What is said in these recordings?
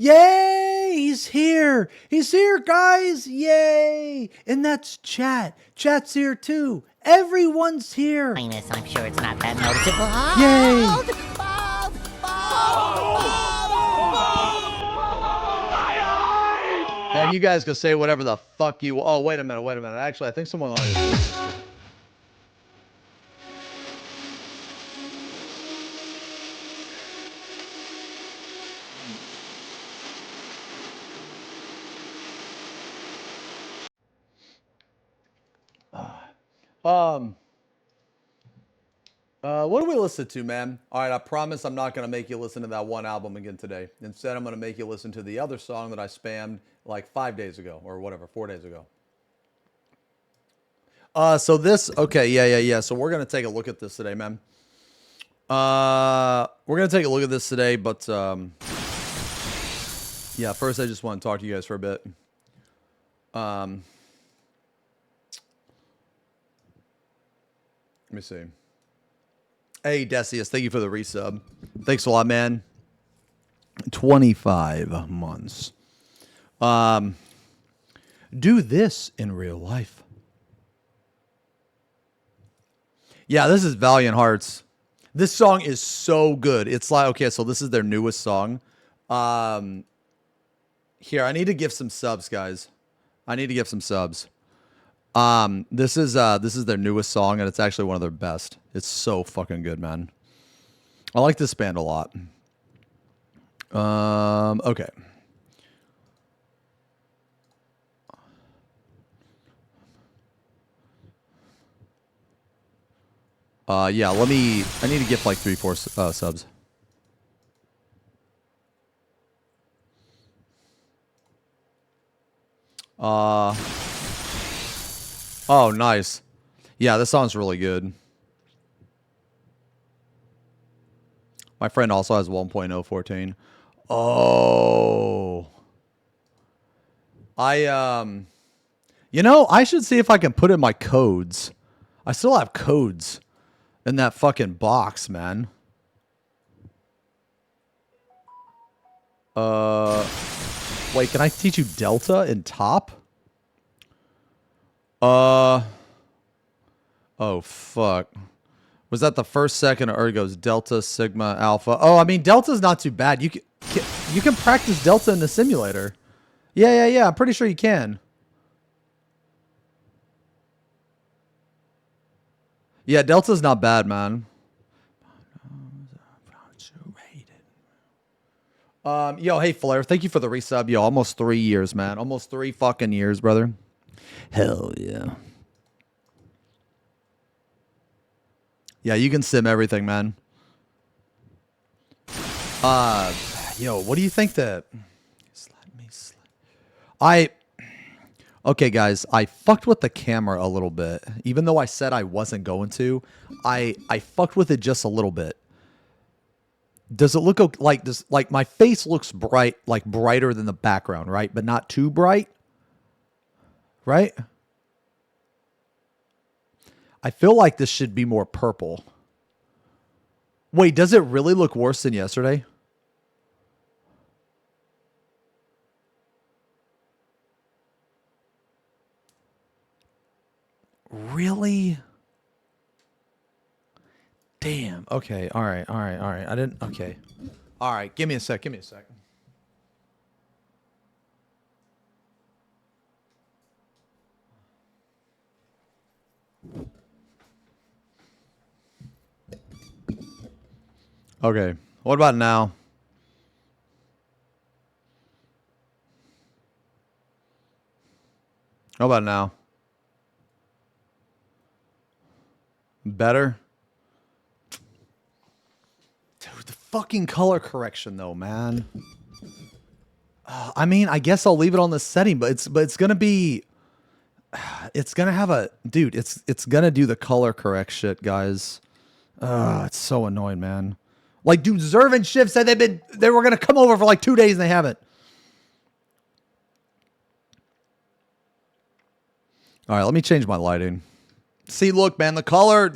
Yay! He's here! He's here, guys! Yay! And that's chat. Chat's here too. Everyone's here. Highness, I'm sure it's not that noticeable. Yay! And you guys can say whatever the fuck you... Oh, wait a minute, wait a minute. Actually, I think someone... what do we listen to, man? All right, I promise I'm not going to make you listen to that one album again today. Instead, I'm going to make you listen to the other song that I spammed like 5 days ago or whatever, 4 days ago. So this, okay, yeah. So we're going to take a look at this today, man. We're going to take a look at this today, but, yeah, first I just want to talk to you guys for a bit. Let me see. Hey, Decius, thank you for the resub. Thanks a lot, man. 25 months. Do this in real life. Yeah, this is Valiant Hearts. This song is so good. It's like, okay, so this is their newest song. Here, I need to give some subs, guys. I need to give some subs. This is their newest song, and it's actually one of their best. It's so fucking good, man. I like this band a lot. Okay. Yeah, I need to get like 3-4 subs. Oh, nice. Yeah, this song's really good. My friend also has 1.014. Oh. You know, I should see if I can put in my codes. I still have codes in that fucking box, man. Wait, can I teach you Delta in top? Oh, fuck. Was that the first, second, or it goes Delta, Sigma, Alpha? Oh, I mean, Delta's not too bad. You can practice Delta in the simulator. Yeah. I'm pretty sure you can. Yeah, Delta's not bad, man. Yo, hey, Flair. Thank you for the resub. Yo, almost 3 years, man. Almost 3 fucking years, brother. Hell yeah. Yeah, you can sim everything, man. Yo, what do you think that... Okay, guys, I fucked with the camera a little bit. Even though I said I wasn't going to, I fucked with it just a little bit. Does it look like this? Like my face looks bright, like brighter than the background, right? But not too bright, right? I feel like this should be more purple. Wait, does it really look worse than yesterday? Really? Damn. Okay. All right. I didn't. Okay. All right. Give me a sec. Okay. What about now? How about now? Better? Dude, the fucking color correction though, man. I mean, I guess I'll leave it on the setting, but it's gonna be... It's gonna have a... Dude, it's gonna do the color correct shit, guys. It's so annoying, man. Like, dude, Zerv and Shiv said they were gonna come over for like 2 days and they haven't. All right, let me change my lighting. See, look, man, the color!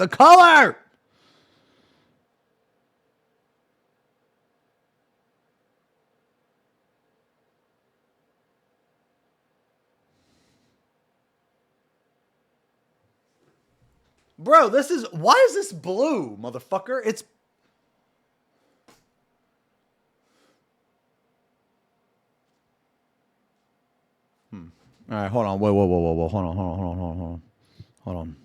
Bro, this is... Why is this blue, motherfucker? It's... All right, hold on. Whoa. Hold on. Hold on.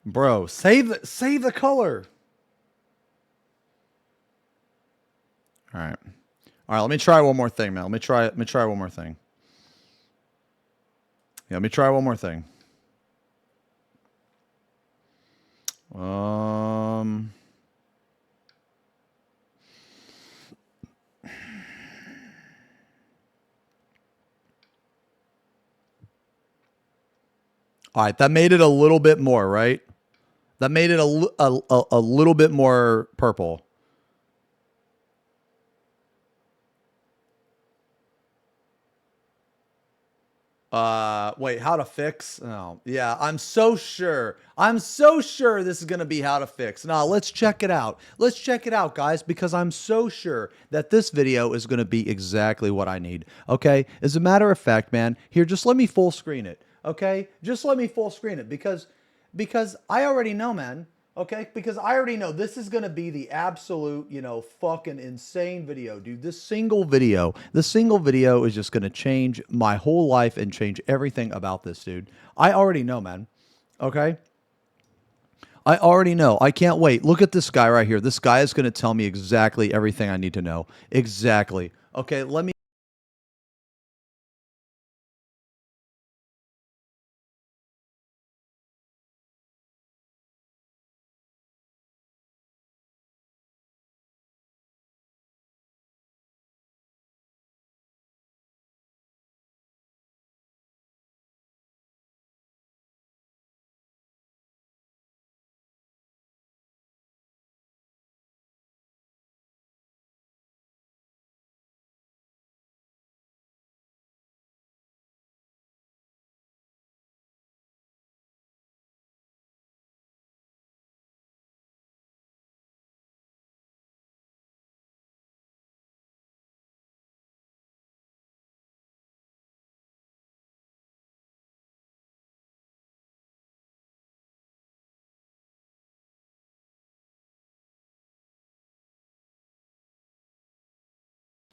Bro, save the color. All right. All right, let me try one more thing, man. Let me try one more thing. Yeah, let me try one more thing. All right, that made it a little bit more, right? That made it a little bit more purple. Wait, how to fix? Oh, yeah, I'm so sure this is going to be how to fix. Now, let's check it out. Let's check it out, guys, because I'm so sure that this video is going to be exactly what I need. Okay? As a matter of fact, man, here, just let me full screen it. Okay? Just let me full screen it because I already know, man. Okay? Because I already know this is going to be the absolute, fucking insane video, dude. This single video is just going to change my whole life and change everything about this, dude. I already know, man. Okay? I already know. I can't wait. Look at this guy right here. This guy is going to tell me exactly everything I need to know. Exactly. Okay, let me...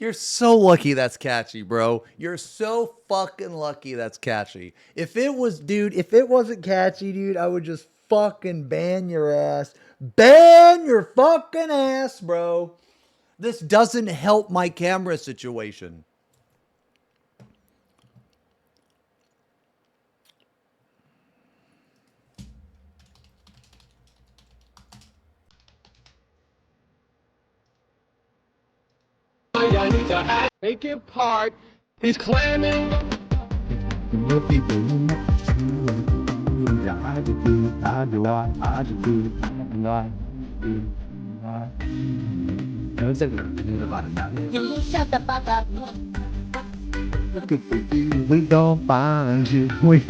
You're so lucky that's catchy, bro. You're so fucking lucky that's catchy. If it wasn't catchy, dude, I would just fucking ban your ass. Ban your fucking ass, bro. This doesn't help my camera situation. Take it part. He's claiming. You shut the fuck up. We don't find you. We...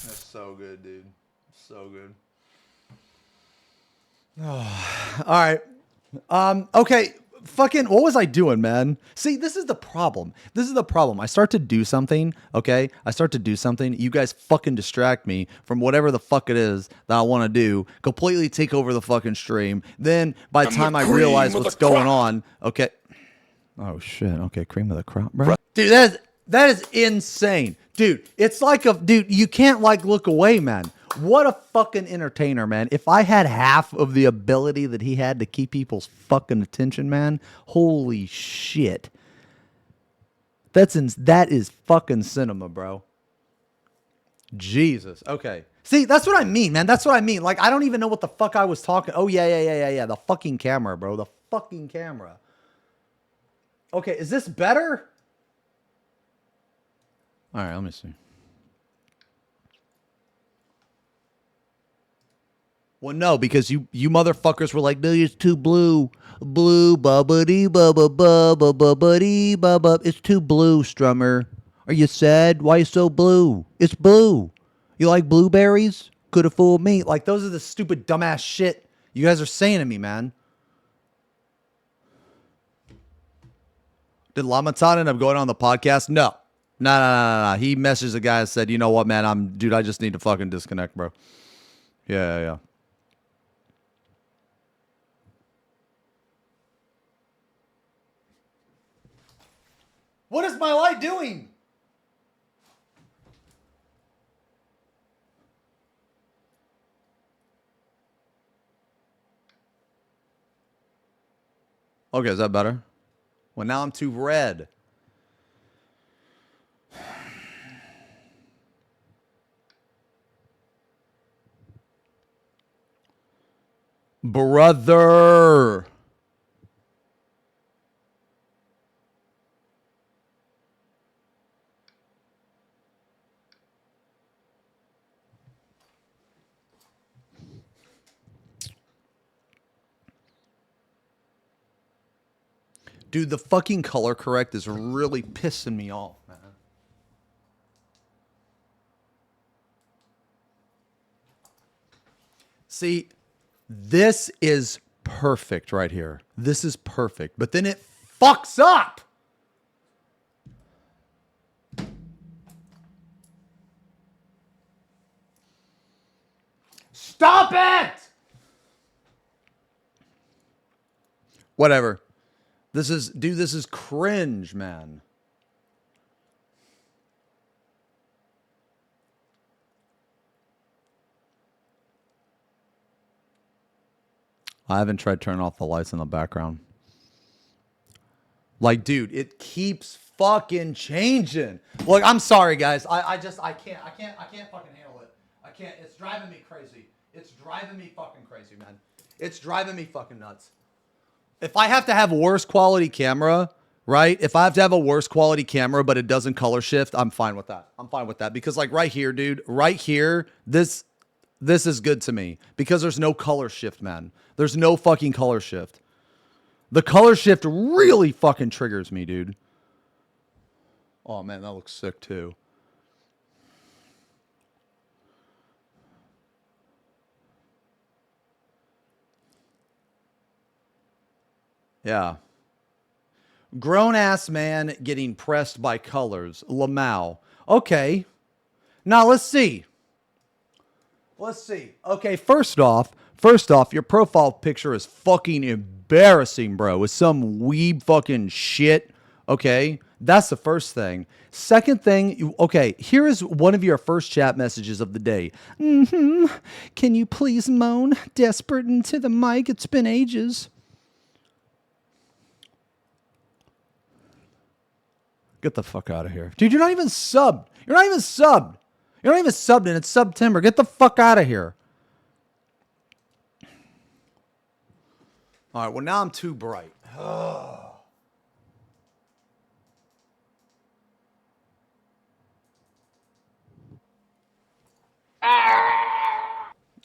That's so good, dude. So good. Oh, all right. Okay. Fucking, what was I doing, man? See, this is the problem. I start to do something, okay? You guys fucking distract me from whatever the fuck it is that I want to do. Completely take over the fucking stream. Then, by the time I realize what's going on, okay. Oh, shit. Okay, cream of the crop, bro. Dude, that is insane. Dude, it's like dude, you can't look away, man. What a fucking entertainer, man. If I had half of the ability that he had to keep people's fucking attention, man, holy shit. That is fucking cinema, bro. Jesus. Okay. See, that's what I mean, man. That's what I mean. I don't even know what the fuck I was talking. Oh, yeah. The fucking camera, bro. The fucking camera. Okay, is this better? All right, let me see. Well, no, because you motherfuckers were like, no, it's too blue. Blue, bubbity, bubba, bubba, bubbity, bubba. It's too blue, Strummer. Are you sad? Why you so blue? It's blue. You like blueberries? Could have fooled me. Like, those are the stupid, dumbass shit you guys are saying to me, man. Did Lamatan end up going on the podcast? No. No. He messaged the guy and said, you know what, man? Dude, I just need to fucking disconnect, bro. Yeah. What is my light doing? Okay, is that better? Well, now I'm too red. Brother. Dude, the fucking color correct is really pissing me off, man. See, this is perfect right here. This is perfect. But then it fucks up. Stop it! Whatever. This is cringe, man. I haven't tried turning off the lights in the background. Like, dude, it keeps fucking changing. Look, I'm sorry, guys. I can't fucking handle it. I can't. It's driving me crazy. It's driving me fucking crazy, man. It's driving me fucking nuts. If I have to have a worse quality camera, right? If I have to have a worse quality camera, but it doesn't color shift, I'm fine with that. I'm fine with that. Because like right here, dude, right here, this is good to me. Because there's no color shift, man. There's no fucking color shift. The color shift really fucking triggers me, dude. Oh man, that looks sick too. Yeah. Grown-ass man getting pressed by colors. Lamau. Okay. Now, let's see. Okay, first off, your profile picture is fucking embarrassing, bro. With some weeb fucking shit. Okay? That's the first thing. Second thing, okay, here is one of your first chat messages of the day. Can you please moan? Desperate into the mic. It's been ages. Get the fuck out of here. Dude, you're not even subbed. You're not even subbed and it's September. Get the fuck out of here. All right, well, now I'm too bright.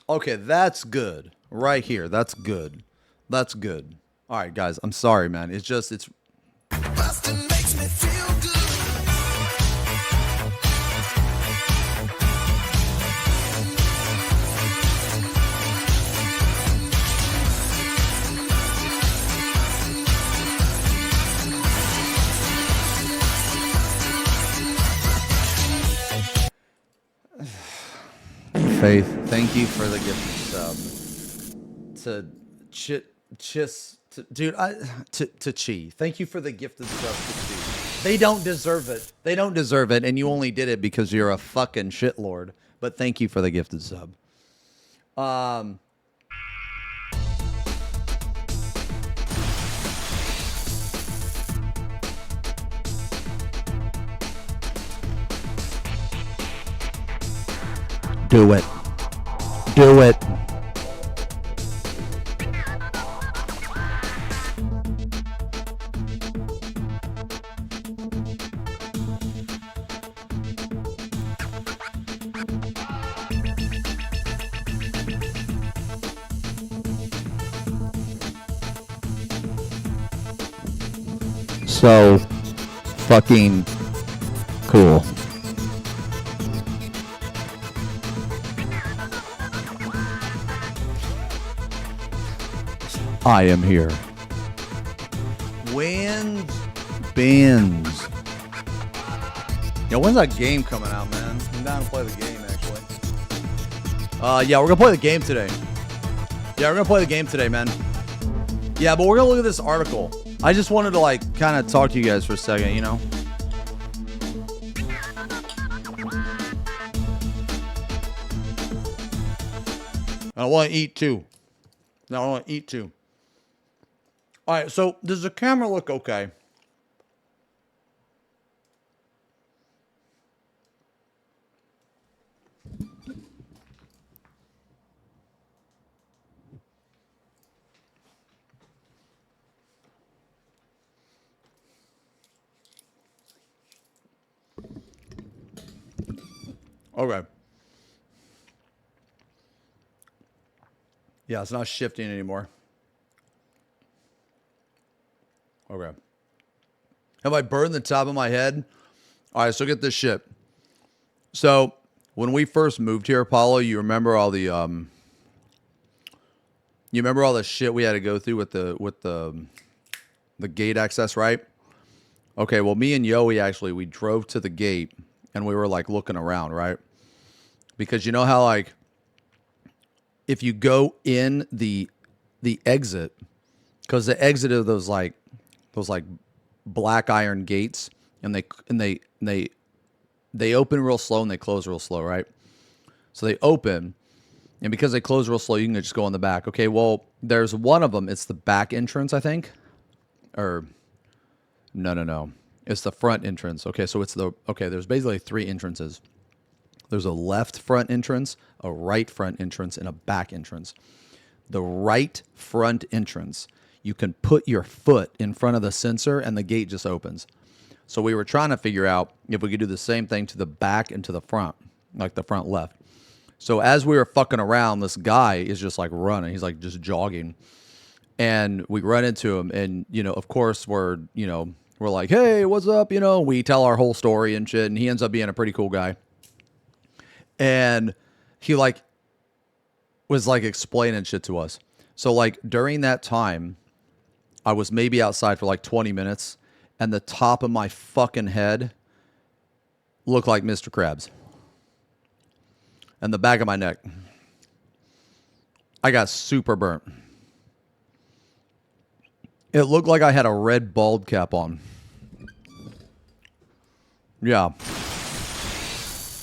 Okay, that's good. Right here. That's good. That's good. All right, guys. I'm sorry, man. It's Bustin' makes me feel good. Faith, thank you for the gift sub. To Chi. Thank you for the gifted sub to Chi. They don't deserve it. They don't deserve it, and you only did it because you're a fucking shitlord. But thank you for the gifted sub. Do it. Do it. so fucking cool. I am here. Wins, bins. Yo, when's that game coming out, man? I'm down to play the game, actually. Yeah, we're gonna play the game today. Yeah, we're gonna play the game today, man. Yeah, but we're gonna look at this article. I just wanted to, like, kind of talk to you guys for a second, you know? I want to eat too. I want to eat too. All right, so does the camera look okay? Okay. Yeah, it's not shifting anymore. Okay. Have I burned the top of my head? All right, so get this shit. So when we first moved here, Apollo, you remember all the shit we had to go through with the gate access, right? Okay, well, me and Yoey we drove to the gate and we were like looking around, right? Because you know how, like, if you go in the exit, because the exit of those black iron gates, and they open real slow and they close real slow, right? So they open, and because they close real slow, you can just go in the back. Okay, well, there's one of them. It's the back entrance, I think. Or no. It's the front entrance. Okay, so there's basically three entrances. There's a left front entrance, a right front entrance, and a back entrance. The right front entrance, you can put your foot in front of the sensor and the gate just opens. So we were trying to figure out if we could do the same thing to the back and to the front, like the front left. So as we were fucking around, this guy is just like running. He's like just jogging. And we run into him, and, you know, of course we're like, hey, what's up? You know, we tell our whole story and shit, and he ends up being a pretty cool guy. And he was explaining shit to us. So like during that time, I was maybe outside for like 20 minutes, and the top of my fucking head looked like Mr. Krabs. And the back of my neck, I got super burnt. It looked like I had a red bald cap on. Yeah.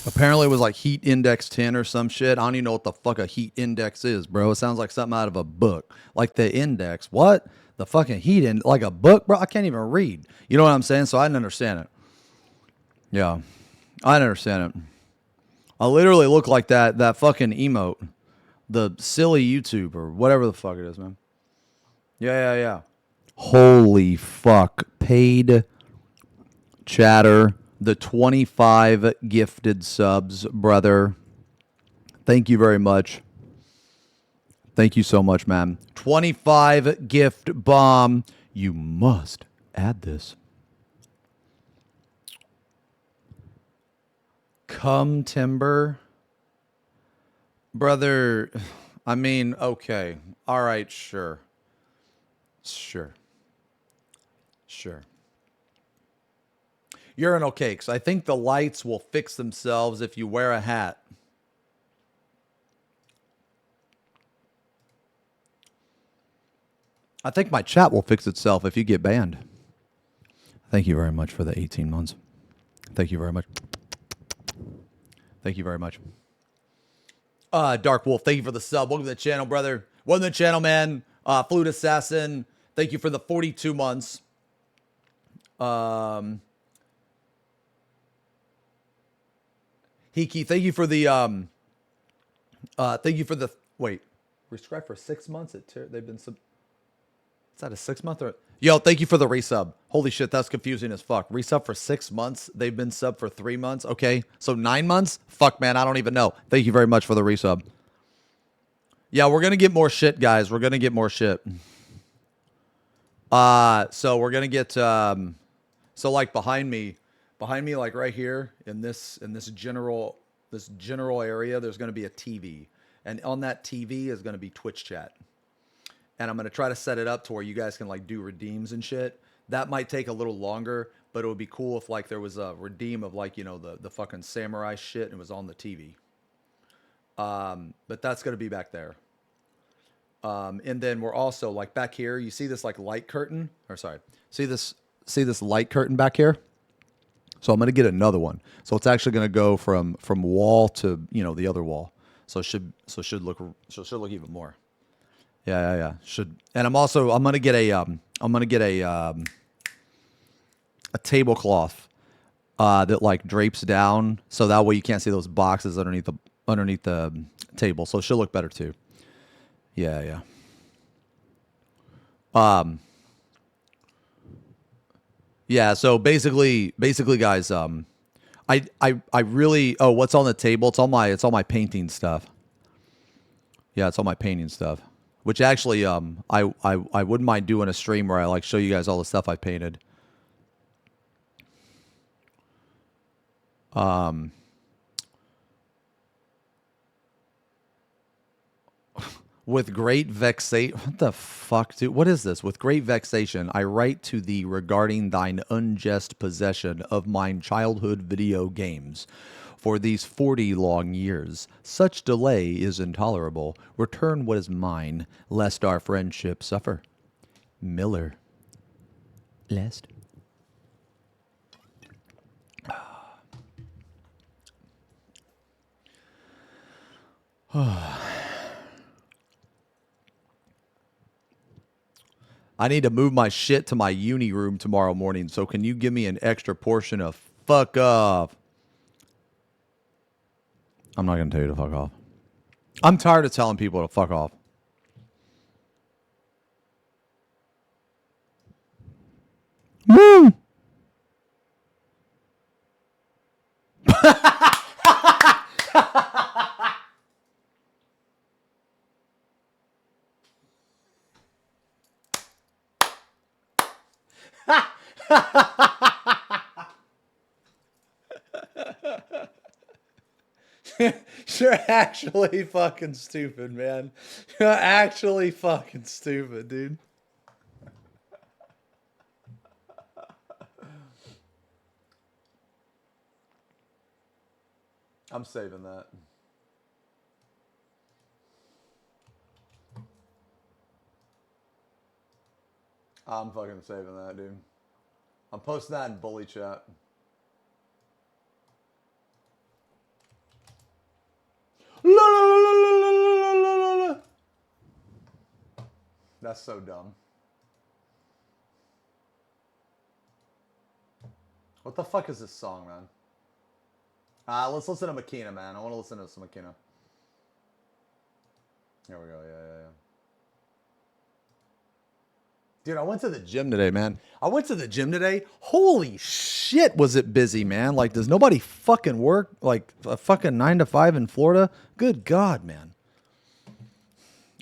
Apparently it was like heat index 10 or some shit. I don't even know what the fuck a heat index is, bro. It sounds like something out of a book. Like the index. What? The fucking heat index? Like a book, bro? I can't even read. You know what I'm saying? So I didn't understand it. Yeah. I didn't understand it. I literally look like that fucking emote. The silly YouTube or whatever the fuck it is, man. Yeah. Holy fuck. Paid chatter. The 25 gifted subs, brother. Thank you very much. Thank you so much, man. 25 gift bomb. You must add this. Come timber. Brother, I mean, okay. All right, sure. Urinal cakes. I think the lights will fix themselves if you wear a hat. I think my chat will fix itself if you get banned. Thank you very much for the 18 months. Thank you very much. Thank you very much. Dark Wolf, thank you for the sub. Welcome to the channel, brother. Welcome to the channel, man. Flute Assassin, thank you for the 42 months. Hiki, thank you for the wait. Rescribe for 6 months. They've been sub. Is that a 6 month or? Yo, thank you for the resub. Holy shit, that's confusing as fuck. Resub for 6 months. They've been sub for 3 months. Okay, so 9 months. Fuck, man, I don't even know. Thank you very much for the resub. Yeah, we're gonna get more shit, guys. We're gonna get more shit. So we're gonna get So like behind me, like right here in this general area, there's going to be a TV, and on that TV is going to be Twitch chat. And I'm going to try to set it up to where you guys can like do redeems and shit. That might take a little longer, but it would be cool if like there was a redeem of like, you know, the fucking samurai shit and it was on the TV. But that's going to be back there. And then we're also like back here, you see this like light curtain, or sorry, see this light curtain back here? So I'm going to get another one. So it's actually going to go from wall to, you know, the other wall. So it should look even more. Yeah. And I'm going to get a tablecloth that like drapes down, so that way you can't see those boxes underneath the table. So it should look better too. Yeah. Yeah, so basically guys, I really, oh, what's on the table? It's all my painting stuff. Yeah, it's all my painting stuff. Which actually, I wouldn't mind doing a stream where I like show you guys all the stuff I painted. With great vexation, what the fuck, dude? What is this? With great vexation, I write to thee regarding thine unjust possession of mine childhood video games. For these 40 long years, such delay is intolerable. Return what is mine, lest our friendship suffer. Miller. Lest. I need to move my shit to my uni room tomorrow morning, so can you give me an extra portion of fuck off? I'm not going to tell you to fuck off. I'm tired of telling people to fuck off. Woo! You're actually fucking stupid, man. You're actually fucking stupid, dude. I'm saving that. I'm fucking saving that, dude. I'm posting that in bully chat. That's so dumb. What the fuck is this song, man? Let's listen to Makina, man. I want to listen to some Makina. Here we go. Yeah. Dude, I went to the gym today, man. Holy shit, was it busy, man. Like, does nobody fucking work like a fucking 9 to 5 in Florida? Good God, man.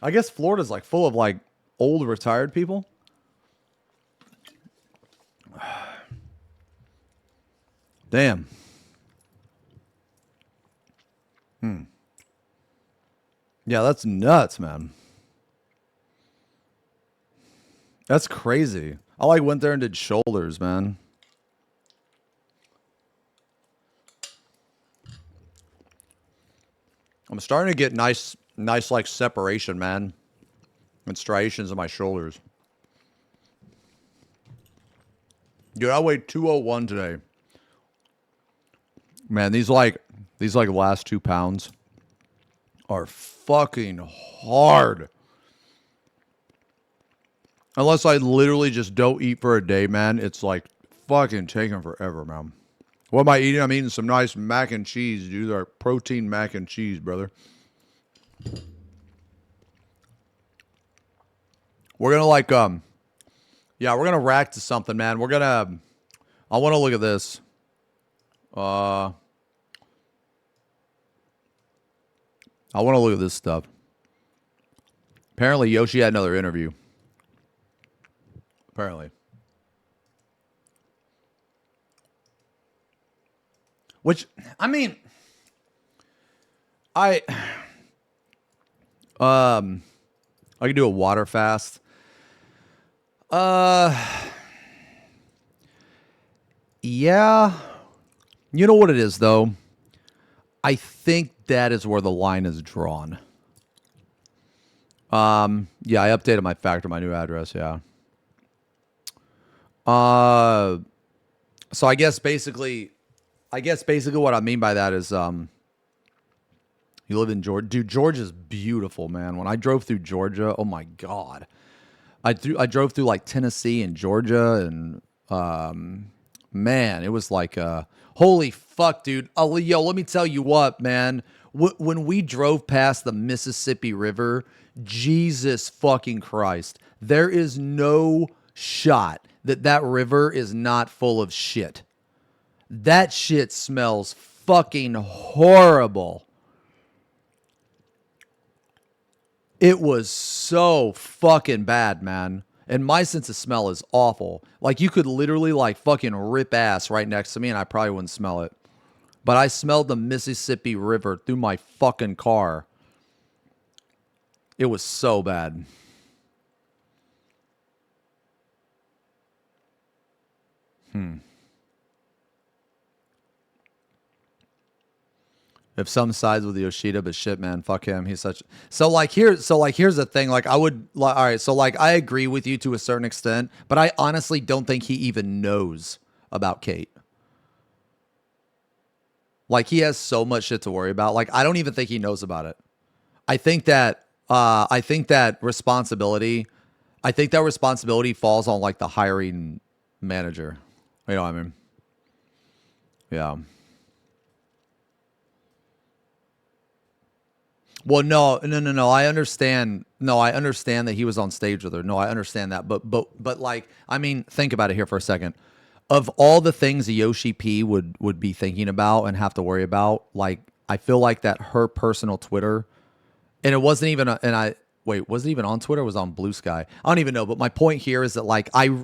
I guess Florida's like full of like old retired people. Damn. Yeah, that's nuts, man. That's crazy. I like went there and did shoulders, man. I'm starting to get nice like separation, man. And striations in my shoulders. Dude, I weighed 201 today. Man, these last 2 pounds are fucking hard. Unless I literally just don't eat for a day, man, it's like fucking taking forever, man. What am I eating? I'm eating some nice mac and cheese, dude. Our protein mac and cheese, brother. We're gonna like, yeah, we're gonna rack to something, man. I want to look at this. I want to look at this stuff. Apparently, Yoshi had another interview. Apparently. Which, I mean, I can do a water fast. Yeah. You know what it is, though? I think that is where the line is drawn. Yeah, I updated my factor, my new address, yeah. So I guess basically what I mean by that is, you live in Georgia. Dude, Georgia's beautiful, man. When I drove through Georgia, oh my God. I drove through like Tennessee and Georgia, and man, it was like holy fuck, dude. Yo, let me tell you what, man. When we drove past the Mississippi River, Jesus fucking Christ, there is no shot that river is not full of shit. That shit smells fucking horrible. It was so fucking bad, man. And my sense of smell is awful. Like, you could literally, like, fucking rip ass right next to me and I probably wouldn't smell it. But I smelled the Mississippi River through my fucking car. It was so bad. If some sides with Yoshida, but shit, man, fuck him. He's such. So here's the thing. Like, I would, like, all right. So like, I agree with you to a certain extent, but I honestly don't think he even knows about Kate. Like, he has so much shit to worry about. Like, I don't even think he knows about it. I think that responsibility falls on like the hiring manager. You know what I mean? Yeah. Well, no. I understand. No, I understand that he was on stage with her. No, I understand that. But like, I mean, think about it here for a second. Of all the things Yoshi-P would be thinking about and have to worry about, like, I feel like that her personal Twitter, and it wasn't even, was it even on Twitter? It was on Blue Sky. I don't even know. But my point here is that, like, I'm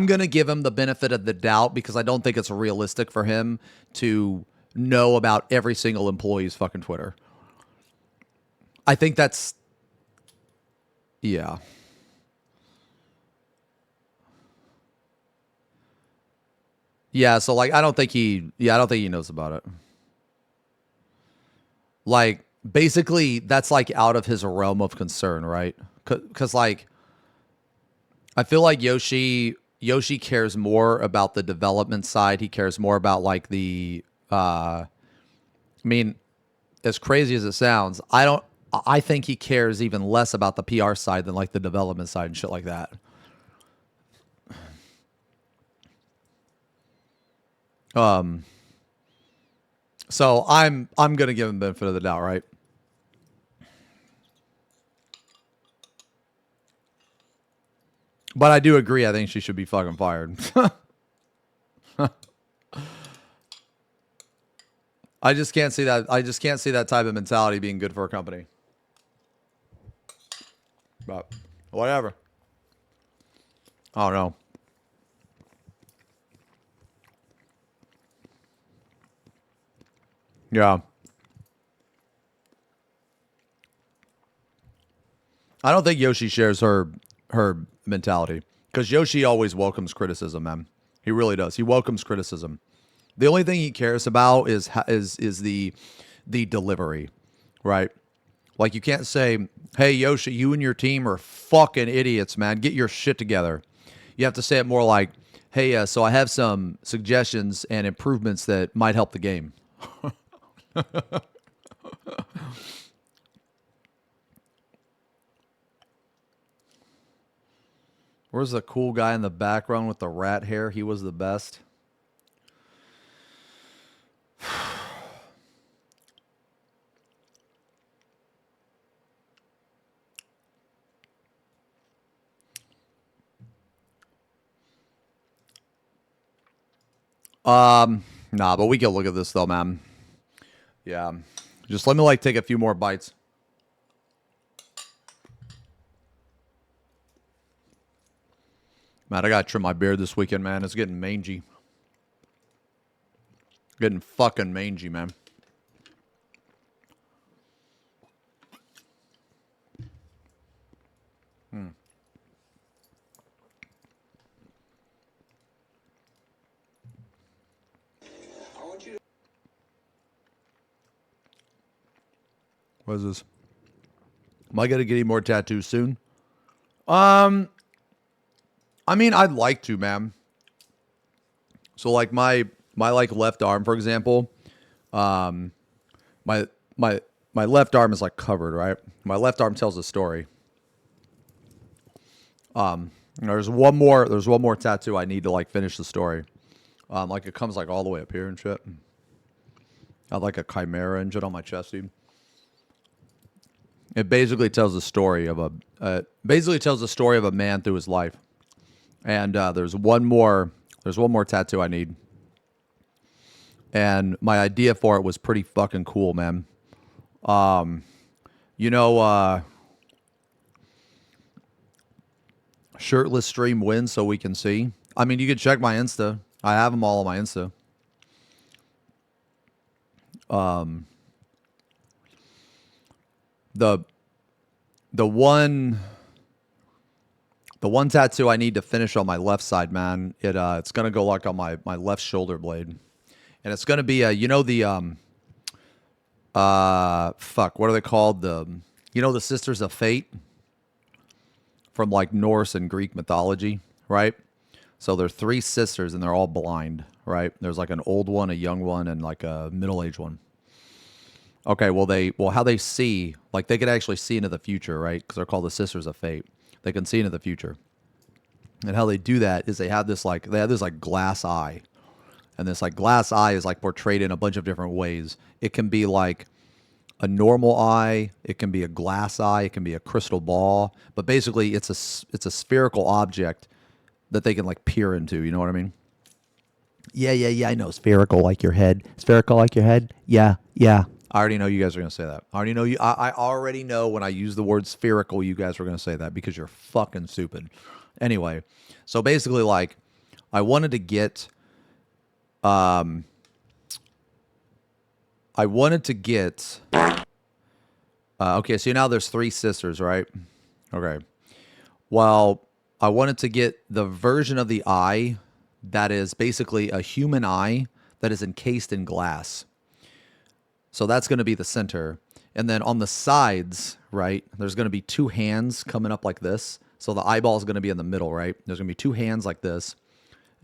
going to give him the benefit of the doubt because I don't think it's realistic for him to know about every single employee's fucking Twitter. I think that's, yeah. Yeah, so like I don't think he knows about it. Like, basically that's like out of his realm of concern, right? Cuz like I feel like Yoshi cares more about the development side. He cares more about like the I mean, as crazy as it sounds, I think he cares even less about the PR side than like the development side and shit like that. So I'm gonna give him the benefit of the doubt, right? But I do agree. I think she should be fucking fired. I just can't see that. I just can't see that type of mentality being good for a company. But whatever. I don't know. Yeah. I don't think Yoshi shares her mentality because Yoshi always welcomes criticism, man. He really does. He welcomes criticism. The only thing he cares about is the delivery, right? Like, you can't say, "Hey Yoshi, you and your team are fucking idiots, man. Get your shit together." You have to say it more like, "Hey, so I have some suggestions and improvements that might help the game." Where's the cool guy in the background with the rat hair? He was the best. Nah, but we can look at this though, man. Yeah. Just let me like take a few more bites. Man, I gotta trim my beard this weekend, man. It's getting mangy. Getting fucking mangy, man. What is this? Am I gonna get any more tattoos soon? I mean, I'd like to, man. So like my like left arm, for example, my left arm is like covered, right? My left arm tells a story. There's one more tattoo I need to like finish the story. Like it comes like all the way up here and shit. I have like a chimera and shit on my chest, dude. It basically tells the story of a man through his life. And there's one more tattoo I need. And my idea for it was pretty fucking cool, man. Shirtless stream wins so we can see. I mean, you can check my Insta. I have them all on my Insta. The one tattoo I need to finish on my left side, man, it's gonna go like on my left shoulder blade, and it's gonna be fuck, what are they called? The Sisters of Fate from like Norse and Greek mythology, right? So they're three sisters and they're all blind, right? There's like an old one, a young one, and like a middle-aged one. Okay, well, how they see, like they could actually see into the future, right? Because they're called the Sisters of Fate. They can see into the future. And how they do that is they have this glass eye. And this like glass eye is like portrayed in a bunch of different ways. It can be like a normal eye, it can be a glass eye, it can be a crystal ball, but basically it's a spherical object that they can like peer into, you know what I mean? Yeah, I know. Spherical like your head. Spherical like your head? Yeah. I already know you guys are going to say that. I already know when I use the word spherical, you guys are going to say that because you're fucking stupid. Anyway, so basically, like, I wanted to get, okay, so now there's three sisters, right? Okay. Well, I wanted to get the version of the eye that is basically a human eye that is encased in glass. So that's going to be the center. And then on the sides, right, there's going to be two hands coming up like this. So the eyeball is going to be in the middle, right? There's going to be two hands like this.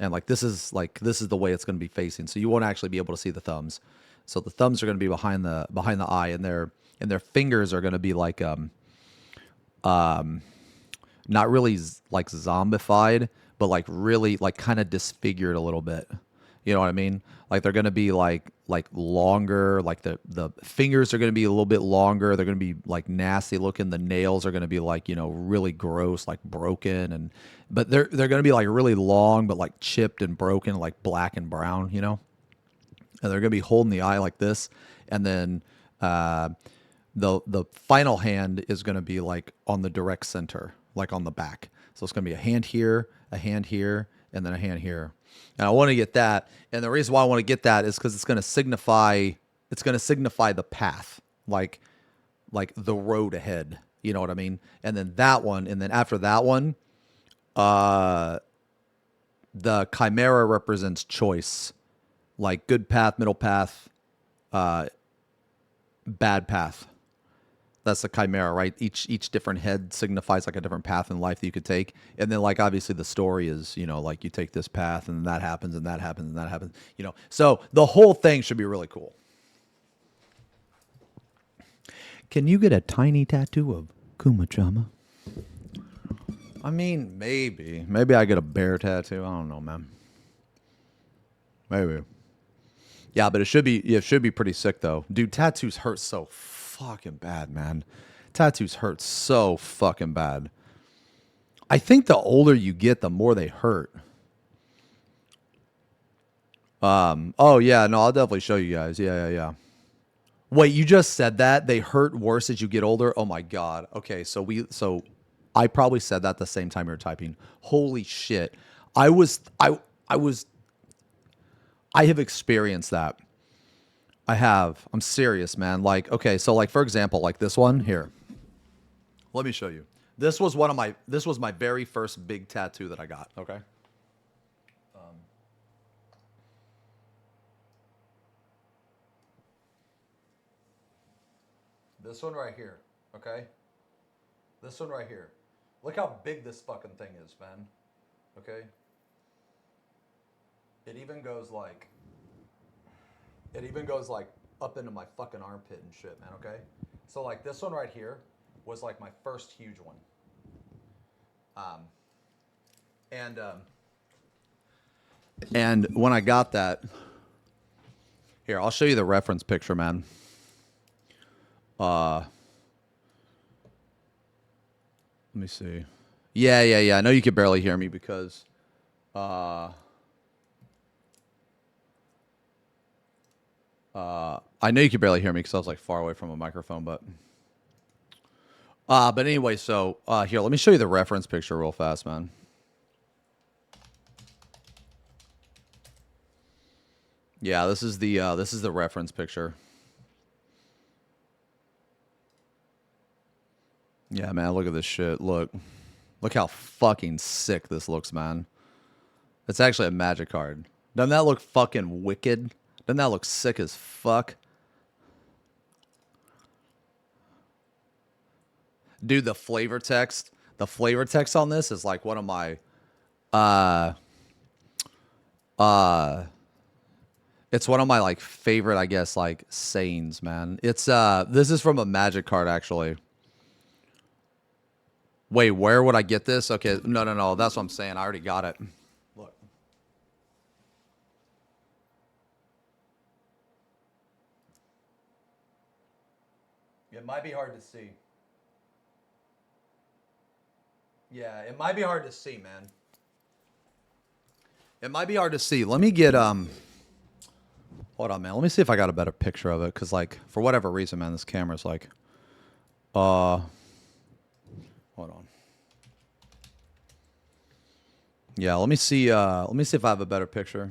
And this is the way it's going to be facing. So you won't actually be able to see the thumbs. So the thumbs are going to be behind the eye, and their fingers are going to be like not really like zombified, but like really like kind of disfigured a little bit. You know what I mean? Like they're going to be like longer, like the fingers are going to be a little bit longer. They're going to be like nasty looking. The nails are going to be like, really gross, like broken, but they're going to be like really long, but like chipped and broken, like black and brown, And they're going to be holding the eye like this. And then the final hand is going to be like on the direct center, like on the back. So it's going to be a hand here, and then a hand here. And I want to get that. And the reason why I want to get that is because it's going to signify the path, like the road ahead. You know what I mean? And then that one, and then after that one, the chimera represents choice, like good path, middle path, bad path. That's the chimera, right? Each different head signifies like a different path in life that you could take. And then like obviously the story is, like you take this path and that happens and that happens and that happens, So the whole thing should be really cool. Can you get a tiny tattoo of Kuma-chama? I mean, maybe. Maybe I get a bear tattoo. I don't know, man. Maybe. Yeah, but it should be pretty sick though. Dude, tattoos hurt so fucking bad, man. Tattoos hurt so fucking bad. I think the older you get, the more they hurt. Oh yeah, no, I'll definitely show you guys. Yeah. Wait, you just said that they hurt worse as you get older? Oh my god. Okay, so I probably said that the same time you were typing. Holy shit. I have experienced that. I have. I'm serious, man. Like, okay, so like for example, like this one here. Let me show you. This was my very first big tattoo that I got, okay? This one right here, okay? This one right here. Look how big this fucking thing is, man. Okay? It even goes like up into my fucking armpit and shit, man, okay? So like this one right here was like my first huge one. And when I got that, here, I'll show you the reference picture, man. Let me see. Yeah. I know you could barely hear me because I know you could barely hear me because I was like far away from a microphone, but anyway, so here, let me show you the reference picture real fast, man. Yeah, this is the reference picture. Yeah, man, look at this shit. Look how fucking sick this looks, man. It's actually a magic card. Doesn't that look fucking wicked? Doesn't that look sick as fuck? Dude, the flavor text on this is like one of my it's one of my like favorite, I guess, like sayings, man. It's this is from a magic card actually. Wait, where would I get this? Okay, no. That's what I'm saying. I already got it. Look. It might be hard to see. Yeah, it might be hard to see, man. It might be hard to see. Let me get hold on, man. Let me see if I got a better picture of it, because like for whatever reason, man, this camera's like hold on. Yeah, let me see if I have a better picture.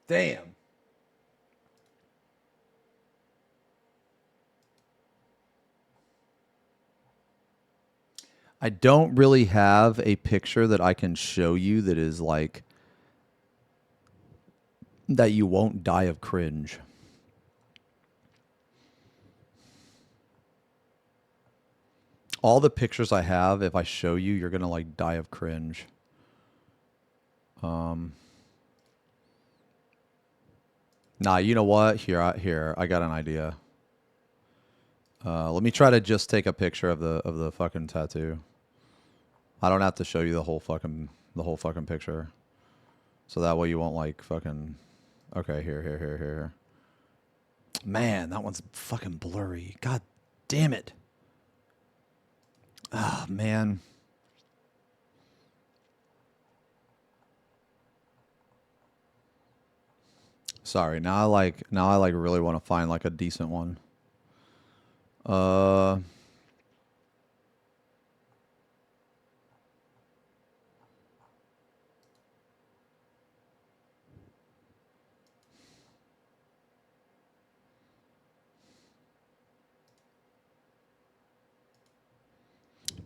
Damn. I don't really have a picture that I can show you that is like that you won't die of cringe. All the pictures I have, if I show you, you're gonna like die of cringe. Nah, you know what? Here, I got an idea. Let me try to just take a picture of the fucking tattoo. I don't have to show you the whole fucking picture, so that way you won't like fucking. Okay, here. Man, that one's fucking blurry. God damn it. Ah, man. Sorry. Now I like really want to find like a decent one.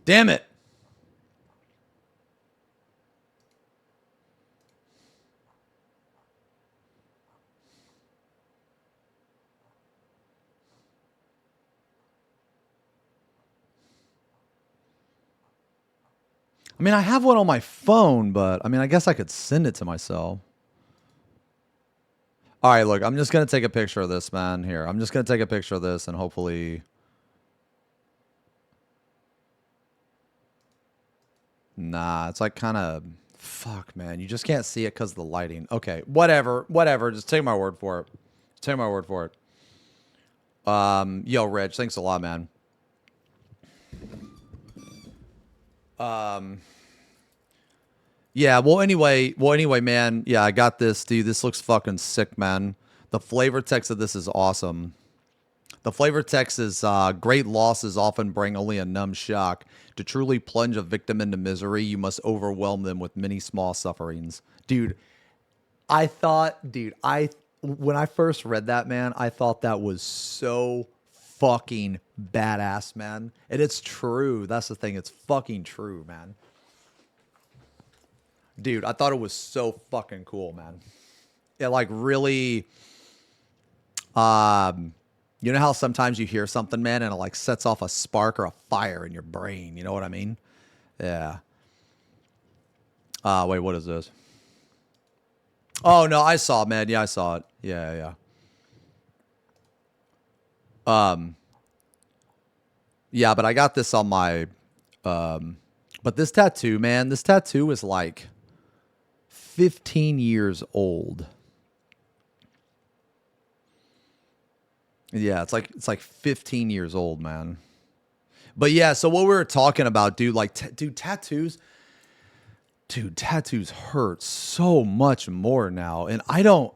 Damn it. I mean, I have one on my phone, but I mean, I guess I could send it to myself. All right, look, I'm just going to take a picture of this, man. Here, I'm just going to take a picture of this and hopefully... Nah, it's like kind of... Fuck, man. You just can't see it because of the lighting. Okay, whatever. Just take my word for it. Take my word for it. Yo, Reg, thanks a lot, man. Yeah, well anyway, man. Yeah, I got this, dude. This looks fucking sick, man. The flavor text of this is awesome. The flavor text is great losses often bring only a numb shock. To truly plunge a victim into misery, you must overwhelm them with many small sufferings. Dude, when I first read that, man, I thought that was so fucking badass, man. And it's true. That's the thing. It's fucking true, man. Dude, I thought it was so fucking cool, man. It like really, you know how sometimes you hear something, man, and it like sets off a spark or a fire in your brain. You know what I mean? Yeah. Wait, what is this? Oh no, I saw it, man. Yeah, I saw it. Yeah. Yeah, but I got this on my, but this tattoo, man, this tattoo is like 15 years old. Yeah, it's like 15 years old, man. But yeah, so what we were talking about, dude, like, tattoos hurt so much more now, and I don't.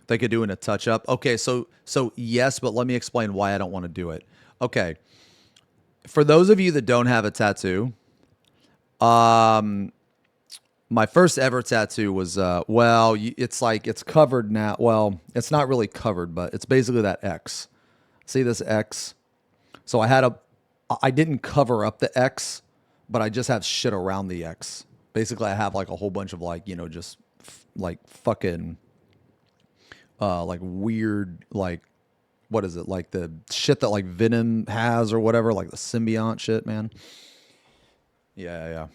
They could do in a touch up. Okay, so yes, but let me explain why I don't want to do it. Okay, for those of you that don't have a tattoo, my first ever tattoo was, it's like, it's covered now. Well, it's not really covered, but it's basically that X. See this X? So I didn't cover up the X, but I just have shit around the X. Basically, I have like a whole bunch of like, you know, just like fucking, like weird, like, what is it? Like the shit that like Venom has or whatever, like the symbiote shit, man. Yeah.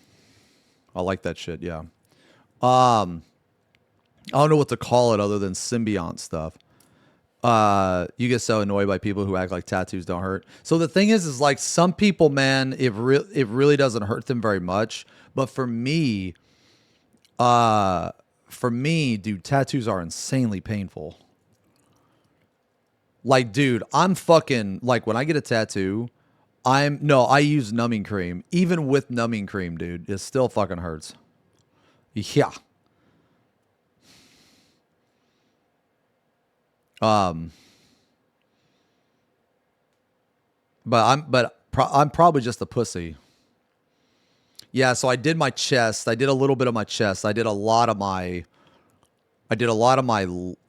I like that shit, yeah. I don't know what to call it other than symbiont stuff. You get so annoyed by people who act like tattoos don't hurt. So the thing is like some people, man, it really doesn't hurt them very much. But for me, dude, tattoos are insanely painful. Like, dude, I'm fucking, like, when I get a tattoo, I use numbing cream. Even with numbing cream, dude, it still fucking hurts. Yeah. But I'm probably just a pussy. Yeah, so I did my chest. I did a little bit of my chest. I did a lot of my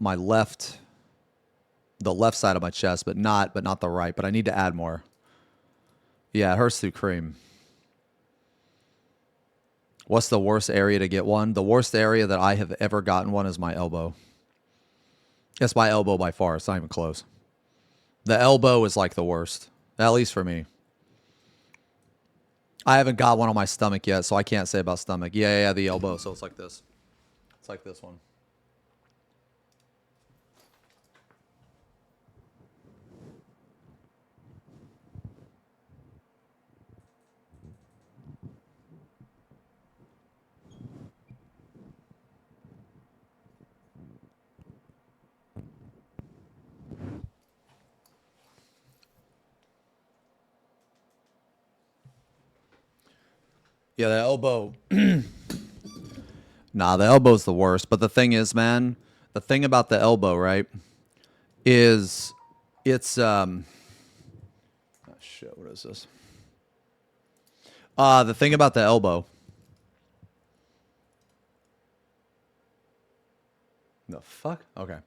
left, the left side of my chest, but not the right. But I need to add more. Yeah, it hurts through cream. What's the worst area to get one? The worst area that I have ever gotten one is my elbow. It's my elbow by far. It's not even close. The elbow is like the worst, at least for me. I haven't got one on my stomach yet, so I can't say about stomach. Yeah, the elbow. So it's like this. It's like this one. Yeah, the elbow. Nah, the elbow's the worst. But the thing is, man, the thing about the elbow, right, is it's oh shit, what is this? The thing about the elbow. The fuck? Okay.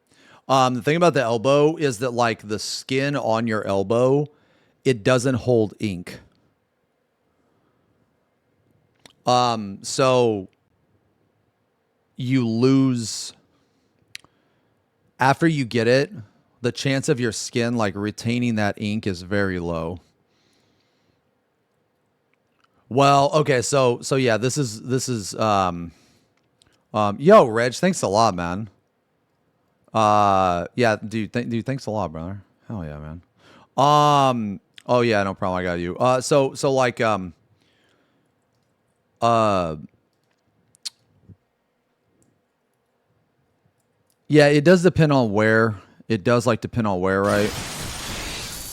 The thing about the elbow is that like the skin on your elbow, it doesn't hold ink. So you lose after you get it, the chance of your skin like retaining that ink is very low. Well, okay, so yeah, this is yo, Reg, thanks a lot, man. Yeah, dude, thanks a lot, brother. Hell yeah, man. Oh yeah, no problem. I got you. So like yeah, it does depend on where It does like depend on where, right?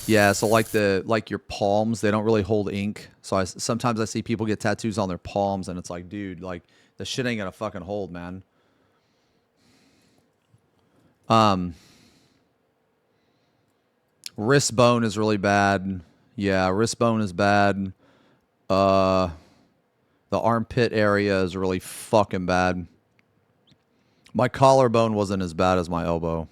Yeah, so like your palms, they don't really hold ink. So sometimes I see people get tattoos on their palms, and it's like, dude, like the shit ain't gonna fucking hold, man. Wrist bone is really bad. Yeah, wrist bone is bad. The armpit area is really fucking bad. My collarbone wasn't as bad as my elbow.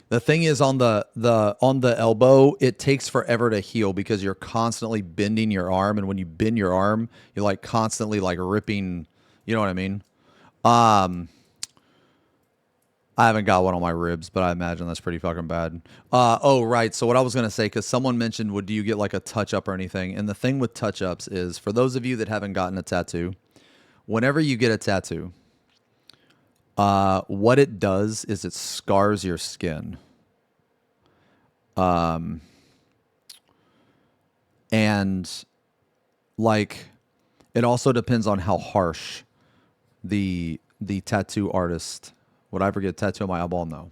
The thing is on the elbow, it takes forever to heal because you're constantly bending your arm, and when you bend your arm, you're like constantly like ripping, you know what I mean? I haven't got one on my ribs, but I imagine that's pretty fucking bad. Oh, right. So what I was going to say, because someone mentioned, do you get like a touch-up or anything? And the thing with touch-ups is, for those of you that haven't gotten a tattoo, whenever you get a tattoo, what it does is it scars your skin. And like, it also depends on how harsh the tattoo artist. Would I ever get a tattoo on my eyeball? No.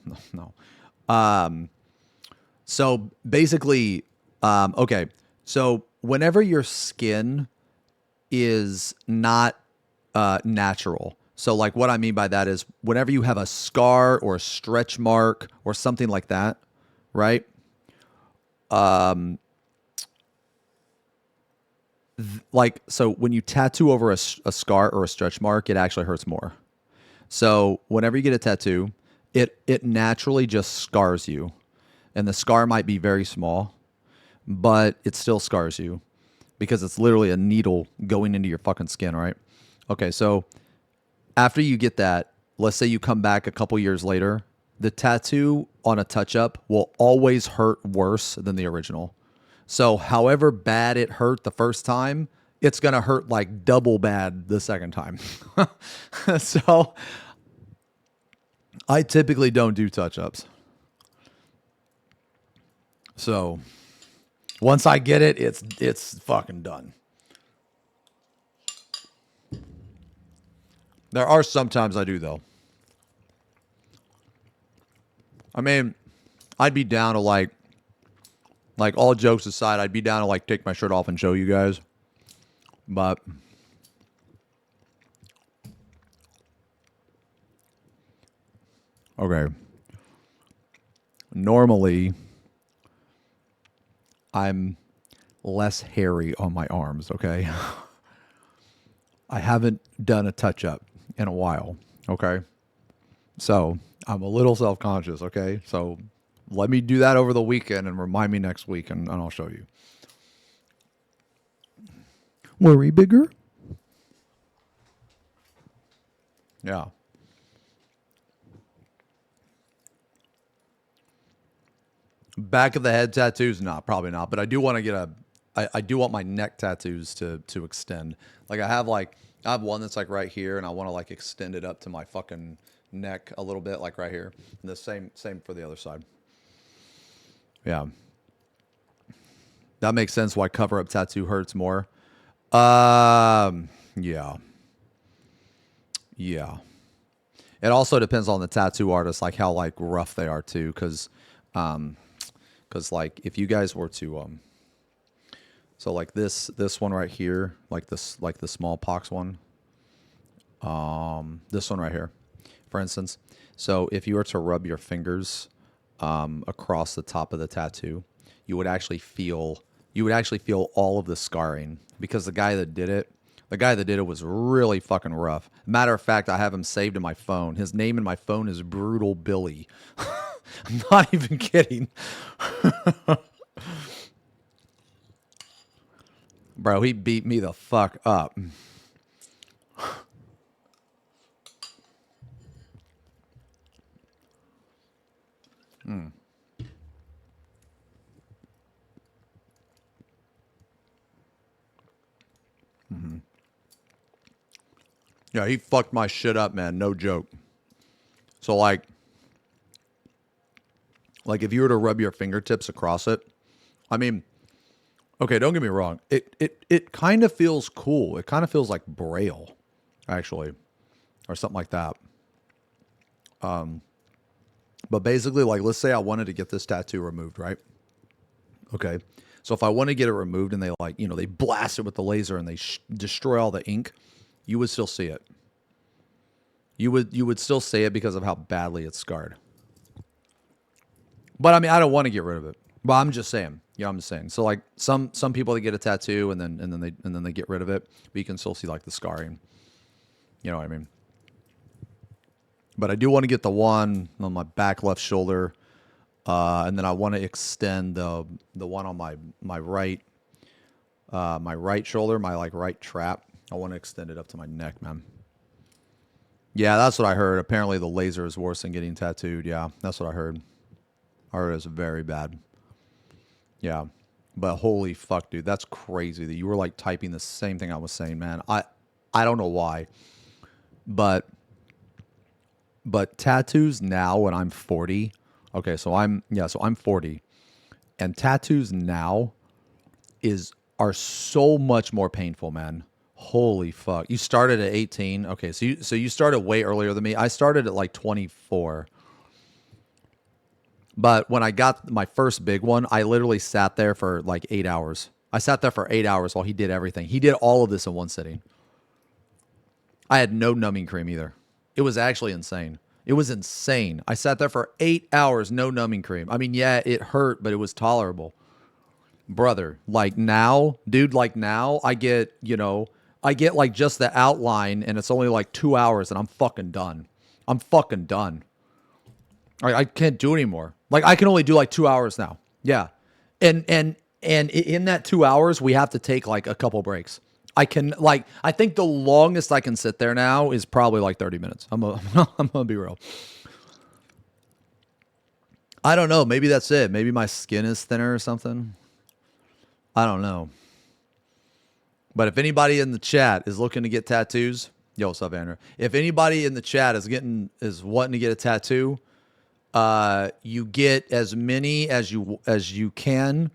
So basically, okay. So whenever your skin is not natural. So like what I mean by that is whenever you have a scar or a stretch mark or something like that, right? Like, so when you tattoo over a scar or a stretch mark, it actually hurts more. So whenever you get a tattoo, it naturally just scars you. And the scar might be very small, but it still scars you because it's literally a needle going into your fucking skin, right? Okay, so after you get that, let's say you come back a couple years later, the tattoo on a touch-up will always hurt worse than the original. So however bad it hurt the first time, it's going to hurt like double bad the second time. So I typically don't do touch-ups. So once I get it, it's fucking done. There are sometimes I do though. I mean, I'd be down to like all jokes aside, I'd be down to like take my shirt off and show you guys. But okay. Normally, I'm less hairy on my arms, okay? I haven't done a touch-up in a while, okay? So I'm a little self-conscious, okay? So let me do that over the weekend and remind me next week, and I'll show you. Worry bigger? Yeah. Back of the head tattoos? No, probably not. But I do want to get I do want my neck tattoos to extend. Like I have one that's like right here, and I want to like extend it up to my fucking neck a little bit, like right here. And the same for the other side. Yeah. That makes sense why cover-up tattoo hurts more. Yeah. Yeah. It also depends on the tattoo artist, like how like rough they are too, because like if you guys were to so like this one right here, like the smallpox one, this one right here, for instance. So if you were to rub your fingers across the top of the tattoo, you would actually feel all of the scarring, because the guy that did it was really fucking rough. Matter of fact, I have him saved in my phone. His name in my phone is Brutal Billy. I'm not even kidding. Bro, he beat me the fuck up. Yeah, he fucked my shit up, man. No joke. So like if you were to rub your fingertips across it, I mean, okay, don't get me wrong. It kind of feels cool. It kind of feels like Braille, actually. or something like that. But basically, like, let's say I wanted to get this tattoo removed, right? Okay. So if I want to get it removed and they like, you know, they blast it with the laser and they destroy all the ink, you would still see it. You would still see it because of how badly it's scarred. But I mean, I don't want to get rid of it. But I'm just saying. Yeah, I'm just saying. So like some people, they get a tattoo and then they get rid of it, but you can still see like the scarring. You know what I mean? But I do want to get the one on my back left shoulder, and then I want to extend the one on my right shoulder, my like right trap. I want to extend it up to my neck, man. Yeah, that's what I heard. Apparently the laser is worse than getting tattooed. Yeah, that's what I heard. I heard it's very bad. Yeah, but holy fuck, dude, that's crazy that you were like typing the same thing I was saying, man. I don't know why, but tattoos now when I'm 40. Okay, so I'm 40, and tattoos now are so much more painful, man. Holy fuck. You started at 18. Okay, so you started way earlier than me. I started at like 24. But when I got my first big one, I literally sat there for like 8 hours. I sat there for 8 hours while he did everything. He did all of this in one sitting. I had no numbing cream either. It was actually insane. It was insane. I sat there for 8 hours, no numbing cream. I mean, yeah, it hurt, but it was tolerable. Brother, like now, dude, like now, I get like just the outline, and it's only like 2 hours, and I'm fucking done. I'm fucking done. I can't do anymore. Like, I can only do like 2 hours now. Yeah. And in that 2 hours, we have to take like a couple breaks. I think the longest I can sit there now is probably like 30 minutes. I'm gonna be real. I don't know. Maybe that's it. Maybe my skin is thinner or something. I don't know. But if anybody in the chat is looking to get tattoos, yo, what's up, Andrew? If anybody in the chat is wanting to get a tattoo, you get as many as you can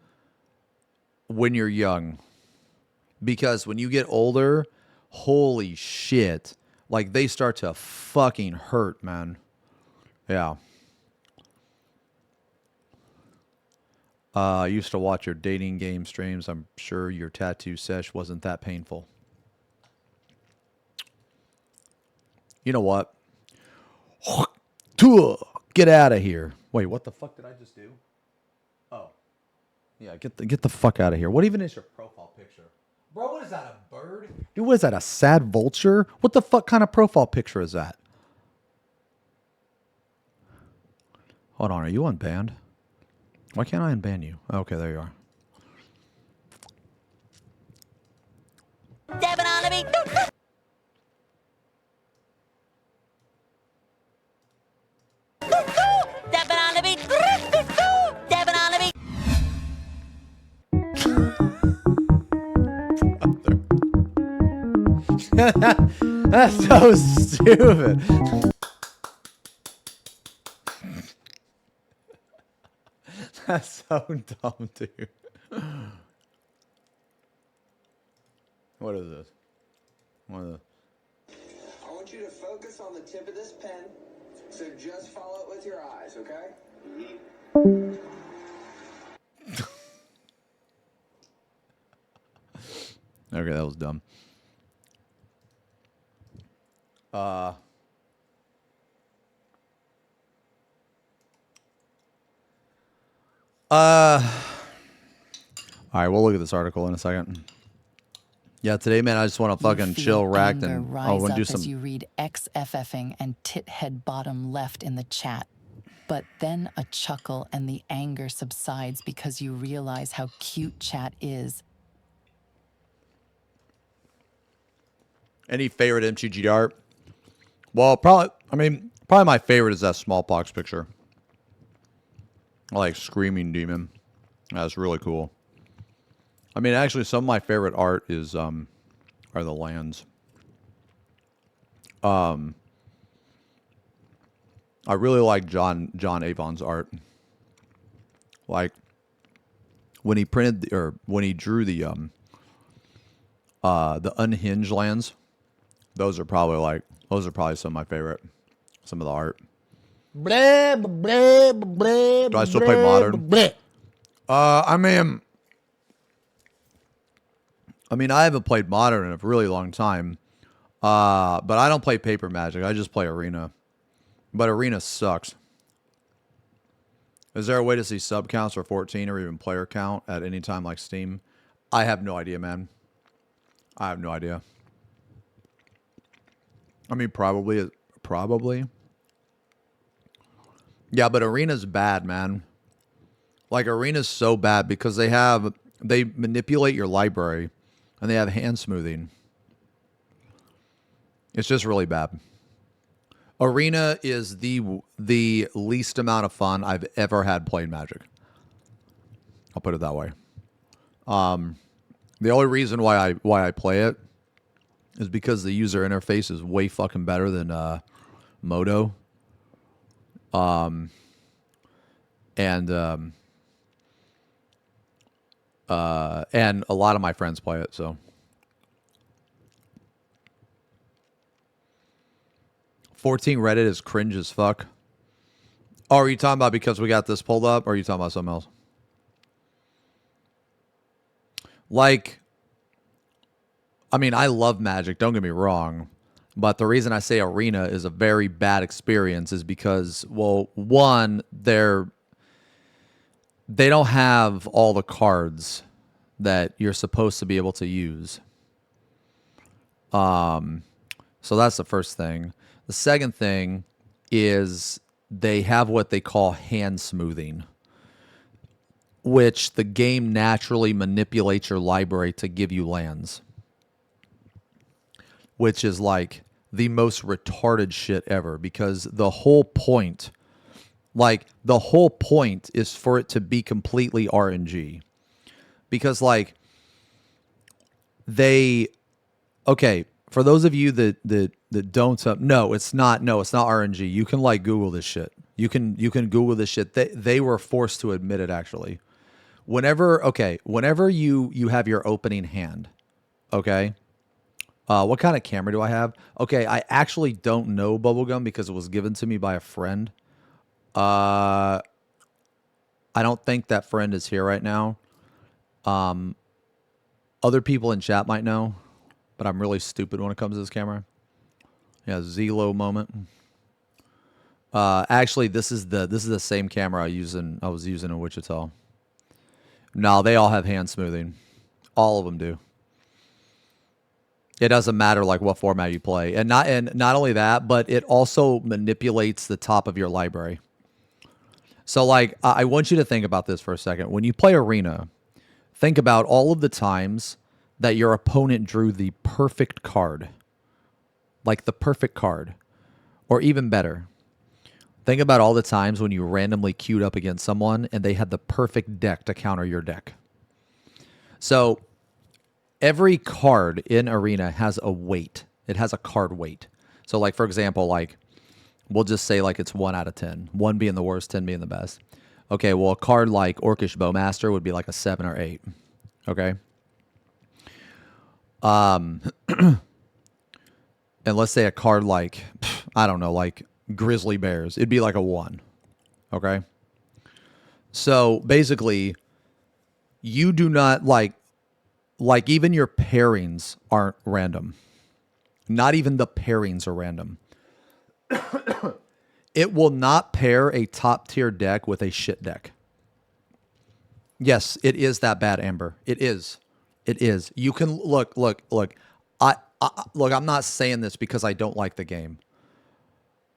when you're young. Because when you get older, holy shit, like they start to fucking hurt, man. Yeah. I used to watch your dating game streams. I'm sure your tattoo sesh wasn't that painful. You know what? Get out of here. Wait, what the fuck did I just do? Oh. Yeah, get the fuck out of here. What even is your profile picture? Bro, what is that, a bird? Dude, what is that, a sad vulture? What the fuck kind of profile picture is that? Hold on, are you unbanned? Why can't I unban you? Okay, there you are. That's so stupid. That's so dumb, dude. What is this? What is this? I want you to focus on the tip of this pen, so just follow it with your eyes, okay? Okay, that was dumb. All right, we'll look at this article in a second. Yeah, today, man, I just want to fucking chill, racked, and I want to do some. As you read XFFing and tithead bottom left in the chat, but then a chuckle and the anger subsides because you realize how cute chat is. Any favorite MTG art? Well, probably my favorite is that smallpox picture. I like Screaming Demon. That's really cool. I mean, actually, some of my favorite art is are the lands. I really like John Avon's art. Like when he printed when he drew the unhinged lands. Those are Those are probably some of my favorite. Some of the art. Blah, blah, blah, Do I still play Modern? I mean, I haven't played Modern in a really long time. But I don't play Paper Magic. I just play Arena. But Arena sucks. Is there a way to see sub counts for 14 or even player count at any time like Steam? I have no idea, man. I have no idea. I mean, probably. Yeah, but Arena's bad, man. Like, Arena's so bad because they manipulate your library and they have hand smoothing. It's just really bad. Arena is the least amount of fun I've ever had playing Magic. I'll put it that way. The only reason why I play it is because the user interface is way fucking better than Modo. And a lot of my friends play it, so. 14 Reddit is cringe as fuck. Oh, are you talking about because we got this pulled up, or are you talking about something else? Like, I mean, I love Magic, don't get me wrong. But the reason I say Arena is a very bad experience is because, well, one, they don't have all the cards that you're supposed to be able to use. So that's the first thing. The second thing is they have what they call hand smoothing, which the game naturally manipulates your library to give you lands, which is like the most retarded shit ever because the whole point is for it to be completely RNG. Because like for those of you that don't no, it's not RNG. You can like Google this shit. You can Google this shit. They were forced to admit it actually. Whenever you have your opening hand, okay? What kind of camera do I have? Okay, I actually don't know Bubblegum because it was given to me by a friend. I don't think that friend is here right now. Other people in chat might know, but I'm really stupid when it comes to this camera. Yeah, Zelo moment. Actually, this is the same camera I was using in Wichita. No, they all have hand smoothing. All of them do. It doesn't matter like what format you play. And not only that, but it also manipulates the top of your library. So like I want you to think about this for a second. When you play Arena, think about all of the times that your opponent drew the perfect card. Like the perfect card. Or even better. Think about all the times when you randomly queued up against someone and they had the perfect deck to counter your deck. So every card in Arena has a weight. It has a card weight. So like, for example, like we'll just say like it's 1 out of 10. 1 being the worst, 10 being the best. Okay, well a card like Orcish Bowmaster would be like a 7 or 8. Okay? And let's say a card like, I don't know, like Grizzly Bears. It'd be like a 1. Okay? So basically, you do not like even your pairings aren't random. Not even the pairings are random. It will not pair a top tier deck with a shit deck. Yes, it is that bad, Amber. It is. It is. You can look. I'm not saying this because I don't like the game.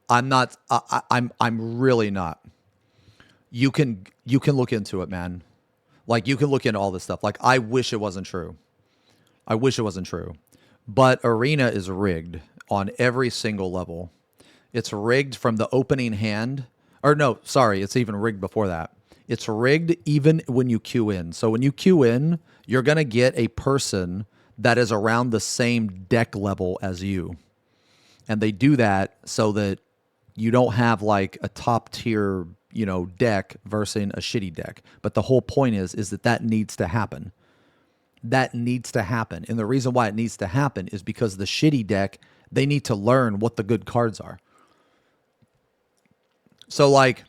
I'm not. I'm really not. You can look into it, man. Like you can look into all this stuff. Like I wish it wasn't true. I wish it wasn't true. But Arena is rigged on every single level. It's rigged from the opening hand. Or no, sorry, it's even rigged before that. It's rigged even when you queue in. So when you queue in, you're going to get a person that is around the same deck level as you. And they do that so that you don't have like a top tier, deck versus a shitty deck. But the whole point is that needs to happen. That needs to happen. And the reason why it needs to happen is because the shitty deck They need to learn what the good cards are. So like,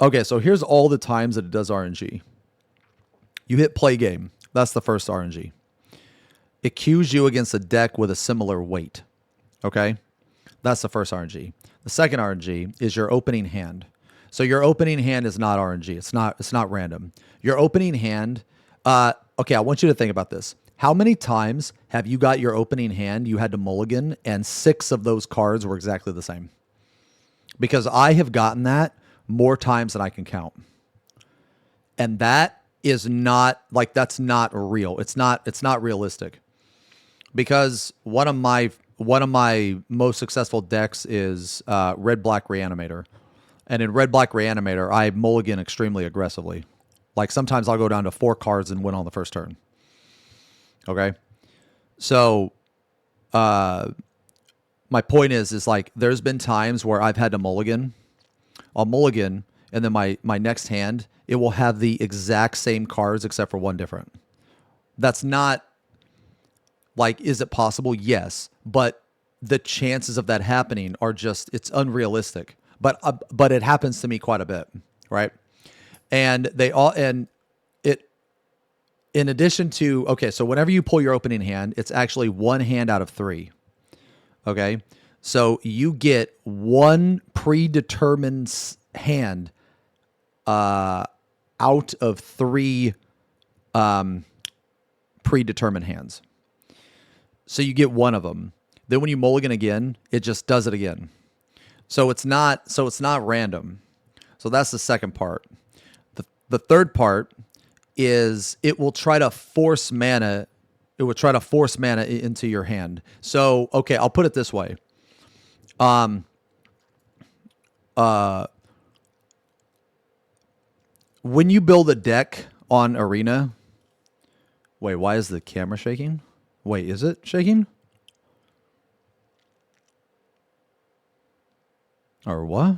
okay, so here's all the times that it does RNG. You hit play game. That's the first RNG. It queues you against a deck with a similar weight. Okay? That's the first RNG. The second RNG is your opening hand. So your opening hand is not RNG. It's not random. Your opening hand, okay, I want you to think about this. How many times have you got your opening hand, you had to mulligan, and 6 of those cards were exactly the same? Because I have gotten that more times than I can count. And that is not, like, that's not real. It's not realistic. Because one of my most successful decks is Red-Black Reanimator. And in Red-Black Reanimator, I mulligan extremely aggressively. Like, sometimes I'll go down to 4 cards and win on the first turn. Okay? So, my point is like, there's been times where I've had to mulligan. I'll mulligan, and then my next hand, it will have the exact same cards except for one different. That's not, like, is it possible? Yes. But the chances of that happening are just, it's unrealistic. But it happens to me quite a bit, right? And in addition to, okay, so whenever you pull your opening hand, it's actually 1 hand out of 3. Okay? So you get 1 predetermined hand out of 3 predetermined hands. So you get 1 of them. Then when you mulligan again, it just does it again. So it's not random. So that's the second part. The third part is it will try to force mana. It will try to force mana into your hand. So, okay, I'll put it this way. When you build a deck on Arena, wait, why is the camera shaking? Wait, is it shaking? Or what?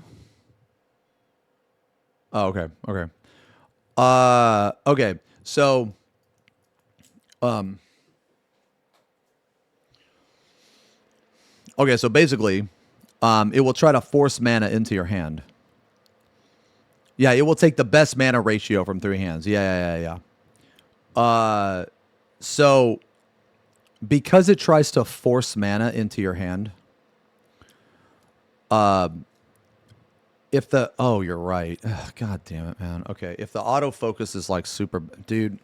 Oh, okay. Okay. Okay. So, okay, so basically, it will try to force mana into your hand. Yeah, it will take the best mana ratio from 3 hands. Yeah. So, because it tries to force mana into your hand, if the, oh, you're right. Ugh, God damn it, man. Okay, if the autofocus is like super, dude.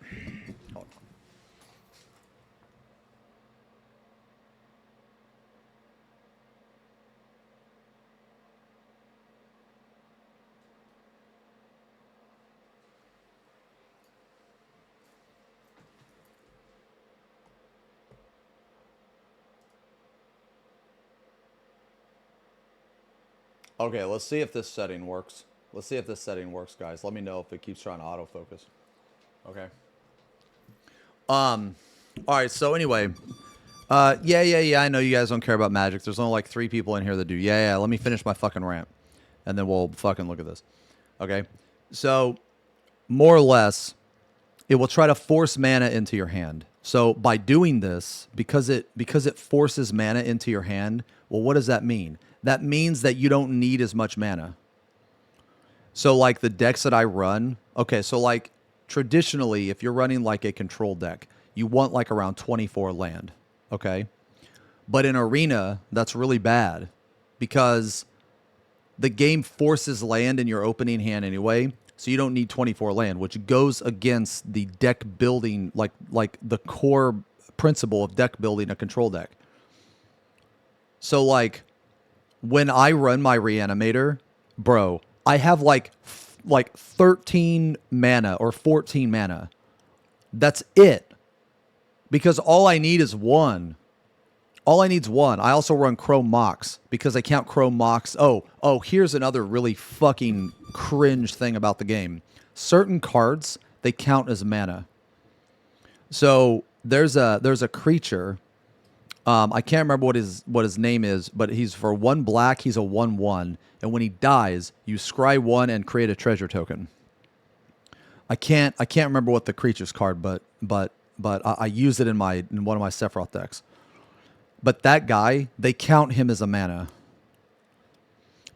Okay, let's see if this setting works. Let's see if this setting works, guys. Let me know if it keeps trying to autofocus. Okay. All right, so anyway. Yeah, I know you guys don't care about Magic. There's only like 3 people in here that do. Yeah, let me finish my fucking rant. And then we'll fucking look at this. Okay? So, more or less, it will try to force mana into your hand. So, by doing this, because it forces mana into your hand, well, what does that mean? That means that you don't need as much mana. So, like, the decks that I run, okay, so, like, traditionally, if you're running, like, a control deck, you want, like, around 24 land, okay? But in Arena, that's really bad because the game forces land in your opening hand anyway, so you don't need 24 land, which goes against the deck building, like the core principle of deck building a control deck. So, like, when I run my Reanimator, bro, I have like 13 mana or 14 mana. That's it. Because all I need is 1. All I need is 1. I also run Chrome Mox because I count Chrome Mox. Oh, here's another really fucking cringe thing about the game. Certain cards, they count as mana. So there's a creature. I can't remember what his name is, but he's for 1 black, he's a 1/1, and when he dies, you scry 1 and create a treasure token. I can't remember what the creature's card, but I use it in one of my Sephiroth decks. But that guy, they count him as a mana.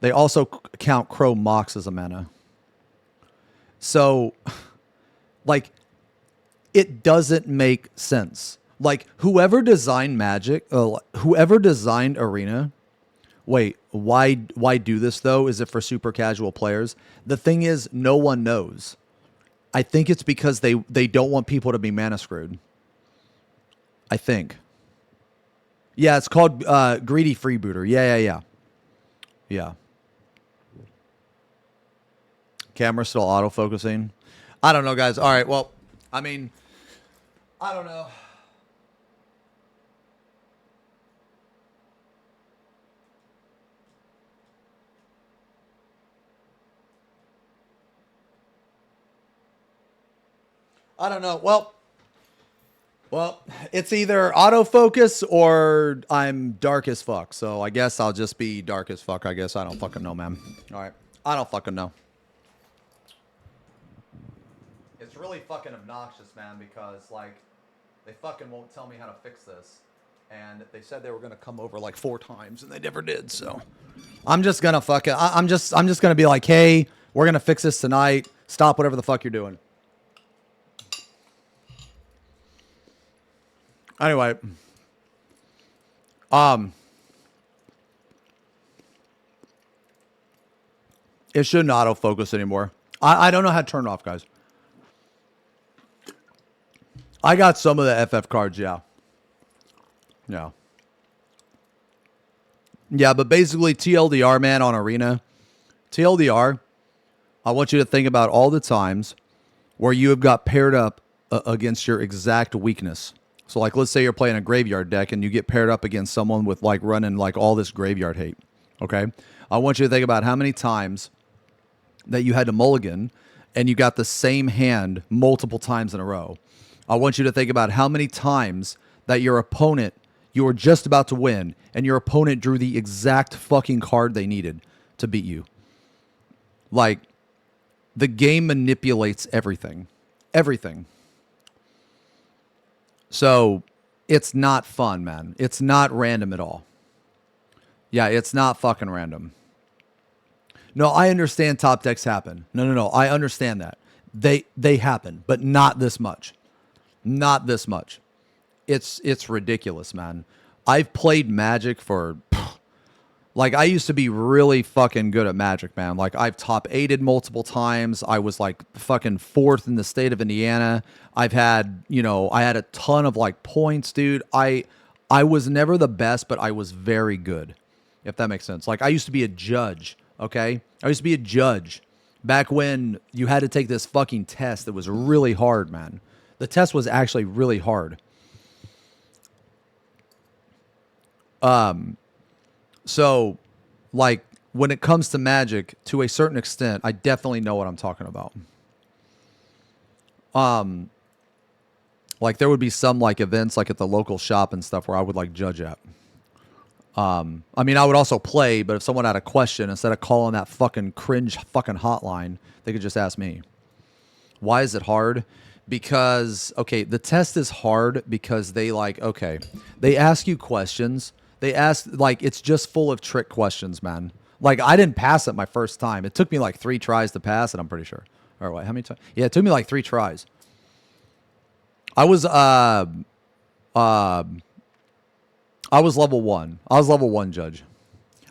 They also count Crow Mox as a mana. So, like, it doesn't make sense. Like, whoever designed Magic, whoever designed Arena, wait, why do this, though? Is it for super casual players? The thing is, no one knows. I think it's because they don't want people to be mana screwed. I think. Yeah, it's called Greedy Freebooter. Yeah. Camera still autofocusing. I don't know, guys. All right, well, I mean, I don't know. Well, it's either autofocus or I'm dark as fuck. So I guess I'll just be dark as fuck. I guess I don't fucking know, man. All right. I don't fucking know. It's really fucking obnoxious, man, because, like, they fucking won't tell me how to fix this. And they said they were going to come over like 4 times and they never did. So I'm just going to fucking, I'm just going to be like, hey, we're going to fix this tonight. Stop whatever the fuck you're doing. Anyway, it shouldn't autofocus anymore. I don't know how to turn it off, guys. I got some of the FF cards, yeah. Yeah, but basically TLDR, man, on Arena. TLDR, I want you to think about all the times where you have got paired up against your exact weakness. So, like, let's say you're playing a graveyard deck and you get paired up against someone with, like, running, like, all this graveyard hate, okay? I want you to think about how many times that you had to mulligan and you got the same hand multiple times in a row. I want you to think about how many times that your opponent, you were just about to win, and your opponent drew the exact fucking card they needed to beat you. Like, the game manipulates everything. Everything. So, it's not fun, man. It's not random at all. Yeah, it's not fucking random. No, I understand top decks happen. No. I understand that. They happen, but not this much. Not this much. It's ridiculous, man. I've played Magic for... Like, I used to be really fucking good at Magic, man. Like, I've top 8'd multiple times. I was, like, fucking 4th in the state of Indiana. I've had, I had a ton of, like, points, dude. I was never the best, but I was very good, if that makes sense. Like, I used to be a judge, okay? I used to be a judge back when you had to take this fucking test that was really hard, man. The test was actually really hard. So, like, when it comes to Magic, to a certain extent, I definitely know what I'm talking about. Like, there would be some, like, events, like, at the local shop and stuff where I would, like, judge at. I mean, I would also play, but if someone had a question, instead of calling that fucking cringe fucking hotline, they could just ask me. Why is it hard? Because, okay, the test is hard because they, like, okay, they ask you questions. They ask, like, it's just full of trick questions, man. Like, I didn't pass it my first time. It took me, like, 3 tries to pass it, I'm pretty sure. Or wait, how many times? Yeah, it took me, like, 3 tries. I was level 1. I was level 1 judge.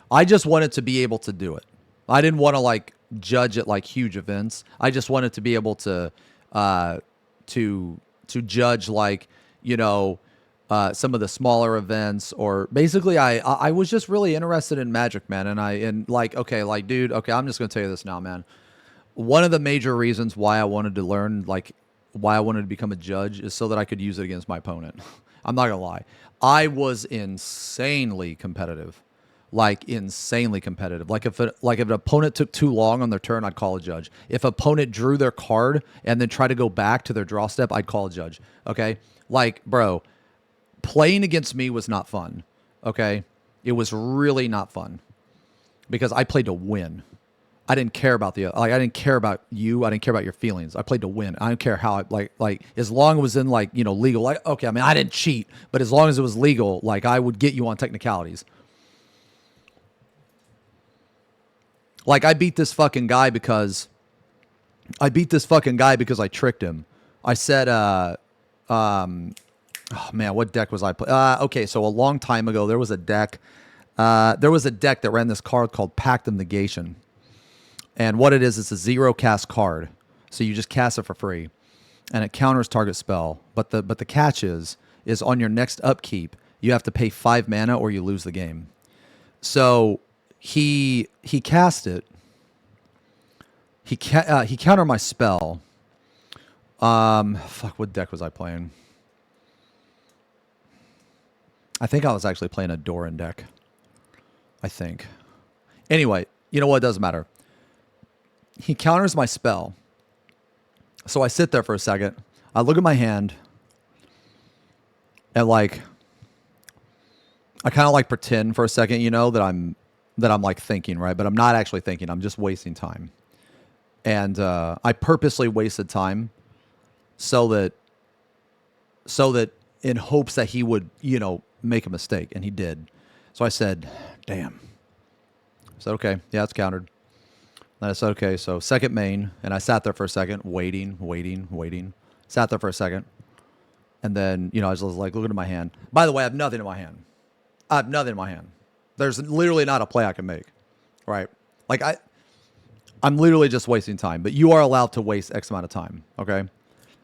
I just wanted to be able to do it. I didn't want to, like, judge at, like, huge events. I just wanted to be able to judge, like, some of the smaller events, or basically I was just really interested in Magic, man. And like, okay, like, dude, okay, I'm just going to tell you this now, man. One of the major reasons why I wanted to learn, like, why I wanted to become a judge is so that I could use it against my opponent. I'm not going to lie. I was insanely competitive. Like, insanely competitive. Like, if an opponent took too long on their turn, I'd call a judge. If an opponent drew their card and then tried to go back to their draw step, I'd call a judge. Okay? Like, bro, playing against me was not fun. Okay? It was really not fun. Because I played to win. I didn't care about I didn't care about you. I didn't care about your feelings. I played to win. I don't care how like as long as it was in like, you know, legal. Like, okay, I mean, I didn't cheat, but as long as it was legal, like I would get you on technicalities. Like I beat this fucking guy because I tricked him. I said, oh man, what deck was I playing? Okay, so a long time ago, there was a deck that ran this card called Pact of Negation. And what it is, it's a 0 cast card. So you just cast it for free. And it counters target spell. But the catch is on your next upkeep, you have to pay 5 mana or you lose the game. So he cast it. He countered my spell. Fuck, what deck was I playing? I think I was actually playing a Doran deck. I think. Anyway, you know what? It doesn't matter. He counters my spell. So I sit there for a second. I look at my hand. And like, I kind of like pretend for a second, you know, that I'm like thinking, right? But I'm not actually thinking. I'm just wasting time. And I purposely wasted time so that in hopes that he would, you know, make a mistake. And he did. So I said, damn. I said, okay, yeah, it's countered. Then I said, okay, so second main. And I sat there for a second, waiting. Sat there for a second. And then, you know, I was like looking at my hand. By the way, I have nothing in my hand. There's literally not a play I can make, right? Like I'm literally just wasting time. But you are allowed to waste X amount of time, okay?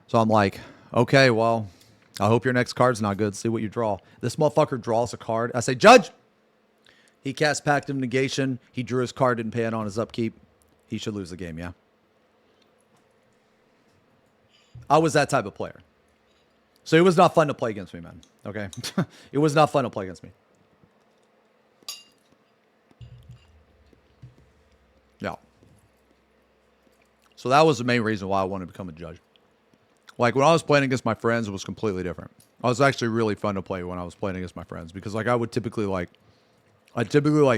So I'm like, okay, well, I hope your next card's not good. See what you draw. This motherfucker draws a card. I say, Judge! He cast Pact of Negation. He drew his card, didn't pay it on his upkeep. He should lose the game, yeah? I was that type of player. So it was not fun to play against me, man. Okay? It was not fun to play against me. Yeah. So that was the main reason why I wanted to become a judge. Like, when I was playing against my friends, it was completely different. I was actually really fun to play when I was playing against my friends. Because, like, I would typically,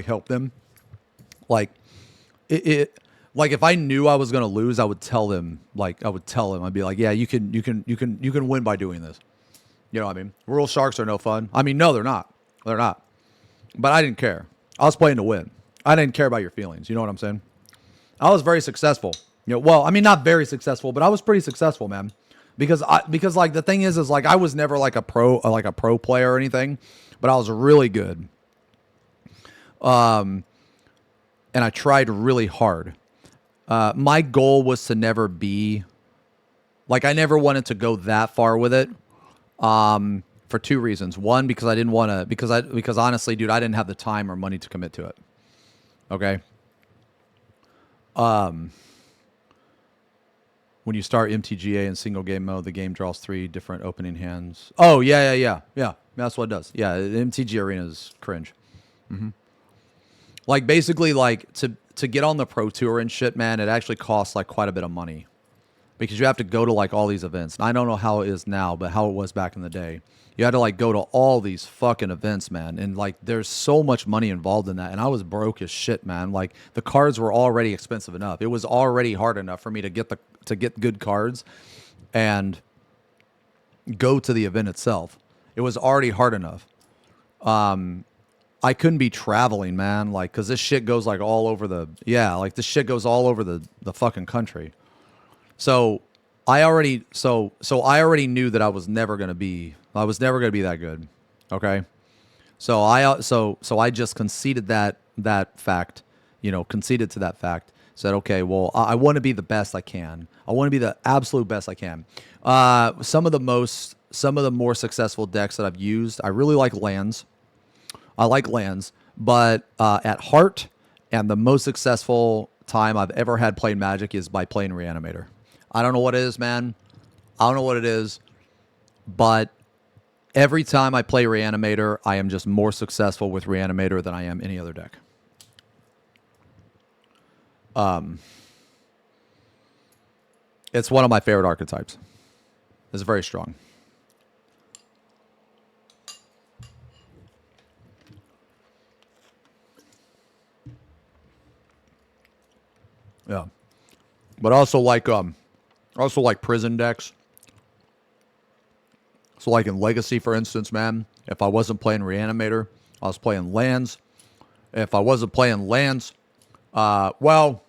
help them. Like, like, if I knew I was going to lose, I would tell them. I'd be like, yeah, you can win by doing this. You know what I mean? Rural sharks are no fun. I mean, no, they're not. They're not. But I didn't care. I was playing to win. I didn't care about your feelings. You know what I'm saying? I was very successful. You know, well, I mean, not very successful, but I was pretty successful, man. Because like the thing is like I was never like a pro player or anything, but I was really good. And I tried really hard. My goal was to never be like, I never wanted to go that far with it. For 2 reasons. One, because I didn't want to, because honestly, dude, I didn't have the time or money to commit to it. Okay. When you start MTGA in single game mode, the game draws 3 different opening hands. Oh, yeah. That's what it does. Yeah, MTG Arena is cringe. Mm-hmm. Like, basically, like, to get on the Pro Tour and shit, man, it actually costs, like, quite a bit of money. Because you have to go to, like, all these events. And I don't know how it is now, but how it was back in the day. You had to, like, go to all these fucking events, man. And, like, there's so much money involved in that. And I was broke as shit, man. Like, the cards were already expensive enough. It was already hard enough for me to get good cards and go to the event itself. It was already hard enough. I couldn't be traveling, man. Like, because this shit goes, like, all over this shit goes all over the fucking country. So I already knew that I was never gonna be that good. Okay. So I just conceded that fact, conceded to that fact, said, okay, well, I want to be the best I can. I want to be the absolute best I can. Some of the more successful decks that I've used, I really like lands. I like lands, but at heart, and the most successful time I've ever had playing Magic is by playing Reanimator. I don't know what it is, man. I don't know what it is. But every time I play Reanimator, I am just more successful with Reanimator than I am any other deck. It's one of my favorite archetypes. It's very strong. Yeah. But also like prison decks. So like in Legacy, for instance, man, if I wasn't playing Reanimator, I was playing lands. If I wasn't playing lands, well,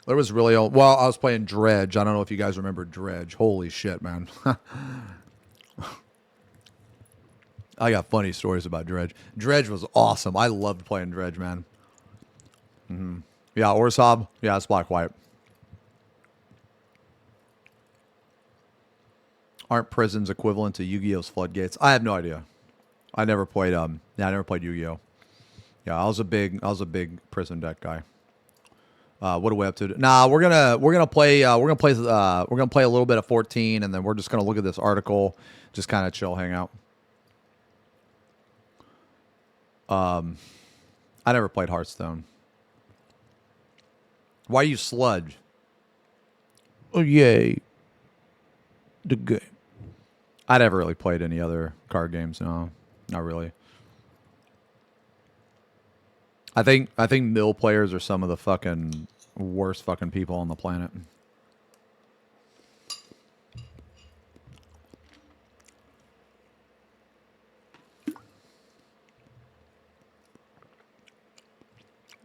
there was really, I was playing Dredge. I don't know if you guys remember Dredge. Holy shit, man. I got funny stories about Dredge. Dredge was awesome. I loved playing Dredge, man. Yeah, Orzhov. Yeah, it's black-white. Aren't prisons equivalent to Yu-Gi-Oh's floodgates? I have no idea. I never played I never played Yu-Gi-Oh. Yeah, I was a big prison deck guy. What are we up to? Nah, we're gonna play a little bit of 14, and then we're just gonna look at this article, just kind of chill, hang out. I never played Hearthstone. Why you sludge? Oh yay. The game. I never really played any other card games, no. Not really. I think mill players are some of the fucking worst fucking people on the planet.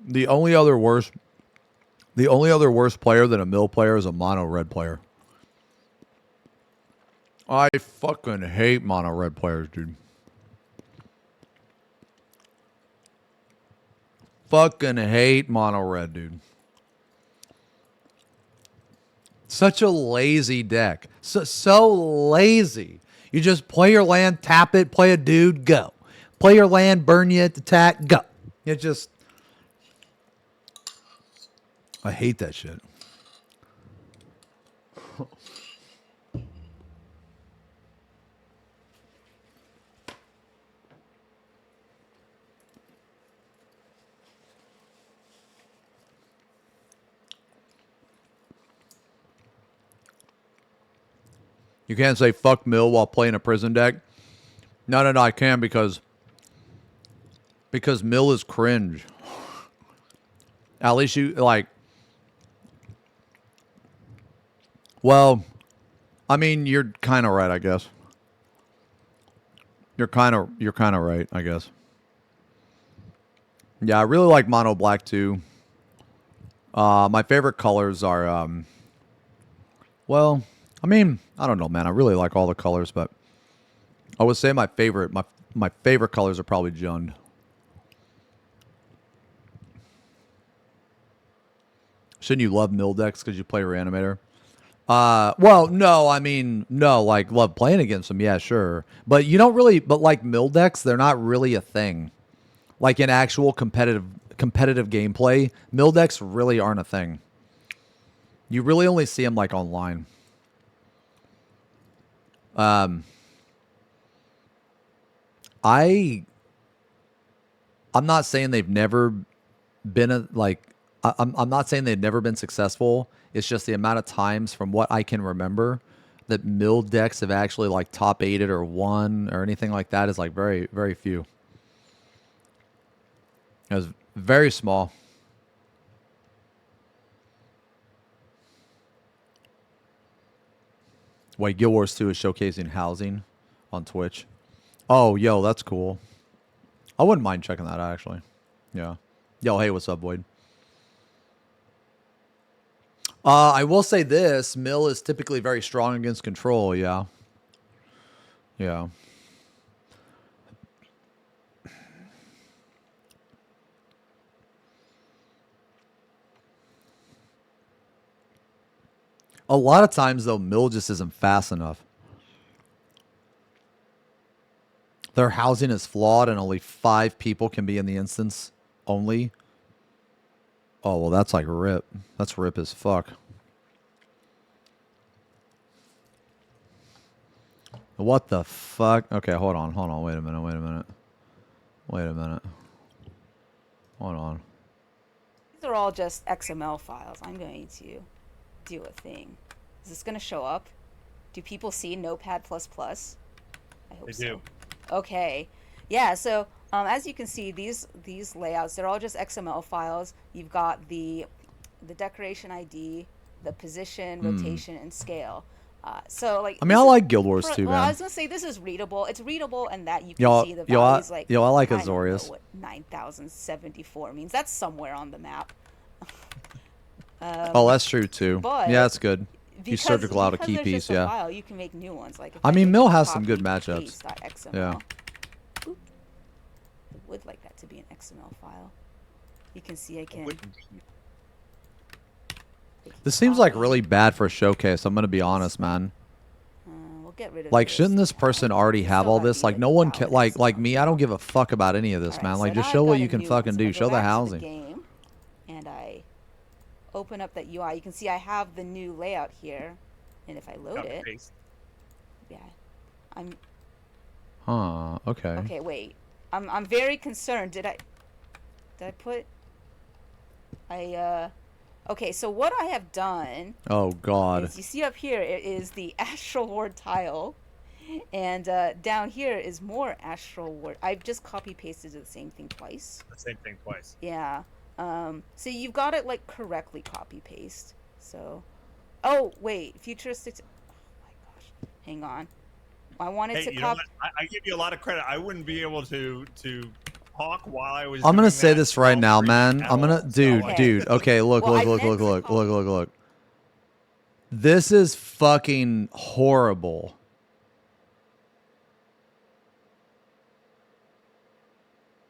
The only other worse player than a mill player is a mono red player. I fucking hate mono red players, dude. Fucking hate mono red, dude. Such a lazy deck. So lazy. You just play your land, tap it, play a dude, go. Play your land, burn you, attack, go. It just... I hate that shit. You can't say fuck mill while playing a prison deck. No, I can because mill is cringe. At least you like. Well, I mean, you're kind of right, I guess. You're kind of right, I guess. Yeah, I really like mono black too. My favorite colors are well, I mean, I don't know, man. I really like all the colors, but I would say my favorite colors are probably Jund. Shouldn't you love mill decks because you play Reanimator? Well, no, I mean, no, like, love playing against them, yeah, sure. But you don't really, but like mill decks, they're not really a thing. Like in actual competitive gameplay, mill decks really aren't a thing. You really only see them like online. I'm not saying they've never been I'm not saying they've never been successful. It's just the amount of times from what I can remember that mill decks have actually like top 8'd or won or anything like that is like very, very few. It was very small. Wait, Guild Wars 2 is showcasing housing on Twitch. Oh, yo, that's cool. I wouldn't mind checking that out, actually. Yeah. Yo, hey, what's up, Void? I will say this. Mill is typically very strong against control, yeah. Yeah. A lot of times, though, mill just isn't fast enough. Their housing is flawed and only 5 people can be in the instance only. Oh, well, that's like rip. That's rip as fuck. What the fuck? Okay, hold on. Wait a minute. Hold on. These are all just XML files. I'm going to do a thing. Is this going to show up? Do people see Notepad++? I hope so. They do. Okay. Yeah, so as you can see, these layouts, they're all just XML files. You've got the the decoration ID, the position, rotation, and scale. So like, I mean, I like Guild Wars too, well, I man. was gonna say this is readable. It's readable in that you can Yo, see the yo, values. Like, yo, I like I don't know Azorius. what 9074 means. That's somewhere on the map. Oh, that's true too. but Yeah, that's good. You Because, surgical out a because key there's piece, just a yeah. file, you can make new ones. Like if I mean, make Mill a has some copy good matchups. paste.xml, Yeah. Oop. I would like that to be an XML file. You can see I can. This seems like really bad for a showcase. I'm gonna be honest, man. We'll get rid of Like, this shouldn't this now. person already We have still all gotta this? be Like, no one can. valid Like XML. me, I don't give a fuck about any of this, Alright, man. so Like, just now show I've what got you a can new one. fucking So do. I go Show the back to housing. game, and I open up that UI. You can see I have the new layout here, and if I load it, yeah, I'm Huh? Okay. okay. Wait, I'm very concerned. Did I put? Okay, so what I have done Oh God. is, you see up here, it is the Astral Ward tile, and down here is more Astral Ward. I've just copy pasted the same thing twice. The same thing twice. Yeah. So you've got it like correctly copy paste. So, oh wait, futuristic. Oh my gosh, hang on. I wanted Hey, to you know copy. what? I give you a lot of credit. I wouldn't be able to talk while I was. I'm gonna doing say that this right now, screen man. at I'm gonna, all. So, dude, like, dude. Okay, look, Well, I look, look, meant look, to look, copy- look, look, look. This is fucking horrible.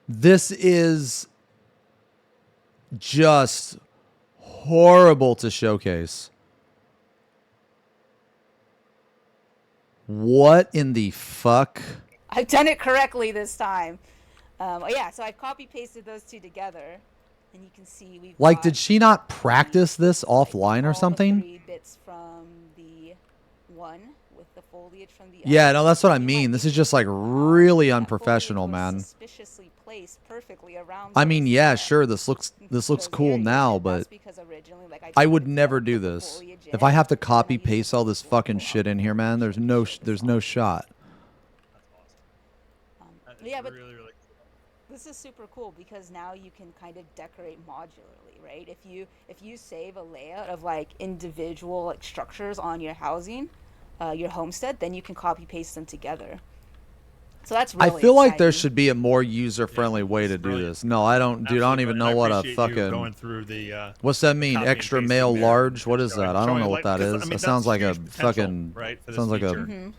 This is just horrible to showcase. What in the fuck? I've done it correctly this time. Oh yeah, so I've copy pasted those two together, and you can see we've Like, got did she not practice this like offline all or the something? 3 bits from the one with the foliage from the Yeah, other. no, that's what I You might mean. This be is just like thinking, really that foliage unprofessional, was man. Suspiciously placed perfectly around. I mean, those yeah, steps. sure, this looks So cool there you now, go. but That's because originally, like, I tried would to never put do the this. foliage If in, I have to and then copy I used paste all this fucking pull shit out in the here, man, there's no show this there's no on. shot. That is Yeah, but really, really cool. this is super cool because now you can kind of decorate modularly, right? If you save a layout of like individual like structures on your housing, your homestead, then you can copy paste them together. So that's really I feel like there exciting. should be a more user-friendly way this to is do brilliant. this. No, I don't, dude. I don't even know what a appreciate you fucking. going through the. What's that mean? copy and Extra pasting male there large? What and is that? I don't showing, know like, what that because, is. I mean, That sounds that's like a huge potential, fucking. right, for this Sounds like a. feature.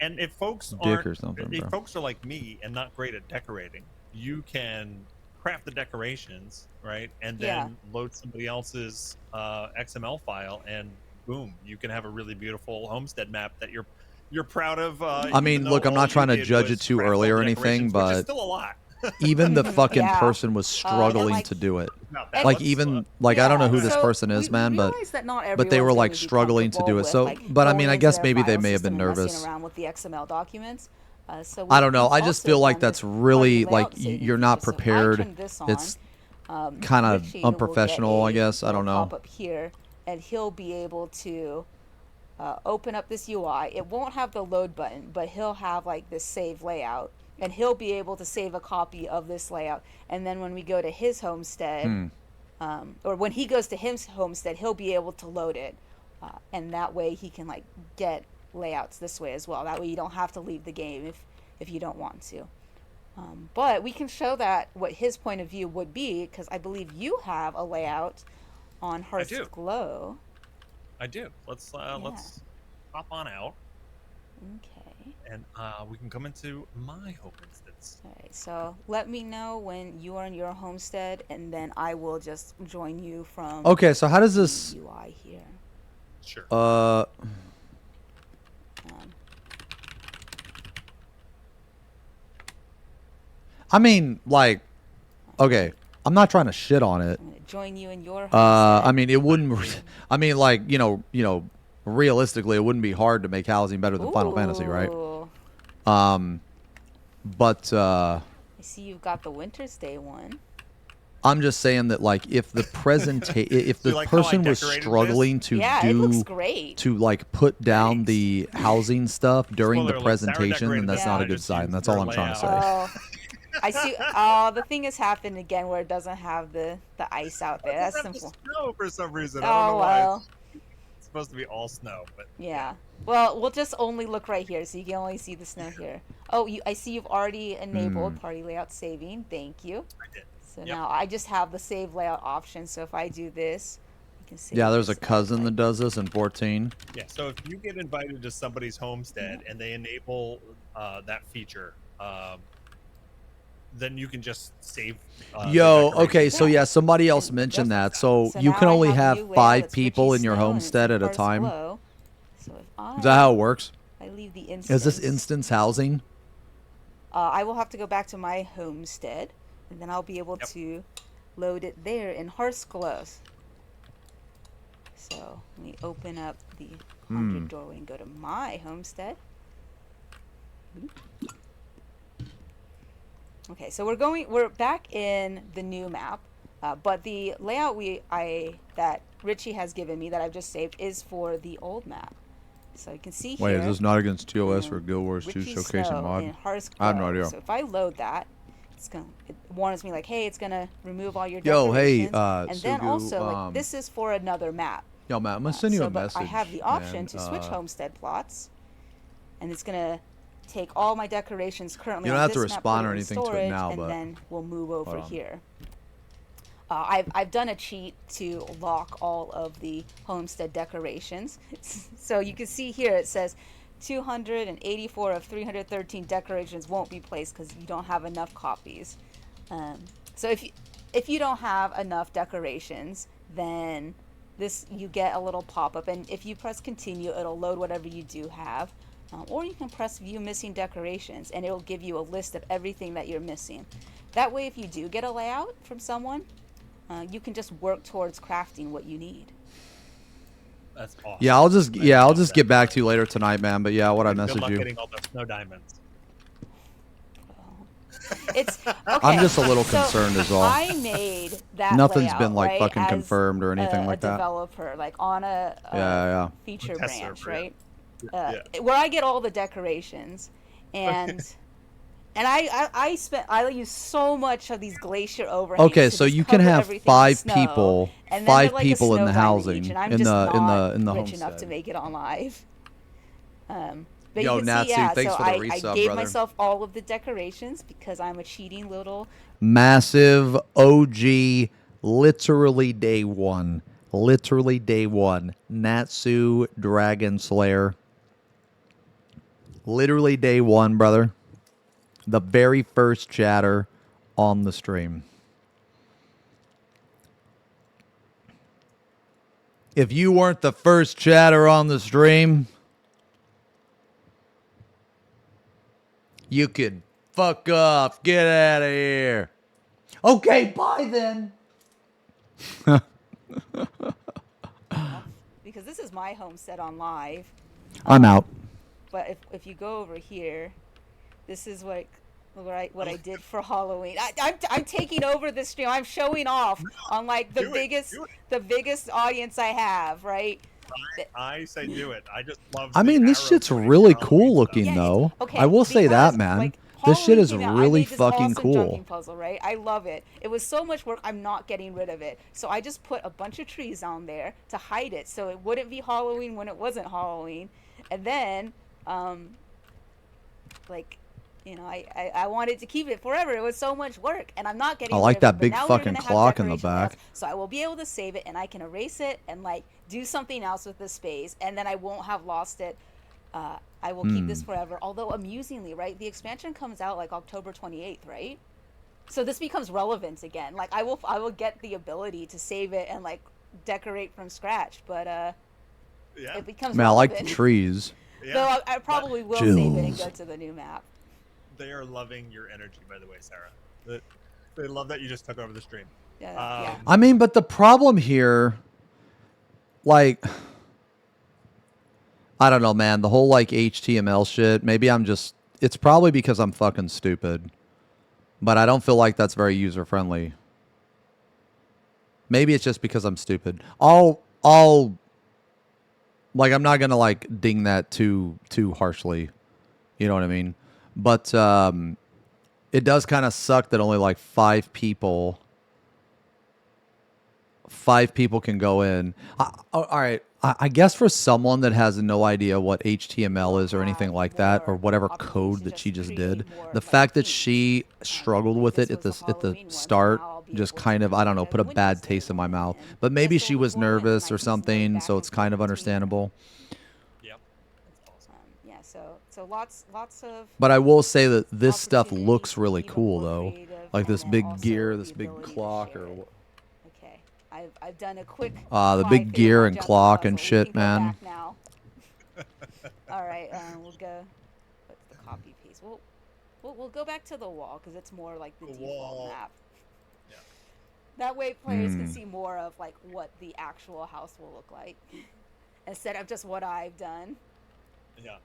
And if folks Dick aren't, or something, if bro. folks are like me and not great at decorating, you can craft the decorations, right, and then Yeah. load somebody else's XML file, and boom, you can have a really beautiful homestead map that you're proud of. I mean, even though look, I'm all not you trying to did judge it was too craft early all or the anything, decorations, which is but still a lot. even the fucking Yeah. person was struggling like- to do it. Not that Like much, even like I don't know who this so person is, we man, but realize that not but they were everyone's like gonna be struggling to do comfortable it. with, So, like, but I going mean, I into guess their maybe they file may have been system and messing nervous. around with the XML documents. So I don't know. we've I just also feel like done that's this really layout like saving you're not feature. So if I prepared. turn this on, It's kind of Richie will get unprofessional, I guess. I it'll don't know. Pop up here, and he'll be able to open up this UI. It won't have the load button, but he'll have like this save layout, and he'll be able to save a copy of this layout. And then when we go to his homestead, or when he goes to his homestead, he'll be able to load it, and that way he can like get layouts this way as well. That way you don't have to leave the game if you don't want to. But we can show that what his point of view would be, because I believe you have a layout on Hearth's do. Glow. I do. Let's hop on out, Okay. and we can come into my home instance. All right. So let me know when you are in your homestead, and then I will just join you from Okay, so how does the this? UI here. Sure. Um, I mean, like, okay, I'm not trying to shit on it. I'm gonna join you in your homestead. I mean, it wouldn't. I mean, like, realistically, it wouldn't be hard to make housing better than Final Fantasy, right? Ooh. But I see you've got the Winter's Day one. I'm just saying that, like, if the if You the like how I person was decorated struggling to Yeah, it looks do great. to like put down the housing stuff during Spoiler the alert, Sarah presentation, then decorated that's this not one. a I good just sign. used That's her all I'm trying to say. layout. Oh, I see. Oh, the thing has happened again where it doesn't have the ice out there. That's simple. Snow for some reason. I don't know Oh why. well. It's supposed to be all snow, but Yeah. Well, we'll just only look right here, so you can only see the snow here. Oh, I see you've already enabled party layout saving. Thank you. I did. So Yep. now I just have the save layout option. So if I do this, you can save. Yeah, there's a this as, cousin that like, does this in 14. Yeah, so if you get invited to somebody's homestead and they enable that feature, then you can just save. The Yo, decoration. okay, so yeah, somebody else And mentioned that's- that. So So you now can I only have a have new layout 5 that's people Richie in your Snow, and it's homestead at a Cars time. Below. So if Is that how it works? I leave the Is instance. this instance housing? I will have to go back to my homestead, and then I'll be able to load it there in Hearthglow. So let me open up the 100 doorway and go to my homestead. Okay, so we're back in the new map, but the layout that Richie has given me that I've just saved is for the old map. So you can see here. Wait, is this not against TOS or Guild Wars 2 Richie showcasing Snow mod? in Hearthglow. I have no idea. So if I load that, it warns me like, hey, it's gonna remove all your Yo, hey, decorations. And then Sugu, also, like, this is for another map. Yo, Matt, I'm gonna send you a but message. I have the option man. to switch homestead plots, and it's gonna take all my decorations currently. You don't on have to this map, respond put or it in anything to it storage, now, and but then we'll move over hold on. here. I've done a cheat to lock all of the homestead decorations. So you can see here it says 284 of 313 decorations won't be placed because you don't have enough copies. So if you don't have enough decorations, then you get a little pop-up, and if you press continue, it'll load whatever you do have. Or you can press view missing decorations, and it'll give you a list of everything that you're missing. That way, if you do get a layout from someone, you can just work towards crafting what you need. That's awesome. Yeah, I'll just I I'll love just that. get back to you later tonight, man. But yeah, what I Good message luck you. getting all the snow diamonds. It's okay. I'm just a little so concerned as well. I made that. Nothing's layout, been like right, fucking as confirmed or anything a like that. developer, like on a Yeah. feature Test branch, server, yeah. right? Yeah. Where I get all the decorations, and I use so much of these glacier overhangs. Okay, to so just you can cover have everything in 5 snow, people, and then 5 they're like a people in snow the diamond housing each, and I'm in just the not in the rich enough to homestead. make it on live. But Yo, you can Natsu, see, yeah, thanks so for the I resub, gave brother. myself all of the decorations because I'm a cheating little. Massive OG, literally day one. Literally day one. Natsu Dragon Slayer. Literally day one, brother. The very first chatter on the stream. If you weren't the first chatter on the stream, you could fuck off. Get out of here. Okay, bye then. Because this is my homestead on live. I'm out. But if you go over here, this is what I did for Halloween. I'm taking over the stream. I'm showing off on like the biggest audience I have, right? I say do it. I just love. I mean, this shit's really cool looking, Yeah, though. okay, I will say that, because, man. like, This shit Halloween is came out, I really made this fucking awesome cool. jumping puzzle, right? I love it. It was so much work. I'm not getting rid of it. So I just put a bunch of trees on there to hide it, so it wouldn't be Halloween when it wasn't Halloween. And then, like, you know, I wanted to keep it forever. It was so much work, and I'm not getting. I like rid of that it, but big now we're fucking gonna have clock in the decoration layouts, back. so I will be able to save it, and I can erase it and like do something else with the space, and then I won't have lost it. I will keep this forever. Although amusingly, right, the expansion comes out like October 28th, right? So this becomes relevant again. Like I will get the ability to save it and like decorate from scratch, but it becomes. Man, I like the relevant. trees. Yeah. Though I probably will save it and Jules. go to the new map. They are loving your energy, by the way, Sarah. They love that you just took over the stream. Yeah. I mean, but the problem here, like, I don't know, man. The whole, like, HTML shit, maybe it's probably because I'm fucking stupid. But I don't feel like that's very user-friendly. Maybe it's just because I'm stupid. Like, I'm not gonna, like, ding that too harshly. You know what I mean? But, It does kind of suck that only like 5 people can go in. All right. I guess for someone that has no idea what HTML is or anything like that, or whatever code that she just did, the fact that she struggled with it at the start just kind of, I don't know, put a bad taste in my mouth. But maybe she was nervous or something, so it's kind of understandable. Yep. That's awesome. Yeah, so lots of. But I will say that this stuff looks really cool, though. Like this big gear, this big clock, or what. Okay, I've done a quick. The big gear and clock and shit, man. Now. All right, we'll go. What's the copy paste? We'll go back to the wall because it's more like the default map. Yeah. That way, players can see more of like what the actual house will look like instead of just what I've done. Yeah.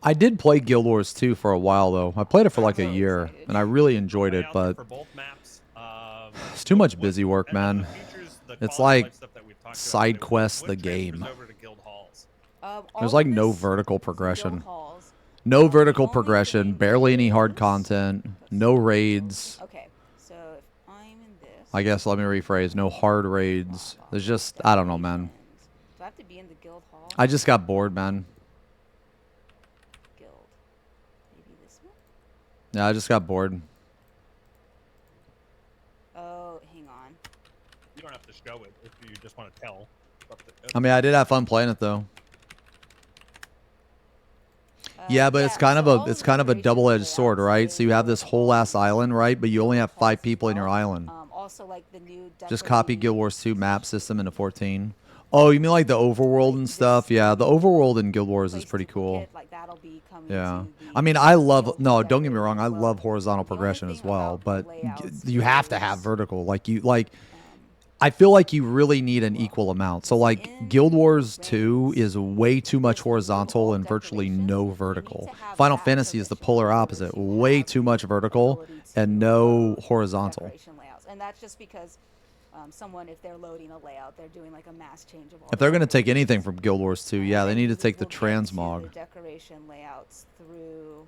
I did play Guild Wars 2 for a while, though. I played it for like a year, and I really enjoyed it, but For both maps, it's too much busy work, man. the It's quality of like life stuff that we've talked about side today, quests what the transfers game. over to guild halls? There's like no vertical progression. No vertical progression, barely any hard content, no raids. Okay, so if I'm in this. I guess let me rephrase, no hard raids. There's just, I don't know, man. Do I have to be in the guild hall? I just got bored, man. Guild. Maybe this one? Yeah, I just got bored. Oh, hang on. You don't have to show it if you just want to tell. I mean, I did have fun playing it, though. Yeah, but it's kind of a double-edged sword, right? So you have this whole ass island, right? But you only have 5 people in your island. Also, like the new. Just copy Guild Wars 2 map system into 14. Oh, you mean like the overworld and stuff? Yeah, the overworld in Guild Wars is pretty cool. Yeah. I mean, I love, no, don't get me wrong, I love horizontal progression as well, but you have to have vertical. I feel like you really need an equal amount. So like Guild Wars 2 is way too much horizontal and virtually no vertical. Final Fantasy is the polar opposite. Way too much vertical and no horizontal. And that's just because someone, if they're loading a layout, they're doing like a mass change of all. If they're going to take anything from Guild Wars 2, yeah, they need to take the transmog. The decoration layouts through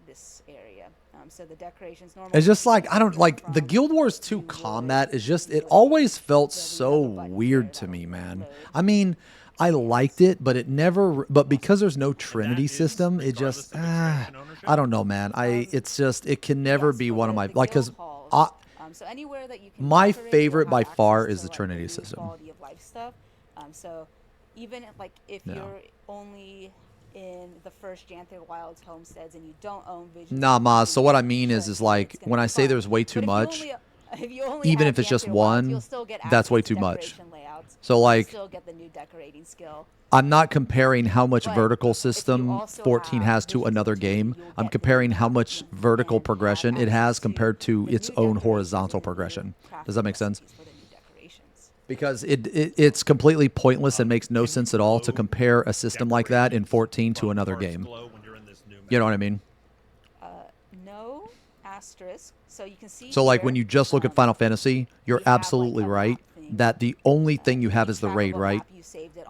this area. So the decorations normally. It's just like, I don't like the Guild Wars 2 combat is just, it always felt so weird to me, man. I mean, I liked it, but it never, but because there's no Trinity system, it just, I don't know, man. It's just, it can never be one of my, like, because so anywhere that you can my favorite by far is the Trinity system. Quality of life stuff. So even like if you're only in the first Janther Wilds homesteads and you don't own vision. Nah, Ma. So what I mean is like when I say there's way too much, even if it's just one, that's way too much. So like, still get the new decorating skill. I'm not comparing how much vertical system 14 has to another game. I'm comparing how much vertical progression it has compared to its own horizontal progression. Does that make sense? Because it's completely pointless and makes no sense at all to compare a system like that in 14 to another game. You know what I mean? No asterisk. So you can see. So like when you just look at Final Fantasy, you're absolutely right that the only thing you have is the raid, right?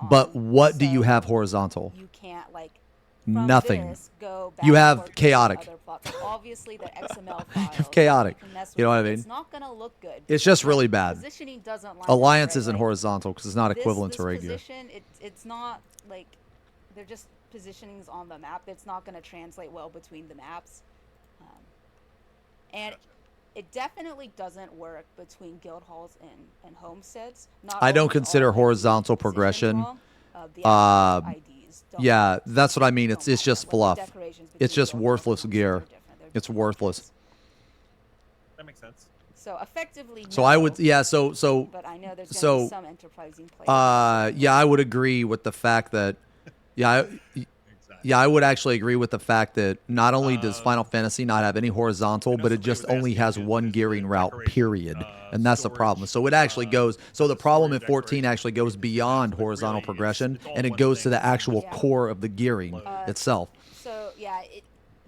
But what do you have horizontal? You can't like nothing. You have chaotic. Obviously, the XML You have chaotic. You know what I mean? It's not gonna look good. It's just really bad. Positioning doesn't line Alliance up, isn't horizontal because it's not equivalent to regular. Position, it's not like they're just positionings on the map. It's not gonna translate well between the maps, and it definitely doesn't work between guild halls and homesteads. I don't consider horizontal progression. Yeah, that's what I mean. It's just fluff. It's just worthless gear. It's worthless. That makes sense. So effectively. So I would, yeah. So. But I know there's gonna be some enterprising players. Yeah, I would agree with the fact that, yeah. Yeah, I would actually agree with the fact that not only does Final Fantasy not have any horizontal, but it just only has one gearing route, period. And that's the problem. So it actually goes, so the problem in 14 actually goes beyond horizontal progression, and it goes to the actual core of the gearing itself. So, yeah,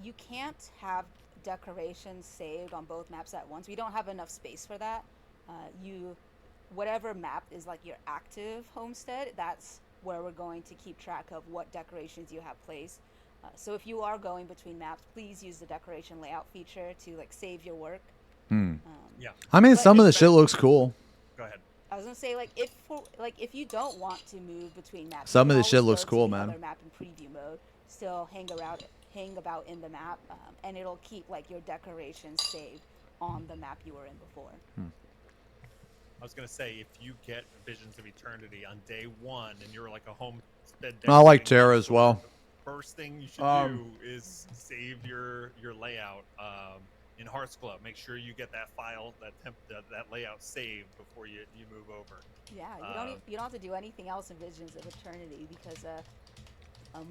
you can't have decorations saved on both maps at once. We don't have enough space for that. Whatever map is like your active homestead, that's where we're going to keep track of what decorations you have placed. So if you are going between maps, please use the decoration layout feature to like save your work. Yeah. I mean, But some of the it's shit better- looks cool. Go ahead. I was gonna say like if you don't want to move between maps, you Some can of this shit always looks go to cool, the man. other map in preview mode, still hang about in the map, and it'll keep like your decorations saved on the map you were in before. I was gonna say, if you get Visions of Eternity on day 1 and you're like a homestead, I like decorating Terra as dinosaur, well. The first thing you should do is save your layout in Hearthglow. Make sure you get that file, that layout saved before you move over. Yeah, you don't have to do anything else in Visions of Eternity because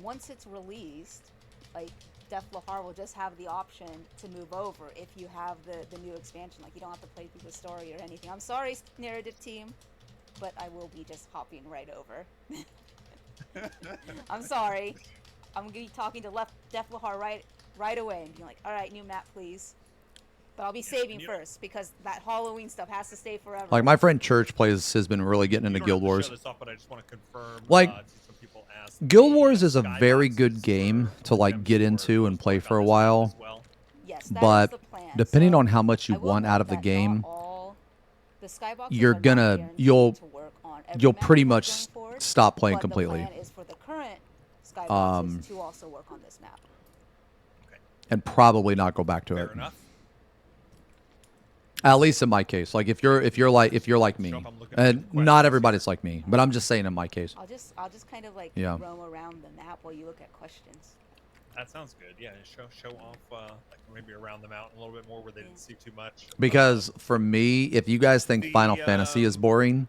once it's released, like Deflahar will just have the option to move over if you have the new expansion. Like you don't have to play through the story or anything. I'm sorry, narrative team, but I will be just hopping right over. I'm sorry. I'm gonna be talking to Deflahar right away and being like, all right, new map, please. But I'll be saving first because that Halloween stuff has to stay forever. Like my friend Church has been really getting into You don't Guild have to Wars. show this off, but I just want to confirm. Like, some people asked Guild the, Wars is a very skyboxes good game to like gems get for into and those play work for a on this map while. as well. Yes, that But is the plan. depending So on how much you I will want out note of the that game, not all the skyboxes you're are not gonna guaranteed you'll to work on every you'll map pretty you have much going forward, stop playing but completely. The plan is for the current skyboxes to also work on this map. And probably not go back to Fair it. enough. At least in my case, like if you're like me, Show if I'm looking at and the not questions. everybody's like me, but I'm just saying in my case. I'll just kind of like Yeah. roam around the map while you look at questions. That sounds good. Yeah, show off like maybe around them out a little bit more where they didn't see too much. Because for me, if you guys think The, Final Fantasy is boring,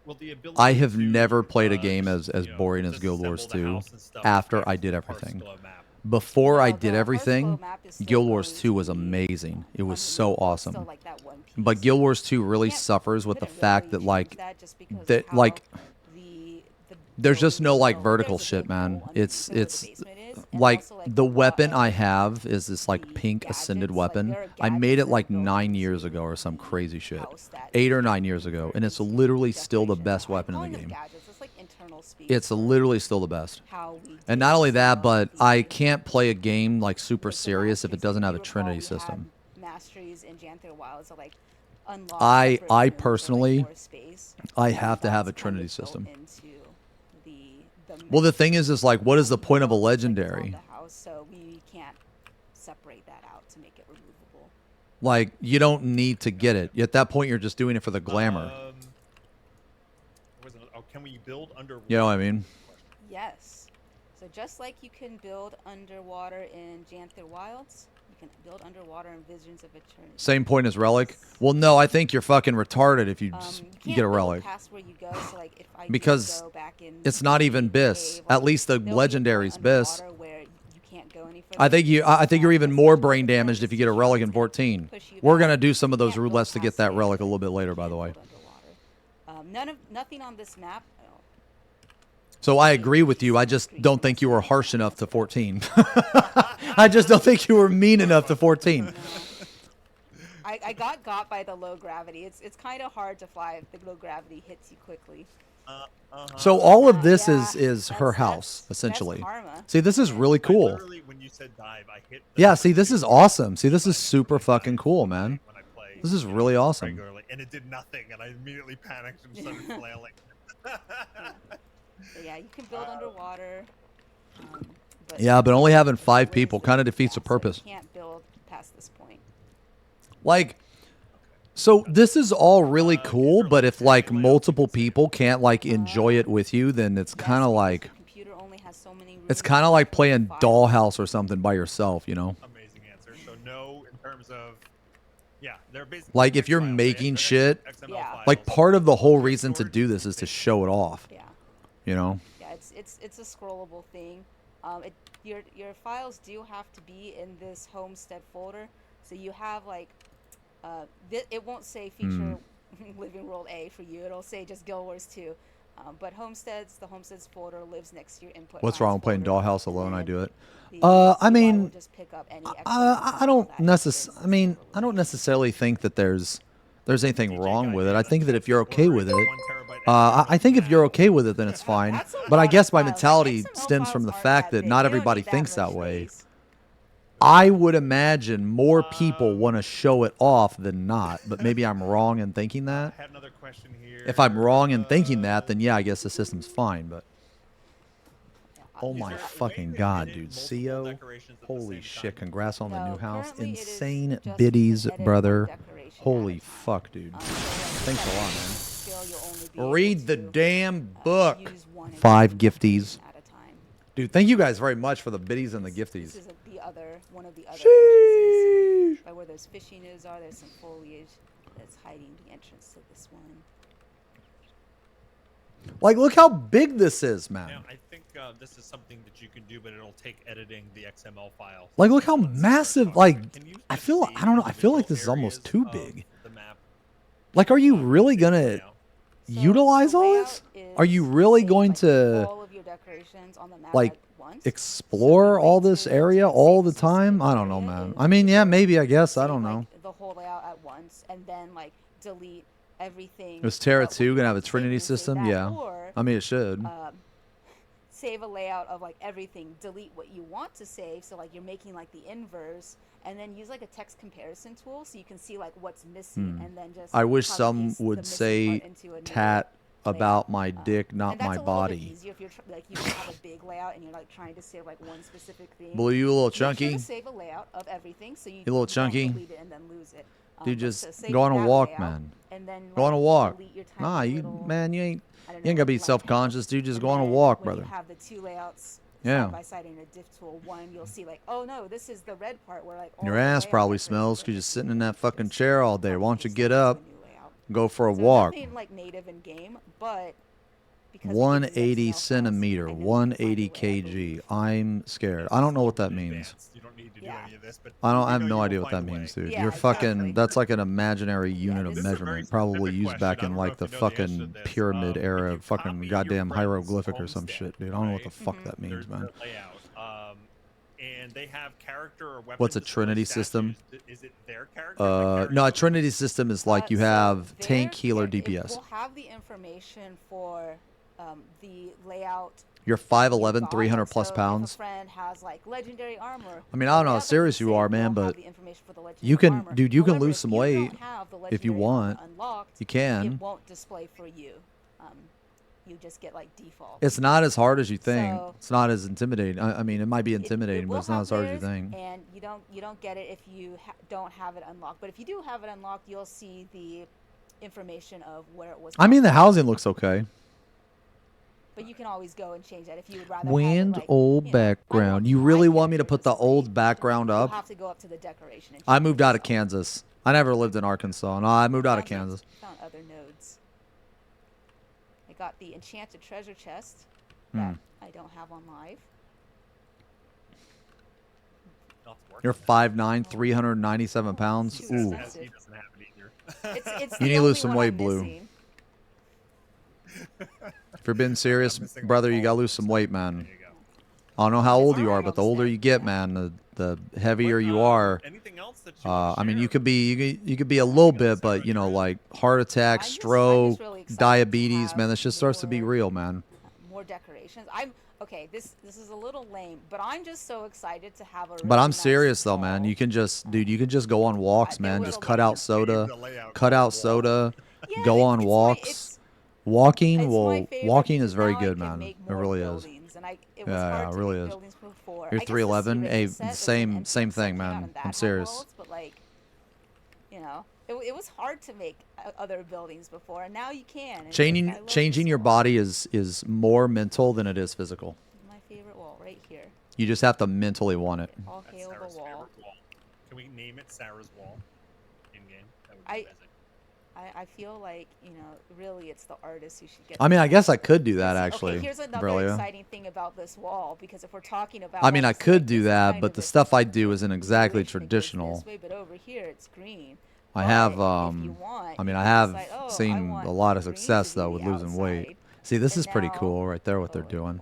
Well, the ability I have to, never played a game as you know, boring as Guild Wars disassemble 2 the house and stuff after with I did the everything. Hearthglow map. Before I No, did the everything, Hearthglow map is still Guild Wars going 2 to was be amazing. It was unremovable. so It's awesome. still like that one But piece. Guild Wars 2 really Can't- suffers with the couldn't fact really that change like that just because that of how like the there's just no like building vertical there's a shit, big man. hole underneath It's where the basement is, and like also, like, the a lot weapon of I have is this like the pink ascended gadgets, like, weapon. there are I made gadgets it that like are built 9 years into ago or some the crazy shit. house that 8 or you 9 can years ago, and it's use literally still the decoration. best I'm weapon in calling the them game. gadgets. It's like internal speed It's for literally still the best. how we And do not only some that, of but the- I can't play a game like super like the serious if it masteries. doesn't If have a you recall, trinity we had system. Masteries in Janther Wilds are like unlocked I separate rooms or, like, personally, more space, I and have to have a that's kind trinity of built system. into the Well, the map. thing is like, what is the point of a It's like it's on legendary? the house, so we can't separate that out to make it removable. Like, you don't need to get it. At that point, you're just doing it for the glamour. Can we build underwater? You know what I mean? Yes. So just like you can build underwater in Janther Wilds, you can build underwater in Visions of Eternity. Same point as relic. Well, no, I think you're fucking retarded if you You just can't get a build relic. past where you go, so like if I Because go back in it's not even the Biss. cave, At like, least the there'll be a point legendary's Biss. underwater where you can't go any further. I think you're even Unless more you brain go damaged if you get a further, relic in it's gonna 14. push you We're back. gonna do some of those Can't build roulettes to get past that space, relic a but little bit later, you by the can way. build underwater. Nothing on this map. So I agree with you. I just don't think you were harsh enough to 14. I just don't think you were mean enough to 14. I got by the low gravity. It's kind of hard to fly if the low gravity hits you quickly. So all of this Yeah, is her that's- house, that's essentially. karma. See, this is really I cool. literally, when you said dive, I hit. Yeah, see, this is awesome. See, this is super fucking cool, man. When I play, This is you know, really awesome. regularly, and it did nothing, and I immediately panicked and started flailing. So yeah, you can build underwater. But Yeah, but only having 5 ways people that- kind of defeats the yeah, so you purpose. can't build past this point. Like, so this is all really cool, but if like multiple people can't like enjoy it with you, then it's kind of like The computer only has so many it's rooms kind of to like put playing files. Dollhouse or something by yourself, you know? Amazing answer. So no, in terms of, yeah, they're basically Like if text you're files, right? making They're shit, XML Yeah. files. like part of the whole reason to Stored do this is to show it off, Yeah. you know? Yeah, it's a scrollable thing. Your files do have to be in this homestead folder, so you have like it won't say feature living world A for you. It'll say just Guild Wars 2. But the homesteads folder lives next to your input. What's files wrong playing folder, Dollhouse and alone? I then do it. the I CY mean, will just pick up any extra I file don't that is I don't necessarily think that there's anything wrong with it. I think that if you're okay with it, 1 terabyte I think if you're okay with it, then it's fine. That's a But I lot guess of my files. Like, mentality XML stems from files the aren't fact that that big. not They don't everybody need thinks much that way. space. I would imagine more people want to show it off than not, but maybe I'm wrong in thinking I that. had another question here. If I'm wrong in thinking that, then yeah, I guess the system's fine. But oh Is my there a way fucking to god, edit dude, multiple CO, decorations at the holy same shit! time? Congrats on the No, new house, currently it is insane just you can biddies, edit one brother. decoration at a Holy time. fuck, dude. So, Thanks a lot, man. skill, you'll only be able Read the to, damn book. use one and 5 one gifties. decoration at a time. Dude, thank you guys very much for the biddies and the This gifties. is one of the other Sheesh. entrances. By where those fishing nodes are, there's some foliage that's hiding the entrance to this one. Like, look how big this is, man. Now, I think this is something that you can do, but it'll take editing the XML file. Like, look how Once you start massive, talking. like, Can you I just feel, save I don't know, I feel like this is individual almost too areas big. of the map? Like, are you really gonna Layout. So utilize the all layout this? Are you is really save, going like, to, all of your decorations on the map like, at once. explore all this to area save all the a time? specific I don't know, area man. is I mean, you yeah, can maybe, I guess, I save, don't like, know. the whole layout at once, and then like delete everything. Is Terra what 2 was gonna have a saved Trinity and save system? that, Yeah. Or, I mean, it should. save a layout of like everything, delete what you want to save, so like you're making like the inverse, and then use like a text comparison tool so you can see like what's missing, and then just I wish copy some paste the would missing say part into a new tat about layout. my dick, not and that's my a little bit body. easier if you're like you have a big layout and you're like trying to save like one specific thing. Blue, you a little Make sure chunky? to save a layout of everything so you You a little don't chunky? delete it and then lose it. Dude, But just so save go on a that walk, layout, man. and then, Go on a like, walk. delete your tiny Nah, you, little, man, you I don't ain't know, gotta be like, self-conscious, dude. Just and go on a then walk, when brother. you have the two layouts Yeah. side by side in a diff tool, one you'll see like, oh no, this is the red part where like all Your the ass layout probably decorations smells are because you're missing, sitting in that and fucking just chair all day. Why don't you copy get paste that up, into a new layout. go for a So walk? nothing like native in game, but because 180 XML files, centimeter, I know you can 180 find a way, I kg. believe. I'm scared. I don't know what that means. Advanced. You don't need to do Yeah. any of this, but I we have know no you idea will what that find a way. means, dude. Yeah, You're fucking. exactly. That's like an imaginary unit of this is a very measurement, probably specific used question. back I in don't know like if the you know the answer to fucking this. pyramid If era, you fucking copy your goddamn friend's hieroglyphic or some homestead, shit, dude. I don't know what the right? fuck that means, There's man. the layout. And they have character or weapon. What's a display Trinity statues. system? Is it their character? or the No, a character? Trinity system is like you So have there tank, healer, it DPS. will have the information for the layout. You're you 5'11", bought. 300 plus So pounds. If a friend has like legendary armor, I mean, the I don't know how layout that serious you saved are, man, will have but the information for the you legendary can, armor. dude, you can However, lose if some you don't weight have the if you legendary armor want. unlocked, You can. It won't display for you. You just get like default. It's not as hard as you think. So- It's not as intimidating. I mean, it might be It intimidating, but will it's not have as hard as you theirs, think. And you don't get it if you don't have it unlocked. But if you do have it unlocked, you'll see the information of where it was. I mean, the bought. housing looks okay. But you can always go and change that if you would rather. Wind, have it, like, old you know, I want background. You my really want me to character put the displayed. old background You'll up? have to go up to the decoration. And I change moved it, out of so. Kansas. I never lived in Arkansas. No, I moved out of Found- Kansas. Found other nodes. I got the enchanted treasure chest Hmm. that I don't have on live. Not to work You're on that. 5'9", 397 pounds. He's Ooh. expensive. He doesn't have it either. It's You the need to lose only some one weight, I'm Blue. missing. If you're being serious, missing brother, you all gotta of lose them, some so weight, There man. you go. I don't know how old you are, alright. but the older you get, man, the heavier you are. Anything else that you wanna I mean, you share? could be you could be a little bit, but you know, like heart attack, I'm just stroke, really excited to diabetes, have man. This just starts to be more- real, man. More decorations. I'm okay. This is a little lame, but I'm just so excited to have a. But really I'm nice serious though, man. wall. You can just, dude, you can just go on walks, there man. was Just a cut lot out of soda, the layout cut on out the wall. soda, Yeah, go on it's my- walks. it's Walking my will, favorite walking because is very now I good, can man. make It more really is. buildings, and it was Yeah, hard yeah, it to really make is. buildings before. You're I guess the 311. C-rated Hey, set was same an thing, NPC, so it came out man. in that I'm had serious. worlds, but like, you know, it was hard to make other buildings before, and now you can. and I Changing love changing this your wall. body is more mental than it is physical. My favorite wall right here. You just have to mentally want it. All That's hail Sarah's the wall. favorite wall. Can we name it Sarah's wall in game? That would be I- amazing. I feel like, you know, really it's the artist who should get. I mean, the I guess I credit. could do that Okay, actually, here's another Brillia. exciting thing about this wall, because if we're talking about. I mean, I like, could like, do this is that, kind but of the a stuff I do isn't exactly configuration that goes traditional. this way, but over here it's green. I But have, if you want, I mean, you I can have decide, oh, I seen want a lot of green to success be though with the losing weight. outside, See, this and is pretty now- cool right there what they're oh, doing.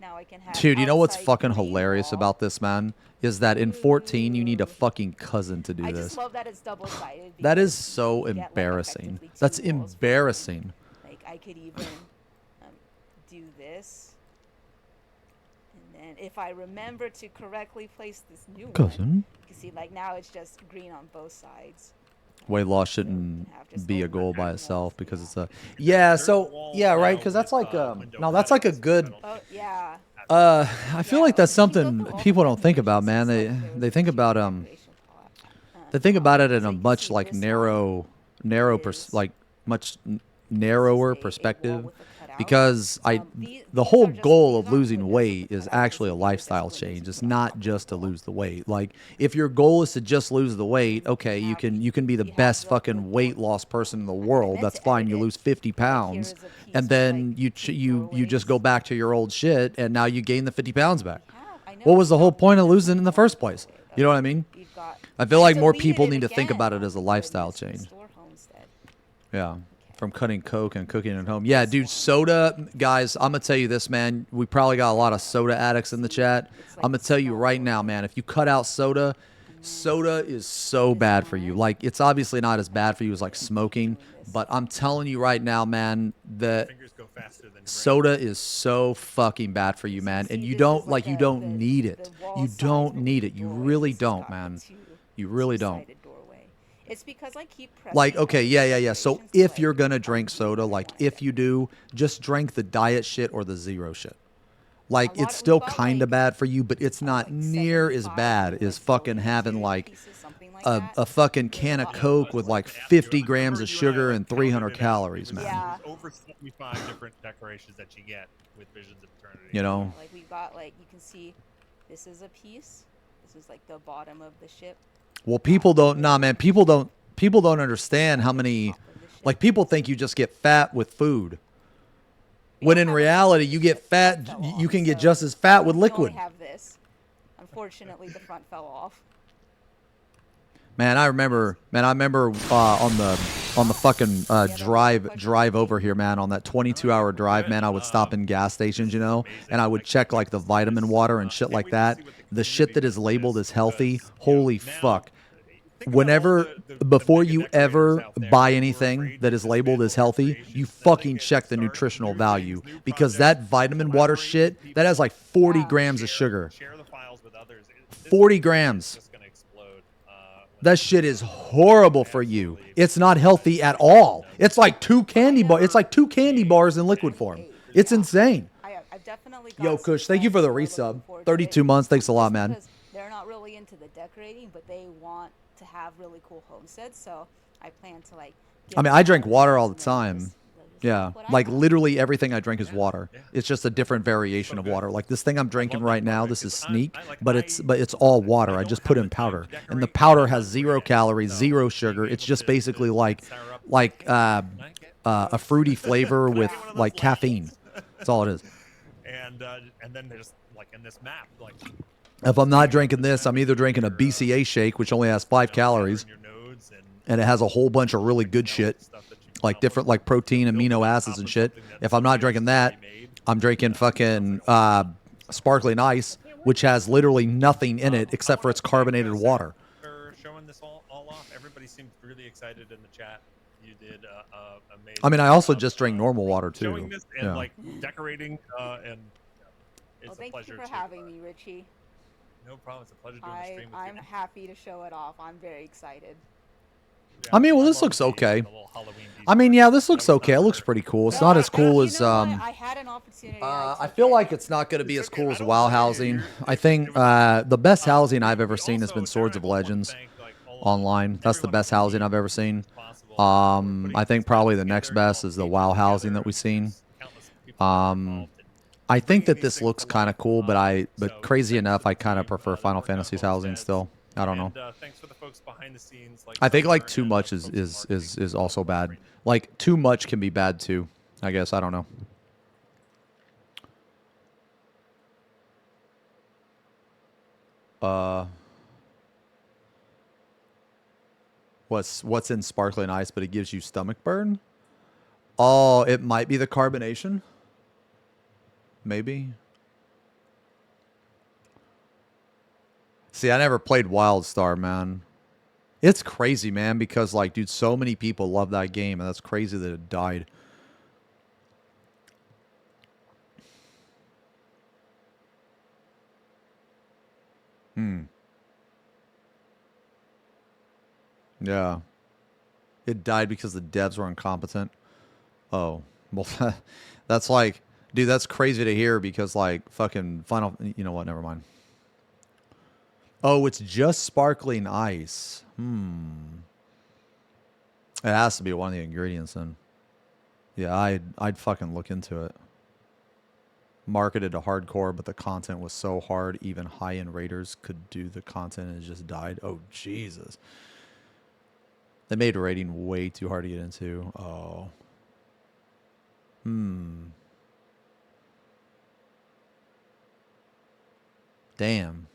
now I can have. Dude, you know what's outside fucking green hilarious wall. about this, man? Is that in 14 you need a fucking cousin to do I this. just love that it's double-sided. That is because so you get, like, embarrassing. effectively That's 2 walls for embarrassing. one. Like I could even do this, and then if I remember to correctly place this new one, Cousin. you can see like now it's just green on both sides. Weight loss So you shouldn't can have just be a over goal by green itself walls, because yeah. it's a yeah. There's a So wall yeah, right. now Because that's with, like window no, that's like a cuttings, good. I don't Oh yeah. I feel Yeah, like that's we can go something through all people the don't think about, decorations man. and stuff. There was They a think cheap about decoration they think about it in so a you can much see like this narrow is- like much this narrower is a wall perspective. with a cutout. Because the these whole are just- goal these of aren't losing windows weight with the is cutout, actually a these are just lifestyle windows change. you It's put on not top of just the to wall. lose the weight. Like if your goal is to just lose the weight, okay, you can be the you have best the fucking weight door. loss person in the I world. meant That's to fine. edit You it. lose 50 Like, here pounds, is a piece and with, then like, you 2 you just go doorways. back to your old shit, and now you gain the 50 pounds back. I know What was it's the whole not point of just losing in the one first place? doorway. You know what I Okay, mean? we've got- I feel like more deleted people it need to think again. about it as a Oh, lifestyle goodness, change. restore homestead. Yeah. From cutting coke and cooking at home. Yeah, dude, soda, guys, I'm going to tell you this, man. We probably got a lot of soda addicts in the chat. I'm going to tell you right now, man, if you cut out soda, soda is so bad for you. Like, it's obviously not as bad for you as, like, smoking. But I'm telling you right now, man, that Fingers go faster than your brain. soda is so fucking bad for you, man. And you don't, like, you don't need it. You don't need it. You really don't, man. You really don't. It's because I keep pressing Like, okay, yeah. So decorations to, if like, you're gonna drink undo soda, the like diet. if you do, just drink the diet shit or the zero shit. Like lot it's of- still we've got, kind of like, bad for you, but it's not like near as 75 bad like as fucking floating having cereal like pieces, something like a that. fucking There's can a of lot of Coke those. with like After you. 50 I grams remember of you and I, sugar like, and counted 300 it out. calories, It was- man. Yeah. There's over 75 different decorations that you get with Visions of Eternity. You know? Like we've got like you can see, this is a piece. This is like the bottom of the ship. Well, people don't. Nah, man. People don't understand how many. Like people think you just get fat with food. When in reality, you get fat. You can get just as fat with We liquid. only have this. Unfortunately, the front fell off. Man, I remember on the fucking drive over here, man, on that 22-hour drive, man, I would stop in gas stations, you know, and I would check like the vitamin water and shit like that. The shit that is labeled as healthy, holy fuck. Whenever, before you ever buy anything that is labeled as healthy, you fucking check the nutritional value because that vitamin water shit, that has like 40 grams of sugar. Share the files with others. 40 grams. Just gonna explode. That shit is horrible for you. It's not healthy at all. It's like two candy bars in liquid form. It's insane. I've definitely got Yo, some Kush, thank you for the friends who are resub. looking forward to 32 it months. Thanks a lot, just man. because they're not really into the decorating, but they want to have really cool homesteads. So I plan to like. I mean, give I them drink all water these all the and then time. just Yeah, what I like have. literally everything I drink is water. It's just a different variation of water. Like this thing I'm drinking right now, this is Sneak, but it's all water. I just put in powder, and the powder has 0 calories, 0 sugar. It's just basically like a fruity flavor with like caffeine. That's all it is. And then there's like in this map, like If I'm not drinking this, I'm either drinking a BCA shake, which only has 5 calories, and it has a whole bunch of really good shit, like different like protein, amino acids and shit. If I'm not drinking that, I'm drinking fucking sparkling ice, which has literally nothing in it except for its carbonated water. For showing this all off, everybody seemed really excited in the chat. You did amazing. I mean, I also just drink normal water too. Showing this and Yeah. like decorating and it's Well, a thank pleasure you for to, having me, Richie. No problem. It's a pleasure doing the stream with I'm you. happy to show it off. I'm very excited. Yeah, I mean, well, I this love looks the okay. little Halloween I mean, details. yeah, this looks That was okay. It looks not pretty cool. It's Well, not as cool you as know what? I had an opportunity. I took feel it. like it's not going to be as cool as I don't WoW blame you. housing. You're- I think the best housing I've ever We seen has also, been Swords of Sharon, I want to Legends thank, like, all of online. That's the everyone best who housing I've ever seen. I think probably the next best is the WoW housing that we've seen. I think that this looks kind of cool, but crazy enough, I kind of prefer Final Fantasy's housing still. I don't know. And, thanks for the folks behind the scenes. Like I think like Summer too and, much folks in is marketing. also bad. Like too much can be bad too. I guess I don't know. What's in sparkling ice, but it gives you stomach burn? Oh, it might be the carbonation. Maybe. See, I never played WildStar, man. It's crazy, man, because, like, dude, so many people love that game, and that's crazy that it died. Yeah. It died because the devs were incompetent. Oh. Well, that's like... Dude, that's crazy to hear because, like, fucking Final... You know what? Never mind. Oh, it's just sparkling ice. It has to be one of the ingredients then. Yeah, I'd fucking look into it. Marketed to hardcore, but the content was so hard, even high-end raiders could do the content and it just died. Oh, Jesus. They made raiding way too hard to get into. Oh. Damn.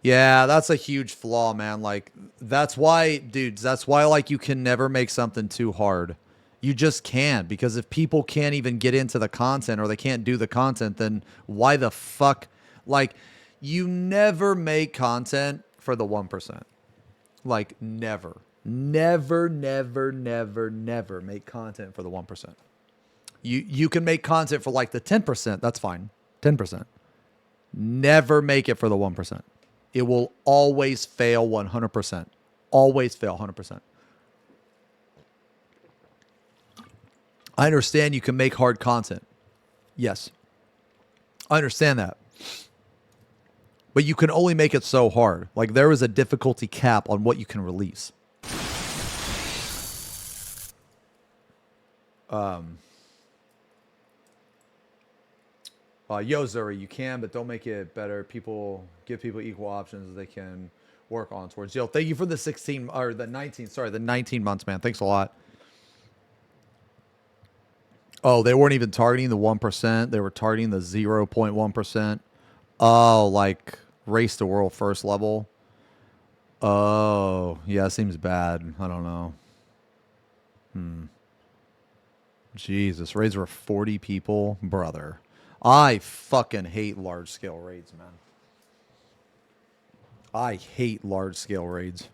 Yeah, that's a huge flaw, man. Like, that's why, dudes, that's why, like, you can never make something too hard. You just can't, because if people can't even get into the content or they can't do the content, then why the fuck? Like, you never make content for the 1%. Like, never. Never, never, never, never make content for the 1%. You can make content for, like, the 10%. That's fine. 10%. Never make it for the 1%. It will always fail 100%. Always fail 100%. I understand you can make hard content. Yes. I understand that. But you can only make it so hard. Like, there is a difficulty cap on what you can release. Yo, Zuri, you can, but don't make it better. Give people equal options they can work on towards. Yo, thank you for the 16 or the 19. Sorry, the 19 months, man. Thanks a lot. Oh, they weren't even targeting the 1%. They were targeting the 0.1%. Oh, like race to world first level. Oh, yeah, it seems bad. I don't know. Jesus, raids were 40 people, brother. I fucking hate large-scale raids, man. I hate large-scale raids.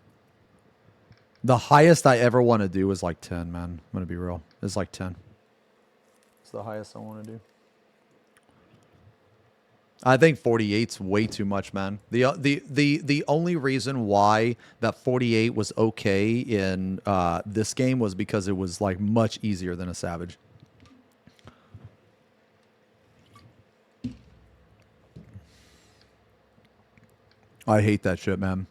The highest I ever want to do is like 10, man. I'm going to be real. It's like 10. It's the highest I want to do. I think 48's way too much, man. The only reason why that 48 was okay in this game was because it was like much easier than a Savage. I hate that shit, man.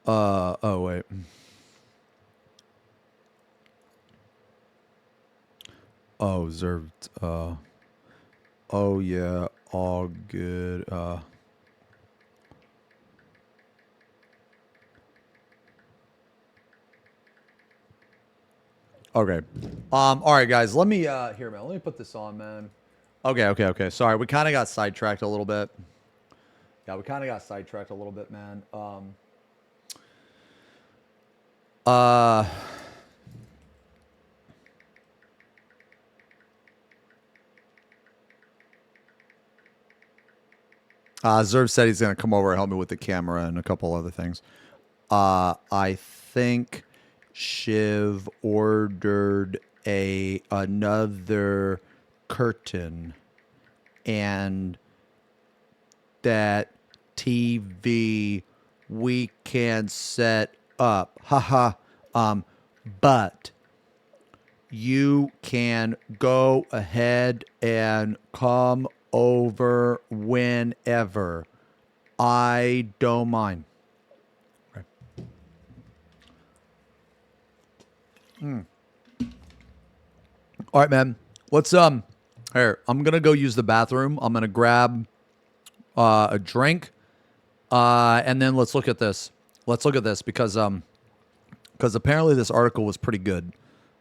Oh wait. Oh, observed. Oh yeah, all good. Okay. All right, guys. Let me here, man. Let me put this on, man. Okay. Sorry, we kind of got sidetracked a little bit. Yeah, we kind of got sidetracked a little bit, man. Zerv said he's going to come over and help me with the camera and a couple other things. I think Shiv ordered another curtain and that TV we can set up. Haha. But you can go ahead and come over whenever. I don't mind. Okay. All right, man. Let's here. I'm gonna go use the bathroom. I'm gonna grab a drink, and then let's look at this. Let's look at this because apparently this article was pretty good.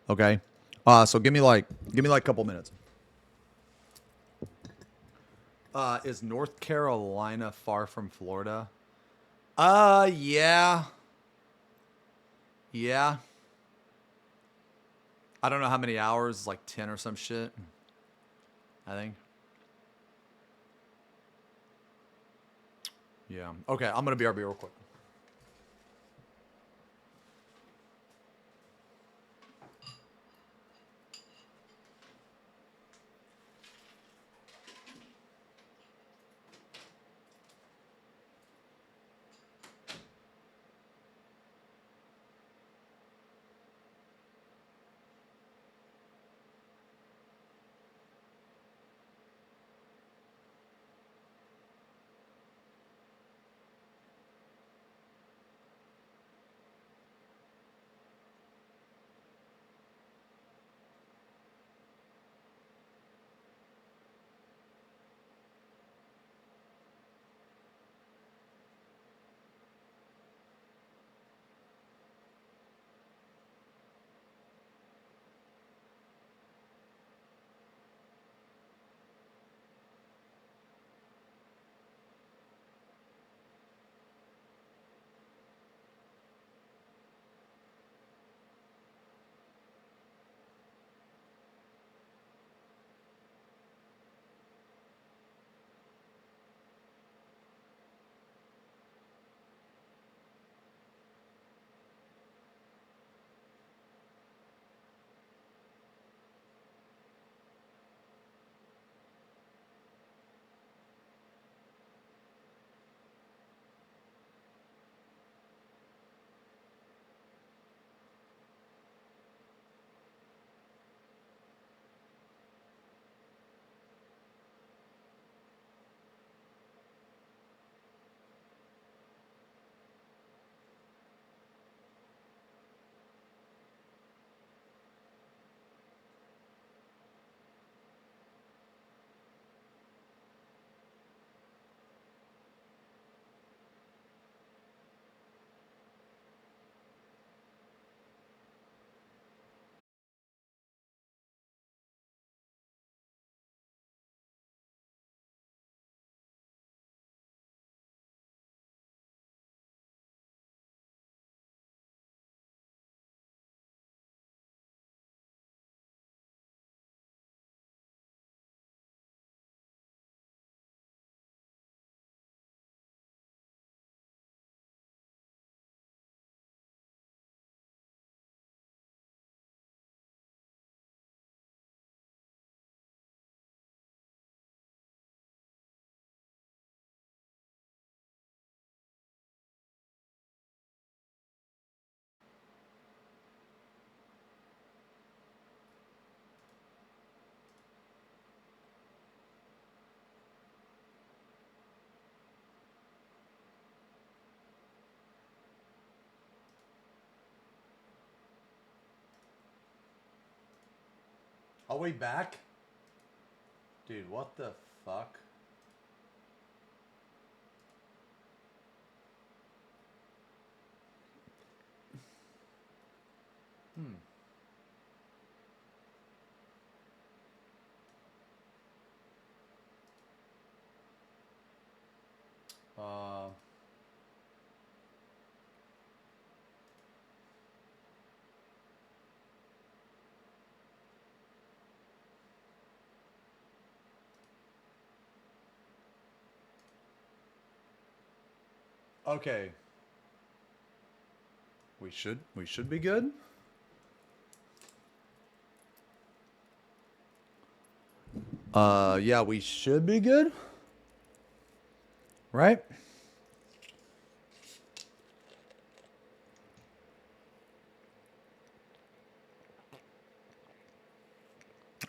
Okay. So give me like a couple minutes. Is North Carolina far from Florida? Yeah. Yeah. I don't know how many hours, like 10 or some shit. I think. Yeah. Okay, I'm gonna BRB real quick. Are we back? Dude, what the fuck? Uh... Okay. We should be good. Yeah, we should be good. Right?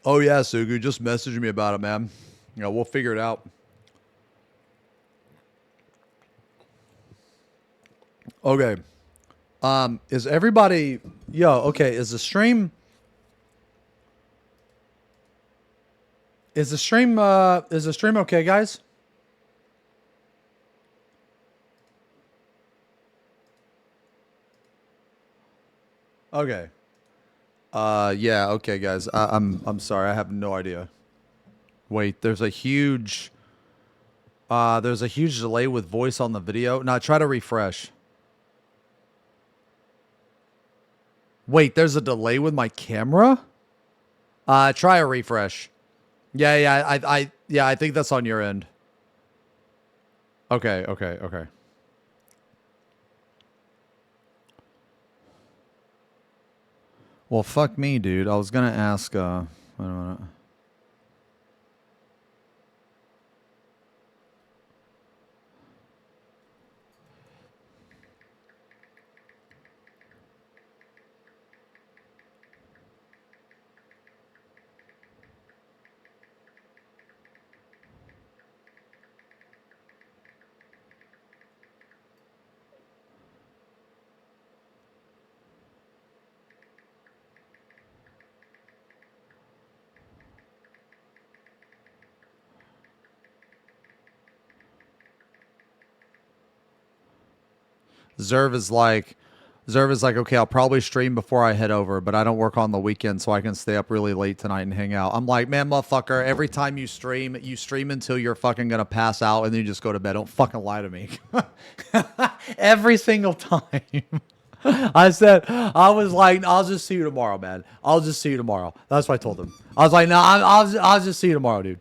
Oh yeah, Sugu, just message me about it, man. Yeah, we'll figure it out. Okay. Is everybody okay, is the stream okay, guys? Okay. Yeah, okay, guys. I'm sorry. I have no idea. Wait, there's a huge delay with voice on the video. Now try to refresh. Wait, there's a delay with my camera? Try a refresh. Yeah, I think that's on your end. Okay, okay, okay. Well, fuck me, dude. I was gonna ask, wait a minute. Zerv is like, okay, I'll probably stream before I head over, but I don't work on the weekend, so I can stay up really late tonight and hang out. I'm like, man, motherfucker, every time you stream until you're fucking gonna pass out, and then you just go to bed. Don't fucking lie to me. Every single time. I was like, I'll just see you tomorrow, man. I'll just see you tomorrow. That's what I told him. I was like, no, I'll just see you tomorrow, dude.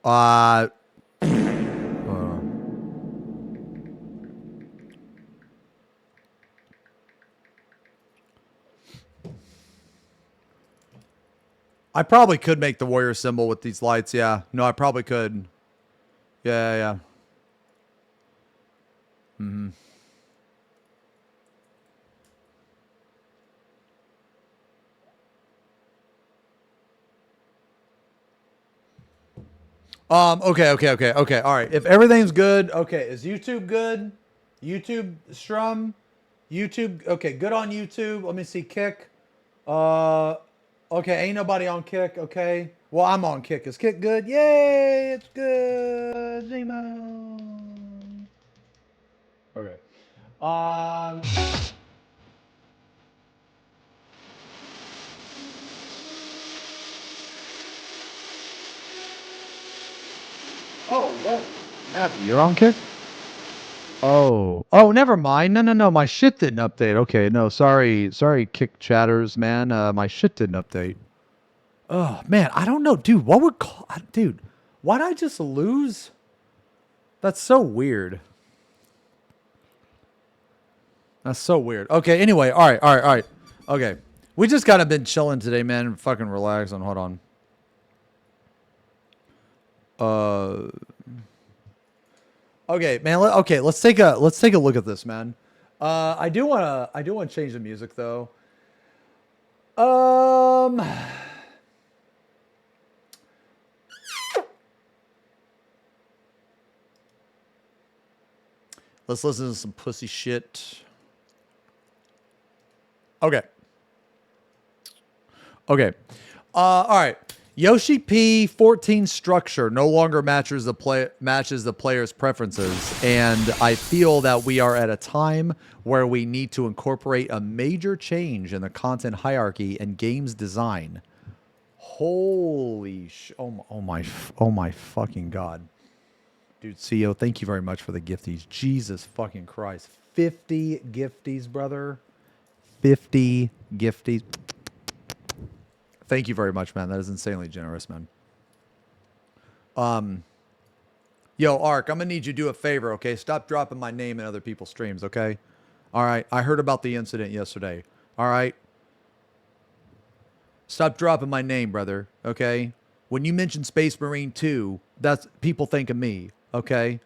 I probably could make the warrior symbol with these lights. Yeah. No, I probably could. Yeah, yeah. Mm-hmm. Okay. All right. If everything's good, okay. Is YouTube good? YouTube strum? YouTube, okay, good on YouTube. Let me see, Kick. Okay, ain't nobody on Kick, okay. Well, I'm on Kick. Is Kick good? Yay, it's good. Xeno. Okay. Oh, Matthew, you're on Kick? Oh, never mind. No. My shit didn't update. Okay, no, sorry, Kick chatters, man. My shit didn't update. Oh man, I don't know, dude. Dude, why'd I just lose? That's so weird. That's so weird. Okay, anyway, all right. Okay, we just kind of been chilling today, man. Fucking relax and hold on. Okay, man. Let's take a look at this, man. I do wanna change the music though. Let's listen to some pussy shit. Okay. All right. Yoshi-P 14 structure no longer matches the player's preferences, and I feel that we are at a time where we need to incorporate a major change in the content hierarchy and games design. Holy oh my fucking god. Dude, CEO, thank you very much for the gifties. Jesus fucking Christ. 50 gifties, brother. 50 gifties. Thank you very much, man. That is insanely generous, man. Yo, Ark, I'm gonna need you to do a favor, okay? Stop dropping my name in other people's streams, okay? All right. I heard about the incident yesterday. All right. Stop dropping my name, brother, okay? When you mention Space Marine 2, that's people think of me, okay?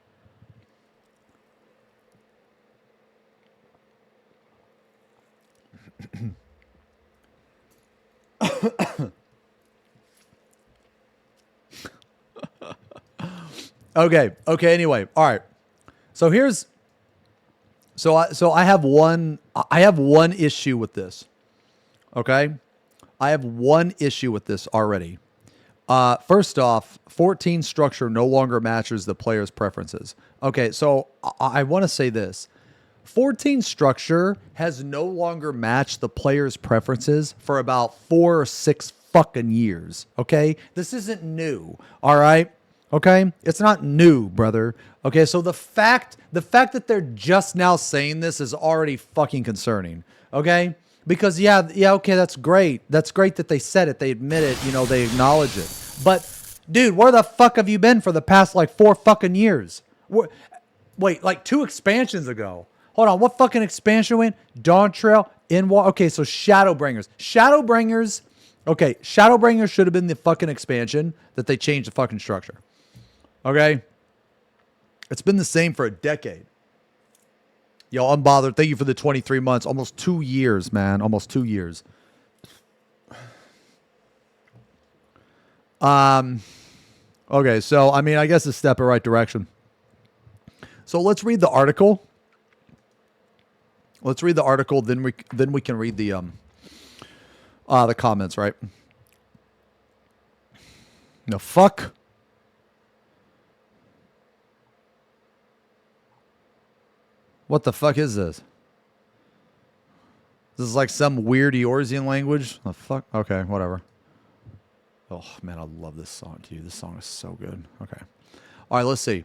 Okay, anyway. All right. So here's I have one issue with this. Okay? I have one issue with this already. First off, 14 structure no longer matches the player's preferences. Okay, so I want to say this. 14 structure has no longer matched the player's preferences for about 4 or 6 fucking years. Okay? This isn't new. All right? Okay? It's not new, brother. Okay, so the fact that they're just now saying this is already fucking concerning. Okay? Because yeah, okay, that's great. That's great that they said it. They admit it, you know, they acknowledge it. But dude, where the fuck have you been for the past like 4 fucking years? Wait, like 2 expansions ago. Hold on, what fucking expansion went? Dawn Trail, okay, so Shadowbringers. Okay, Shadowbringers should have been the fucking expansion that they changed the fucking structure. Okay? It's been the same for a decade. Yo, Unbothered, thank you for the 23 months. Almost 2 years, man. Almost 2 years. Okay, so, I mean, I guess it's a step in the right direction. So let's read the article. Let's read the article, then we can read the comments, right? No, fuck. What the fuck is this? This is like some weird Eorzean language. The fuck? Okay, whatever. Oh, man, I love this song, too. This song is so good. Okay. All right, let's see.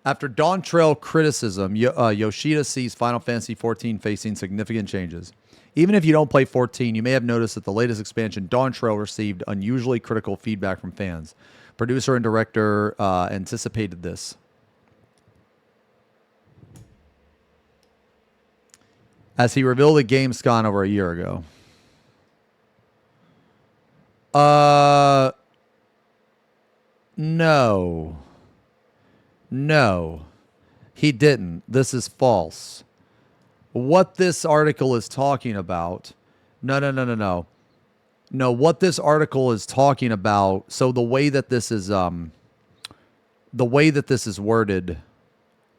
After Dawn Trail criticism, Yoshida sees Final Fantasy XIV facing significant changes. Even if you don't play 14, you may have noticed that the latest expansion, Dawn Trail, received unusually critical feedback from fans. Producer and director anticipated this. As he revealed at Gamescom over a year ago. No, he didn't. This is false. What this article is talking about. No. What this article is talking about. So the way that this is worded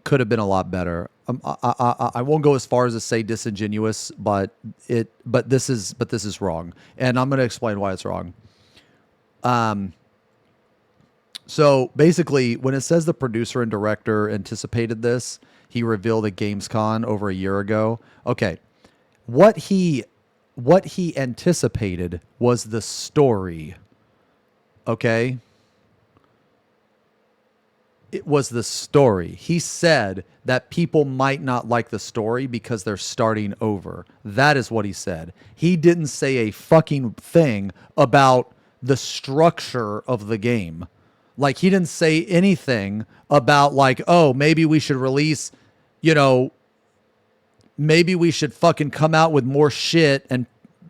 could have been a lot better. I won't go as far as to say disingenuous, but this is wrong, and I'm going to explain why it's wrong. So basically, when it says the producer and director anticipated this, he revealed at Gamescom over a year ago. Okay, what he anticipated was the story. Okay. It was the story. He said that people might not like the story because they're starting over. That is what he said. He didn't say a fucking thing about the structure of the game. Like, he didn't say anything about, like, oh, maybe we should release, you know, maybe we should fucking come out with more shit and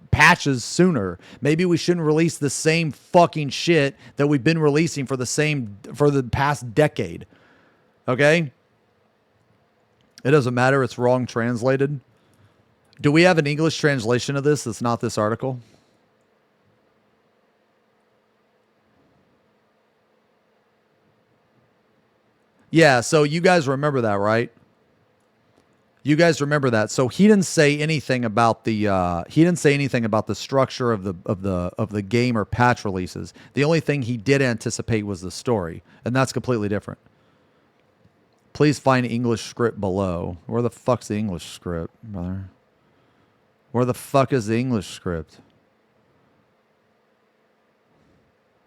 patches sooner. Maybe we shouldn't release the same fucking shit that we've been releasing for the past decade. Okay? It doesn't matter. It's wrong translated. Do we have an English translation of this that's not this article? Yeah, so you guys remember that, right? You guys remember that. So he didn't say anything about the structure of the game or patch releases. The only thing he did anticipate was the story, and that's completely different. Please find English script below. Where the fuck's the English script, brother? Where the fuck is the English script?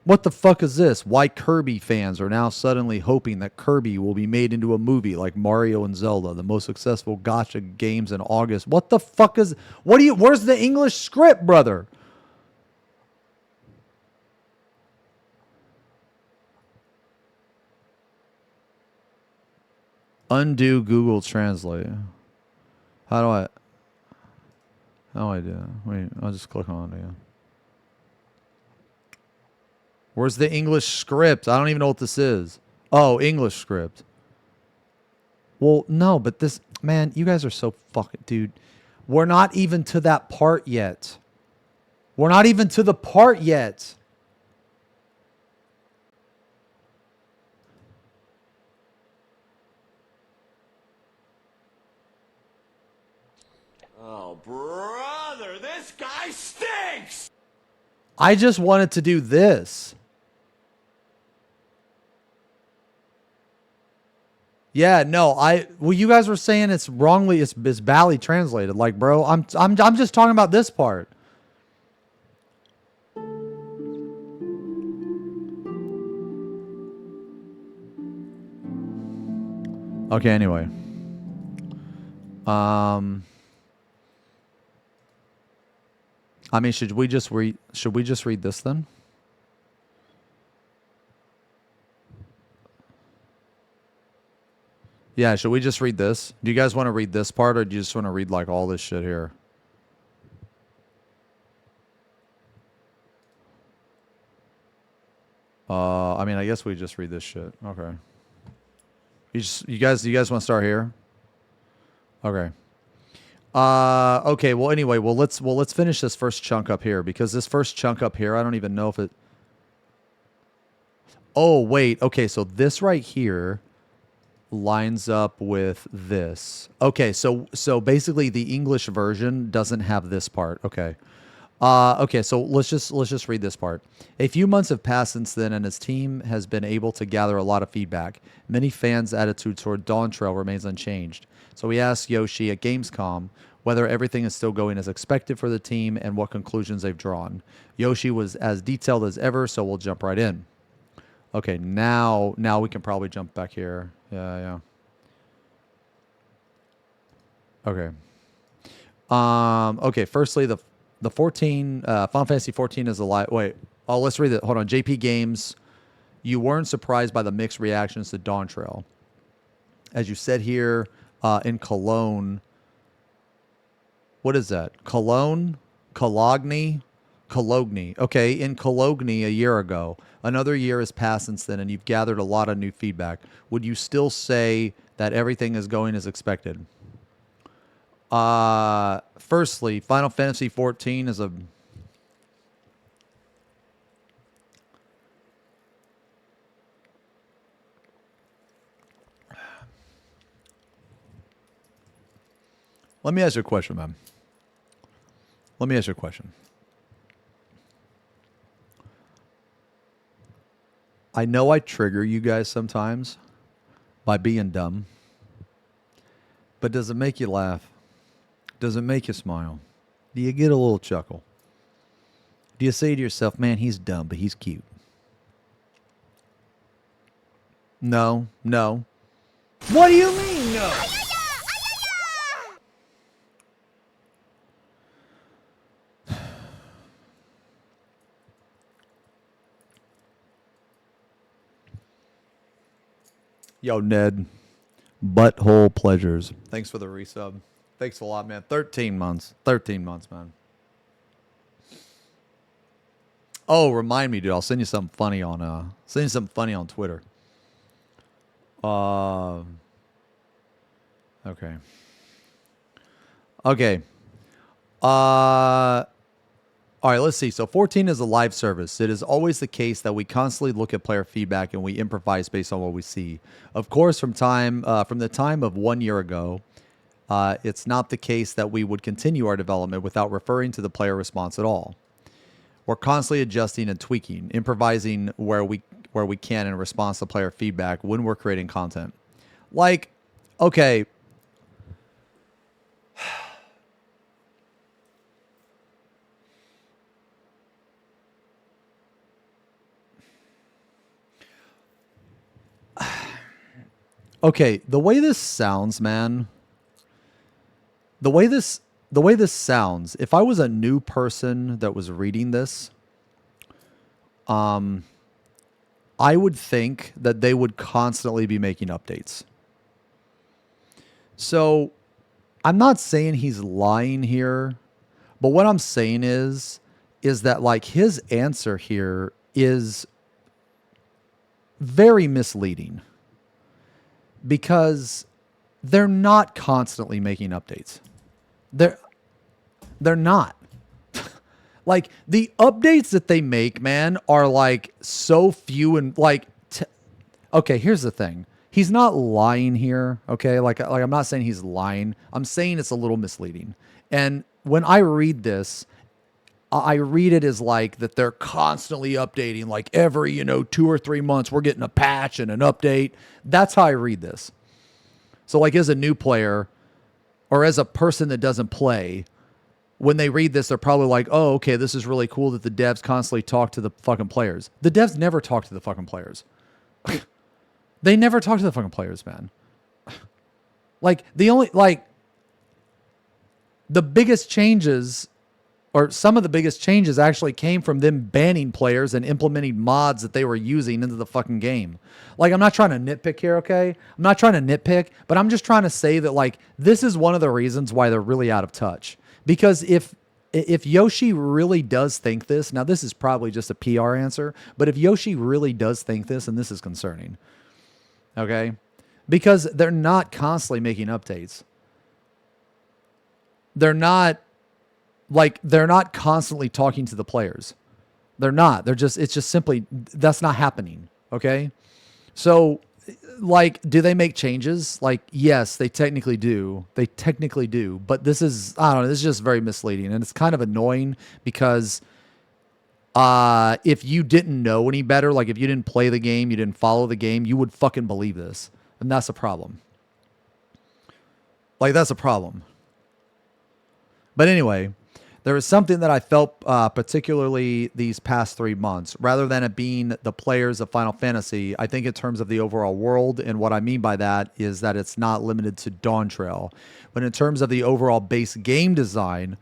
What the fuck is this? Why Kirby fans are now suddenly hoping that Kirby will be made into a movie like Mario and Zelda, the most successful gacha games in August. What the fuck is... Where's the English script, brother? Undo Google Translate. How do I do that? Wait, I'll just click on it again. Where's the English script? I don't even know what this is. Oh, English script. Well, no, but this... Man, you guys are so fucking... Dude, we're not even to that part yet. We're not even to the part yet. Oh, brother, this guy stinks! I just wanted to do this. Yeah, no, well, you guys were saying it's wrongly, it's badly translated. Like, bro, I'm just talking about this part. Okay, anyway. I mean, should we just read this then? Yeah, should we just read this? Do you guys want to read this part, or do you just want to read like all this shit here? I mean, I guess we just read this shit. Okay. You guys want to start here? Okay. Okay. Well, anyway, let's finish this first chunk up here, because this first chunk up here, I don't even know if it. Oh wait. Okay, so this right here lines up with this. Okay, so basically the English version doesn't have this part. Okay. Okay, so let's just read this part. A few months have passed since then, and his team has been able to gather a lot of feedback. Many fans' attitude toward Dawn Trail remains unchanged. So we asked Yoshi at Gamescom whether everything is still going as expected for the team and what conclusions they've drawn. Yoshi was as detailed as ever, so we'll jump right in. Okay, now we can probably jump back here. Yeah. Okay. Okay, firstly, the 14, Final Fantasy 14 is a live. Wait. Oh, let's read it. Hold on. JP Games, you weren't surprised by the mixed reactions to Dawn Trail. As you said here in Cologne. What is that? Cologne? Cologne? Okay, in Cologne a year ago. Another year has passed since then, and you've gathered a lot of new feedback. Would you still say that everything is going as expected? Firstly, Final Fantasy 14 is a... Let me ask you a question, man. Let me ask you a question. I know I trigger you guys sometimes by being dumb, but does it make you laugh? Does it make you smile? Do you get a little chuckle? Do you say to yourself, man, he's dumb, but he's cute? No. What do you mean, no? Yo, Ned. Butthole pleasures. Thanks for the resub. Thanks a lot, man. 13 months. 13 months, man. Oh, remind me, dude. I'll send you something funny on Twitter. Okay. Okay. All right, let's see. So 14 is a live service. It is always the case that we constantly look at player feedback and we improvise based on what we see. Of course, from the time of 1 year ago, it's not the case that we would continue our development without referring to the player response at all. We're constantly adjusting and tweaking, improvising where we can in response to player feedback when we're creating content. Like, okay. Okay, the way this sounds, man. The way this sounds, if I was a new person that was reading this, I would think that they would constantly be making updates. So, I'm not saying he's lying here, but what I'm saying is that like his answer here is very misleading. Because they're not constantly making updates. They're not. Like, the updates that they make, man, are like so few and like... Okay, here's the thing. He's not lying here, okay? Like I'm not saying he's lying. I'm saying it's a little misleading. And when I read this, I read it as like that they're constantly updating, like every, 2 or 3 months, we're getting a patch and an update. That's how I read this. So like as a new player or as a person that doesn't play, when they read this, they're probably like, oh, okay, this is really cool that the devs constantly talk to the fucking players. The devs never talk to the fucking players. They never talk to the fucking players, man. Like the biggest changes, or some of the biggest changes, actually came from them banning players and implementing mods that they were using into the fucking game. Like, I'm not trying to nitpick here, okay? I'm not trying to nitpick, but I'm just trying to say that, like, this is one of the reasons why they're really out of touch. Because if Yoshi really does think this, now this is probably just a PR answer, but if Yoshi really does think this, and this is concerning, okay? Because they're not constantly making updates. They're not constantly talking to the players. They're not. It's just simply, that's not happening. Okay. So, like, do they make changes? Like, yes, they technically do. But this is, I don't know, this is just very misleading. And it's kind of annoying because if you didn't know any better, like if you didn't play the game, you didn't follow the game, you would fucking believe this. And that's a problem. Like, that's a problem. But anyway, there was something that I felt particularly these past 3 months. Rather than it being the players of Final Fantasy, I think in terms of the overall world, and what I mean by that is that it's not limited to Dawn Trail. But in terms of the overall base game design,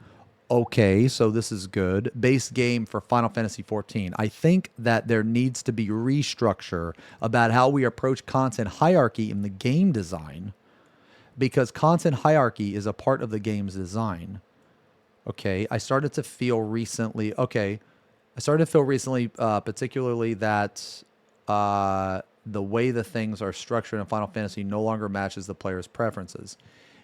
okay, so this is good. Base game for Final Fantasy XIV. I think that there needs to be restructure about how we approach content hierarchy in the game design, because content hierarchy is a part of the game's design. Okay, I started to feel recently, particularly that the way the things are structured in Final Fantasy no longer matches the player's preferences.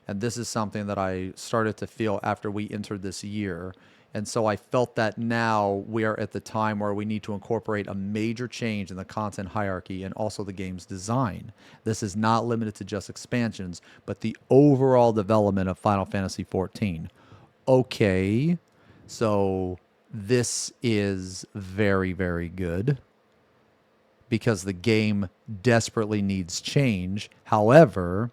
And this is something that I started to feel after we entered this year. And so I felt that now we are at the time where we need to incorporate a major change in the content hierarchy and also the game's design. This is not limited to just expansions, but the overall development of Final Fantasy XIV. Okay, so this is very, very good because the game desperately needs change. However,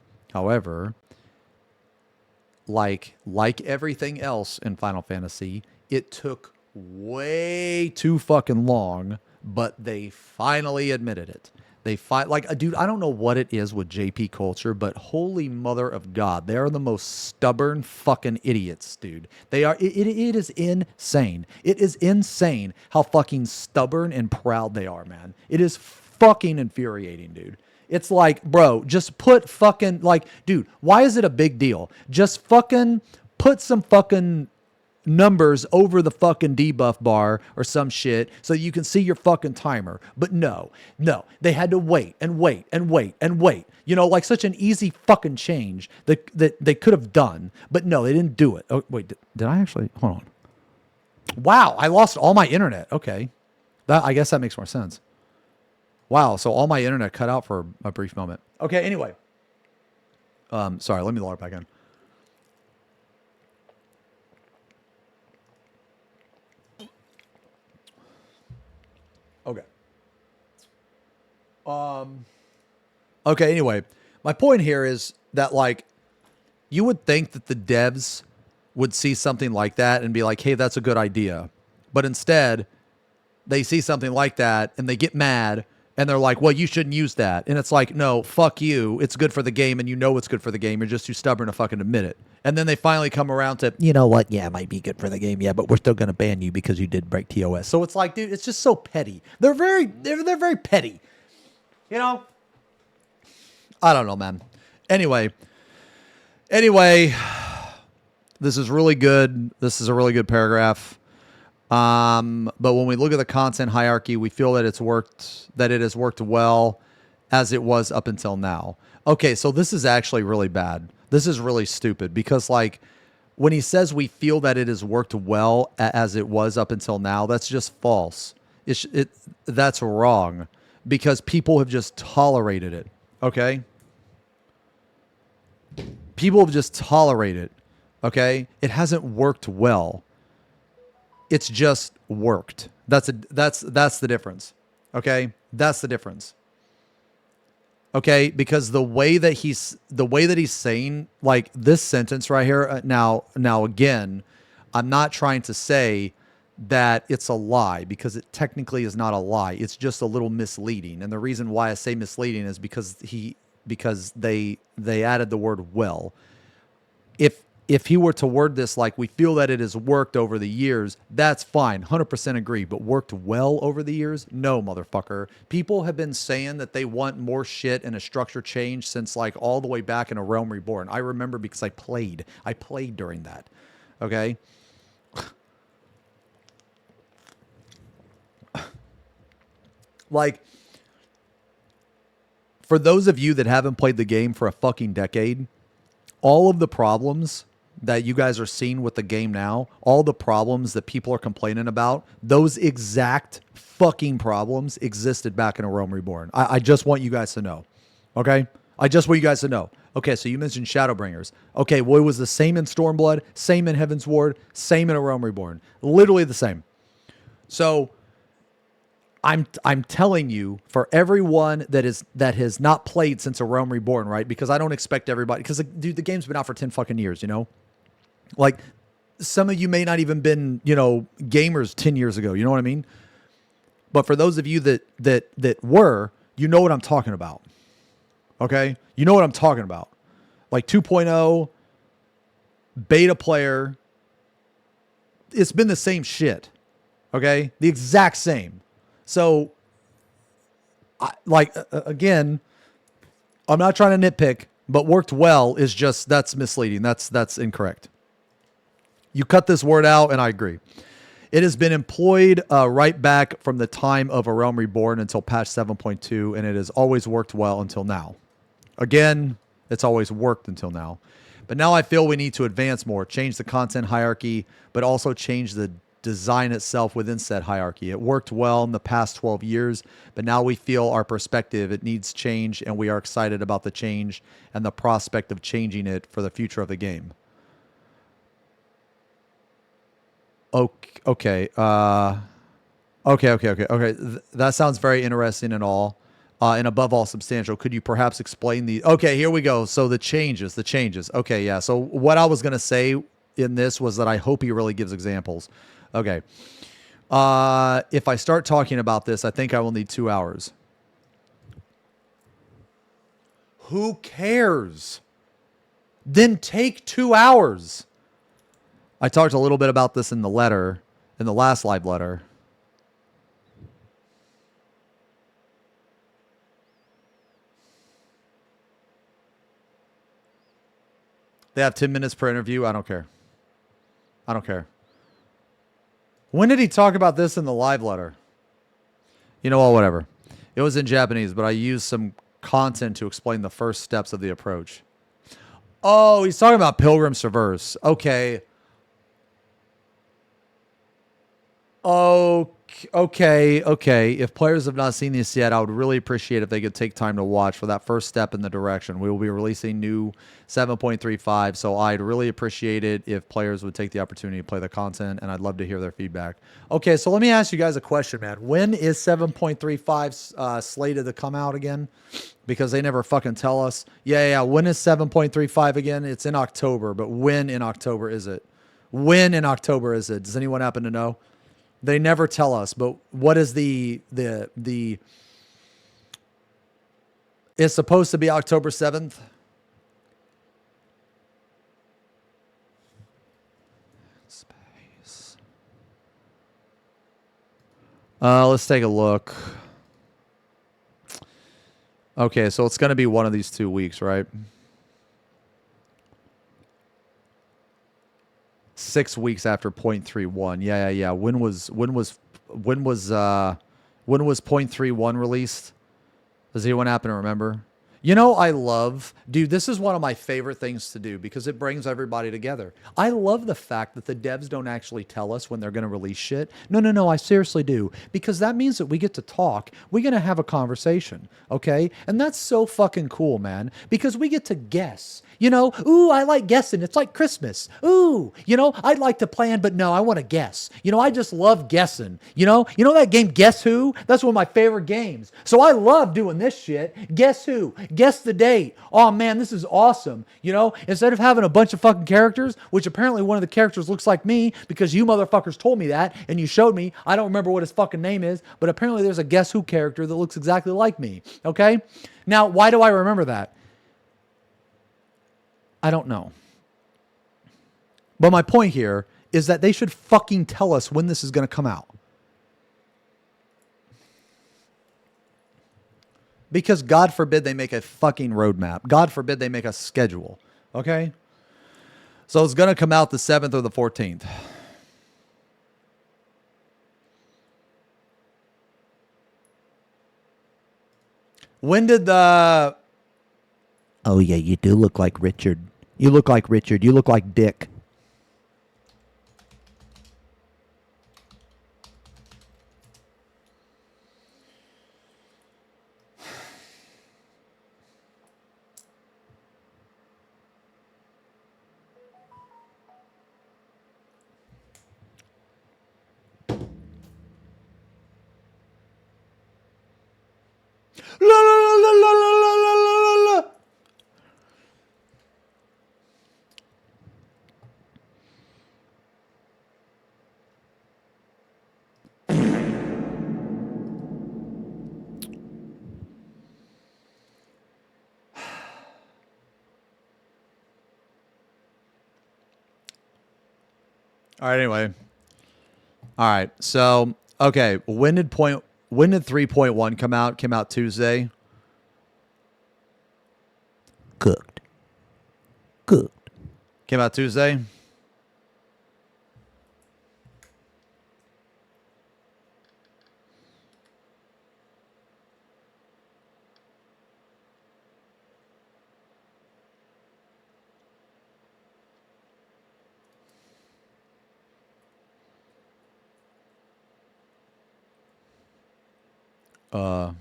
like everything else in Final Fantasy, it took way too fucking long, but they finally admitted it. Dude, I don't know what it is with JP culture, but holy mother of God, they are the most stubborn fucking idiots, dude. They are. It is insane. It is insane how fucking stubborn and proud they are, man. It is fucking infuriating, dude. It's like, bro, just put fucking, like, dude, why is it a big deal? Just fucking put some fucking numbers over the fucking debuff bar or some shit so you can see your fucking timer. But no, they had to wait and wait and wait and wait. You know, like such an easy fucking change that they could have done. But no, they didn't do it. Oh, wait, did I actually? Hold on. Wow, I lost all my internet. Okay. I guess that makes more sense. Wow, so all my internet cut out for a brief moment. Okay, anyway. Sorry, let me log back in. Okay. Okay, anyway, my point here is that, like, you would think that the devs would see something like that and be like, hey, that's a good idea. But instead, they see something like that and they get mad and they're like, well, you shouldn't use that. And it's like, no, fuck you. It's good for the game and you know it's good for the game. You're just too stubborn to fucking admit it. And then they finally come around to, you know what? Yeah, it might be good for the game. Yeah, but we're still going to ban you because you did break TOS. So it's like, dude, it's just so petty. They're very petty. You know? I don't know, man. Anyway, this is really good. This is a really good paragraph. But when we look at the content hierarchy, we feel that it has worked well as it was up until now. Okay, so this is actually really bad. This is really stupid because, like, when he says we feel that it has worked well as it was up until now, that's just false. That's wrong because people have just tolerated it. Okay? People have just tolerated it. Okay? It hasn't worked well. It's just worked. That's the difference. Okay? That's the difference. Okay? Because the way that he's saying, like, this sentence right here, now again, I'm not trying to say that it's a lie because it technically is not a lie. It's just a little misleading. And the reason why I say misleading is because because they added the word well. If he were to word this like we feel that it has worked over the years, that's fine. 100% agree. But worked well over the years? No, motherfucker. People have been saying that they want more shit and a structure change since like all the way back in A Realm Reborn. I remember because I played during that. Okay? Like, for those of you that haven't played the game for a fucking decade, all of the problems that you guys are seeing with the game now, all the problems that people are complaining about, those exact fucking problems existed back in A Realm Reborn. I just want you guys to know. Okay? I just want you guys to know. Okay, so you mentioned Shadowbringers. Okay, well, it was the same in Stormblood, same in Heaven's Ward, same in A Realm Reborn. Literally the same. So I'm telling you, for everyone that has not played since A Realm Reborn, right? Because I don't expect everybody, because dude, the game's been out for 10 fucking years, you know? Like, some of you may not even been, you know, gamers 10 years ago, you know what I mean? But for those of you that were, you know what I'm talking about. Okay? You know what I'm talking about. Like 2.0, beta player, it's been the same shit. Okay? The exact same. So, again, I'm not trying to nitpick, but worked well is just, that's misleading. That's incorrect. You cut this word out, and I agree. It has been employed right back from the time of A Realm Reborn until patch 7.2, and it has always worked well until now. Again, it's always worked until now. But now I feel we need to advance more, change the content hierarchy, but also change the design itself within said hierarchy. It worked well in the past 12 years, but now we feel our perspective, it needs change, and we are excited about the change and the prospect of changing it for the future of the game. Okay. That sounds very interesting and all. And above all, substantial. Could you perhaps explain the... Okay, here we go. So the changes. Okay, yeah. So what I was going to say in this was that I hope he really gives examples. Okay. If I start talking about this, I think I will need 2 hours. Who cares? Then take 2 hours. I talked a little bit about this in the letter, in the last live letter. They have 10 minutes per interview. I don't care. When did he talk about this in the live letter? You know what, whatever. It was in Japanese, but I used some content to explain the first steps of the approach. Oh, he's talking about Pilgrim's Traverse. Okay. Okay. If players have not seen this yet, I would really appreciate if they could take time to watch for that first step in the direction. We will be releasing new 7.35, so I'd really appreciate it if players would take the opportunity to play the content, and I'd love to hear their feedback. Okay, so let me ask you guys a question, man. When is 7.35 slated to come out again? Because they never fucking tell us. Yeah. When is 7.35 again? It's in October, but when in October is it? Does anyone happen to know? They never tell us, but what is the it's supposed to be October 7th. Space. Let's take a look. Okay, so it's going to be one of these 2 weeks, right? 6 weeks after 0.31. Yeah. When was 0.31 released? Does anyone happen to remember? You know, dude, this is one of my favorite things to do because it brings everybody together. I love the fact that the devs don't actually tell us when they're going to release shit. No, I seriously do. Because that means that we get to talk. We're going to have a conversation, okay? And that's so fucking cool, man. Because we get to guess. You know, ooh, I like guessing. It's like Christmas. Ooh, you know, I'd like to plan, but no, I want to guess. You know, I just love guessing. You know that game, Guess Who? That's one of my favorite games. So I love doing this shit. Guess who? Guess the date. Oh man, this is awesome. You know, instead of having a bunch of fucking characters, which apparently one of the characters looks like me because you motherfuckers told me that and you showed me. I don't remember what his fucking name is, but apparently there's a Guess Who character that looks exactly like me. Okay? Now, why do I remember that? I don't know. But my point here is that they should fucking tell us when this is going to come out. Because God forbid they make a fucking roadmap. God forbid they make a schedule. Okay? So it's going to come out the 7th or the 14th. When did the... Oh, yeah, you do look like Richard. You look like Richard. You look like Dick. La, la, la, la, la, la, la, la, la. All right, anyway. All right. So, okay, when did 3.1 come out? Came out Tuesday. Cooked. Came out Tuesday.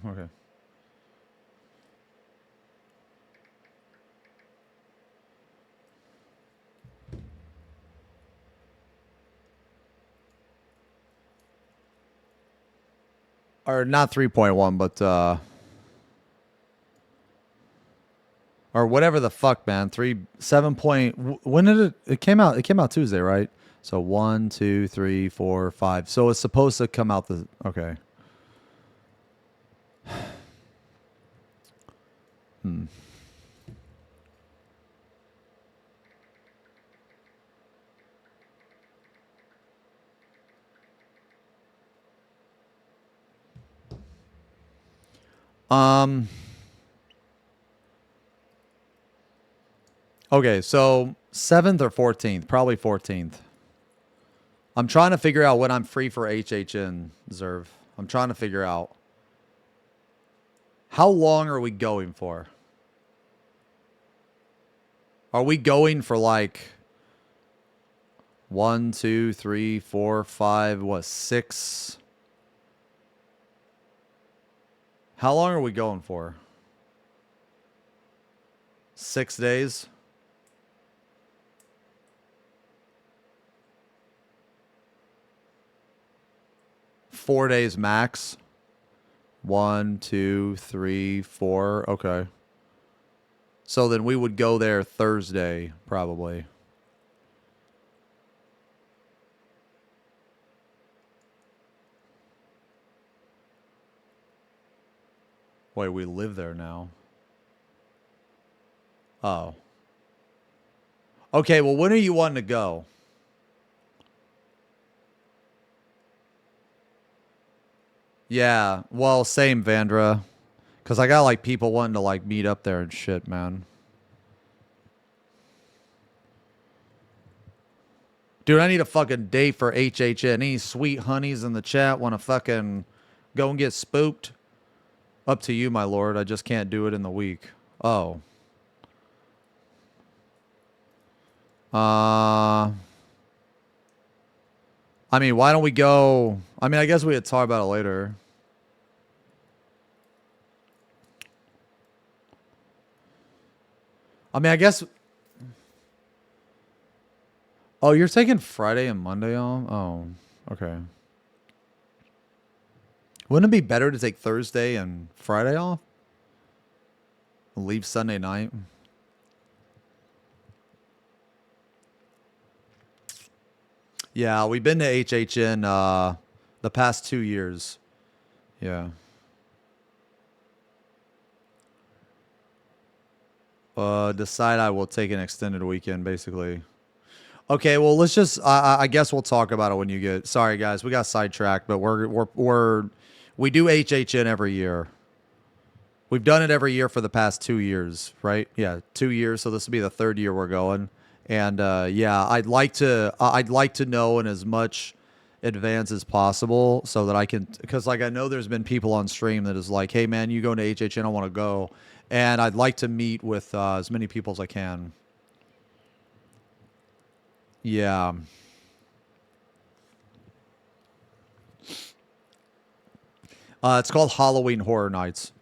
Okay. Or not 3.1, but or whatever the fuck, man. 7 point. When did it came out? It came out Tuesday, right? So 1, 2, 3, 4, 5. So it's supposed to come out the okay. Hmm. Okay, so 7th or 14th, probably 14th. I'm trying to figure out when I'm free for HHN, Zerv. I'm trying to figure out. How long are we going for? Are we going for like 1, 2, 3, 4, 5, what, 6? How long are we going for? 6 days? Four days max. 1, 2, 3, 4. Okay. So then we would go there Thursday, probably. Wait, we live there now. Oh. Okay, well, when are you wanting to go? Yeah, well, same, Vandra. Because I got, like, people wanting to, like, meet up there and shit, man. Dude, I need a fucking date for HHN. Any sweet honeys in the chat want to fucking go and get spooked? Up to you, my lord. I just can't do it in the week. Oh. I mean, why don't we go... I mean, I guess we could talk about it later. I mean, I guess... Oh, you're taking Friday and Monday off? Oh, okay. Wouldn't it be better to take Thursday and Friday off? Leave Sunday night? Yeah, we've been to HHN the past 2 years. Yeah. Decide I will take an extended weekend, basically. Okay, well, let's just. I guess we'll talk about it when you get. Sorry, guys, we got sidetracked, but we do HHN every year. We've done it every year for the past 2 years, right? Yeah, 2 years. So this will be the 3rd year we're going. And yeah, I'd like to know in as much advance as possible so that I can, because like I know there's been people on stream that is like, hey man, you going to HHN? I want to go, and I'd like to meet with as many people as I can. Yeah. It's called Halloween Horror Nights.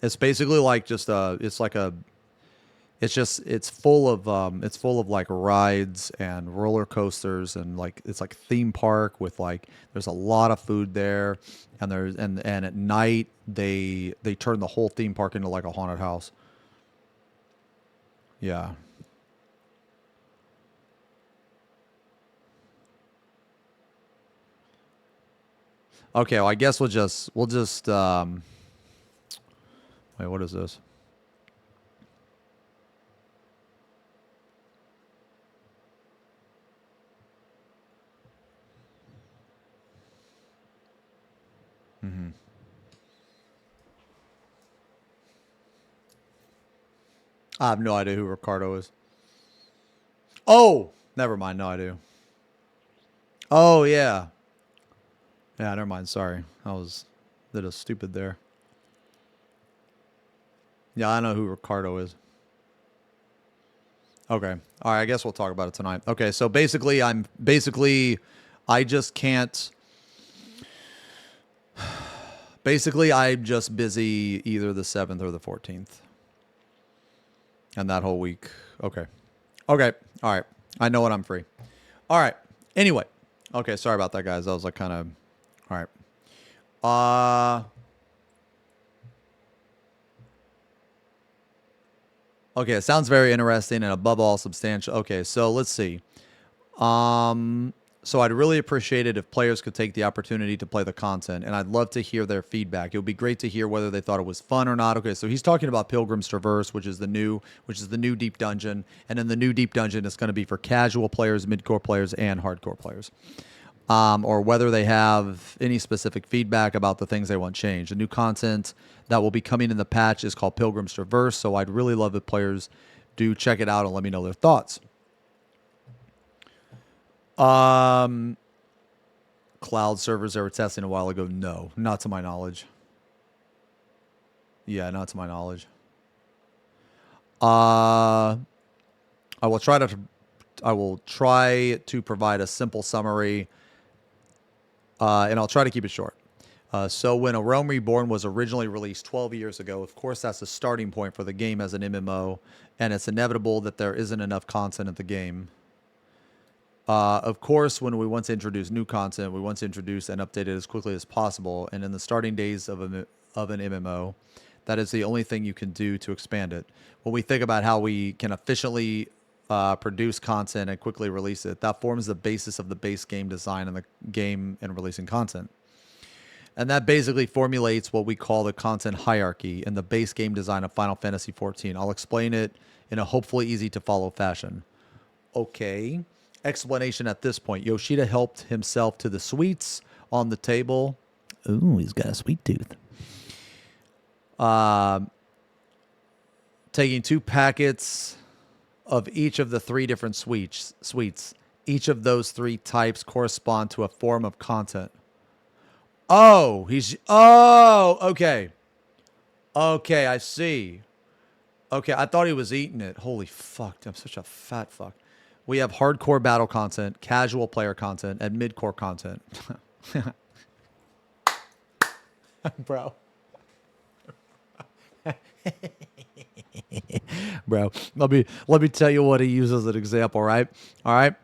It's basically like just it's full of like rides and roller coasters, and like it's like theme park with like there's a lot of food there, and and at night they turn the whole theme park into like a haunted house. Yeah. Okay, well I guess we'll just wait, what is this? Mm-hmm. I have no idea who Ricardo is. Oh, never mind. No, I do. Oh, yeah. Yeah, never mind. Sorry. Did a stupid there. Yeah, I know who Ricardo is. Okay. All right, I guess we'll talk about it tonight. Okay, so basically, I just can't. Basically, I'm just busy either the 7th or the 14th. And that whole week. Okay. Okay. All right. I know when I'm free. All right. Anyway. Okay, sorry about that, guys. That was like kind of... All right. Okay, it sounds very interesting and above all substantial. Okay, so let's see. So I'd really appreciate it if players could take the opportunity to play the content, and I'd love to hear their feedback. It would be great to hear whether they thought it was fun or not. Okay, so he's talking about Pilgrim's Traverse, which is the new deep dungeon, and in the new deep dungeon, it's going to be for casual players, mid-core players, and hardcore players. Or whether they have any specific feedback about the things they want changed. The new content that will be coming in the patch is called Pilgrim's Traverse, so I'd really love if players do check it out and let me know their thoughts. Cloud servers they were testing a while ago. No, not to my knowledge. Yeah, not to my knowledge. I will try to provide a simple summary, and I'll try to keep it short. So when A Realm Reborn was originally released 12 years ago, of course that's the starting point for the game as an MMO, and it's inevitable that there isn't enough content in the game. Of course, when we want to introduce new content, we want to introduce and update it as quickly as possible. And in the starting days of an MMO, that is the only thing you can do to expand it. When we think about how we can efficiently produce content and quickly release it, that forms the basis of the base game design and the game and releasing content. And that basically formulates what we call the content hierarchy in the base game design of Final Fantasy XIV. I'll explain it in a hopefully easy to follow fashion. Okay. Explanation at this point. Yoshida helped himself to the sweets on the table. Ooh, he's got a sweet tooth. Taking 2 packets of each of the 3 different sweets. Each of those 3 types correspond to a form of content. Oh, okay. Okay, I see. Okay, I thought he was eating it. Holy fuck, I'm such a fat fuck. We have hardcore battle content, casual player content, and mid-core content. Bro. Bro, let me tell you what he uses as an example, right? All right?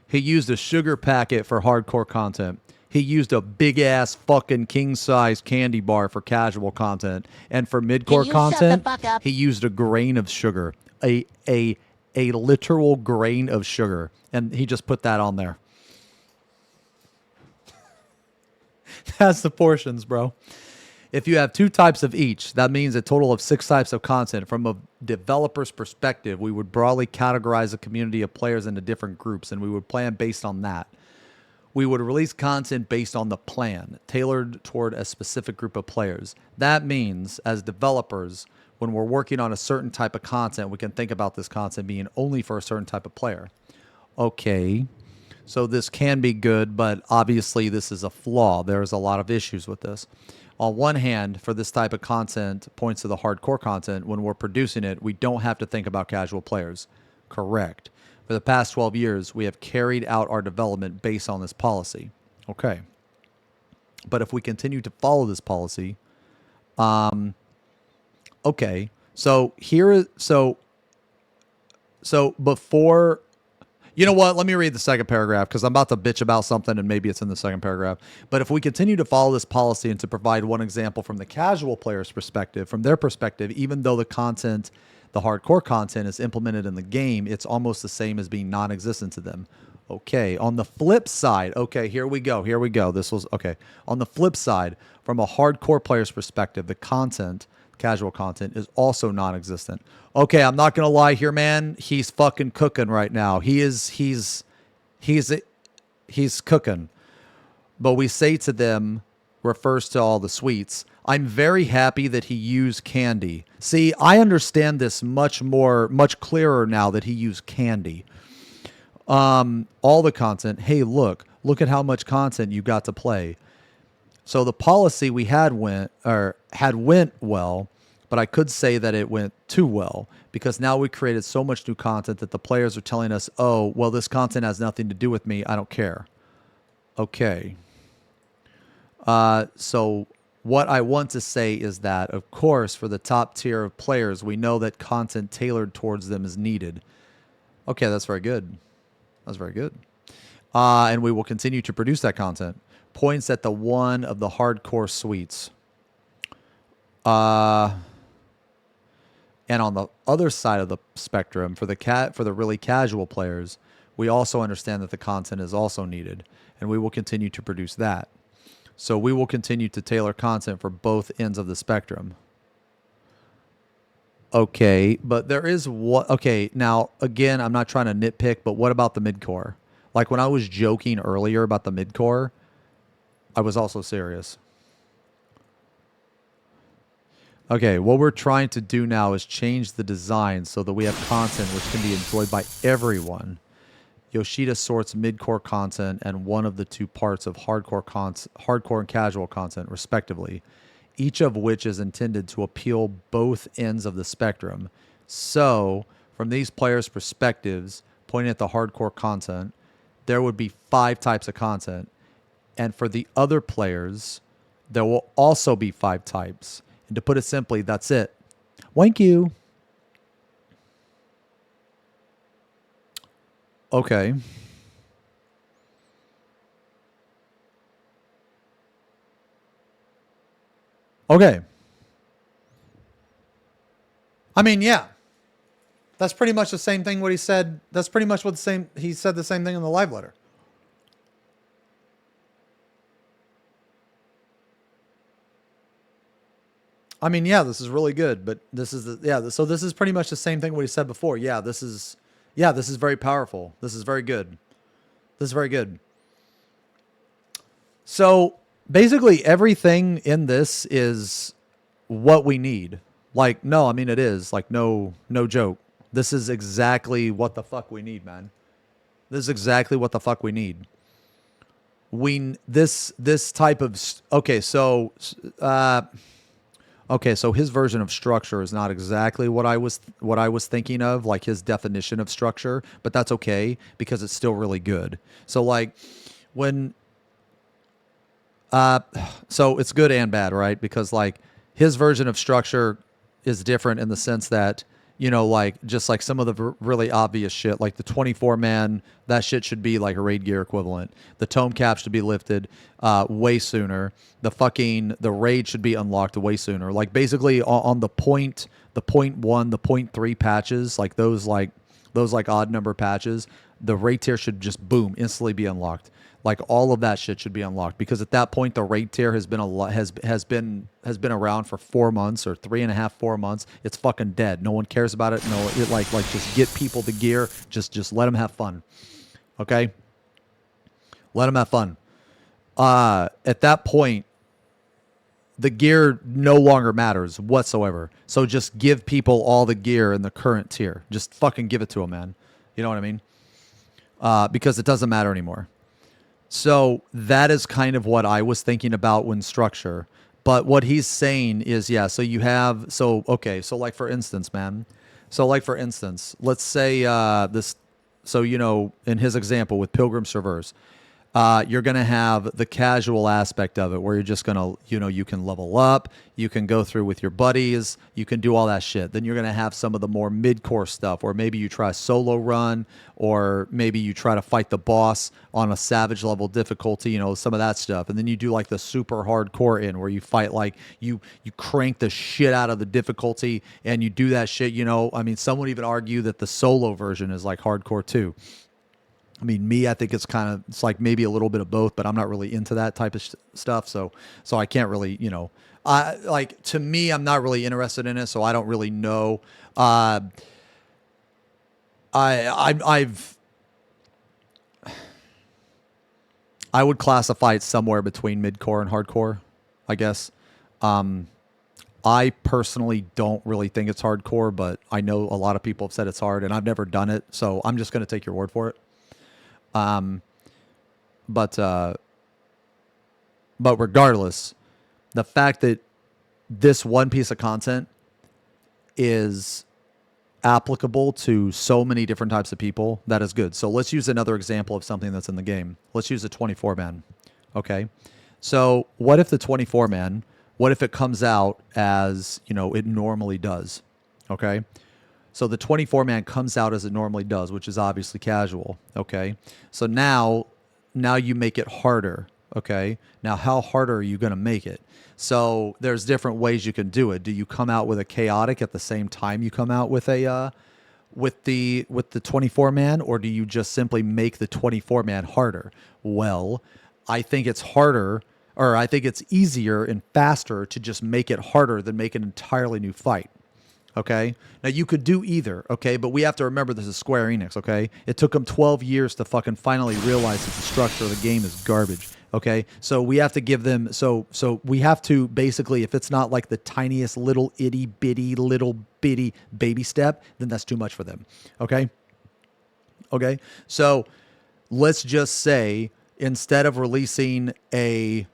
He used a sugar packet for hardcore content. He used a big-ass fucking king-size candy bar for casual content. And for mid-core content, he used a grain of sugar. A literal grain of sugar, and he just put that on there. That's the portions, bro. If you have 2 types of each, that means a total of 6 types of content. From a developer's perspective, we would broadly categorize a community of players into different groups, and we would plan based on that. We would release content based on the plan, tailored toward a specific group of players. That means, as developers, when we're working on a certain type of content, we can think about this content being only for a certain type of player. Okay, so this can be good, but obviously this is a flaw. There's a lot of issues with this. On one hand, for this type of content, points to the hardcore content, when we're producing it, we don't have to think about casual players. Correct. For the past 12 years, we have carried out our development based on this policy. Okay. But if we continue to follow this policy, okay. So here is, so before, you know what? Let me read the second paragraph because I'm about to bitch about something and maybe it's in the second paragraph. But if we continue to follow this policy, and to provide one example from the casual player's perspective, from their perspective, even though the content, the hardcore content is implemented in the game, it's almost the same as being non-existent to them. Okay. On the flip side, okay, here we go. This was, okay. On the flip side, from a hardcore player's perspective, the content, casual content, is also non-existent. Okay, I'm not gonna lie here, man. He's fucking cooking right now. He's cooking. But we say to them, refers to all the sweets. I'm very happy that he used candy. See, I understand this much clearer now that he used candy. All the content. Hey, look at how much content you got to play. So the policy we had went well, but I could say that it went too well, because now we created so much new content that the players are telling us, oh, well, this content has nothing to do with me. I don't care. Okay. So what I want to say is that, of course, for the top tier of players, we know that content tailored towards them is needed. Okay, that's very good. That's very good. And we will continue to produce that content. Points at the one of the hardcore suites. And on the other side of the spectrum, for the really casual players, we also understand that the content is also needed, and we will continue to produce that. So we will continue to tailor content for both ends of the spectrum. Okay, but there is what... Okay, now, again, I'm not trying to nitpick, but what about the mid-core? Like, when I was joking earlier about the mid-core, I was also serious. Okay, what we're trying to do now is change the design so that we have content which can be enjoyed by everyone. Yoshida sorts mid-core content and one of the 2 parts of hardcore and casual content, respectively, each of which is intended to appeal both ends of the spectrum. So, from these players' perspectives, pointing at the hardcore content, there would be 5 types of content. And for the other players, there will also be 5 types. And to put it simply, that's it. Thank you. Okay. Okay. I mean, yeah. That's pretty much the same thing what he said. That's pretty much what he said the same thing in the live letter. I mean, yeah, this is really good, but this is so this is pretty much the same thing what he said before. Yeah, this is very powerful. This is very good. This is very good. So basically everything in this is what we need. Like, no, I mean, it is like, no joke. This is exactly what the fuck we need, man. This is exactly what the fuck we need. This type of, okay, so his version of structure is not exactly what I was thinking of, like his definition of structure, but that's okay because it's still really good. So like when so it's good and bad, right? Because like his version of structure is different in the sense that, you know, like just like some of the really obvious shit, like the 24-man, that shit should be like a raid gear equivalent. The tome cap should be lifted way sooner. The raid should be unlocked way sooner. Like basically on the point 1, the 0.3 patches, like those odd number patches, the raid tier should just boom instantly be unlocked. Like all of that shit should be unlocked because at that point the raid tier has been has been around for 4 months or 3.5, 4 months. It's fucking dead. No one cares about it. No, it like just get people the gear. Just let them have fun. Okay, let them have fun. At that point, the gear no longer matters whatsoever. So just give people all the gear in the current tier. Just fucking give it to them, man. You know what I mean? Because it doesn't matter anymore. So that is kind of what I was thinking about when structure. But what he's saying is, yeah, so you have, so, okay, so like for instance, man. So like for instance, let's say this, so, you know, in his example with Pilgrim Servers, you're going to have the casual aspect of it where you're just going to, you know, you can level up, you can go through with your buddies, you can do all that shit. Then you're going to have some of the more mid-core stuff, or maybe you try a solo run, or maybe you try to fight the boss on a savage level difficulty, you know, some of that stuff. And then you do like the super hardcore in where you fight like you crank the shit out of the difficulty and you do that shit, you know. I mean, some would even argue that the solo version is like hardcore too. I mean, I think it's like maybe a little bit of both, but I'm not really into that type of stuff. So I can't really, you know, to me, I'm not really interested in it. So I don't really know. I would classify it somewhere between mid-core and hardcore, I guess. I personally don't really think it's hardcore, but I know a lot of people have said it's hard and I've never done it. So I'm just going to take your word for it. But regardless, the fact that this one piece of content is applicable to so many different types of people, that is good. So let's use another example of something that's in the game. Let's use a 24-man. Okay. So what if the 24-man, what if it comes out as, you know, it normally does? Okay. So the 24-man comes out as it normally does, which is obviously casual, okay? So now you make it harder, okay? Now how harder are you going to make it? So there's different ways you can do it. Do you come out with a chaotic at the same time you come out with a with the 24-man, or do you just simply make the 24-man harder? Well, I think it's harder, or I think it's easier and faster to just make it harder than make an entirely new fight. Okay. Now you could do either. Okay. But we have to remember this is Square Enix. Okay. It took them 12 years to fucking finally realize that the structure of the game is garbage. Okay. So we have to give them, so we have to basically, if it's not like the tiniest little itty bitty little bitty baby step, then that's too much for them. Okay. Okay. So let's just say instead of releasing a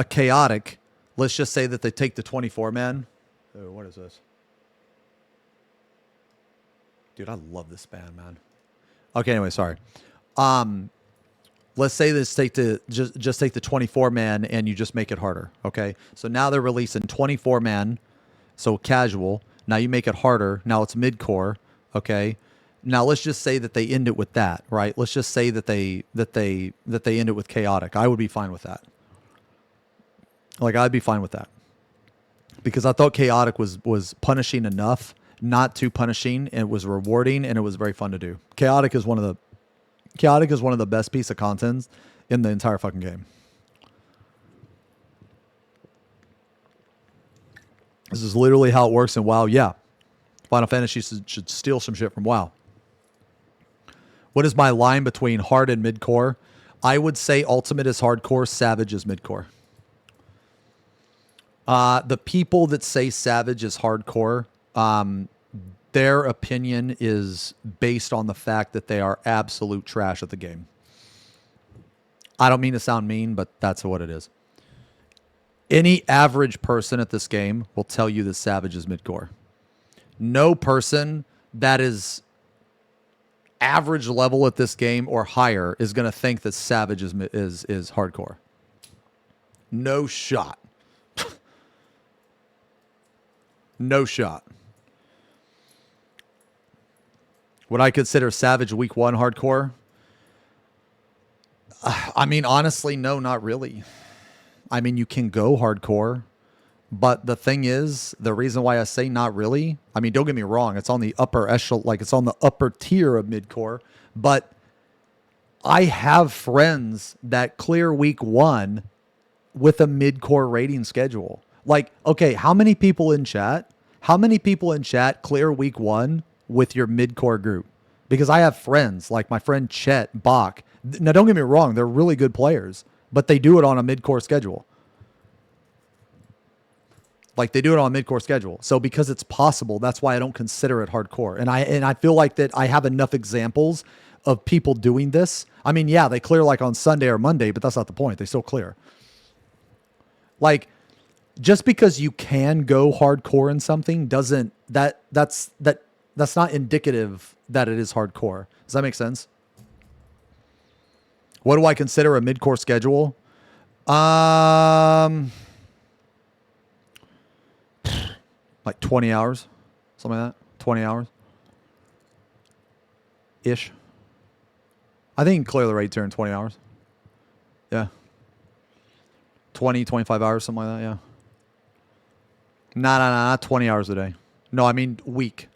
chaotic, let's just say that they take the 24-man. Oh, what is this? Dude, I love this band, man. Okay, anyway, sorry. Let's say this take the just take the 24-man and you just make it harder. Okay. So now they're releasing 24-man, so casual. Now you make it harder. Now it's mid-core. Okay. Now let's just say that they end it with that, right? Let's just say that they end it with chaotic. I would be fine with that. Like, I'd be fine with that because I thought chaotic was punishing enough, not too punishing. And it was rewarding and it was very fun to do. Chaotic is one of the best piece of content in the entire fucking game. This is literally how it works in WoW. Yeah. Final Fantasy should steal some shit from WoW. What is my line between hard and mid-core? I would say Ultimate is hardcore, Savage is mid-core. The people that say Savage is hardcore, their opinion is based on the fact that they are absolute trash at the game. I don't mean to sound mean, but that's what it is. Any average person at this game will tell you that Savage is mid-core. No person that is average level at this game or higher is going to think that Savage is hardcore. No shot. No shot. Would I consider Savage Week 1 hardcore? I mean, honestly, no, not really. I mean, you can go hardcore, But the thing is, the reason why I say not really, I mean, don't get me wrong, it's on the upper echelon, like it's on the upper tier of mid-core, but I have friends that clear week 1 with a mid-core rating schedule. Like, okay, how many people in chat clear week 1 with your mid-core group? Because I have friends, like my friend Chet Bach. Now, don't get me wrong, they're really good players, but they do it on a mid-core schedule. Like they do it on a mid-core schedule. So because it's possible, that's why I don't consider it hardcore. And I feel like that I have enough examples of people doing this. I mean, yeah, they clear like on Sunday or Monday, but that's not the point. They still clear. Like just because you can go hardcore in something doesn't that's not indicative that it is hardcore. Does that make sense? What do I consider a mid-core schedule? Like 20 hours, something like that. 20 hours ish. I think you can clear the raid tier in 20 hours. Yeah. 20, 25 hours, something like that. Yeah. No, not 20 hours a day. No, I mean week.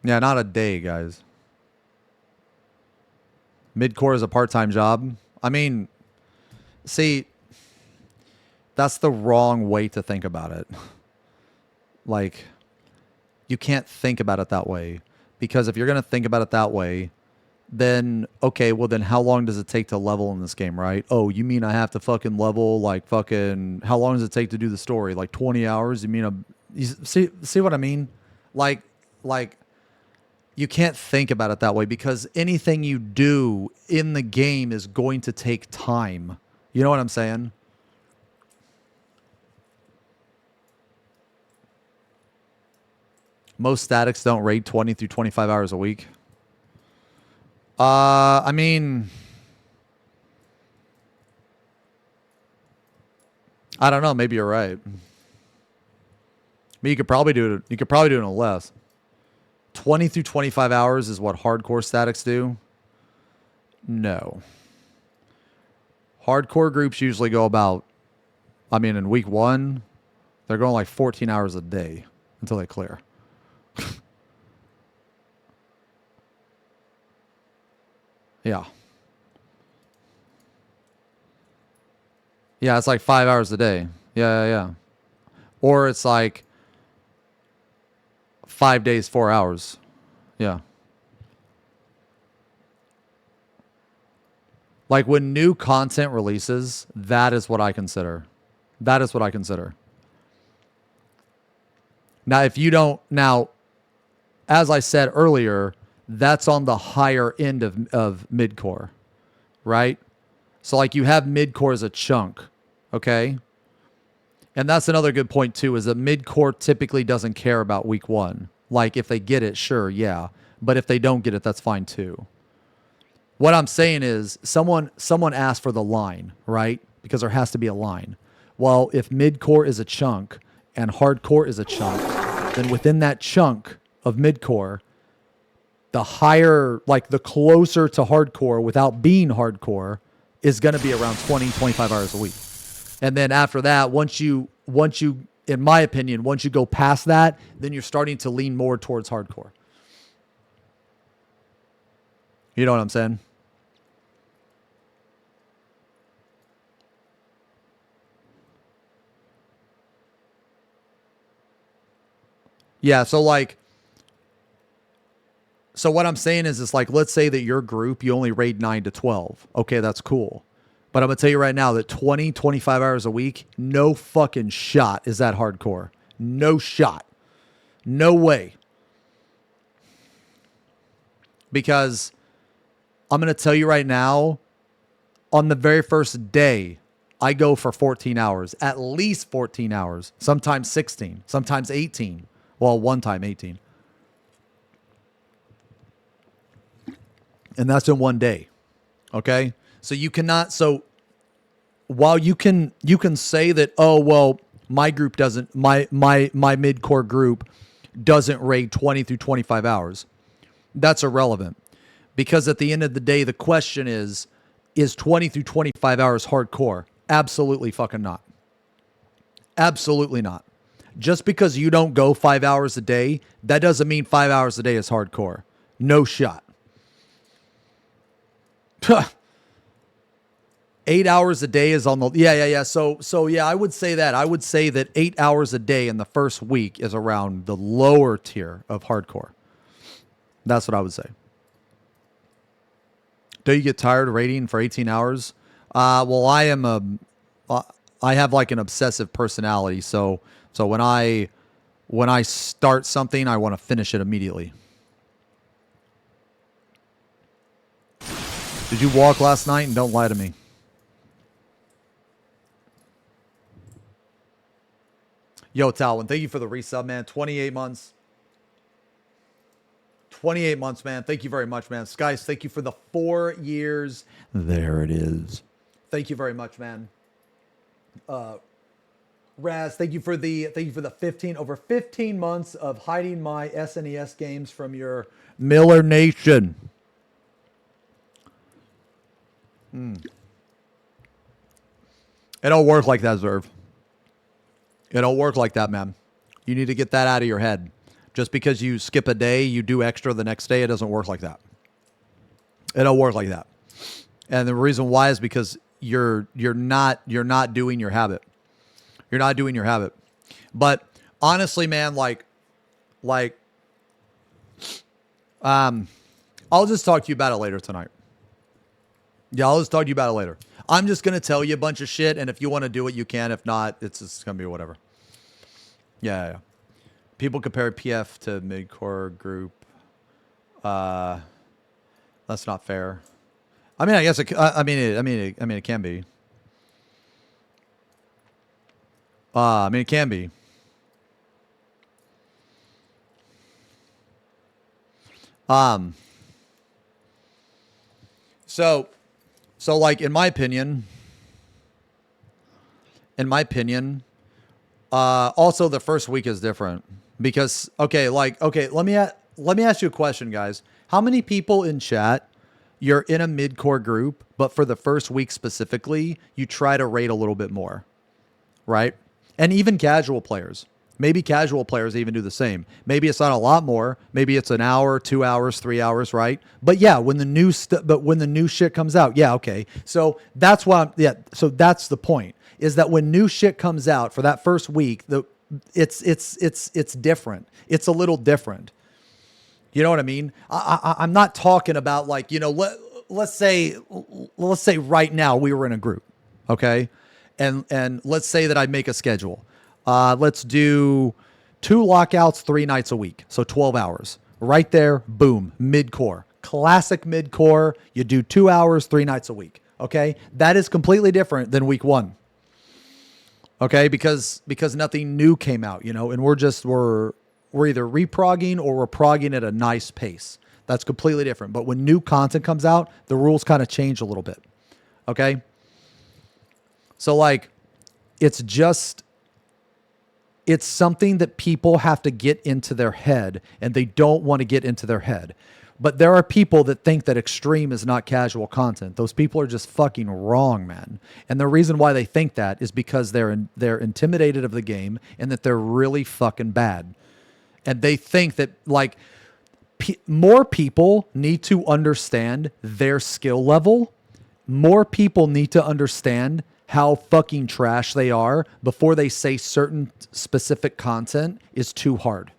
Yeah, not a day, guys. Mid-core is a part-time job. I mean, see, that's the wrong way to think about it. Like, you can't think about it that way. Because if you're going to think about it that way, then, okay, well then how long does it take to level in this game, right? Oh, you mean I have to fucking level, like fucking, how long does it take to do the story? Like 20 hours? You mean, you see what I mean? Like, you can't think about it that way because anything you do in the game is going to take time. You know what I'm saying? Most statics don't raid 20 through 25 hours a week. I mean, I don't know. Maybe you're right. But you could probably do it. You could probably do it in less. 20 through 25 hours is what hardcore statics do. No. Hardcore groups usually go about, I mean, in week 1, they're going like 14 hours a day until they clear. Yeah. Yeah, it's like 5 hours a day. Yeah. Or it's like 5 days, 4 hours. Yeah. Like when new content releases, that is what I consider. That is what I consider. Now, if you don't, now, as I said earlier, that's on the higher end of mid-core, right? So like you have mid-core as a chunk, okay? And that's another good point too, is that mid-core typically doesn't care about week 1. Like if they get it, sure, yeah. But if they don't get it, that's fine too. What I'm saying is someone asked for the line, right? Because there has to be a line. Well, if mid-core is a chunk and hardcore is a chunk, then within that chunk of mid-core, the higher, like the closer to hardcore without being hardcore is going to be around 20, 25 hours a week. And then after that, once you, in my opinion, once you go past that, then you're starting to lean more towards hardcore. You know what I'm saying? Yeah, so like, so what I'm saying is, it's like, let's say that your group, you only raid 9 to 12. Okay, that's cool. But I'm going to tell you right now that 20, 25 hours a week, no fucking shot is that hardcore. No shot. No way. Because I'm going to tell you right now, on the very first day, I go for 14 hours, at least 14 hours, sometimes 16, sometimes 18. Well, one time 18. And that's in one day. Okay? So you cannot, so while you can say that, oh, well, my group doesn't, my mid-core group doesn't raid 20 through 25 hours. That's irrelevant. Because at the end of the day, the question is is 20 through 25 hours hardcore. Absolutely fucking not. Absolutely not. Just because you don't go 5 hours a day, that doesn't mean 5 hours a day is hardcore. No shot. 8 hours a day is on the... Yeah. So yeah, I would say that. I would say that 8 hours a day in the first week is around the lower tier of hardcore. That's what I would say. Do you get tired of raiding for 18 hours? Well, I have like an obsessive personality. So when I start something, I want to finish it immediately. Did you walk last night? And don't lie to me. Yo, Talwin, thank you for the resub, man. 28 months. 28 months, man. Thank you very much, man. Skies, thank you for the 4 years. There it is. Thank you very much, man. Raz, thank you for the 15 months of hiding my SNES games from your Miller Nation. It don't work like that, Zerv. It don't work like that, man. You need to get that out of your head. Just because you skip a day, you do extra the next day, it doesn't work like that. It don't work like that. And the reason why is because you're not doing your habit. You're not doing your habit. But honestly, man, I'll just talk to you about it later tonight. Yeah, I'll just talk to you about it later. I'm just going to tell you a bunch of shit, and if you want to do it, you can. If not, it's just going to be whatever. Yeah. People compare PF to mid-core group. That's not fair. I mean, I guess it can be. It can be. So like in my opinion, also the first week is different because let me ask you a question, guys. How many people in chat you're in a mid-core group, but for the first week specifically, you try to rate a little bit more, right? And even casual players. Maybe casual players even do the same. Maybe it's not a lot more. Maybe it's an hour, 2 hours, 3 hours, right? But yeah, when the new shit comes out, yeah, okay. So that's why. So that's the point. Is that when new shit comes out for that first week, it's different. It's a little different. You know what I mean? I'm not talking about like, you know, let's say right now we were in a group, okay, and let's say that I make a schedule. Let's do 2 lockouts 3 nights a week. So 12 hours. Right there, boom, mid-core. Classic mid-core. You do 2 hours 3 nights a week. Okay? That is completely different than week 1. Okay? Because nothing new came out, you know, and we're either reprogging or we're progging at a nice pace. That's completely different. But when new content comes out, the rules kind of change a little bit. Okay? So like, it's something that people have to get into their head, and they don't want to get into their head. But there are people that think that extreme is not casual content. Those people are just fucking wrong, man. And the reason why they think that is because they're intimidated of the game and that they're really fucking bad. And they think that like more people need to understand their skill level. More people need to understand how fucking trash they are before they say certain specific content is too hard.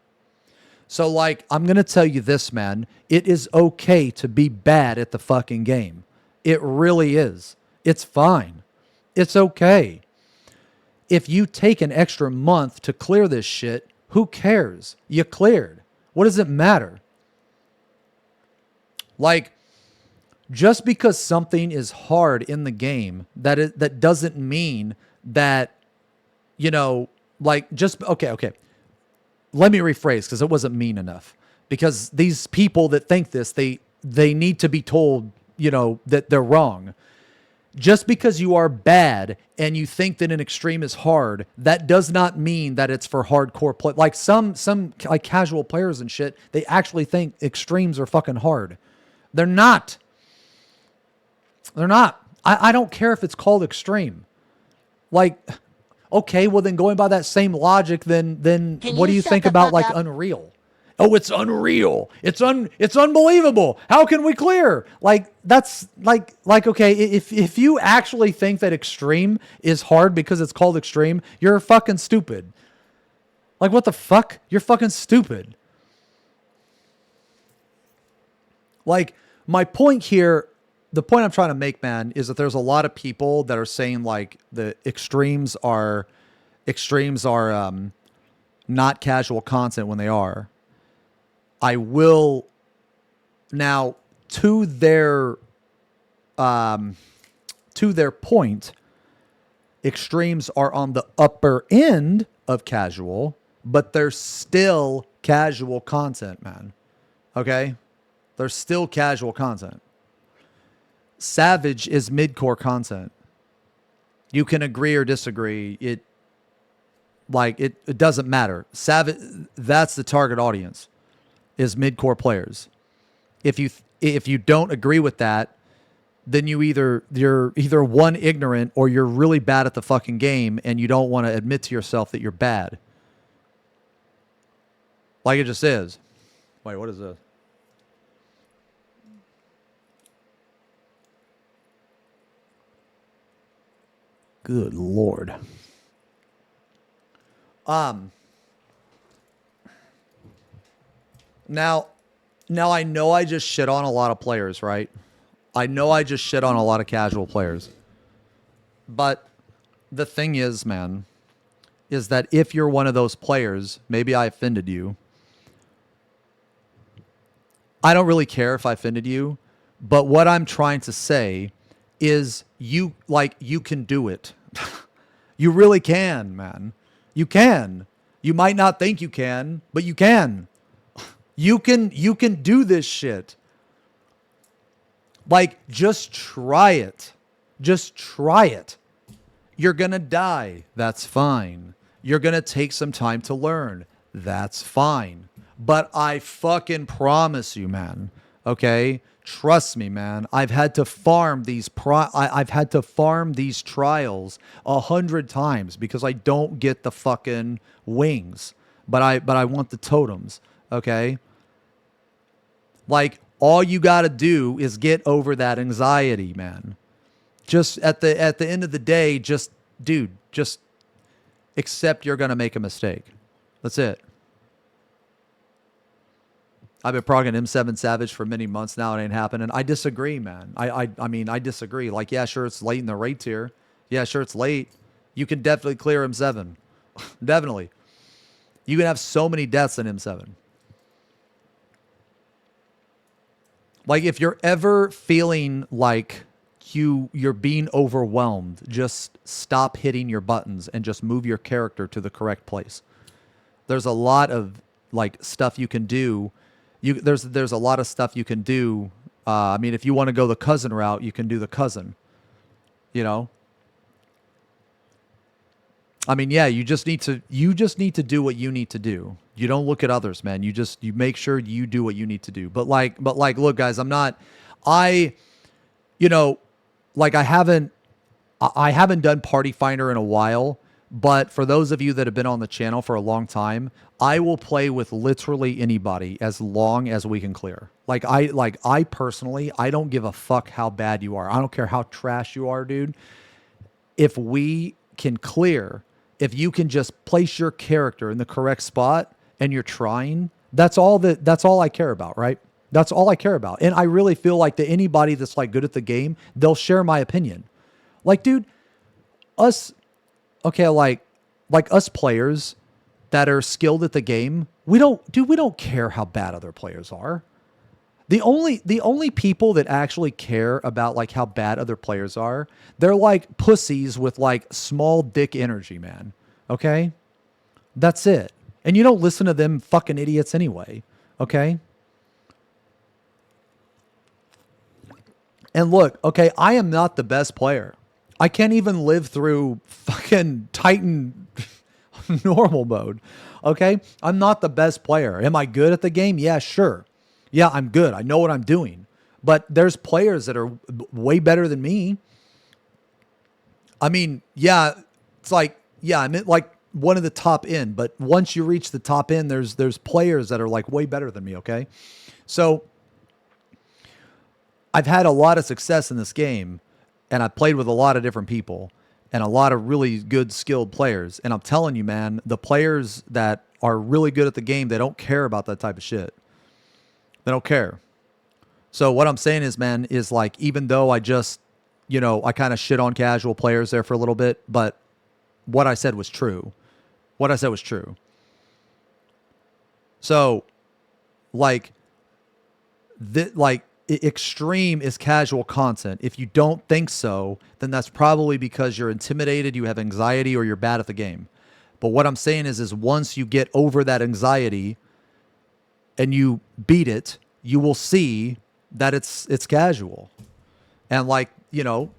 So like, I'm going to tell you this, man. It is okay to be bad at the fucking game. It really is. It's fine. It's okay. If you take an extra month to clear this shit, who cares? You cleared. What does it matter? Like, just because something is hard in the game, that doesn't mean that, you know, like just, okay. Let me rephrase because it wasn't mean enough. Because these people that think this, they need to be told, you know, that they're wrong. Just because you are bad and you think that an extreme is hard, that does not mean that it's for hardcore play. Like some like casual players and shit, they actually think extremes are fucking hard. They're not. They're not. I don't care if it's called extreme. Like, okay, well then going by that same logic, then what do you think about like Unreal? Oh, it's unreal. It's unbelievable. How can we clear? Like that's like okay, if you actually think that extreme is hard because it's called extreme, you're fucking stupid. Like what the fuck? You're fucking stupid. Like my point here, the point I'm trying to make, man, is that there's a lot of people that are saying like the extremes are not casual content when they are. I will now to their point, extremes are on the upper end of casual, but they're still casual content, man. Okay? They're still casual content. Savage is mid-core content. You can agree or disagree. It doesn't matter. Savage, that's the target audience, is mid-core players. If you don't agree with that, then you're either one, ignorant, or you're really bad at the fucking game and you don't want to admit to yourself that you're bad. Like it just is. Wait, what is this? Good Lord. Now I know I just shit on a lot of players, right? I know I just shit on a lot of casual players. But the thing is, man, is that if you're one of those players, maybe I offended you. I don't really care if I offended you, but what I'm trying to say is you can do it. You really can, man. You can. You might not think you can, but you can. You can do this shit. Like, just try it. Just try it. You're going to die. That's fine. You're going to take some time to learn. That's fine. But I fucking promise you, man. Okay? Trust me, man. I've had to farm these trials 100 times because I don't get the fucking wings, but I want the totems. Okay? Like, all you got to do is get over that anxiety, man. Just at the end of the day, just accept you're going to make a mistake. That's it. I've been progging M7 Savage for many months now. It ain't happening. I disagree, man. I mean, I disagree. Like, yeah, sure, it's late in the raid tier. Yeah, sure, it's late. You can definitely clear M7. Definitely. You can have so many deaths in M7. Like, if you're ever feeling like you're being overwhelmed, just stop hitting your buttons and just move your character to the correct place. There's a lot of like stuff you can do. There's a lot of stuff you can do. I mean, if you want to go the cousin route, you can do the cousin. You know. I mean, yeah, you just need to do what you need to do. You don't look at others, man. You make sure you do what you need to do. But look, guys, I haven't done Party Finder in a while. But for those of you that have been on the channel for a long time, I will play with literally anybody as long as we can clear. I personally, I don't give a fuck how bad you are. I don't care how trash you are, dude. If we can clear, if you can just place your character in the correct spot and you're trying, that's all I care about, right? That's all I care about. And I really feel like that anybody that's like good at the game, they'll share my opinion. Like, dude, us players that are skilled at the game, we don't care how bad other players are. The only people that actually care about like how bad other players are, they're like pussies with like small dick energy, man. Okay? That's it. And you don't listen to them fucking idiots anyway. Okay? And look, okay, I am not the best player. I can't even live through fucking Titan normal mode. Okay? I'm not the best player. Am I good at the game? Yeah, sure. Yeah, I'm good. I know what I'm doing. But there's players that are way better than me. I mean, yeah, it's like, yeah, I meant like one of the top end, but once you reach the top end, there's players that are like way better than me, okay? So I've had a lot of success in this game, and I've played with a lot of different people and a lot of really good skilled players. And I'm telling you, man, the players that are really good at the game, they don't care about that type of shit. They don't care. So what I'm saying is, man, is like, even though I just, you know, I kind of shit on casual players there for a little bit, but what I said was true. What I said was true. So, like, extreme is casual content. If you don't think so, then that's probably because you're intimidated, you have anxiety, or you're bad at the game. But what I'm saying is once you get over that anxiety and you beat it, you will see that it's casual. And like, the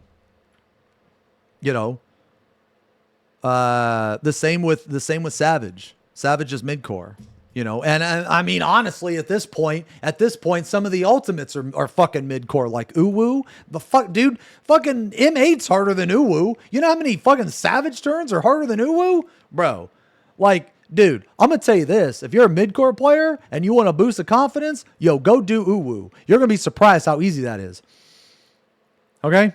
same with Savage. Savage is midcore. And I mean, honestly, at this point, some of the ultimates are fucking midcore, like Uwu. The fuck, dude, fucking M8's harder than Uwu. You know how many fucking Savage turns are harder than Uwu? Bro, like, dude, I'm going to tell you this. If you're a midcore player and you want to boost the confidence, yo, go do Uwu. You're going to be surprised how easy that is. Okay?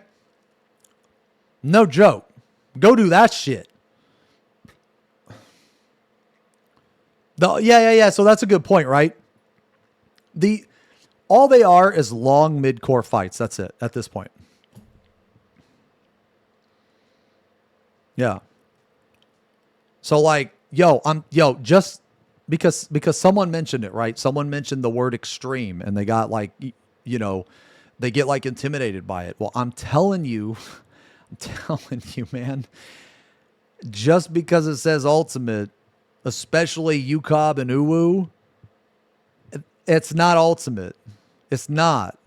No joke. Go do that shit. Yeah. So that's a good point, right? All they are is long mid-core fights. That's it at this point. Yeah. So like, just because someone mentioned it, right? Someone mentioned the word extreme and they got like, they get like intimidated by it. Well, I'm telling you, man, just because it says ultimate, especially UCOB and Uwu, it's not ultimate. It's not.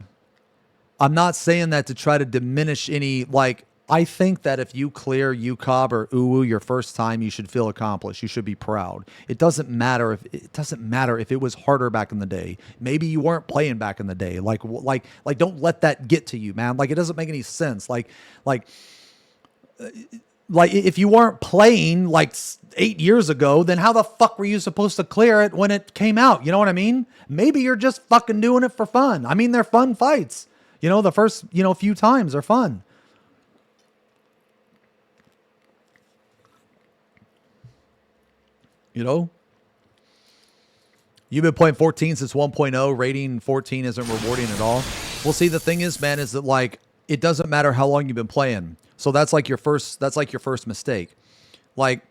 I'm not saying that to try to diminish any, like, I think that if you clear UCOB or Uwu your first time, you should feel accomplished. You should be proud. It doesn't matter if it was harder back in the day. Maybe you weren't playing back in the day. Like don't let that get to you, man. Like, it doesn't make any sense. Like if you weren't playing like 8 years ago, then how the fuck were you supposed to clear it when it came out? You know what I mean? Maybe you're just fucking doing it for fun. I mean, they're fun fights. The first, few times are fun. You've been playing 14 since 1.0. Rating 14 isn't rewarding at all. Well, see, the thing is, man, is that like, it doesn't matter how long you've been playing. So that's like your first mistake. Like,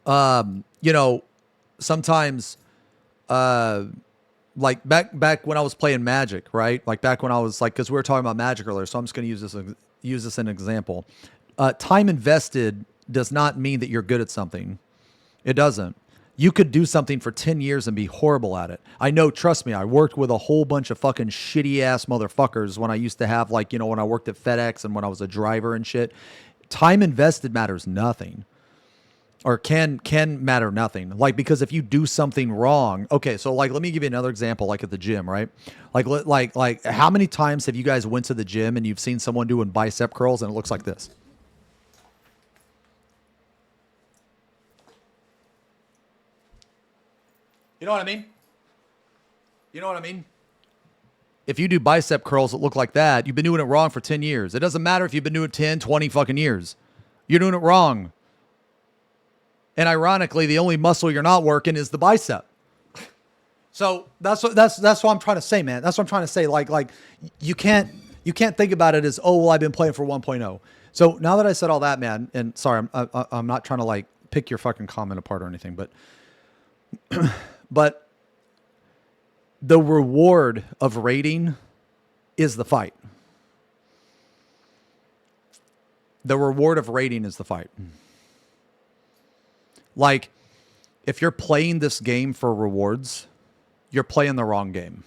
sometimes, like back when I was playing Magic, right? Like back when I was like, cause we were talking about Magic earlier. So I'm just going to use this as an example. Time invested does not mean that you're good at something. It doesn't. You could do something for 10 years and be horrible at it. I know, trust me, I worked with a whole bunch of fucking shitty ass motherfuckers when I used to have like, when I worked at FedEx and when I was a driver and shit. Time invested matters nothing. Or can matter nothing. Like, because if you do something wrong, okay, so like, let me give you another example, like at the gym, right? Like how many times have you guys went to the gym and you've seen someone doing bicep curls and it looks like this? You know what I mean? If you do bicep curls that look like that, you've been doing it wrong for 10 years. It doesn't matter if you've been doing it 10, 20 fucking years. You're doing it wrong. And ironically, the only muscle you're not working is the bicep. So that's what I'm trying to say, man. That's what I'm trying to say. Like you can't think about it as, oh, well, I've been playing for 1.0. So now that I said all that, man, and sorry, I'm not trying to like pick your fucking comment apart or anything, but but the reward of raiding is the fight. The reward of raiding is the fight. Like, if you're playing this game for rewards, you're playing the wrong game.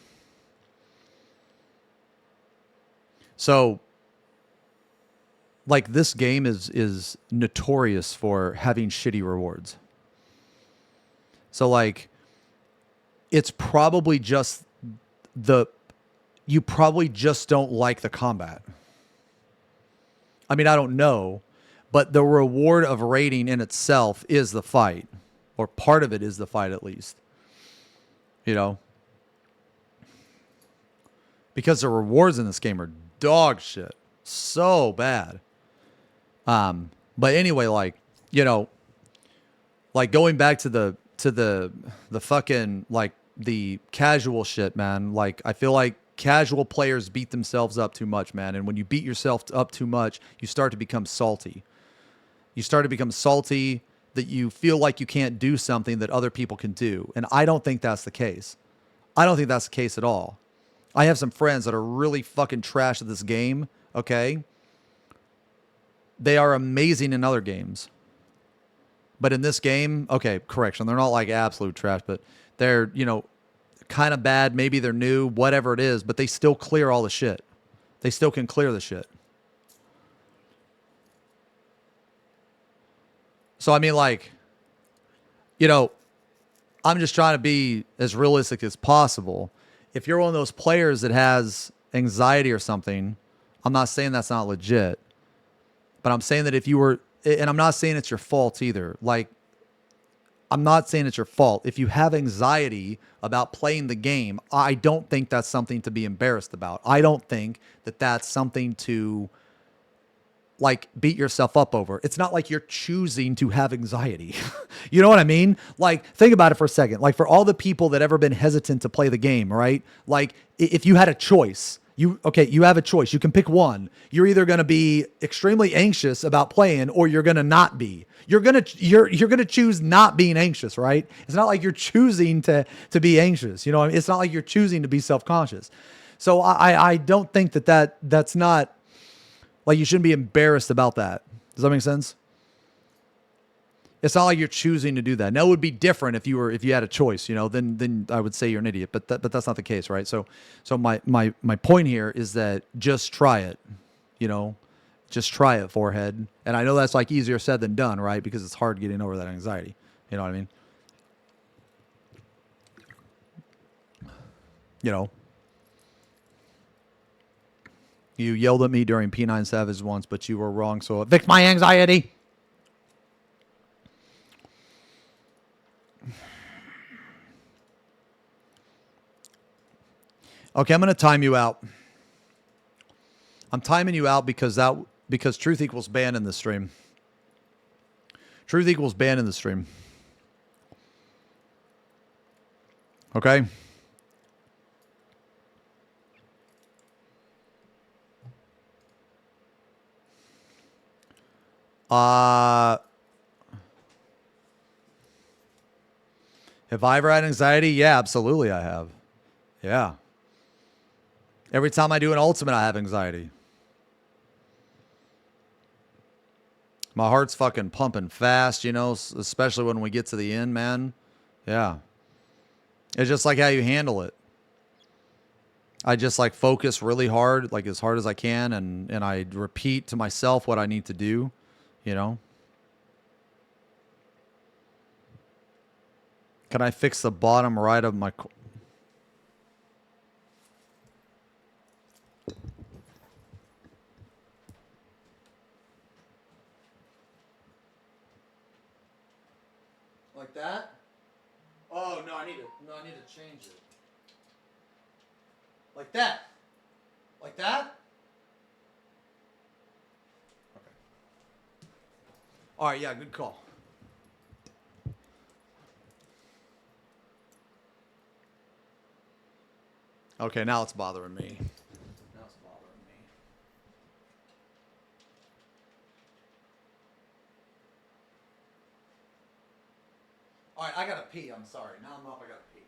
So, like, this game is notorious for having shitty rewards. So, like, it's probably just you probably just don't like the combat. I mean, I don't know, But the reward of raiding in itself is the fight, or part of it is the fight at least. You know, because the rewards in this game are dog shit, so bad. But anyway, like, you know, like going back to the fucking, like, the casual shit, man. Like, I feel like casual players beat themselves up too much, man. And when you beat yourself up too much, you start to become salty. You start to become salty that you feel like you can't do something that other people can do. And I don't think that's the case. I don't think that's the case at all. I have some friends that are really fucking trash at this game, okay? They are amazing in other games. But in this game, okay, correction, they're not like absolute trash, but they're, you know, kind of bad. Maybe they're new, whatever it is, but they still clear all the shit. They still can clear the shit. So, I mean, like, you know, I'm just trying to be as realistic as possible. If you're one of those players that has anxiety or something, I'm not saying that's not legit, but I'm saying that if you were, and I'm not saying it's your fault either. Like, I'm not saying it's your fault. If you have anxiety about playing the game, I don't think that's something to be embarrassed about. I don't think that that's something to, like, beat yourself up over. It's not like you're choosing to have anxiety. You know what I mean? Like, think about it for a second. Like, for all the people that ever been hesitant to play the game, right? Like, if you had a choice, you have a choice. You can pick one. You're either going to be extremely anxious about playing, or you're going to not be. You're going to choose not being anxious, right? It's not like you're choosing to be anxious. You know what I mean? It's not like you're choosing to be self-conscious. So I don't think that's not, like, you shouldn't be embarrassed about that. Does that make sense? It's not like you're choosing to do that. Now, it would be different if you had a choice, you know, then I would say you're an idiot, but that's not the case, right? So my point here is that just try it, you know, just try it, forehead. And I know that's, like, easier said than done, right? Because it's hard getting over that anxiety. You know what I mean? You know, you yelled at me during P9 Savage once, but you were wrong, so evict my anxiety. Okay, I'm going to time you out. I'm timing you out because truth equals ban in the stream. Truth equals ban in the stream. Okay? Have I ever had anxiety? Yeah, absolutely I have. Yeah. Every time I do an ultimate, I have anxiety. My heart's fucking pumping fast, you know, especially when we get to the end, man. Yeah. It's just like how you handle it. I just, like, focus really hard, like, as hard as I can, and I repeat to myself what I need to do, you know. Can I fix the bottom right of my... Like that? Oh, no, I need to change it. Like that? Like that? Okay. All right, yeah, good call. Okay, now it's bothering me. Now it's bothering me. All right, I gotta pee. I'm sorry. Now I'm up. I gotta pee.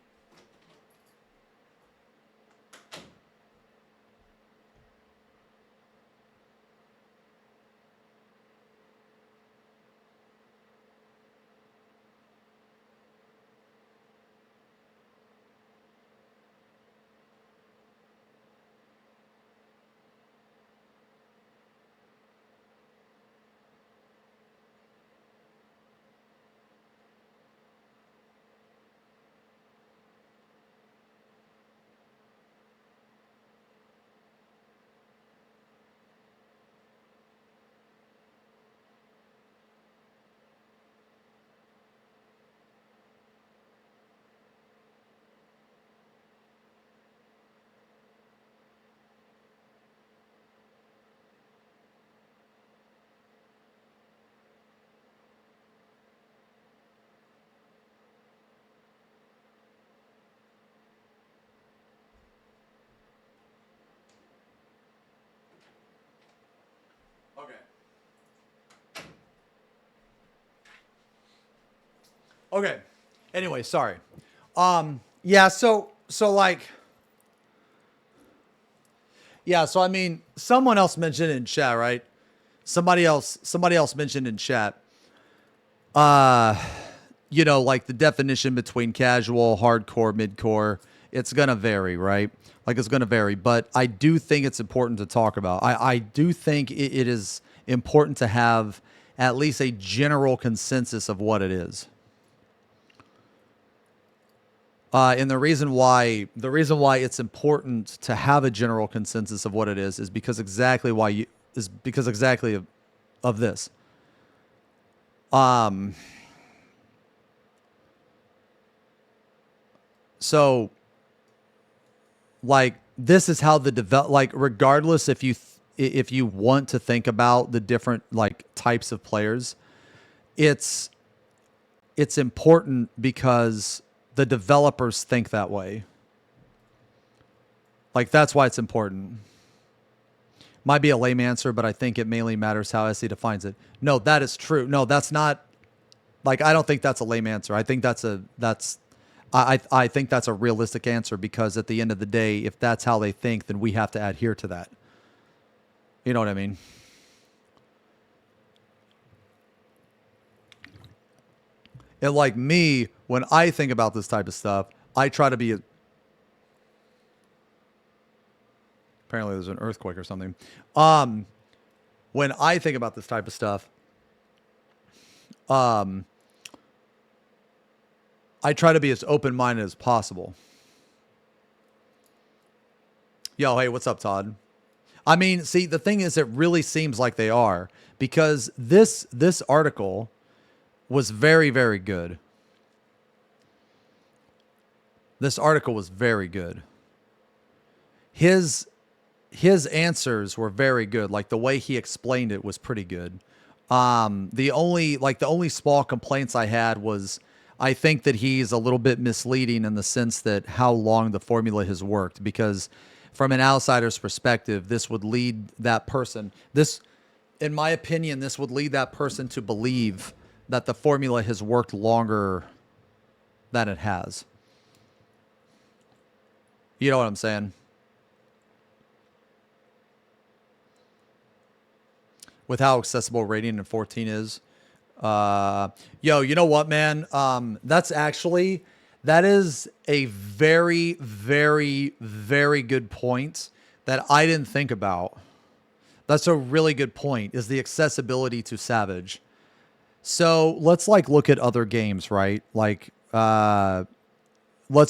Okay. Anyway, sorry. Yeah, so like, yeah, so I mean, someone else mentioned in chat, right? Somebody else mentioned in chat, you know, like the definition between casual, hardcore, midcore, it's going to vary, right? Like it's going to vary, but I do think it's important to talk about. I do think it is important to have at least a general consensus of what it is. And the reason why it's important to have a general consensus of what it is because exactly of this. So like this is how the like regardless if you want to think about the different like types of players, it's important because the developers think that way. Like that's why it's important. Might be a lame answer, but I think it mainly matters how SE defines it. No, that is true. No, that's not like I don't think that's a lame answer. I think I think that's a realistic answer because at the end of the day, if that's how they think, then we have to adhere to that. You know what I mean? And like me, when I think about this type of stuff, I try to be apparently there's an earthquake or something. When I think about this type of stuff, I try to be as open-minded as possible. Yo, hey, what's up, Todd? I mean, see, the thing is, it really seems like they are because this article was very, very good. This article was very good. His answers were very good. Like the way he explained it was pretty good. The only small complaints I had was I think that he's a little bit misleading in the sense that how long the formula has worked, because from an outsider's perspective, this would lead that person, in my opinion, this would lead that person to believe that the formula has worked longer than it has. You know what I'm saying? With how accessible rating in 14 is. Yo, you know what, man? That is a very, very, very good point that I didn't think about. That's a really good point, is the accessibility to Savage. So let's look at other games, right? Let's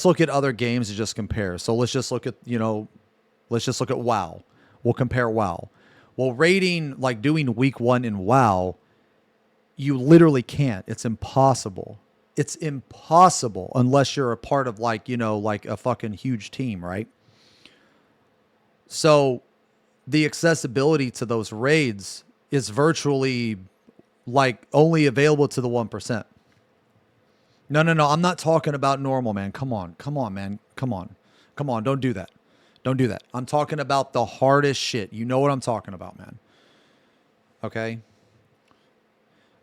look at other games to just compare. So let's just look at, WoW. We'll compare WoW. Well, rating, doing week 1 in WoW, you literally can't. It's impossible. It's impossible unless you're a part of a fucking huge team, right? So the accessibility to those raids is virtually only available to the 1%. No. I'm not talking about normal, man. Come on, man. Come on. Don't do that. Don't do that. I'm talking about the hardest shit. You know what I'm talking about, man. Okay?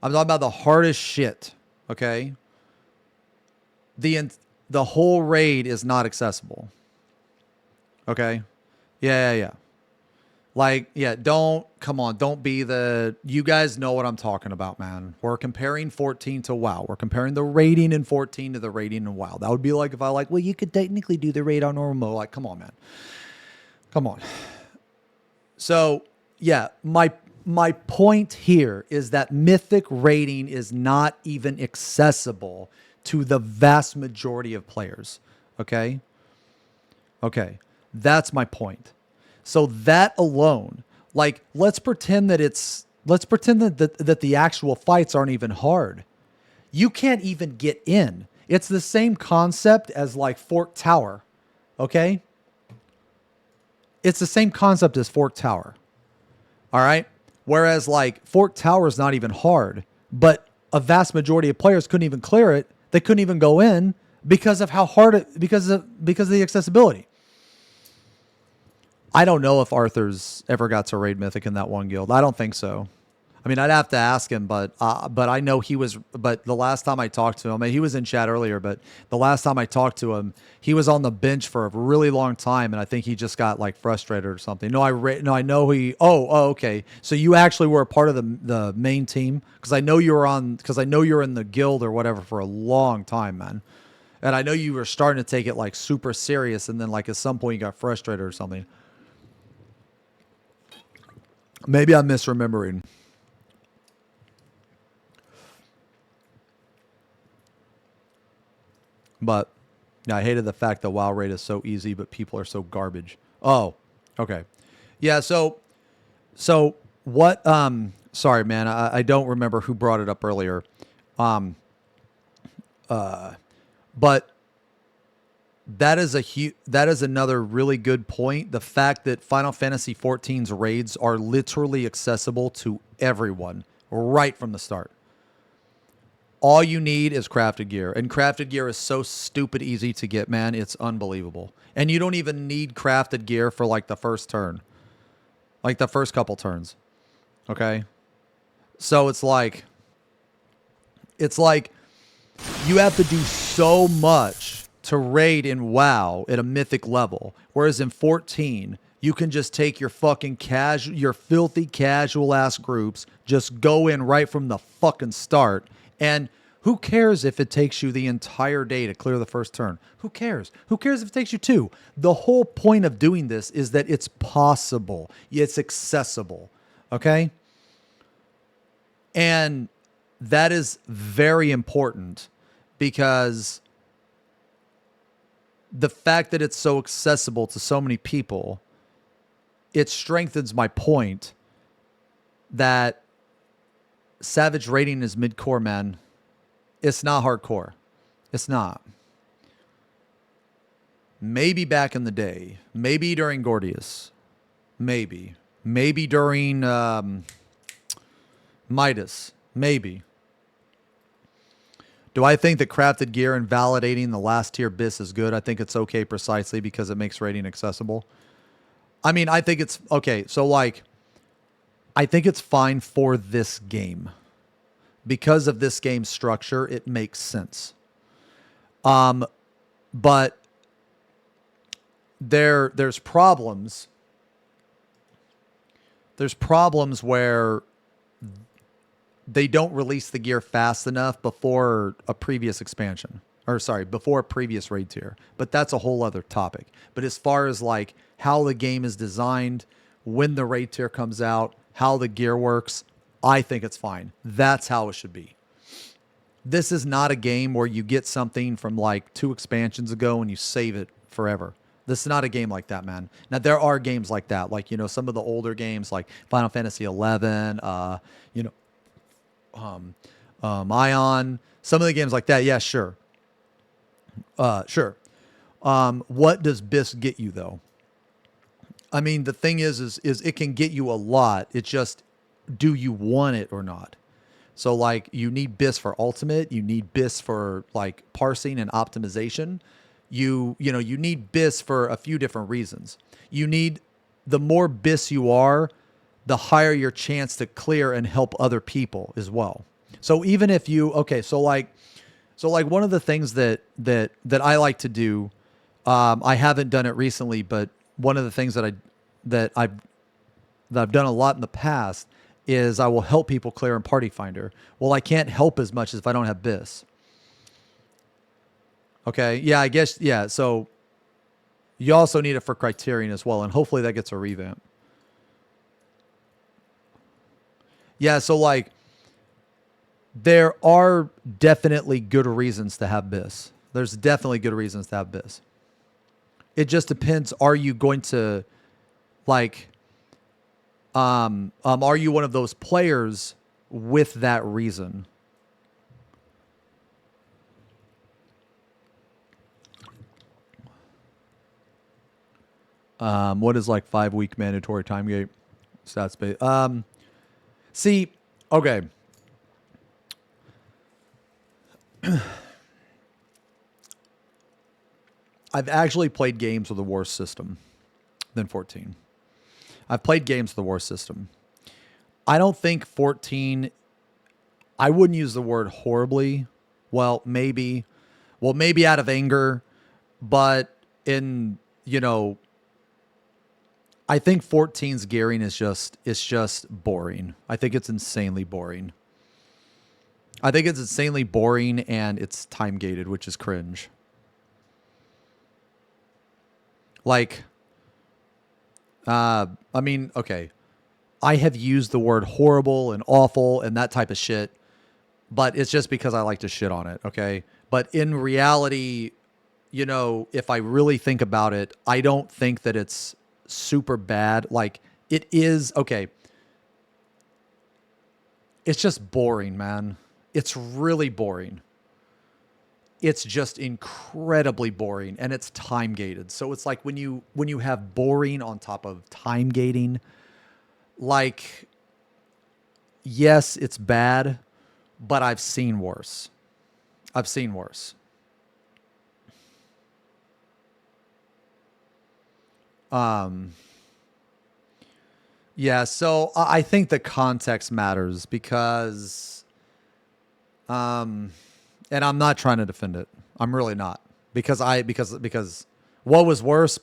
I'm talking about the hardest shit. Okay? The whole raid is not accessible. Okay? Yeah. Don't be you guys know what I'm talking about, man. We're comparing 14 to WoW. We're comparing the rating in 14 to the rating in WoW. That would be like if I well, you could technically do the raid on normal mode. Come on, man. Come on. So, yeah, my point here is that Mythic rating is not even accessible to the vast majority of players. Okay? Okay. That's my point. So that alone, let's pretend that that the actual fights aren't even hard. You can't even get in. It's the same concept as Fork Tower. Okay? It's the same concept as Fork Tower. All right? Whereas Fork Tower is not even hard, but a vast majority of players couldn't even clear it. They couldn't even go in because of how hard because of the accessibility. I don't know if Arthur's ever got to raid Mythic in that one guild. I don't think so. I mean, I'd have to ask him, but I know he was. But the last time I talked to him, I mean, he was in chat earlier. But the last time I talked to him, he was on the bench for a really long time, and I think he just got like frustrated or something. No, I know he. Oh, okay. So you actually were a part of the main team because I know you were on because I know you're in the guild or whatever for a long time, man. And I know you were starting to take it like super serious, and then like at some point you got frustrated or something. Maybe I'm misremembering. But yeah, I hated the fact that WoW raid is so easy, but people are so garbage. Oh, okay. Yeah, so what sorry man, I don't remember who brought it up earlier. But that is another really good point. The fact that Final Fantasy XIV's raids are literally accessible to everyone right from the start. All you need is crafted gear. And crafted gear is so stupid easy to get, man. It's unbelievable. And you don't even need crafted gear for like the first turn. Like the first couple turns. Okay? So it's like you have to do so much to raid in WoW at a mythic level. Whereas in 14, you can just take your fucking your filthy casual ass groups, just go in right from the fucking start. And who cares if it takes you the entire day to clear the first turn? Who cares? Who cares if it takes you 2? The whole point of doing this is that it's possible. It's accessible. Okay? And that is very important because the fact that it's so accessible to so many people, it strengthens my point that Savage raiding is mid-core, man. It's not hardcore. It's not. Maybe back in the day. Maybe during Gordius. Maybe. Maybe during Midas. Maybe. Do I think that crafted gear and validating the last tier BIS is good? I think it's okay precisely because it makes raiding accessible. I mean, I think it's okay. So like, I think it's fine for this game. Because of this game's structure, it makes sense. But there's problems. There's problems where they don't release the gear fast enough before a previous expansion. Or sorry, before a previous raid tier. But that's a whole other topic. But as far as like how the game is designed, when the raid tier comes out, how the gear works, I think it's fine. That's how it should be. This is not a game where you get something from like 2 expansions ago and you save it forever. This is not a game like that, man. Now, there are games like that. Like, you know, some of the older games like Final Fantasy XI, Ion, some of the games like that. Yeah, sure. Sure. What does BIS get you, though? I mean, the thing is it can get you a lot. It's just, do you want it or not? So like you need BIS for ultimate, you need BIS for like parsing and optimization. You need BIS for a few different reasons. You need, the more BIS you are, the higher your chance to clear and help other people as well. So even if you, okay, so like one of the things that I like to do, I haven't done it recently, but one of the things that I've done a lot in the past is I will help people clear in Party Finder. Well, I can't help as much as if I don't have BIS. Okay, yeah, I guess, yeah, so you also need it for Criterion as well, and hopefully that gets a revamp. Yeah, so like, there are definitely good reasons to have BIS. There's definitely good reasons to have BIS. It just depends, are you going to, like, are you one of those players with that reason? What is like 5-week mandatory time gate? Stats base. See, okay. I've actually played games with a worse system than 14. I've played games with a worse system. I don't think 14, I wouldn't use the word horribly. Well, maybe out of anger, but in, you know, I think 14's gearing is just boring. I think it's insanely boring. I think it's insanely boring and it's time gated, which is cringe. Like, I mean, okay. I have used the word horrible and awful and that type of shit, but it's just because I like to shit on it, okay? But in reality, you know, if I really think about it, I don't think that it's super bad. Like, it is, okay. It's just boring, man. It's really boring. It's just incredibly boring, and it's time gated. So it's like when you have boring on top of time gating, like, yes, it's bad, but I've seen worse. I've seen worse. Yeah, so I think the context matters because, and I'm not trying to defend it. I'm really not, because what was worse?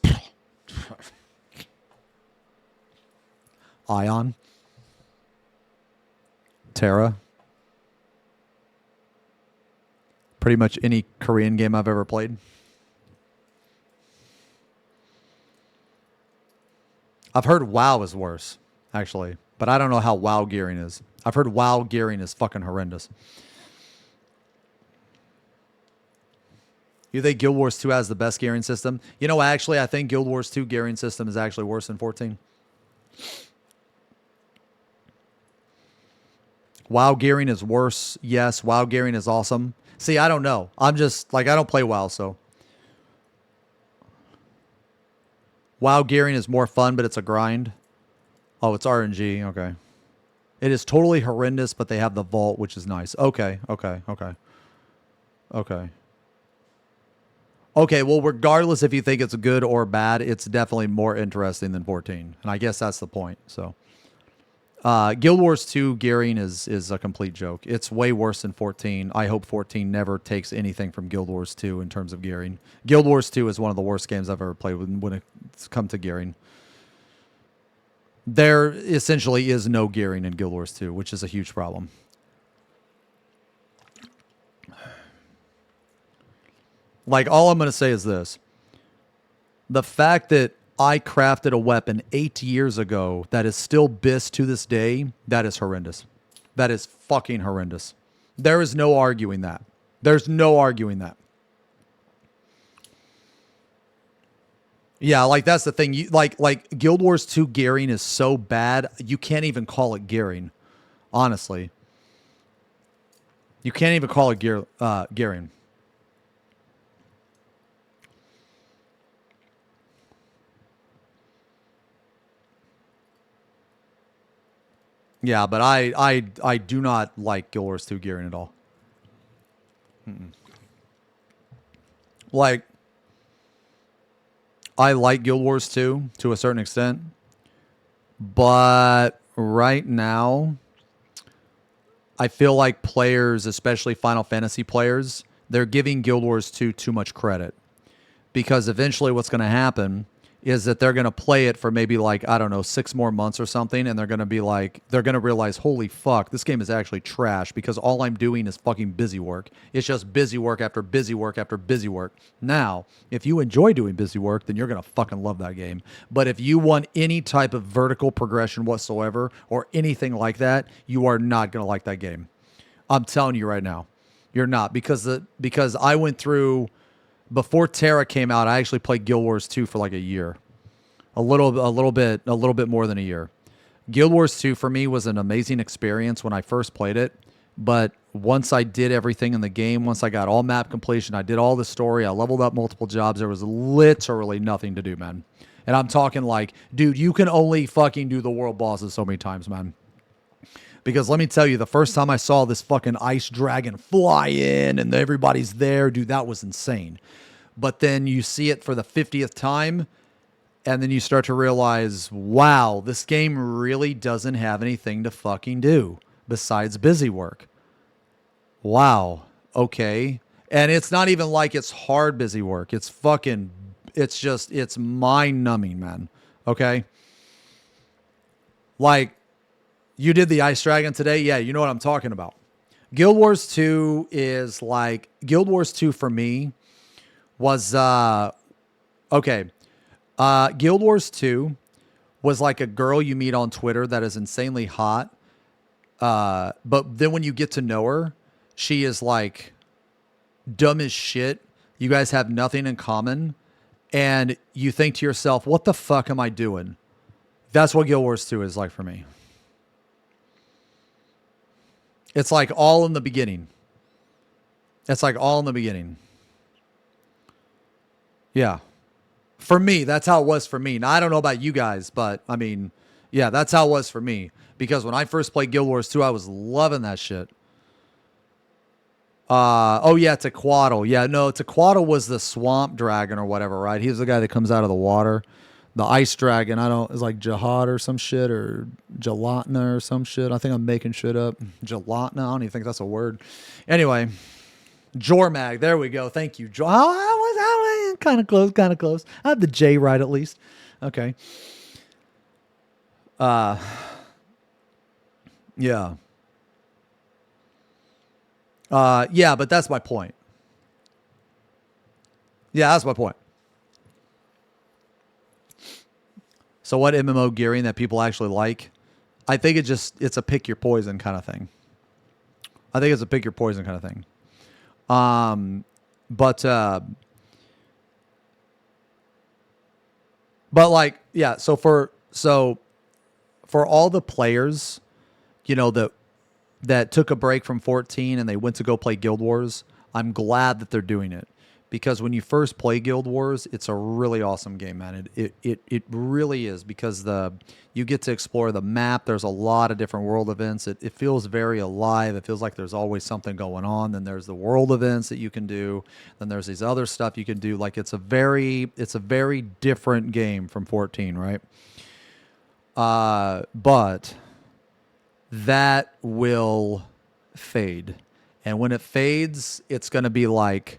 Ion, Terra, pretty much any Korean game I've ever played. I've heard WoW is worse, actually, but I don't know how WoW gearing is. I've heard WoW gearing is fucking horrendous. You think Guild Wars 2 has the best gearing system? You know, actually, I think Guild Wars 2 gearing system is actually worse than 14. WoW gearing is worse. Yes, WoW gearing is awesome. See, I don't know. I'm just, like, I don't play WoW, so. WoW gearing is more fun, but it's a grind. Oh, it's RNG. Okay. It is totally horrendous, but they have the vault, which is nice. Okay, okay, okay. Okay. Okay, well, regardless if you think it's good or bad, it's definitely more interesting than 14. And I guess that's the point, so. Guild Wars 2 gearing is a complete joke. It's way worse than 14. I hope 14 never takes anything from Guild Wars 2 in terms of gearing. Guild Wars 2 is one of the worst games I've ever played when it's come to gearing. There essentially is no gearing in Guild Wars 2, which is a huge problem. Like, all I'm going to say is this. The fact that I crafted a weapon 8 years ago that is still BIS to this day, that is horrendous. That is fucking horrendous. There is no arguing that. There's no arguing that. Yeah, like, that's the thing. You like Guild Wars 2 gearing is so bad, you can't even call it gearing. Honestly. You can't even call it gearing. Yeah, but I do not like Guild Wars 2 gearing at all. Like, I like Guild Wars 2 to a certain extent, but right now, I feel like players, especially Final Fantasy players, they're giving Guild Wars 2 too much credit. Because eventually what's going to happen is that they're going to play it for maybe, like, I don't know, 6 more months or something, and they're going to be like, they're going to realize, holy fuck, this game is actually trash because all I'm doing is fucking busy work. It's just busy work after busy work after busy work. Now, if you enjoy doing busy work, then you're going to fucking love that game. But if you want any type of vertical progression whatsoever or anything like that, you are not going to like that game. I'm telling you right now. You're not, because I went through... Before Terra came out, I actually played Guild Wars 2 for like a year. A little bit more than a year. Guild Wars 2 for me was an amazing experience when I first played it. But once I did everything in the game, once I got all map completion, I did all the story, I leveled up multiple jobs, there was literally nothing to do, man. And I'm talking like, dude, you can only fucking do the world bosses so many times, man. Because let me tell you, the first time I saw this fucking ice dragon fly in and everybody's there, dude, that was insane. But then you see it for the 50th time, And then you start to realize, wow, this game really doesn't have anything to fucking do besides busy work. Wow. Okay. And it's not even like it's hard busy work. It's mind numbing, man. Okay. Like, you did the Ice Dragon today. Yeah. You know what I'm talking about. Guild Wars 2 is like, Guild Wars 2 for me was, okay. Guild Wars 2 was like a girl you meet on Twitter that is insanely hot. But then when you get to know her, she is like dumb as shit. You guys have nothing in common. And you think to yourself, what the fuck am I doing? That's what Guild Wars 2 is like for me. It's like all in the beginning. It's like all in the beginning. Yeah. For me, that's how it was for me. Now, I don't know about you guys, but I mean, yeah, that's how it was for me. Because when I first played Guild Wars 2, I was loving that shit. Oh, yeah, Tequatl. Yeah, no, Tequatl was the swamp dragon or whatever, right? He's the guy that comes out of the water. The ice dragon, it's like Jihad or some shit, or Gelatna or some shit. I think I'm making shit up. Gelatna, I don't even think that's a word. Anyway, Jormag, there we go. Thank you. I was kind of close. I have the J right at least. Okay. Yeah. Yeah, but that's my point. Yeah, that's my point. So what MMO gearing that people actually like? I think it's a pick your poison kind of thing. But like, yeah, so for all the players, you know, that took a break from 14 and they went to go play Guild Wars, I'm glad that they're doing it. Because when you first play Guild Wars, it's a really awesome game, man. It really is, because you get to explore the map. There's a lot of different world events. It feels very alive. It feels like there's always something going on. Then there's the world events that you can do. Then there's these other stuff you can do. Like it's a very different game from 14, right? But that will fade. And when it fades, it's going to be like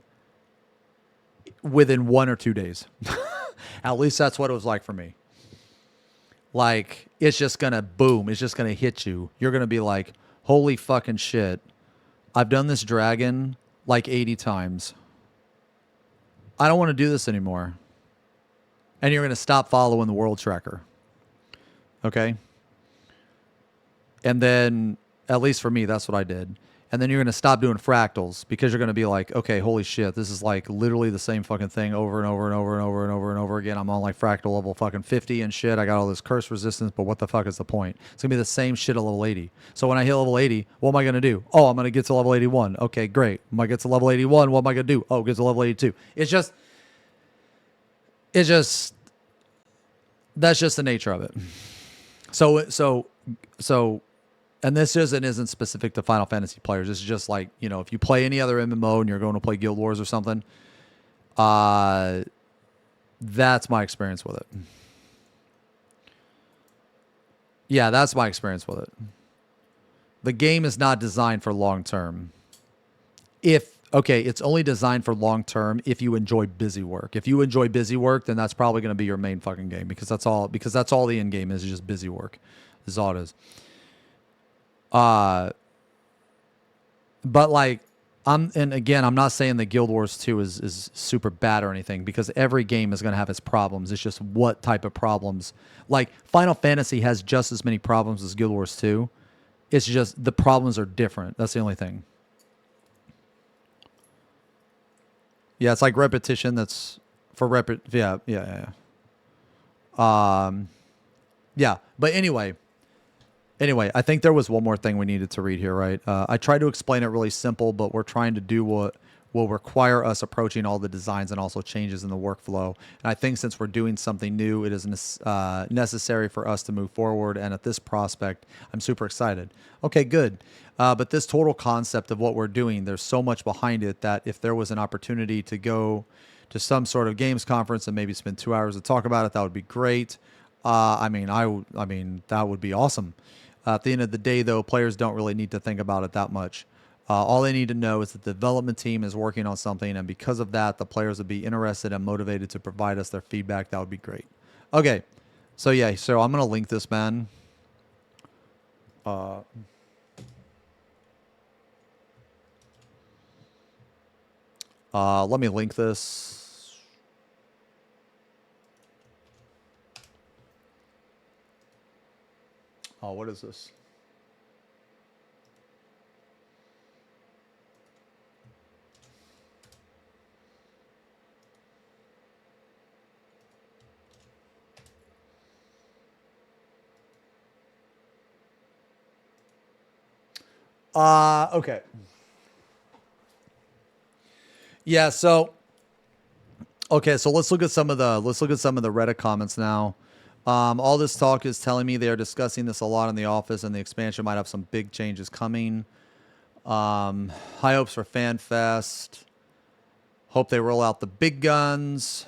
within 1 or 2 days. At least that's what it was like for me. Like, it's just going to boom. It's just going to hit you. You're going to be like, holy fucking shit. I've done this dragon like 80 times. I don't want to do this anymore. And you're going to stop following the world tracker. Okay? And then, at least for me, that's what I did. And then you're going to stop doing fractals, because you're going to be like, okay, holy shit, this is like literally the same fucking thing over and over and over and over and over and over again. I'm on like fractal level fucking 50 and shit. I got all this curse resistance, but what the fuck is the point? It's going to be the same shit at level 80. So when I hit level 80, what am I going to do? Oh, I'm going to get to level 81. Okay, great. When I get to level 81, what am I going to do? Oh, get to level 82. It's just, that's just the nature of it. So, and this isn't specific to Final Fantasy players. This is just like, you know, if you play any other MMO and you're going to play Guild Wars or something, that's my experience with it. Yeah, that's my experience with it. The game is not designed for long term. It's only designed for long term if you enjoy busy work. If you enjoy busy work, then that's probably going to be your main fucking game, because that's all the end game is just busy work. This is all it is. But like, I'm not saying that Guild Wars 2 is super bad or anything, because every game is going to have its problems. It's just what type of problems. Like, Final Fantasy has just as many problems as Guild Wars 2. It's just the problems are different. That's the only thing. Yeah, it's like repetition. That's for Yeah. Yeah, but anyway, I think there was one more thing we needed to read here, right? I tried to explain it really simple, but we're trying to do what will require us approaching all the designs and also changes in the workflow. And I think since we're doing something new, it is necessary for us to move forward. And at this prospect, I'm super excited. Okay, good. But this total concept of what we're doing, there's so much behind it that if there was an opportunity to go to some sort of games conference and maybe spend 2 hours to talk about it, that would be great. I mean, that would be awesome. At the end of the day, though, players don't really need to think about it that much. All they need to know is that the development team is working on something, and because of that, the players would be interested and motivated to provide us their feedback. That would be great. Okay, so yeah, so I'm gonna link this, man. Let me link this. Oh, what is this? Okay. Yeah, so okay, so let's look at some of the Reddit comments now. All this talk is telling me they are discussing this a lot in the office, and the expansion might have some big changes coming. High hopes for FanFest. Hope they roll out the big guns.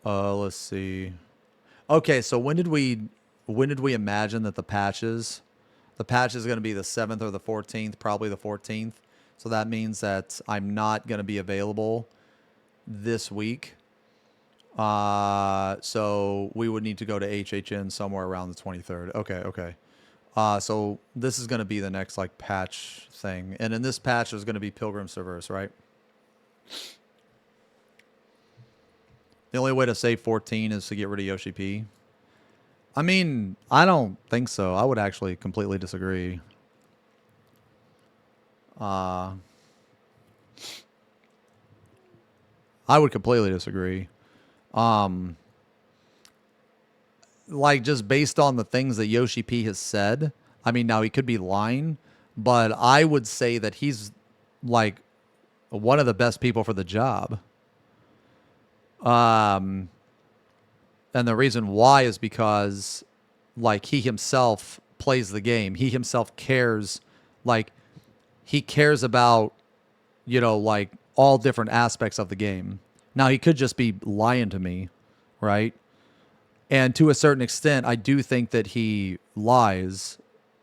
Let's see. Okay, so when did we imagine that the patch is going to be the 7th or the 14th, probably the 14th. So that means that I'm not going to be available this week. So we would need to go to HHN somewhere around the 23rd. Okay. So this is going to be the next like patch thing. And in this patch there's going to be Pilgrim's Traverse, right? The only way to save 14 is to get rid of Yoshi-P. I mean, I don't think so. I would actually completely disagree. I would completely disagree. Like, just based on the things that Yoshi-P has said, I mean, now he could be lying, but I would say that he's, like, one of the best people for the job. And the reason why is because, like, he himself plays the game. He himself cares, like, he cares about, you know, like, all different aspects of the game. Now, he could just be lying to me, right? And to a certain extent, I do think that he lies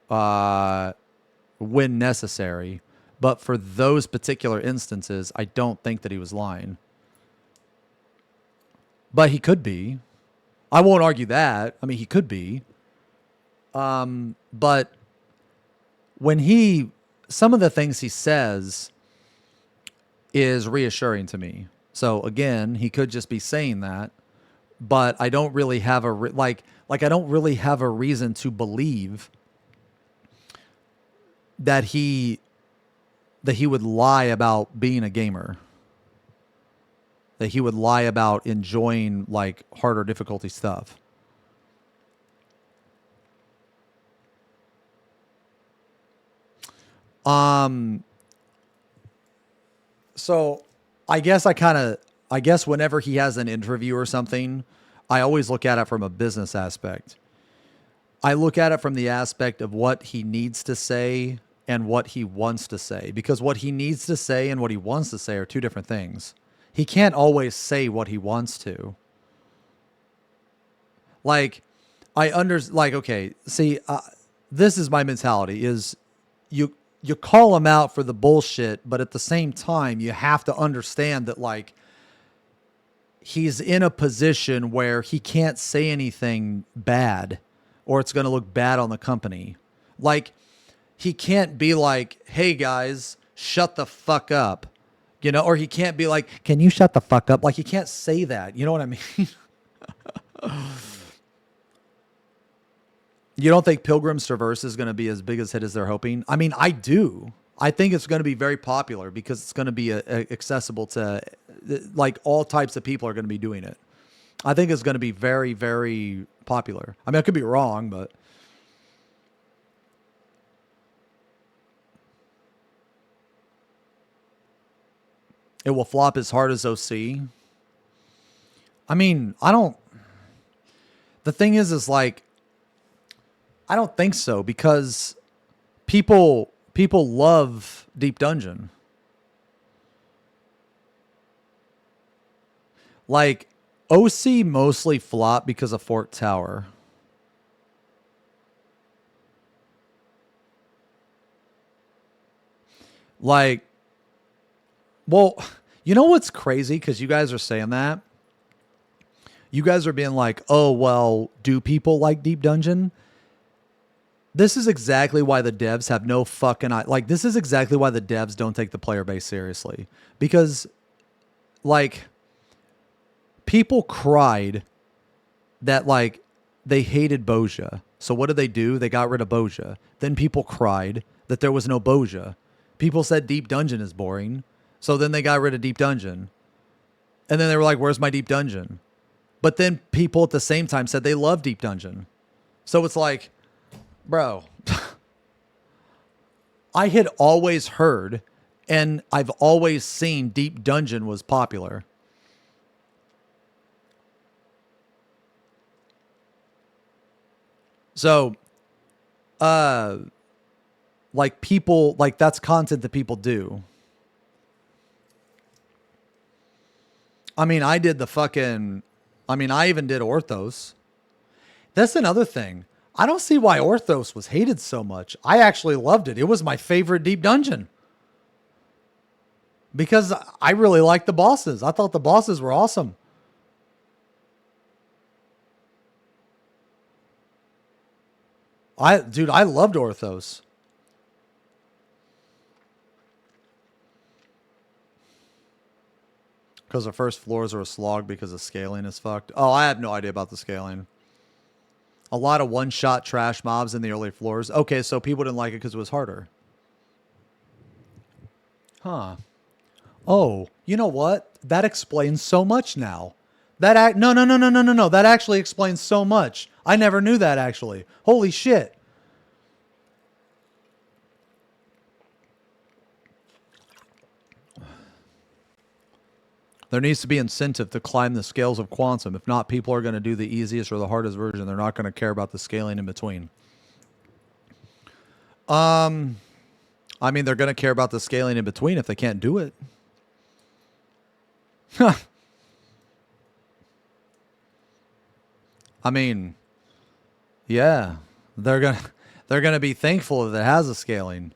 when necessary. But for those particular instances, I don't think that he was lying. But he could be. I won't argue that. I mean, he could be. But when some of the things he says is reassuring to me. So again, he could just be saying that, but I don't really have I don't really have a reason to believe that he would lie about being a gamer. That he would lie about enjoying, like, harder difficulty stuff. So I guess whenever he has an interview or something, I always look at it from a business aspect. I look at it from the aspect of what he needs to say and what he wants to say, because what he needs to say and what he wants to say are two different things. He can't always say what he wants to. Like, okay, see, this is my mentality, is you call him out for the bullshit, but at the same time, you have to understand that, like, he's in a position where he can't say anything bad or it's going to look bad on the company. Like, he can't be like, hey guys, shut the fuck up. You know, or he can't be like, can you shut the fuck up? Like, he can't say that. You know what I mean? You don't think Pilgrim's Traverse is going to be as big a hit as they're hoping? I mean, I do. I think it's going to be very popular because it's going to be accessible to, like, all types of people are going to be doing it. I think it's going to be very, very popular. I mean, I could be wrong, but it will flop as hard as OC. I mean, I don't. The thing is like, I don't think so because people love Deep Dungeon. Like, OC mostly flop because of Fort Tower. Like, well, you know what's crazy? Because you guys are saying that. You guys are being like, oh, well, do people like Deep Dungeon? This is exactly why the devs have no fucking... Like, this is exactly why the devs don't take the player base seriously. Because, like, people cried that, like, they hated Boja. So what did they do? They got rid of Boja. Then people cried that there was no Boja. People said Deep Dungeon is boring. So then they got rid of Deep Dungeon. And then they were like, where's my Deep Dungeon? But then people at the same time said they love Deep Dungeon. So it's like, bro, I had always heard and I've always seen Deep Dungeon was popular. So, like people, like that's content that people do. I mean, I even did Orthos. That's another thing. I don't see why Orthos was hated so much. I actually loved it. It was my favorite Deep Dungeon. Because I really liked the bosses. I thought the bosses were awesome. Dude, I loved Orthos. Because the first floors are a slog because the scaling is fucked. Oh, I have no idea about the scaling. A lot of one-shot trash mobs in the early floors. Okay, so people didn't like it because it was harder. Huh. Oh, you know what? That explains so much now. No. That actually explains so much. I never knew that, actually. Holy shit. There needs to be incentive to climb the scales of quantum. If not, people are going to do the easiest or the hardest version. They're not going to care about the scaling in between. I mean, they're going to care about the scaling in between if they can't do it. I mean, yeah, they're gonna be thankful that it has a scaling,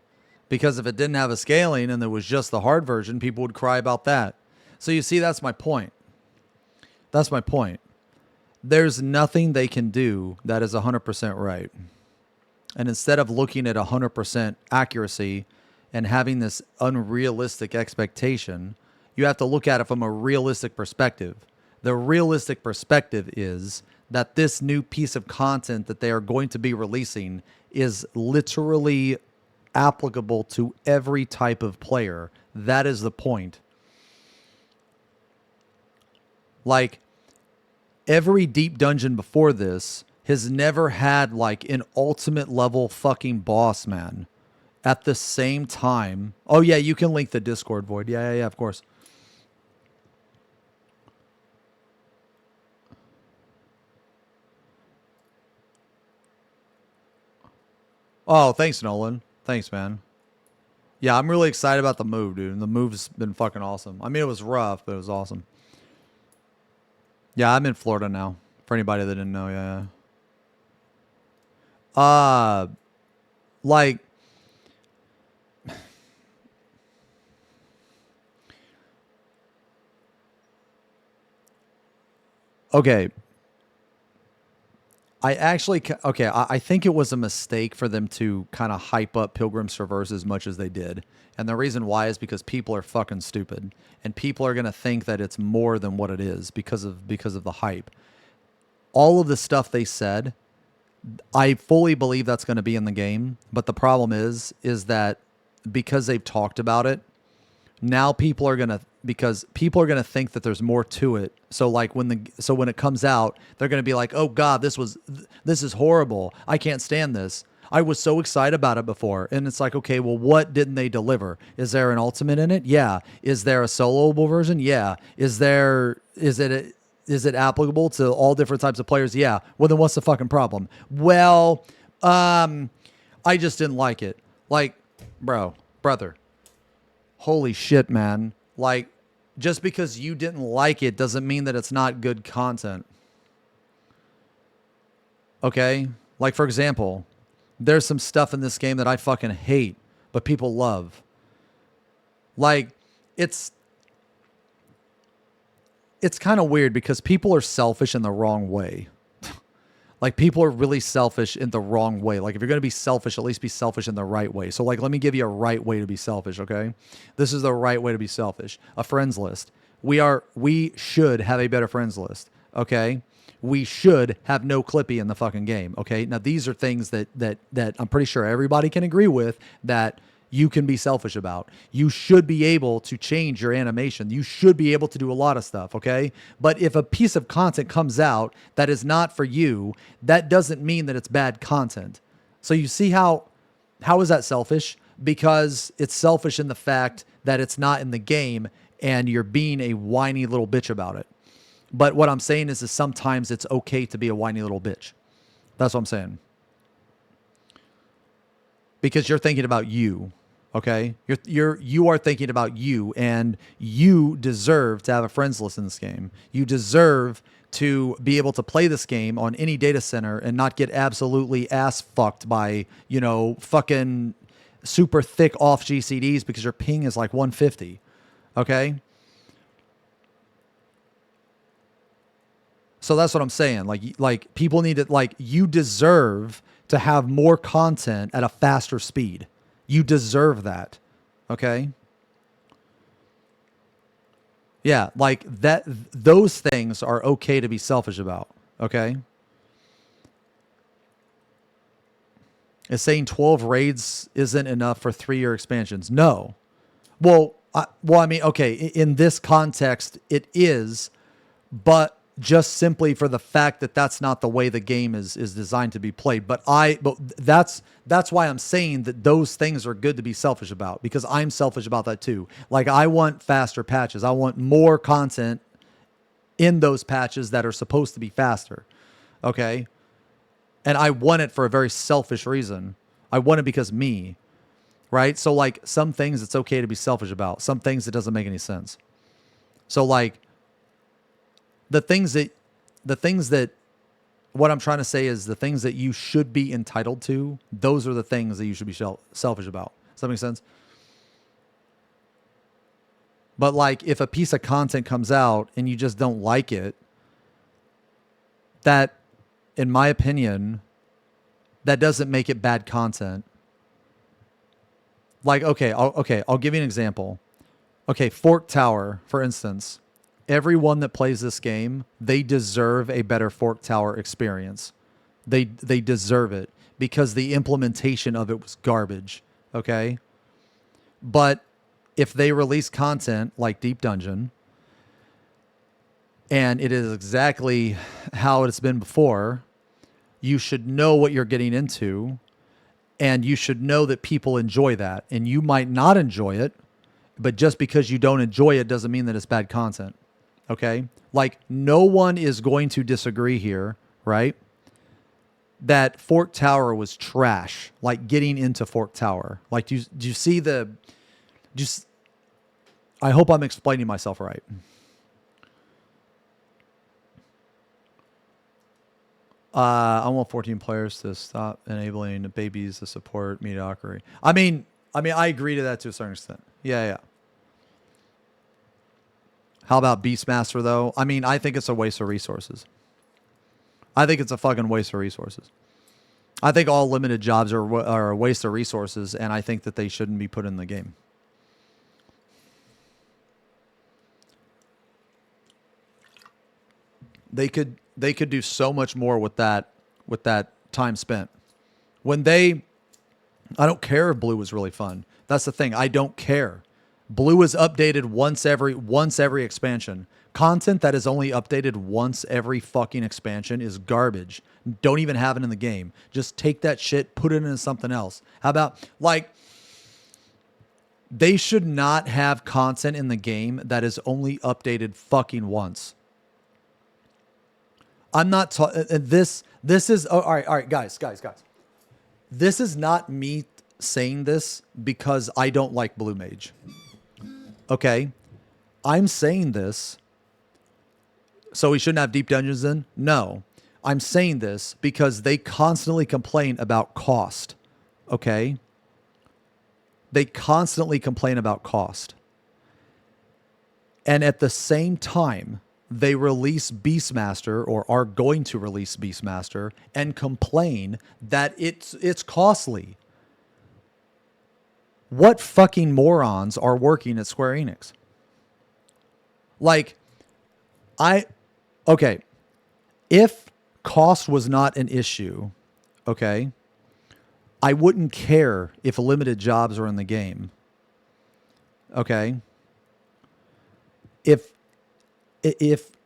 because if it didn't have a scaling and there was just the hard version, people would cry about that. So you see, that's my point. That's my point. There's nothing they can do that is 100% right. And instead of looking at 100% accuracy and having this unrealistic expectation, you have to look at it from a realistic perspective. The realistic perspective is that this new piece of content that they are going to be releasing is literally applicable to every type of player. That is the point. Like, every Deep Dungeon before this has never had, like, an ultimate level fucking boss, man. At the same time. Oh, yeah, you can link the Discord, Void. Yeah, of course. Oh, thanks, Nolan. Thanks, man. Yeah, I'm really excited about the move, dude. And the move's been fucking awesome. I mean, it was rough, but it was awesome. Yeah, I'm in Florida now. For anybody that didn't know, yeah. Like, okay. I think it was a mistake for them to kind of hype up Pilgrim's Traverse as much as they did. And the reason why is because people are fucking stupid. And people are going to think that it's more than what it is because of the hype. All of the stuff they said, I fully believe that's going to be in the game. But the problem is that because they've talked about it, now people are going to because people are going to think that there's more to it. So like when it comes out, they're going to be like, "Oh God, this is horrible. I can't stand this. I was so excited about it before." And it's like, okay, well, what didn't they deliver? Is there an ultimate in it? Yeah. Is there a soloable version? Yeah. Is it applicable to all different types of players? Yeah. Well, then what's the fucking problem? Well, I just didn't like it. Like, brother, holy shit, man. Like, just because you didn't like it doesn't mean that it's not good content. Okay? Like, for example, there's some stuff in this game that I fucking hate, but people love. Like, it's kind of weird because people are selfish in the wrong way. Like, people are really selfish in the wrong way. Like, if you're going to be selfish, at least be selfish in the right way. So, like, let me give you a right way to be selfish, okay? This is the right way to be selfish. A friends list. We should have a better friends list, okay? We should have no Clippy in the fucking game, okay? Now, these are things that I'm pretty sure everybody can agree with that you can be selfish about. You should be able to change your animation. You should be able to do a lot of stuff, okay? But if a piece of content comes out that is not for you, that doesn't mean that it's bad content. So you see how is that selfish? Because it's selfish in the fact that it's not in the game and you're being a whiny little bitch about it. But what I'm saying is sometimes it's okay to be a whiny little bitch. That's what I'm saying. Because you're thinking about you. Okay, you are thinking about you, and you deserve to have a friends list in this game. You deserve to be able to play this game on any data center and not get absolutely ass fucked by, fucking super thick off GCDs because your ping is like 150. Okay. So that's what I'm saying. Like people need to, like, you deserve to have more content at a faster speed. You deserve that. Okay? Yeah, like that, those things are okay to be selfish about. Okay? It's saying 12 raids isn't enough for 3-year expansions. No. Well, I mean, okay, in this context, it is, but just simply for the fact that that's not the way the game is designed to be played. But that's why I'm saying that those things are good to be selfish about, because I'm selfish about that too. Like, I want faster patches. I want more content in those patches that are supposed to be faster. Okay? And I want it for a very selfish reason. I want it because me. Right? So, like, some things it's okay to be selfish about. Some things it doesn't make any sense. So, like, the things that what I'm trying to say is the things that you should be entitled to, those are the things that you should be selfish about. Does that make sense? But, like, if a piece of content comes out and you just don't like it, that, in my opinion, that doesn't make it bad content. Like, I'll give you an example. Okay, Fork Tower, for instance. Everyone that plays this game, they deserve a better Fork Tower experience. They deserve it because the implementation of it was garbage. Okay? But if they release content like Deep Dungeon, and it is exactly how it's been before, you should know what you're getting into, and you should know that people enjoy that. And you might not enjoy it, but just because you don't enjoy it doesn't mean that it's bad content. Okay? Like, no one is going to disagree here, right? That Fork Tower was trash. Like, getting into Fork Tower. Like, do you see the... I hope I'm explaining myself right. I want 14 players to stop enabling babies to support mediocrity. I mean, I agree to that to a certain extent. Yeah. How about Beastmaster, though? I mean, I think it's a waste of resources. I think it's a fucking waste of resources. I think all limited jobs are a waste of resources, and I think that they shouldn't be put in the game. They could do so much more with that time spent. I don't care if Blue was really fun. That's the thing. I don't care. Blue is updated once every expansion. Content that is only updated once every fucking expansion is garbage. Don't even have it in the game. Just take that shit, put it into something else. How about, like, they should not have content in the game that is only updated fucking once. I'm not this is all right, guys. This is not me saying this because I don't like Blue Mage. Okay? I'm saying this so we shouldn't have deep dungeons in? No. I'm saying this because they constantly complain about cost. Okay? They constantly complain about cost. And at the same time, they release Beastmaster, or are going to release Beastmaster, and complain that it's costly. What fucking morons are working at Square Enix? Like, okay, if cost was not an issue, okay, I wouldn't care if limited jobs are in the game. Okay? If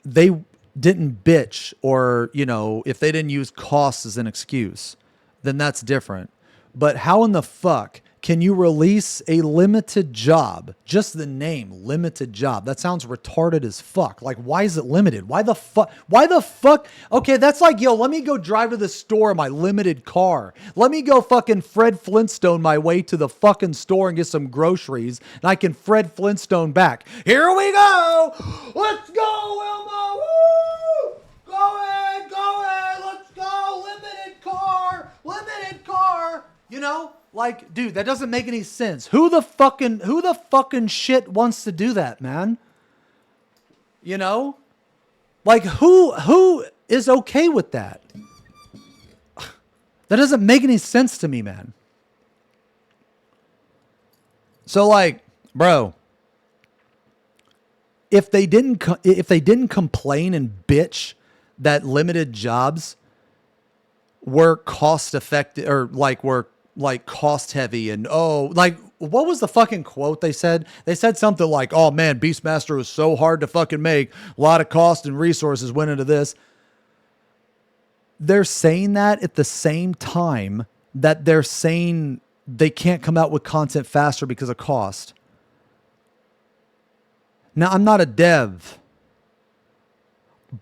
they didn't bitch, or, you know, if they didn't use costs as an excuse, then that's different. But how in the fuck can you release a limited job? Just the name, limited job. That sounds retarded as fuck. Like, why is it limited? Why the fuck? Why the fuck? Okay, that's like, yo, let me go drive to the store in my limited car. Let me go fucking Fred Flintstone my way to the fucking store and get some groceries, and I can Fred Flintstone back. Here we go! Let's go, Wilma! Woo! Go ahead, let's go! Limited car! You know? Like, dude, that doesn't make any sense. Who the fucking shit wants to do that, man? You know? Like, who is okay with that? That doesn't make any sense to me, man. So, like, bro, if they didn't complain and bitch that limited jobs were cost effective, or like were like cost heavy, and like, what was the fucking quote they said? They said something like, oh man, Beastmaster was so hard to fucking make. A lot of cost and resources went into this. They're saying that at the same time that they're saying they can't come out with content faster because of cost. Now, I'm not a dev,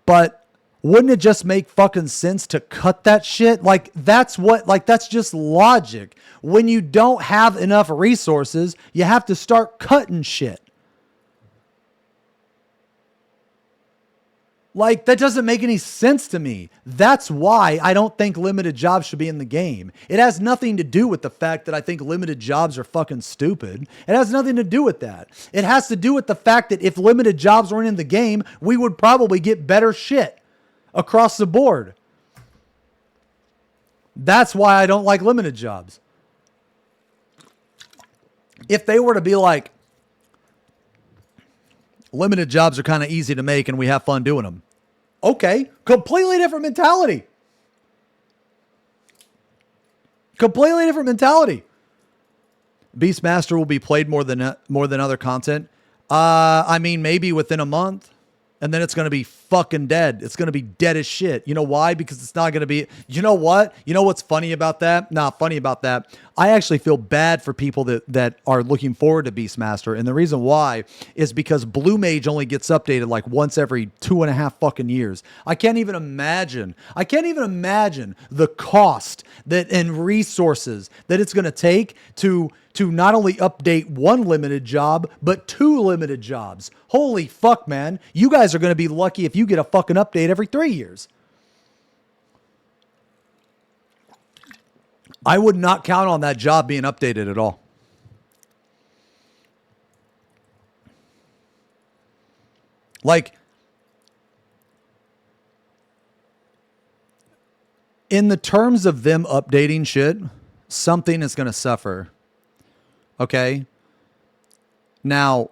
but wouldn't it just make fucking sense to cut that shit? Like, that's just logic. When you don't have enough resources, you have to start cutting shit. Like, that doesn't make any sense to me. That's why I don't think limited jobs should be in the game. It has nothing to do with the fact that I think limited jobs are fucking stupid. It has nothing to do with that. It has to do with the fact that if limited jobs weren't in the game, we would probably get better shit across the board. That's why I don't like limited jobs. If they were to be like, limited jobs are kind of easy to make and we have fun doing them. Okay, completely different mentality. Completely different mentality. Beastmaster will be played more than other content. I mean, maybe within a month. And then it's going to be fucking dead. It's going to be dead as shit. You know why? Because it's not going to be... You know what? You know what's funny about that? Not funny about that. I actually feel bad for people that are looking forward to Beastmaster. And the reason why is because Blue Mage only gets updated like once every 2.5 fucking years. I can't even imagine the cost that and resources that it's going to take to not only update one limited job, but 2 limited jobs. Holy fuck, man. You guys are going to be lucky if you get a fucking update every 3 years. I would not count on that job being updated at all. Like, in the terms of them updating shit, something is going to suffer. Okay? Now,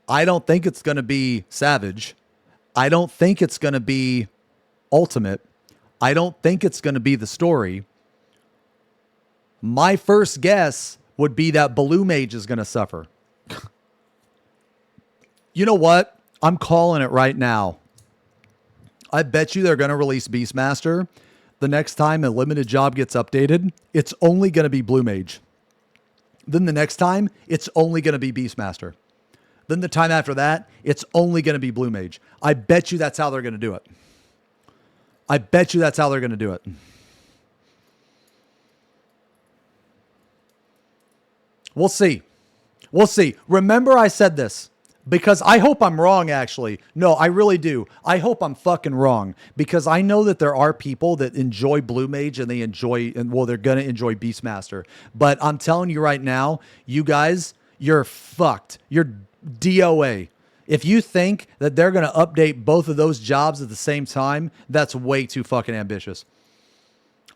I don't think it's going to be Savage. I don't think it's going to be Ultimate. I don't think it's going to be the story. My first guess would be that Blue Mage is going to suffer. You know what? I'm calling it right now. I bet you they're going to release Beastmaster. The next time a limited job gets updated, it's only going to be Blue Mage. Then the next time, it's only going to be Beastmaster. Then the time after that, it's only going to be Blue Mage. I bet you that's how they're going to do it. I bet you that's how they're going to do it. We'll see. We'll see. Remember I said this because I hope I'm wrong, actually. No, I really do. I hope I'm fucking wrong because I know that there are people that enjoy Blue Mage and they're going to enjoy Beastmaster. But I'm telling you right now, you guys, you're fucked. You're DOA. If you think that they're going to update both of those jobs at the same time, that's way too fucking ambitious.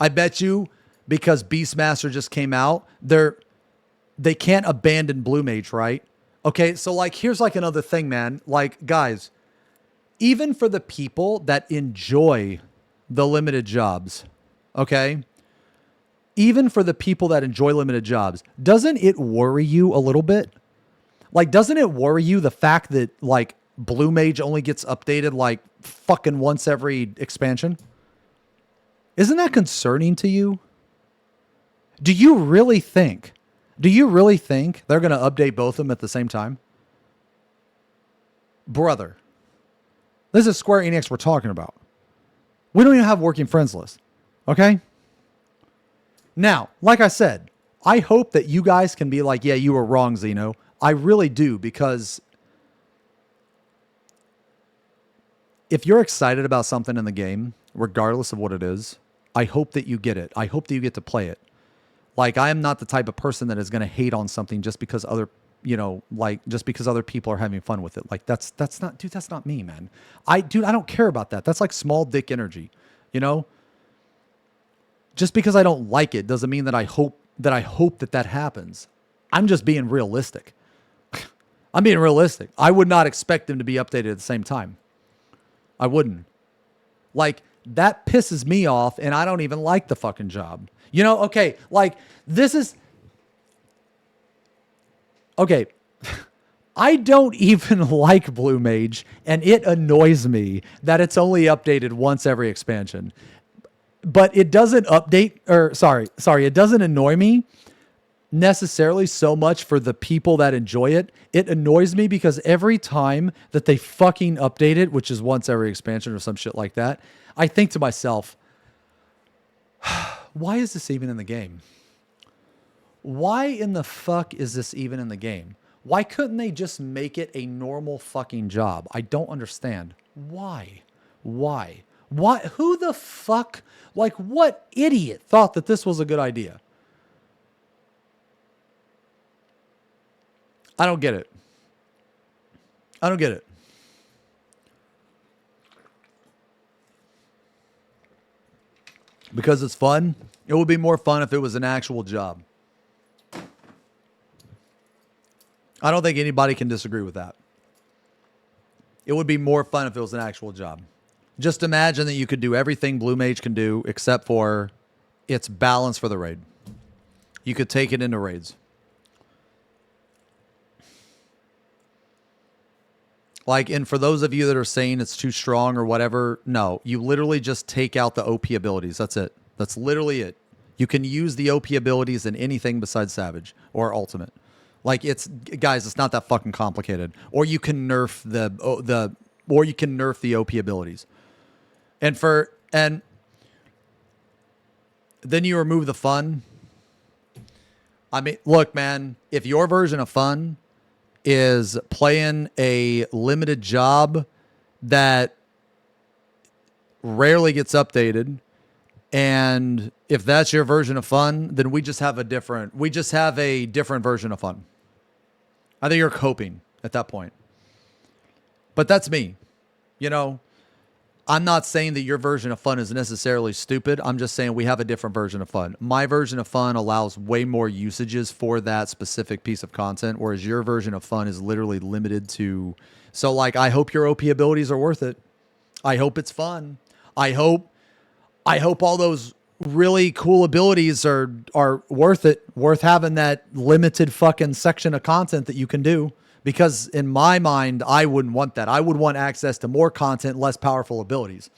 I bet you because Beastmaster just came out, they can't abandon Blue Mage, right? Okay, so like here's like another thing, man. Like guys, even for the people that enjoy the limited jobs, okay? Even for the people that enjoy limited jobs, doesn't it worry you a little bit? Like, doesn't it worry you the fact that like Blue Mage only gets updated like fucking once every expansion? Isn't that concerning to you? Do you really think they're going to update both of them at the same time? Brother, this is Square Enix we're talking about. We don't even have working friends list. Okay? Now, like I said, I hope that you guys can be like, yeah, you were wrong, Xeno. I really do, because if you're excited about something in the game, regardless of what it is, I hope that you get it. I hope that you get to play it. Like, I am not the type of person that is going to hate on something just because other people are having fun with it. Like, that's not me, man. I don't care about that. That's like small dick energy, you know? Just because I don't like it doesn't mean that I hope that happens. I'm just being realistic. I'm being realistic. I would not expect them to be updated at the same time. I wouldn't. Like, that pisses me off, and I don't even like the fucking job. You know, okay, like, this is... Okay, I don't even like Blue Mage, and it annoys me that it's only updated once every expansion. But it doesn't it doesn't annoy me necessarily so much for the people that enjoy it. It annoys me because every time that they fucking update it, which is once every expansion or some shit like that, I think to myself, why is this even in the game? Why in the fuck is this even in the game? Why couldn't they just make it a normal fucking job? I don't understand. Why? Who the fuck, like, what idiot thought that this was a good idea? I don't get it. I don't get it. Because it's fun? It would be more fun if it was an actual job. I don't think anybody can disagree with that. It would be more fun if it was an actual job. Just imagine that you could do everything Blue Mage can do except for its balance for the raid. You could take it into raids. Like, and for those of you that are saying it's too strong or whatever, no, you literally just take out the OP abilities. That's it. That's literally it. You can use the OP abilities in anything besides Savage or Ultimate. Like, guys, it's not that fucking complicated. Or you can nerf the OP abilities. And then you remove the fun. I mean, look, man, if your version of fun is playing a limited job that rarely gets updated, and if that's your version of fun, then we just have a different version of fun. I think you're coping at that point. But that's me. You know, I'm not saying that your version of fun is necessarily stupid. I'm just saying we have a different version of fun. My version of fun allows way more usages for that specific piece of content, whereas your version of fun is literally limited to... So, like, I hope your OP abilities are worth it. I hope it's fun. I hope all those really cool abilities are worth it, worth having that limited fucking section of content that you can do. Because in my mind, I wouldn't want that. I would want access to more content, less powerful abilities.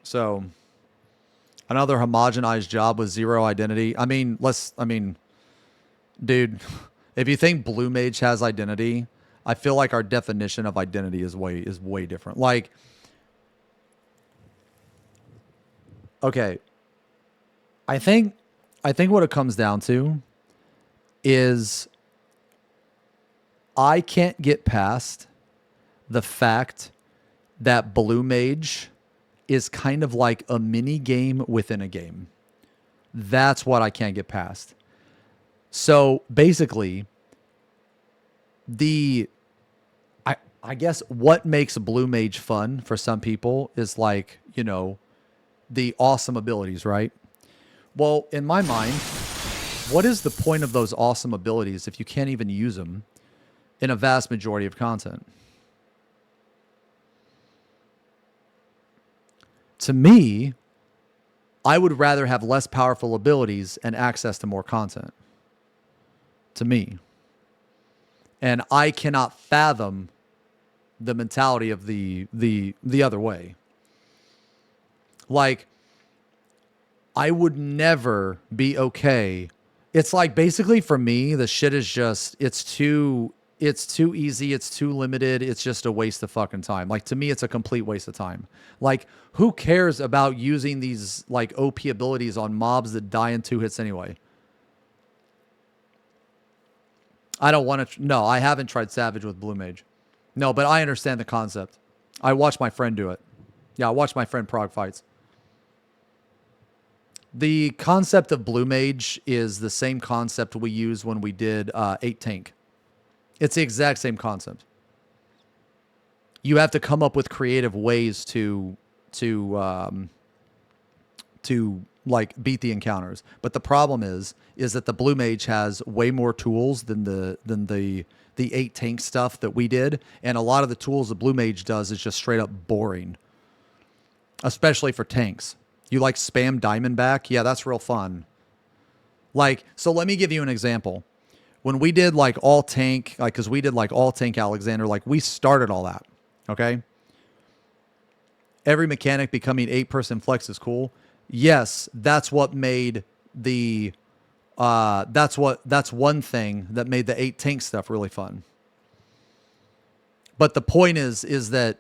So another homogenized job with zero identity. I mean, dude, if you think Blue Mage has identity, I feel like our definition of identity is way different. Like, okay, I think what it comes down to is I can't get past the fact that Blue Mage is kind of like a mini game within a game. That's what I can't get past. So basically, I guess what makes Blue Mage fun for some people is like, you know, the awesome abilities, right? Well, in my mind, what is the point of those awesome abilities if you can't even use them in a vast majority of content? To me, I would rather have less powerful abilities and access to more content. To me. And I cannot fathom the mentality of the other way. Like, I would never be okay. It's like basically for me, the shit is just, it's too easy. It's too limited. It's just a waste of fucking time. Like, to me, it's a complete waste of time. Like, who cares about using these like OP abilities on mobs that die in 2 hits anyway? I don't want to. No, I haven't tried Savage with Blue Mage. No, but I understand the concept. I watched my friend do it. Yeah, I watched my friend prog fights. The concept of Blue Mage is the same concept we used when we did 8 tank. It's the exact same concept. You have to come up with creative ways to like beat the encounters. But the problem is that the Blue Mage has way more tools than the 8 tank stuff that we did, and a lot of the tools the Blue Mage does is just straight up boring, especially for tanks. You like spam Diamondback? Yeah, that's real fun. Like, so let me give you an example. When we did like all tank, like, because we did like all tank Alexander, like we started all that, okay? Every mechanic becoming 8-person flex is cool. Yes, that's what made the that's one thing that made the 8 tank stuff really fun. But the point is that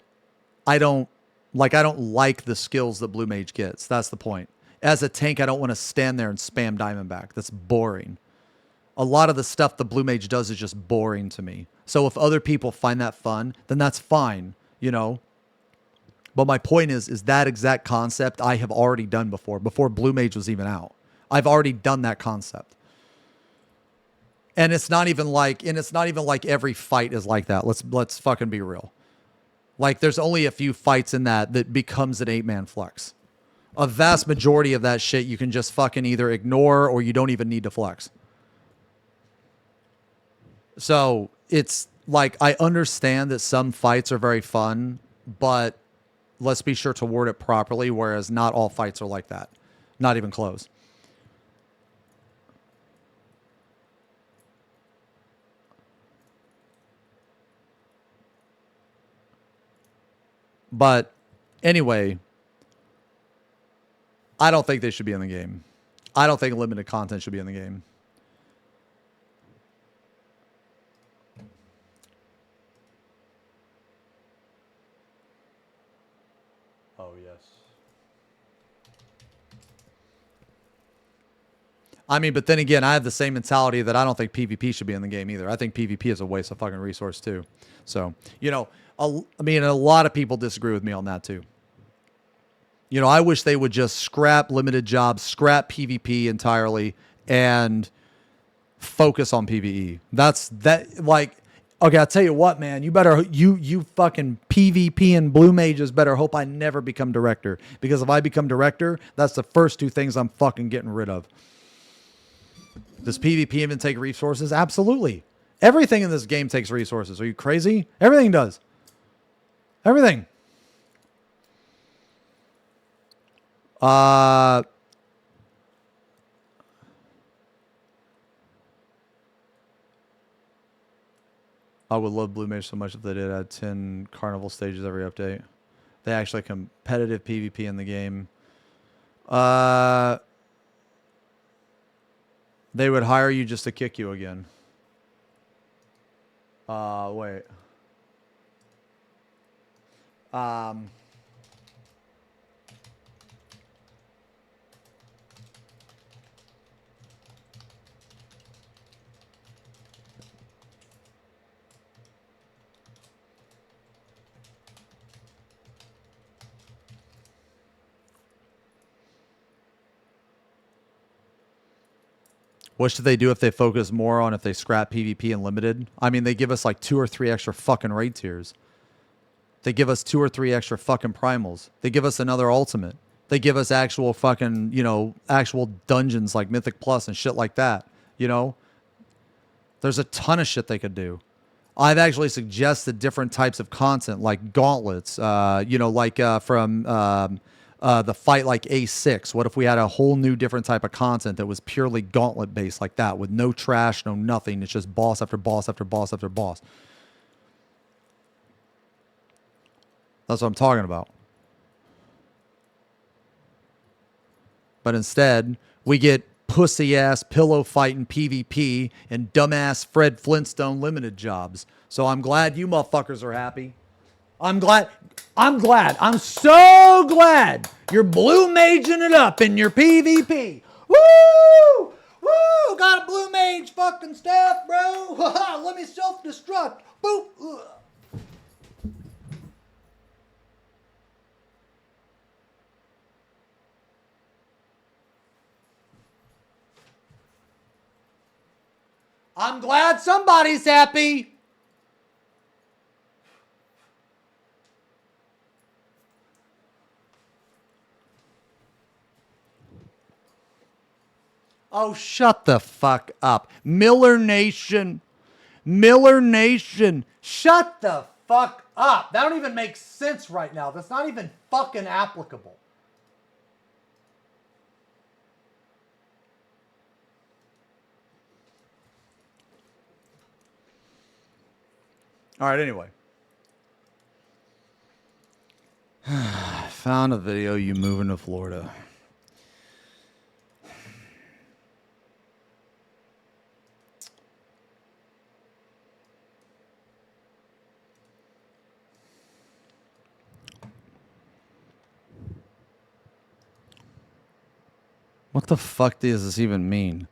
I don't like the skills that Blue Mage gets. That's the point. As a tank, I don't want to stand there and spam Diamondback. That's boring. A lot of the stuff the Blue Mage does is just boring to me. So if other people find that fun, then that's fine, you know? But my point is that exact concept I have already done before Blue Mage was even out. I've already done that concept. And it's not even like every fight is like that. Let's fucking be real. Like, there's only a few fights in that becomes an 8-man flex. A vast majority of that shit you can just fucking either ignore or you don't even need to flex. So it's like, I understand that some fights are very fun, but let's be sure to word it properly, whereas not all fights are like that. Not even close. But anyway, I don't think they should be in the game. I don't think limited content should be in the game. Oh, yes. I mean, but then again, I have the same mentality that I don't think PvP should be in the game either. I think PvP is a waste of fucking resource too. So, you know, I mean, a lot of people disagree with me on that too. You know, I wish they would just scrap limited jobs, scrap PvP entirely, and focus on PvE. Like, okay, I'll tell you what, man, you fucking PvP and Blue Mages better hope I never become director. Because if I become director, that's the first 2 things I'm fucking getting rid of. Does PvP even take resources? Absolutely. Everything in this game takes resources. Are you crazy? Everything does. Everything. I would love Blue Mage so much if they did add 10 carnival stages every update. They actually competitive PvP in the game. They would hire you just to kick you again. Wait. What should they do if they focus more on if they scrap PvP and limited? I mean, they give us like 2 or 3 extra fucking raid tiers. They give us 2 or 3 extra fucking primals. They give us another ultimate. They give us actual fucking, you know, actual dungeons like Mythic Plus and shit like that. You know? There's a ton of shit they could do. I've actually suggested different types of content like gauntlets, you know, like from the fight like A6. What if we had a whole new different type of content that was purely gauntlet based like that with no trash, no nothing. It's just boss after boss after boss after boss. That's what I'm talking about. But instead, we get pussy-ass pillow fighting PvP and dumbass Fred Flintstone limited jobs. So I'm glad you motherfuckers are happy. I'm glad. I'm so glad you're blue maging it up in your PvP. Woo! Woo! Got a blue mage fucking staff, bro. Let me self-destruct. Boop. Ugh. I'm glad somebody's happy. Oh, shut the fuck up. Miller Nation. Miller Nation. Shut the fuck up. That don't even make sense right now. That's not even fucking applicable. All right, anyway. Found a video you moving to Florida. What the fuck does this even mean?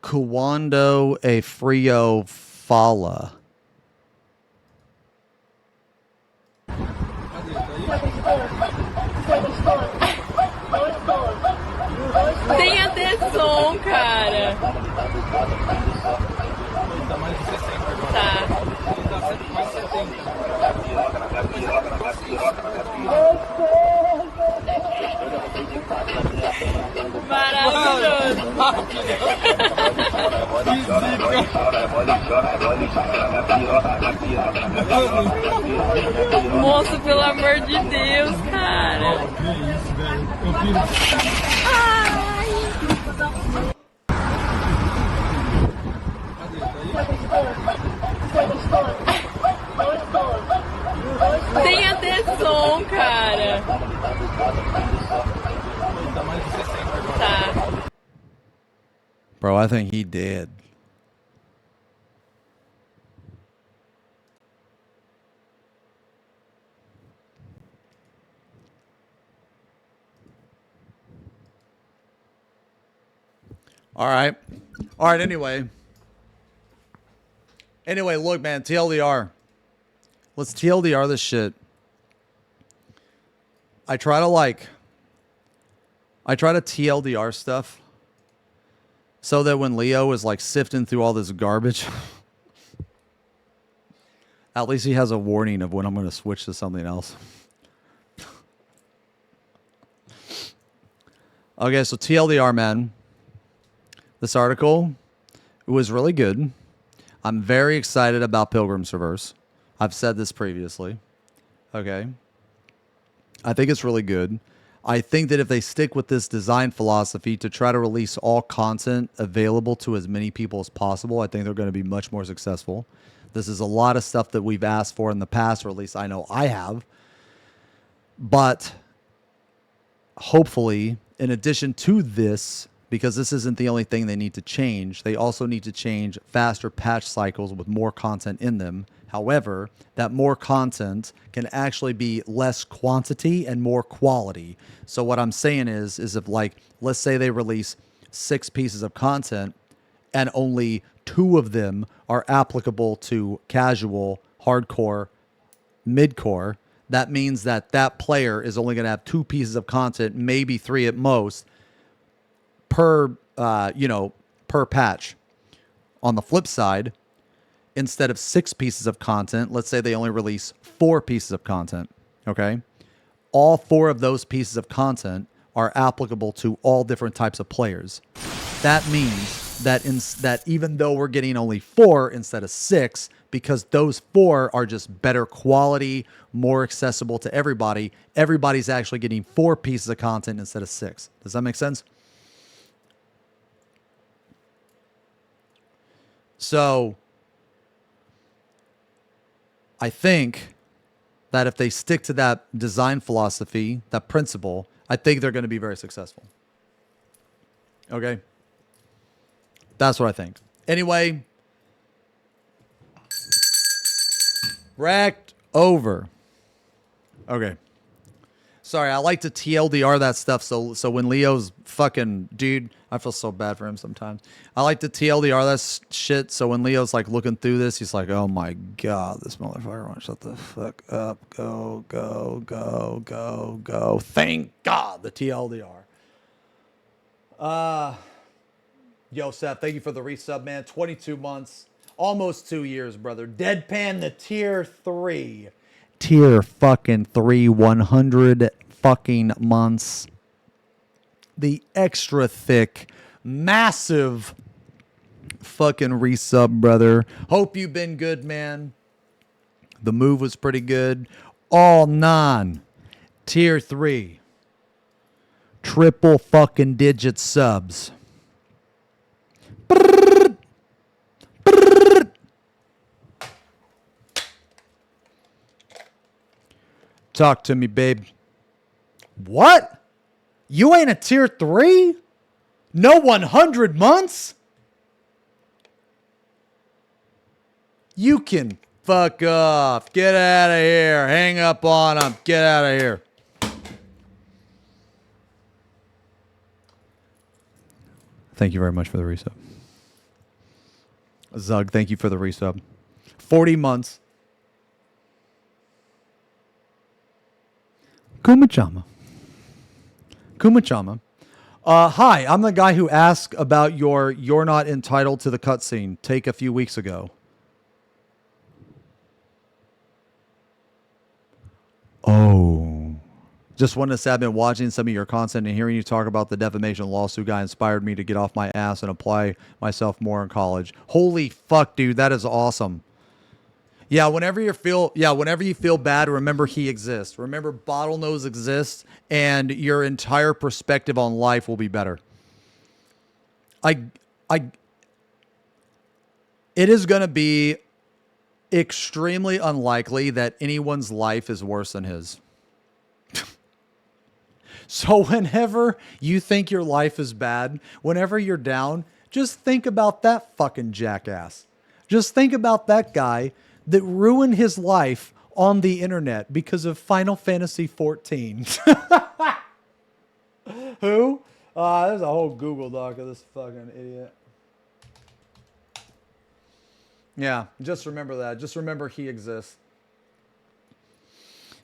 Kuwando a Frio Fala. Tem até som, cara. Tá. Maravilhoso. Moço, pelo amor de Deus, cara. Ai. Tem até som, cara. Tá. Bro, I think he did. All right. All right, anyway. Anyway, look, man, TLDR. Let's TLDR this shit. I try to TLDR stuff so that when Leo is like sifting through all this garbage, at least he has a warning of when I'm going to switch to something else. Okay, so TLDR, man. This article was really good. I'm very excited about Pilgrim's Traverse. I've said this previously. Okay. I think it's really good. I think that if they stick with this design philosophy to try to release all content available to as many people as possible, I think they're going to be much more successful. This is a lot of stuff that we've asked for in the past, or at least I know I have. But hopefully, in addition to this, because this isn't the only thing they need to change, they also need to change faster patch cycles with more content in them. However, that more content can actually be less quantity and more quality. So what I'm saying is if, like, let's say they release 6 pieces of content and only 2 of them are applicable to casual, hardcore, midcore, that means that that player is only going to have 2 pieces of content, maybe 3 at most, per patch. On the flip side, instead of 6 pieces of content, let's say they only release 4 pieces of content, okay? All 4 of those pieces of content are applicable to all different types of players. That means that even though we're getting only 4 instead of 6, because those 4 are just better quality, more accessible to everybody, everybody's actually getting 4 pieces of content instead of 6. Does that make sense? So I think that if they stick to that design philosophy, that principle, I think they're going to be very successful. Okay? That's what I think. Anyway, wrecked over. Okay. Sorry, I like to TLDR that stuff so when Leo's fucking dude, I feel so bad for him sometimes. I like to TLDR that shit so when Leo's like looking through this, he's like, oh my god, this motherfucker won't shut the fuck up. Go, go, go, go, go. Thank God the TLDR. Yo, Seth, thank you for the resub, man. 22 months, almost 2 years, brother. Deadpan the tier 3. Tier fucking 3, 100 fucking months. The extra thick, massive fucking resub, brother. Hope you've been good, man. The move was pretty good. All 9. Tier 3. Triple fucking digit subs. Talk to me, babe. What? You ain't a tier 3? No 100 months? You can fuck off. Get out of here. Hang up on him. Get out of here. Thank you very much for the resub. Zug, thank you for the resub. 40 months. Kumachama. Kumachama. Hi, I'm the guy who asked about your "you're not entitled to the cutscene" take a few weeks ago. Oh. Just wanted to say I've been watching some of your content and hearing you talk about the defamation lawsuit guy inspired me to get off my ass and apply myself more in college. Holy fuck, dude, that is awesome. Yeah, whenever you feel bad, remember he exists. Remember Bottlenose exists, and your entire perspective on life will be better. It is going to be extremely unlikely that anyone's life is worse than his. So whenever you think your life is bad, whenever you're down, just think about that fucking jackass. Just think about that guy that ruined his life on the internet because of Final Fantasy XIV. Who? There's a whole Google Doc of this fucking idiot. Yeah, just remember that. Just remember he exists.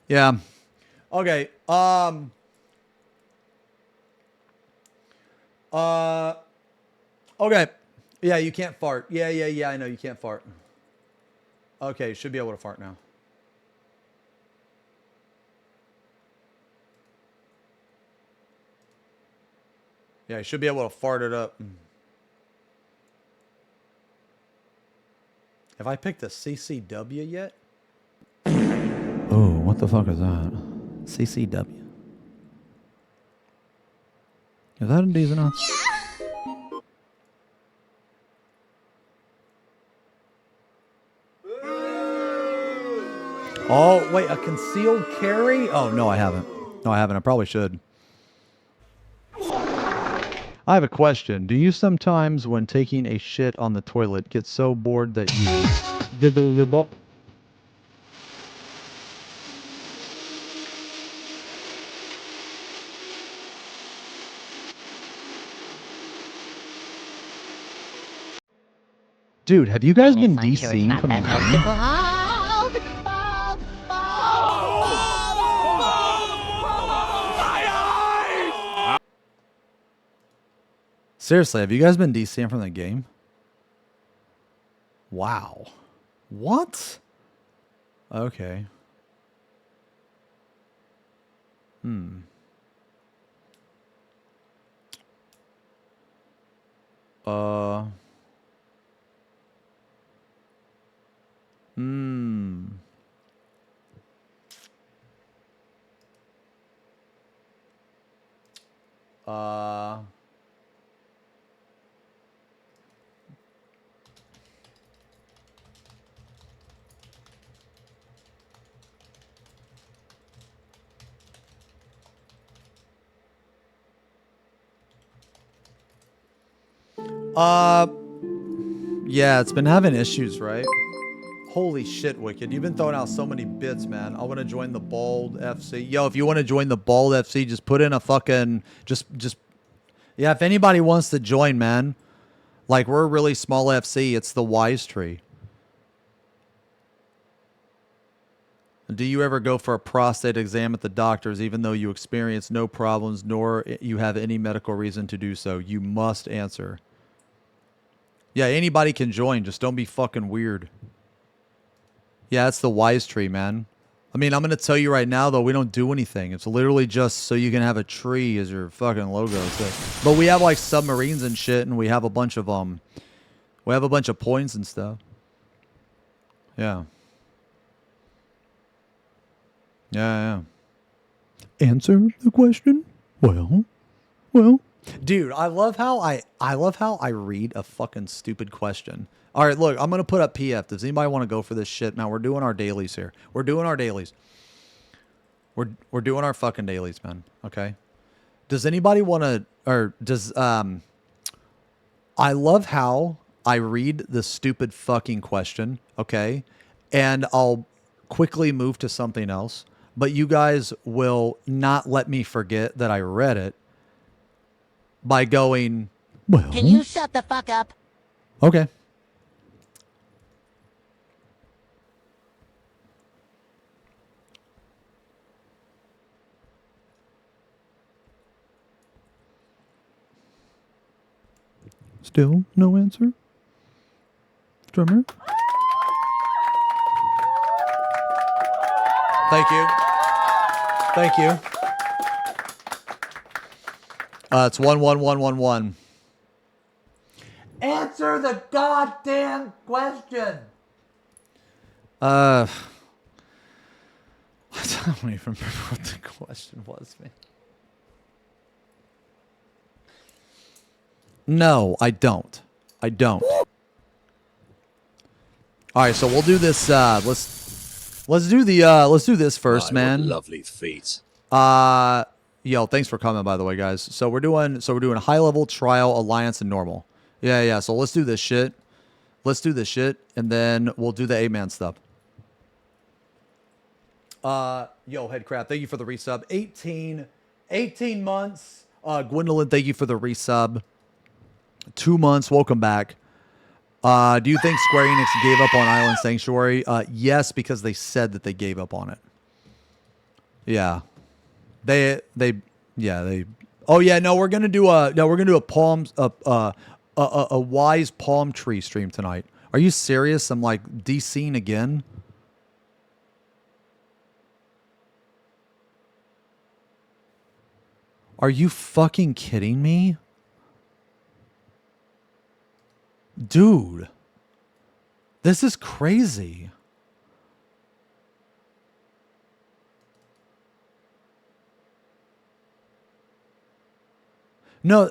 Yeah. Okay. Okay. Yeah, you can't fart. Yeah, I know you can't fart. Okay, you should be able to fart now. Yeah, you should be able to fart it up. Have I picked a CCW yet? Oh, what the fuck is that? CCW. Is that a decent enough? Oh, wait, a concealed carry? Oh, no, I haven't. No, I haven't. I probably should. I have a question. Do you sometimes, when taking a shit on the toilet, get so bored that you... Dude, have you guys been DCing from the game? Seriously, have you guys been DCing from the game? Wow. What? Okay. Hmm. Hmm. Uh... Yeah, it's been having issues, right? Holy shit, Wicked. You've been throwing out so many bits, man. I want to join the Bald FC. Yo, if you want to join the Bald FC, just put in a fucking... Just... Yeah, if anybody wants to join, man. Like, we're a really small FC. It's the Wise Tree. Do you ever go for a prostate exam at the doctor's even though you experience no problems nor you have any medical reason to do so? You must answer. Yeah, anybody can join. Just don't be fucking weird. Yeah, it's the Wise Tree, man. I mean, I'm going to tell you right now, though, we don't do anything. It's literally just so you can have a tree as your fucking logo. But we have, like, submarines and shit, and we have a bunch of, we have a bunch of points and stuff. Yeah. Yeah. Answer the question? Well. Dude, I love how I read a fucking stupid question. All right, look, I'm going to put up PF. Does anybody want to go for this shit? Now, we're doing our dailies here. We're doing our dailies. We're doing our fucking dailies, man. Okay? Does anybody want to, or does, I love how I read the stupid fucking question, okay? And I'll quickly move to something else. But you guys will not let me forget that I read it by going, well. Can you shut the fuck up? Okay. Still no answer? Drummer? Thank you. Thank you. It's 11111. Answer the goddamn question. I don't even remember what the question was, man. No, I don't. I don't. All right, so we'll do this. Let's do this first, man. Lovely feet. Yo, thanks for coming, by the way, guys. So we're doing high level, trial, alliance, and normal. Yeah. So let's do this shit. And then we'll do the 8-man stuff. Yo, Headcrab, thank you for the resub. 18 months. Gwendolyn, thank you for the resub. 2 months. Welcome back. Do you think Square Enix gave up on Island Sanctuary? Yes, because they said that they gave up on it. Yeah. They oh yeah, no, we're gonna do a wise palm tree stream tonight. Are you serious? I'm like DCing again. Are you fucking kidding me? Dude. This is crazy. No.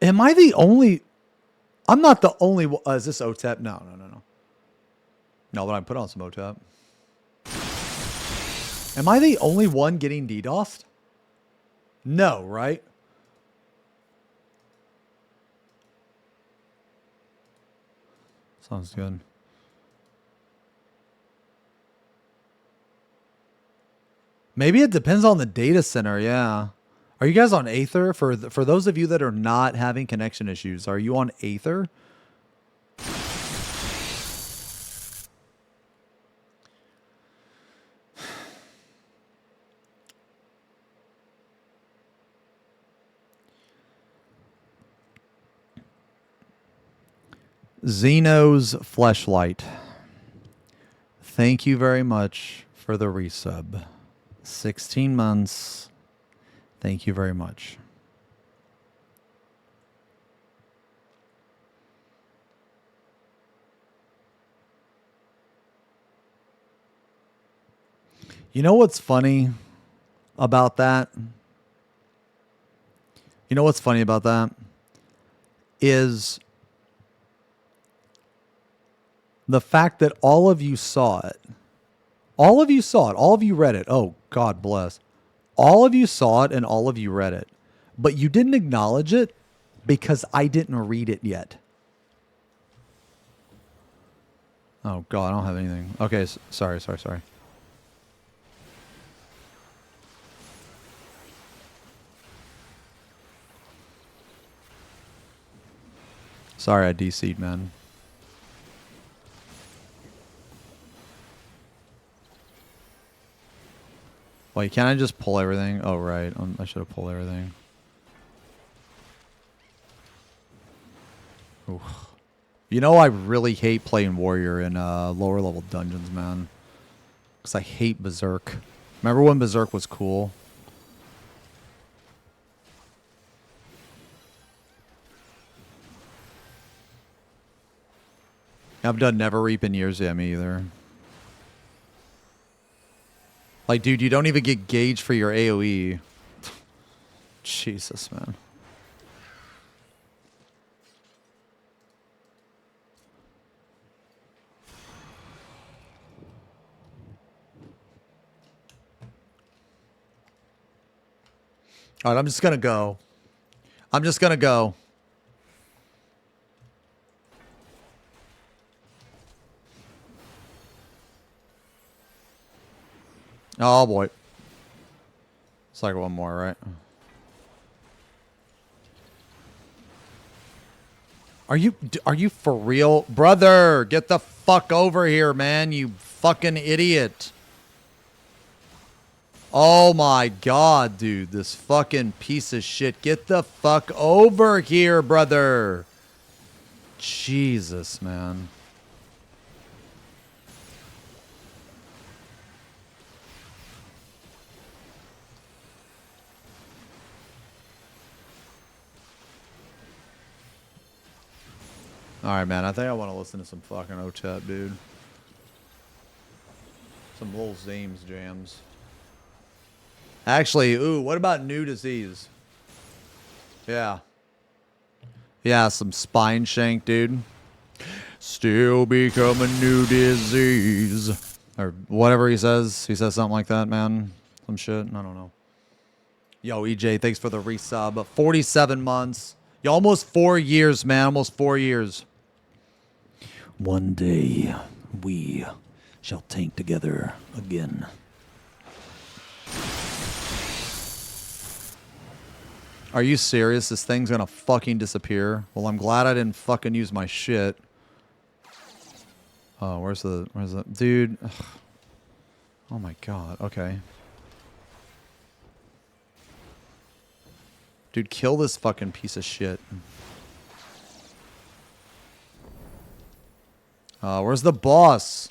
Am I the only... I'm not the only one. Is this OTEP? No. No, but I put on some OTEP. Am I the only one getting DDoSed? No, right? Sounds good. Maybe it depends on the data center, yeah. Are you guys on Aether? For those of you that are not having connection issues, are you on Aether? Xeno's Fleshlight. Thank you very much for the resub. 16 months. Thank you very much. You know what's funny about that? You know what's funny about that? Is the fact that all of you saw it. All of you saw it. All of you read it. Oh, God bless. All of you saw it and all of you read it. But you didn't acknowledge it because I didn't read it yet. Oh, God, I don't have anything. Okay, sorry. Sorry, I DC'd, man. Wait, can I just pull everything? Oh, right. I should have pulled everything. Oof. You know, I really hate playing Warrior in lower level dungeons, man. Because I hate Berserk. Remember when Berserk was cool? I've done Never Reap in years. Yeah, me either. Like, dude, you don't even get gauge for your AoE. Jesus, man. All right, I'm just going to go. Oh, boy. It's like one more, right? Are you for real? Brother, get the fuck over here, man, you fucking idiot. Oh my God, dude, this fucking piece of shit. Get the fuck over here, brother. Jesus, man. Alright, man, I think I want to listen to some fucking OTEP, dude. Some little Zames jams. Actually, ooh, what about new disease? Yeah. Yeah, some spine shank, dude. Still become a new disease. Or whatever he says. He says something like that, man. Some shit. I don't know. Yo, EJ, thanks for the resub. 47 months. Yo, almost 4 years, man. Almost 4 years. One day, we shall tank together again. Are you serious? This thing's gonna fucking disappear? Well, I'm glad I didn't fucking use my shit. Oh, where's the dude? Ugh. Oh my God. Okay. Dude, kill this fucking piece of shit. Where's the boss?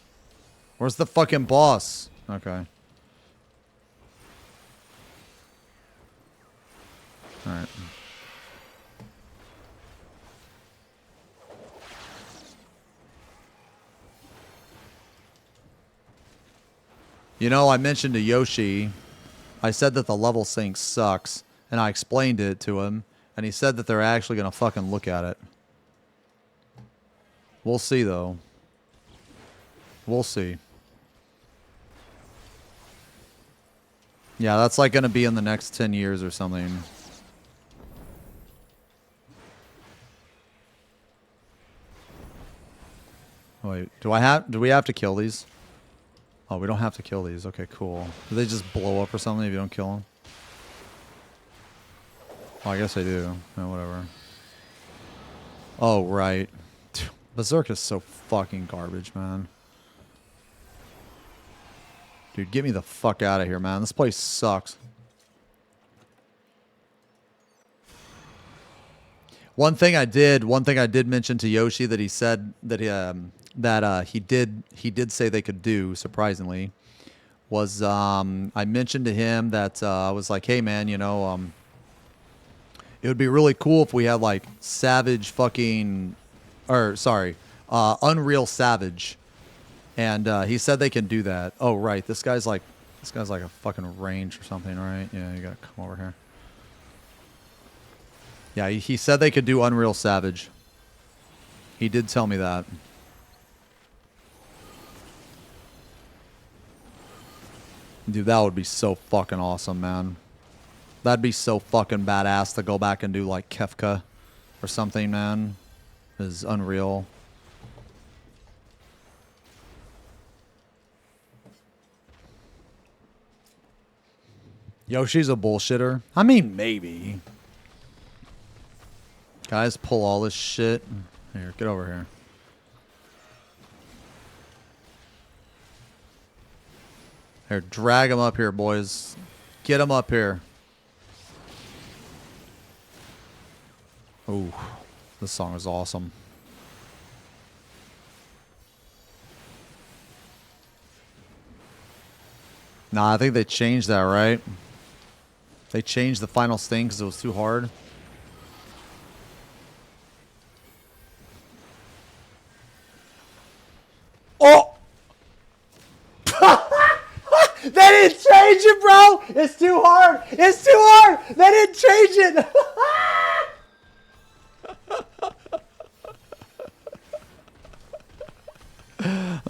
Where's the fucking boss? Okay. Alright. You know, I mentioned to Yoshi, I said that the level sync sucks. and I explained it to him, and he said that they're actually going to fucking look at it. We'll see, though. We'll see. Yeah, that's like going to be in the next 10 years or something. Wait, do we have to kill these? Oh, we don't have to kill these. Okay, cool. Do they just blow up or something if you don't kill them? Oh, I guess I do. Oh, whatever. Oh, right. Berserk is so fucking garbage, man. Dude, get me the fuck out of here, man. This place sucks. One thing I did mention to Yoshi that he said that he did say they could do, surprisingly, was I mentioned to him that I was like, hey man, you know, it would be really cool if we had like Savage fucking, or sorry, Unreal Savage, and he said they can do that. Oh right, this guy's like a fucking range or something, right? Yeah, you gotta come over here. Yeah, he said they could do Unreal Savage. He did tell me that. Dude, that would be so fucking awesome, man. That'd be so fucking badass to go back and do like Kefka or something, man. Is Unreal. Yoshi's a bullshitter. I mean, maybe. Guys, pull all this shit. Here, get over here. Here, drag him up here, boys. Get him up here. Ooh, this song is awesome. Nah, I think they changed that, right? They changed the final sting because it was too hard. Oh! They didn't change it, bro! It's too hard! It's too hard! They didn't change it!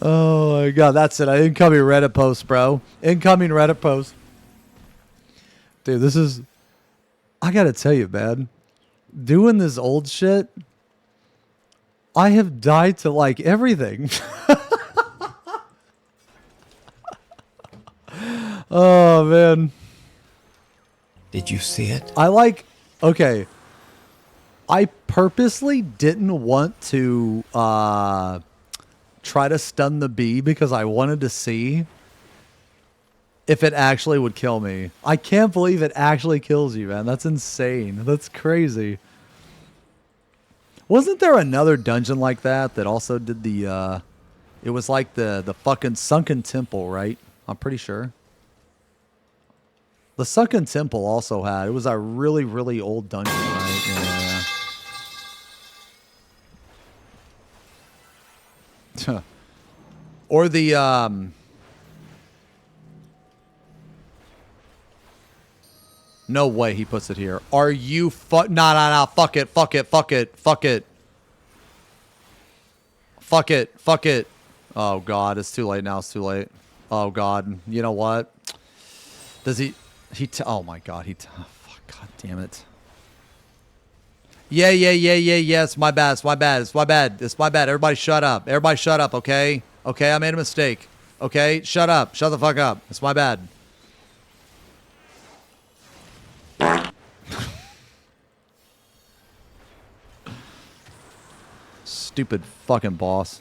Oh my god, that's it. Incoming Reddit post, bro. Incoming Reddit post. Dude, this is... I gotta tell you, man. Doing this old shit, I have died to like everything. Oh, man. Did you see it? I like... Okay. I purposely didn't want to try to stun the bee because I wanted to see if it actually would kill me. I can't believe it actually kills you, man. That's insane. That's crazy. Wasn't there another dungeon like that that also did the... it was like the fucking Sunken Temple, right? I'm pretty sure. The Sunken Temple also had... It was a really, really old dungeon, right? Yeah. Or the... No way he puts it here. Are you No. Fuck it. Fuck it. Fuck it. Fuck it. Fuck it. Fuck it. Oh, God. It's too late now. It's too late. Oh, God. You know what? Does he... oh, my God. Oh, fuck. God damn it. Yeah. It's my bad. It's my bad. It's my bad. It's my bad. Everybody shut up. Everybody shut up, okay? Okay, I made a mistake. Okay? Shut up. Shut the fuck up. It's my bad. Stupid fucking boss.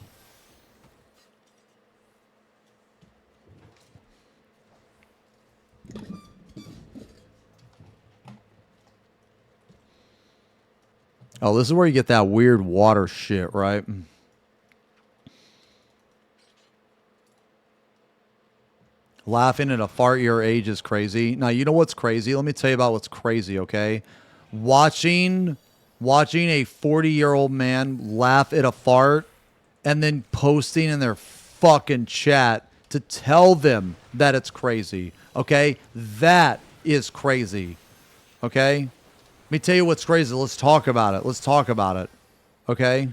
Oh, this is where you get that weird water shit, right? Laughing at a fart your age is crazy. Now, you know what's crazy? Let me tell you about what's crazy, okay? Watching a 40-year-old man laugh at a fart and then posting in their fucking chat to tell them that it's crazy, okay? That is crazy. Okay? Let me tell you what's crazy. Let's talk about it. Let's talk about it. Okay?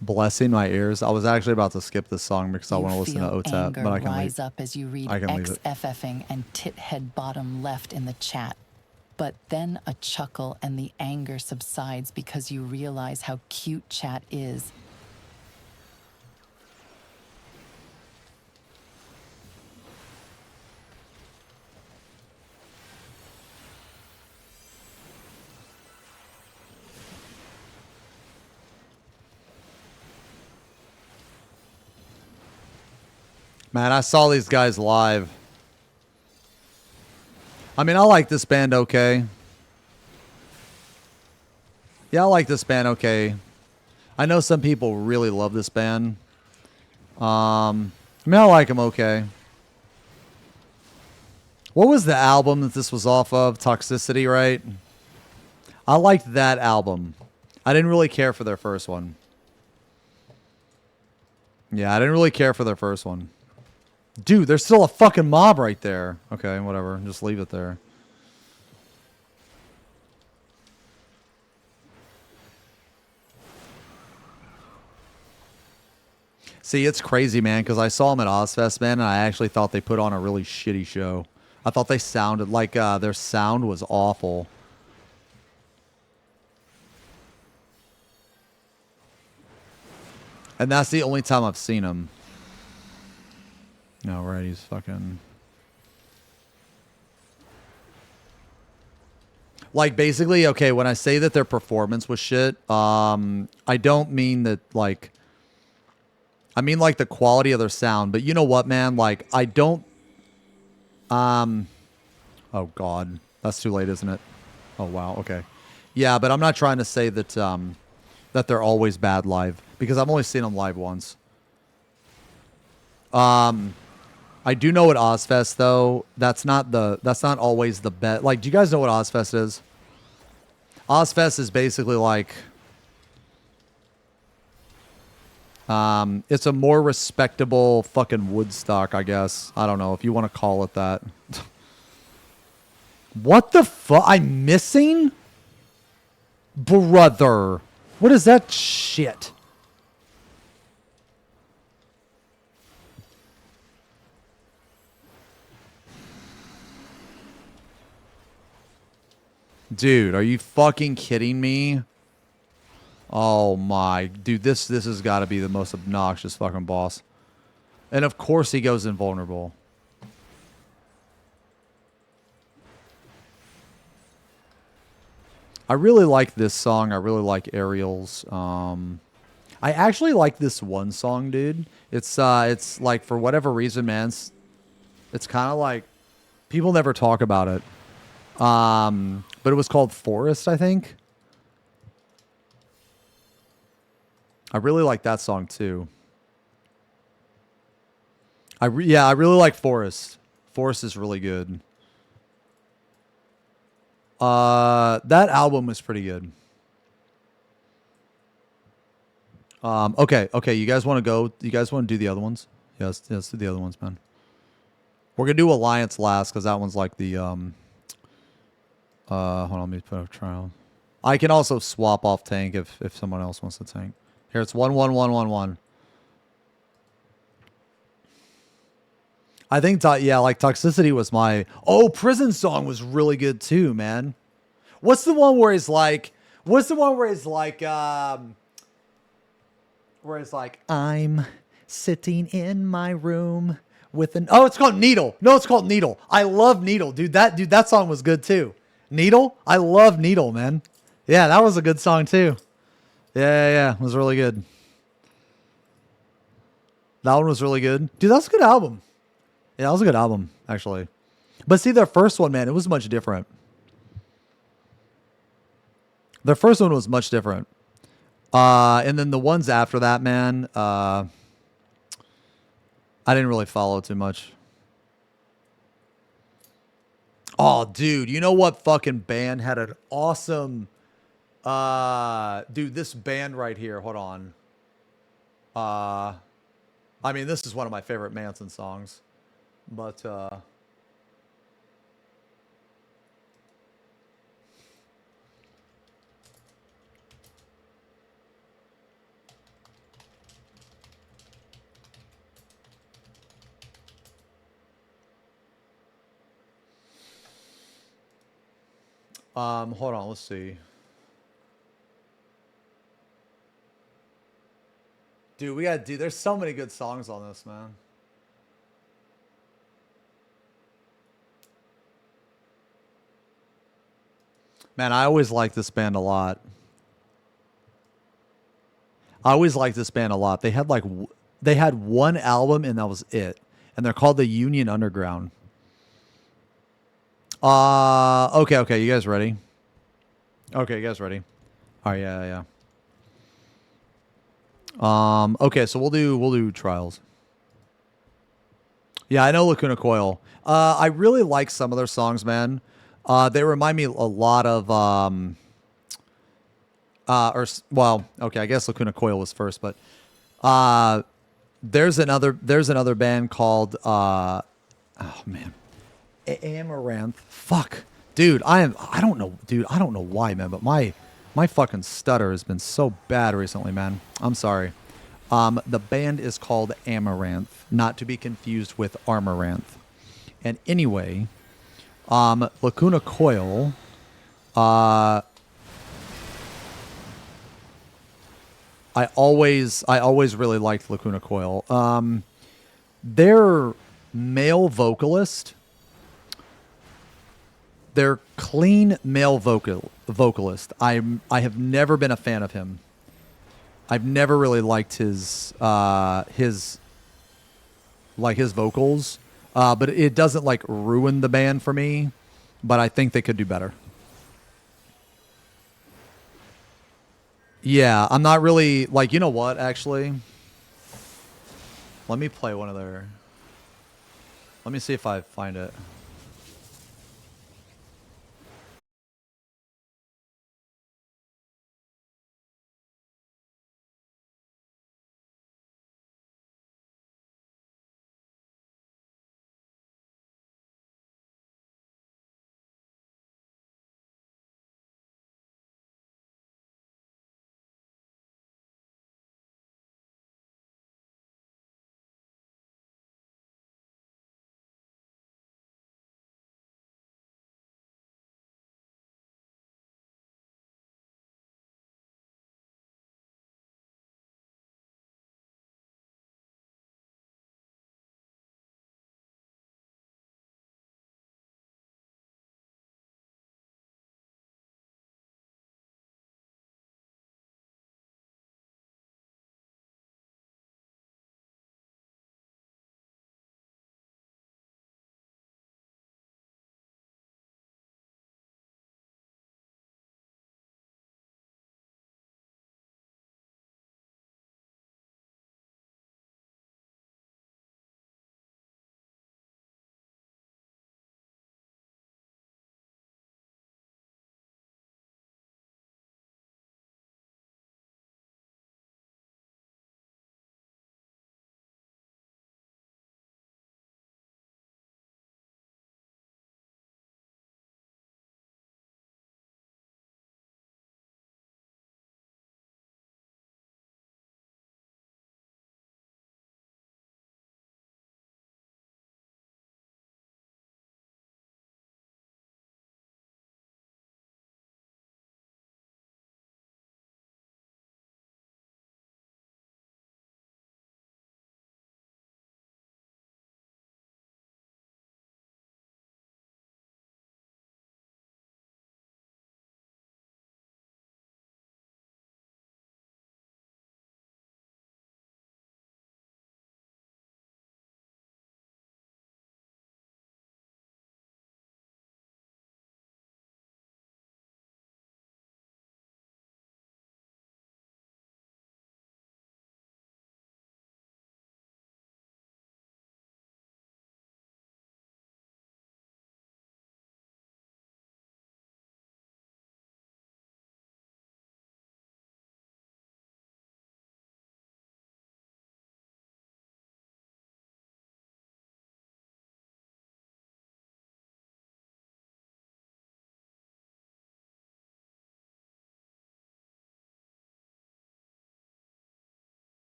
Blessing my ears. I was actually about to skip this song because I want to listen to OTAP, but I can rise leave. up as you read I can leave it. XFFing and tithead bottom left in the chat. But then a chuckle and the anger subsides because you realize how cute chat is. Man, I saw these guys live. I mean, I like this band okay. Yeah, I like this band okay. I know some people really love this band. I mean, I like them okay. What was the album that this was off of? Toxicity, right? I liked that album. I didn't really care for their first one. Yeah, I didn't really care for their first one. Dude, there's still a fucking mob right there. Okay, whatever. Just leave it there. See, it's crazy, man, because I saw them at Ozfest, man, and I actually thought they put on a really shitty show. I thought they sounded like their sound was awful. And that's the only time I've seen them. No, right, he's fucking... Like, basically, okay, when I say that their performance was shit, I don't mean that, like... I mean, like, the quality of their sound. But you know what, man? Like, I don't... Oh, God. That's too late, isn't it? Oh, wow, okay. Yeah, but I'm not trying to say that, that they're always bad live. Because I've only seen them live once. I do know what Ozfest though. That's not always the best. Like, do you guys know what Ozfest is? Ozfest is basically like it's a more respectable fucking Woodstock, I guess. I don't know if you want to call it that. What the fuck? I'm missing? Brother. What is that shit? Dude, are you fucking kidding me? Oh my, dude, this has got to be the most obnoxious fucking boss. And of course he goes invulnerable. I really like this song. I really like Ariel's. I actually like this one song, dude. It's like, for whatever reason, man, it's kind of like people never talk about it. But it was called Forest, I think. I really like that song too. Yeah, I really like Forest. Forest is really good. That album was pretty good. Okay. You guys want to go? You guys want to do the other ones? Yes, let's do the other ones, man. We're gonna do Alliance last because that one's like the hold on, let me put up trial. I can also swap off tank if someone else wants to tank. Here, it's 1-1-1-1-1. I think, yeah, like Toxicity was my... Oh, Prison Song was really good too, man. What's the one where he's like... I'm sitting in my room with an... Oh, it's called Needle. No, it's called Needle. I love Needle. Dude, that song was good too. Needle? I love Needle, man. Yeah, that was a good song too. Yeah. It was really good. That one was really good. Dude, that's a good album. Yeah, that was a good album, actually. But see, their first one, man, it was much different. Their first one was much different. And then the ones after that, man, I didn't really follow too much. Oh, dude, you know what fucking band had an awesome... dude, this band right here, hold on. I mean, this is one of my favorite Manson songs. But, hold on, let's see. Dude, there's so many good songs on this, man. Man, I always liked this band a lot. They had they had one album and that was it. And they're called the Union Underground. Okay, you guys ready? Okay, you guys ready? All right, yeah. Okay, so we'll do trials. Yeah, I know Lacuna Coil. I really like some of their songs, man. They remind me a lot of okay, I guess Lacuna Coil was first, but there's another band called oh man, Amaranth. Fuck, dude, I don't know why, man, but my fucking stutter has been so bad recently, man. I'm sorry. The band is called Amaranth, not to be confused with Amaranth. And anyway, Lacuna Coil, I always really liked Lacuna Coil. Their male vocalist, their clean male vocalist. I have never been a fan of him. I've never really liked his vocals, but it doesn't like ruin the band for me. But I think they could do better. Yeah, I'm not really like, you know what? Actually, let me play one of their. Let me see if I find it.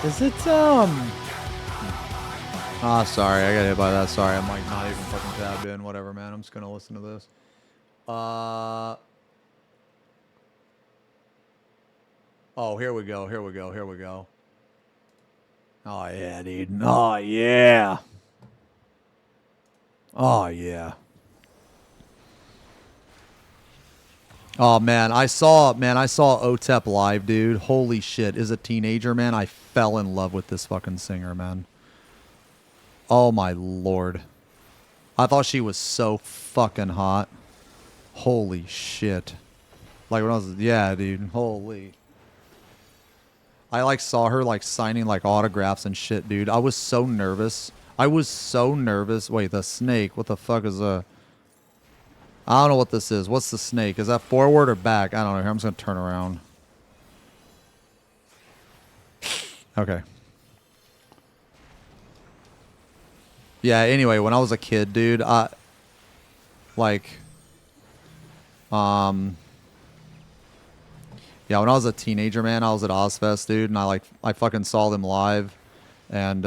Is it, Ah, sorry, I got hit by that. Sorry, I'm like not even fucking tabbed in. Whatever, man. I'm just gonna listen to this. Oh, here we go. Here we go. Here we go. Oh yeah, dude. Oh yeah. Oh yeah. Oh man, I saw OTEP live, dude. Holy shit. As a teenager, man, I fell in love with this fucking singer, man. Oh my lord. I thought she was so fucking hot. Holy shit. Like when I was, yeah, dude. Holy. I like saw her like signing like autographs and shit, dude. I was so nervous. I was so nervous. Wait, the snake. What the fuck is a... I don't know what this is. What's the snake? Is that forward or back? I don't know. Here, I'm just going to turn around. Okay. Yeah, anyway, when I was a kid, dude, yeah, when I was a teenager, man, I was at Ozfest, dude, and I fucking saw them live, and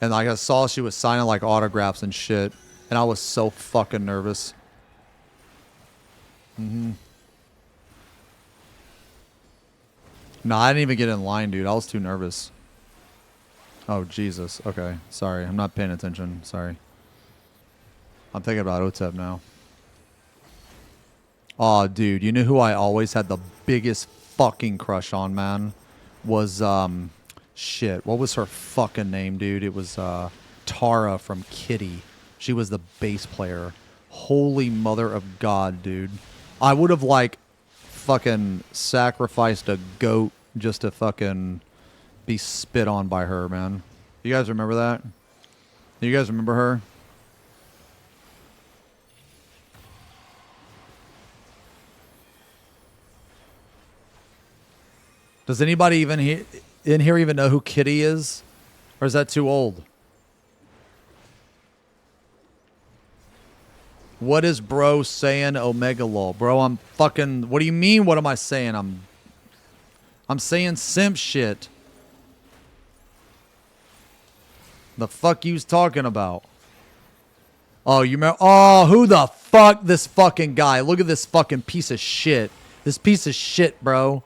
like I saw she was signing like autographs and shit, and I was so fucking nervous. No, I didn't even get in line, dude. I was too nervous. Oh, Jesus. Okay. Sorry. I'm not paying attention. Sorry. I'm thinking about OTEP now. Oh, dude. You know who I always had the biggest fucking crush on, man? Was, shit. What was her fucking name, dude? It was, Tara from Kitty. She was the bass player. Holy mother of God, dude. I would have, like, fucking sacrificed a goat just to fucking be spit on by her, man. You guys remember that? You guys remember her? Does anybody even in here even know who Kitty is? Or is that too old? What is bro saying, Omega lol? Bro, I'm fucking... What do you mean, what am I saying? I'm saying simp shit. The fuck you's talking about? Oh, you remember... Oh, who the fuck? This fucking guy. Look at this fucking piece of shit. This piece of shit, bro.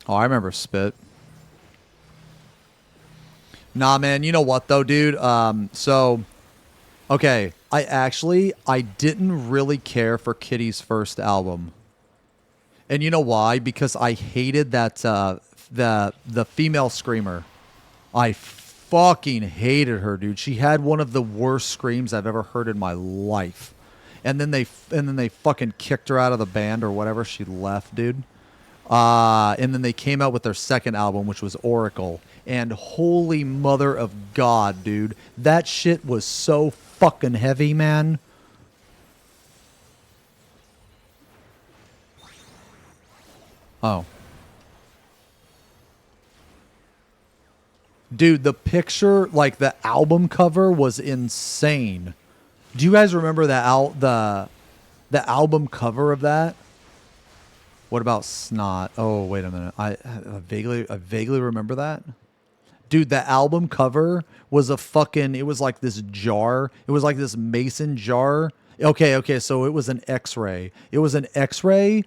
Oh, I remember Spit. Nah, man, you know what, though, dude? So, okay, I didn't really care for Kitty's first album. And you know why? Because I hated that, the female screamer. I fucking hated her, dude. She had one of the worst screams I've ever heard in my life. And then they fucking kicked her out of the band or whatever. She left, dude. And then they came out with their second album, which was Oracle. And holy mother of God, dude. That shit was so fucking heavy, man. Oh. Dude, the picture, like the album cover was insane. Do you guys remember the album cover of that? What about Snot? Oh, wait a minute. I vaguely remember that. Dude, the album cover was it was like this jar. It was like this mason jar. Okay, so it was an X-ray. It was an X-ray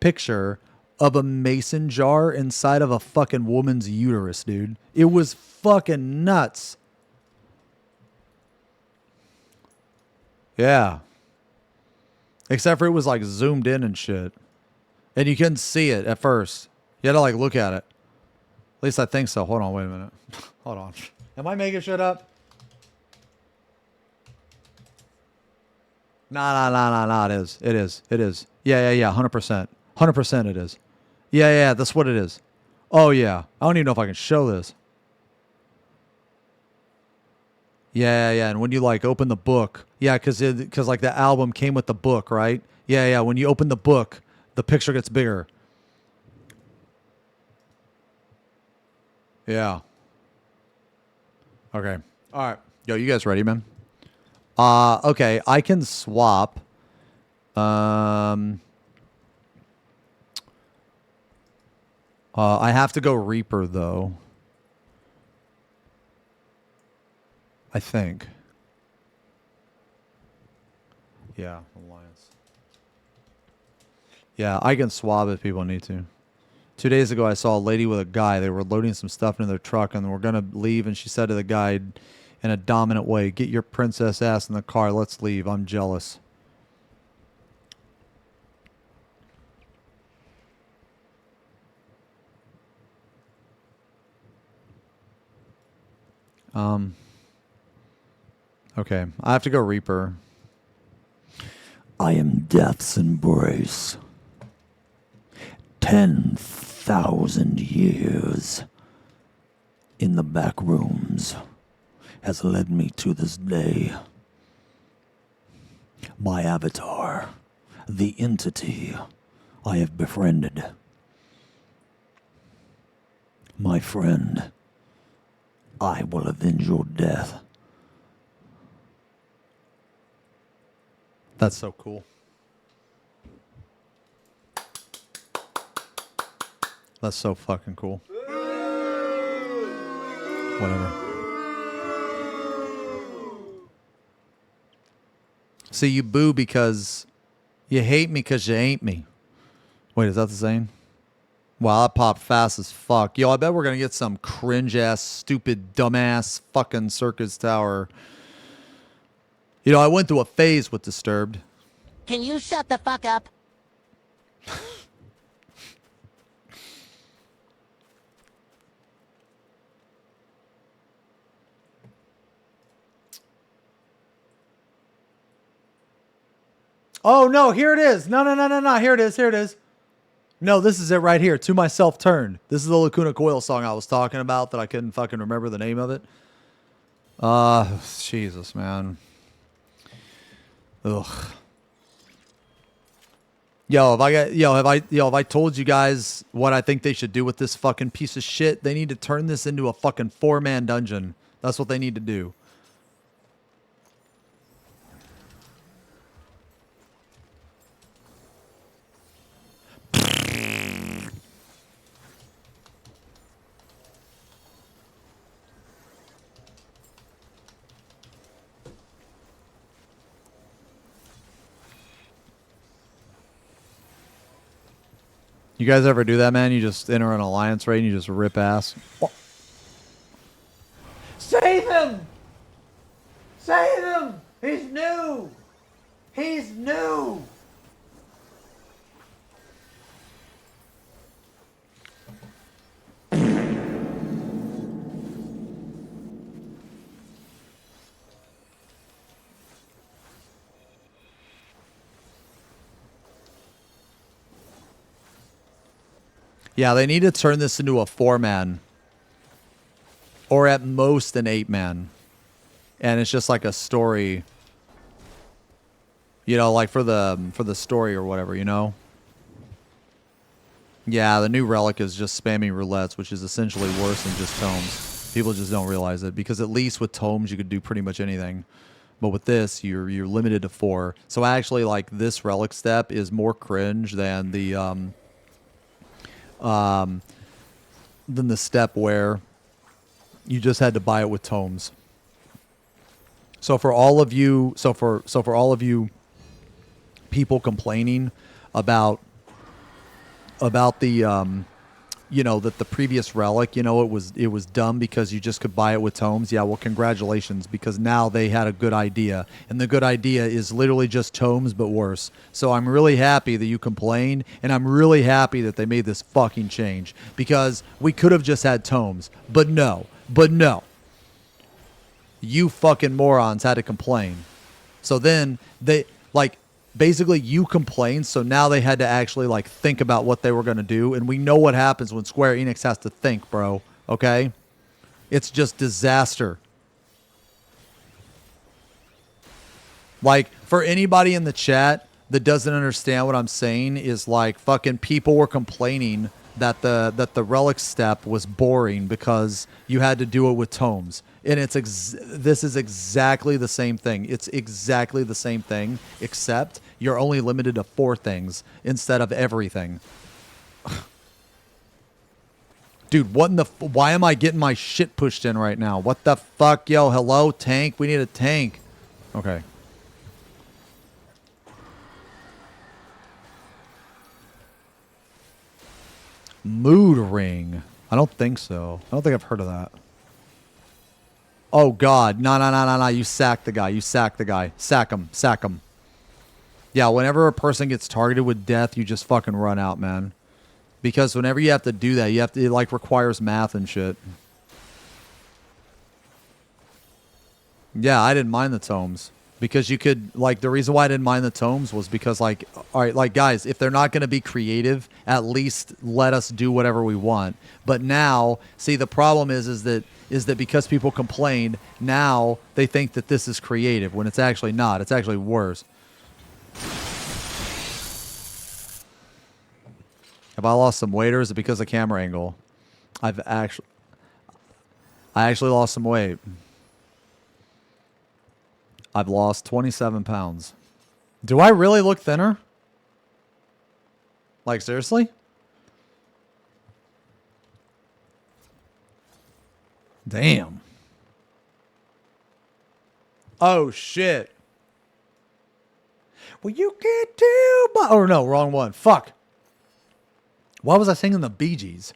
picture of a mason jar inside of a fucking woman's uterus, dude. It was fucking nuts. Yeah. Except for it was like zoomed in and shit. And you couldn't see it at first. You had to like look at it. At least I think so. Hold on, wait a minute. Hold on. Am I making shit up? Nah, it is. Yeah, 100%. 100% it is. Yeah, that's what it is. Oh yeah. I don't even know if I can show this. Yeah, and when you like open the book, yeah, cause like the album came with the book, right? Yeah, when you open the book, the picture gets bigger. Yeah. Okay. All right. Yo, you guys ready, man? Okay. I can swap. I have to go Reaper though. I think. Yeah, Alliance. Yeah, I can swap if people need to. 2 days ago, I saw a lady with a guy. They were loading some stuff into their truck and were going to leave. And she said to the guy in a dominant way, "Get your princess ass in the car. Let's leave. I'm jealous." Okay. I have to go Reaper. I am death's embrace. 10,000 years in the back rooms has led me to this day. My avatar, the entity I have befriended. My friend, I will avenge your death. That's so cool. That's so fucking cool. Whatever. See, you boo because you hate me because you ain't me. Wait, is that the saying? Wow, that popped fast as fuck. Yo, I bet we're going to get some cringe-ass, stupid, dumbass fucking Circus Tower. You know, I went through a phase with Disturbed. Can you shut the fuck up? Oh, no, here it is. No. Here it is. Here it is. No, this is it right here. To Myself Turned. This is the Lacuna Coil song I was talking about that I couldn't fucking remember the name of it. Jesus, man. Ugh. Have I told you guys what I think they should do with this fucking piece of shit? They need to turn this into a fucking 4-man dungeon. That's what they need to do. You guys ever do that, man? You just enter an alliance raid and you just rip ass. Save him! Save him! He's new! He's new! Yeah, they need to turn this into a 4-man. Or at most an 8-man. And it's just like a story. You know, like for the story or whatever, you know? Yeah, the new relic is just spamming roulettes, which is essentially worse than just tomes. People just don't realize it. Because at least with tomes you could do pretty much anything. But with this, you're limited to 4. So actually, like, this relic step is more cringe than the step where you just had to buy it with tomes. So for all of you, for all of you people complaining about the you know, that the previous relic, you know, it was dumb because you just could buy it with tomes. Yeah, well, congratulations, because now they had a good idea, and the good idea is literally just tomes but worse. So I'm really happy that you complained, and I'm really happy that they made this fucking change, because we could have just had tomes, but no. You fucking morons had to complain. So then they, like, basically you complained, so now they had to actually, like, think about what they were going to do, and we know what happens when Square Enix has to think, bro, okay? It's just disaster. Like, for anybody in the chat that doesn't understand what I'm saying, is like, fucking people were complaining that the relic step was boring because you had to do it with tomes. And this is exactly the same thing. It's exactly the same thing, except you're only limited to 4 things instead of everything. Dude, what in the... Why am I getting my shit pushed in right now? What the fuck? Yo, hello, tank? We need a tank. Okay. Mood ring. I don't think so. I don't think I've heard of that. Oh, God. No. You sack the guy. You sack the guy. Sack him. Sack him. Yeah, whenever a person gets targeted with death, you just fucking run out, man. Because whenever you have to do that, it like requires math and shit. Yeah, I didn't mind the tomes. Because you could, like, the reason why I didn't mind the tomes was because, like, all right, like, guys, if they're not going to be creative, at least let us do whatever we want. But now, see, the problem is that because people complained, now they think that this is creative when it's actually not. It's actually worse. Have I lost some weight or is it because of camera angle? I actually lost some weight. I've lost 27 pounds. Do I really look thinner? Like, seriously? Damn. Oh, shit. Well, you can't tell by... Oh, no, wrong one. Fuck. Why was I singing the Bee Gees?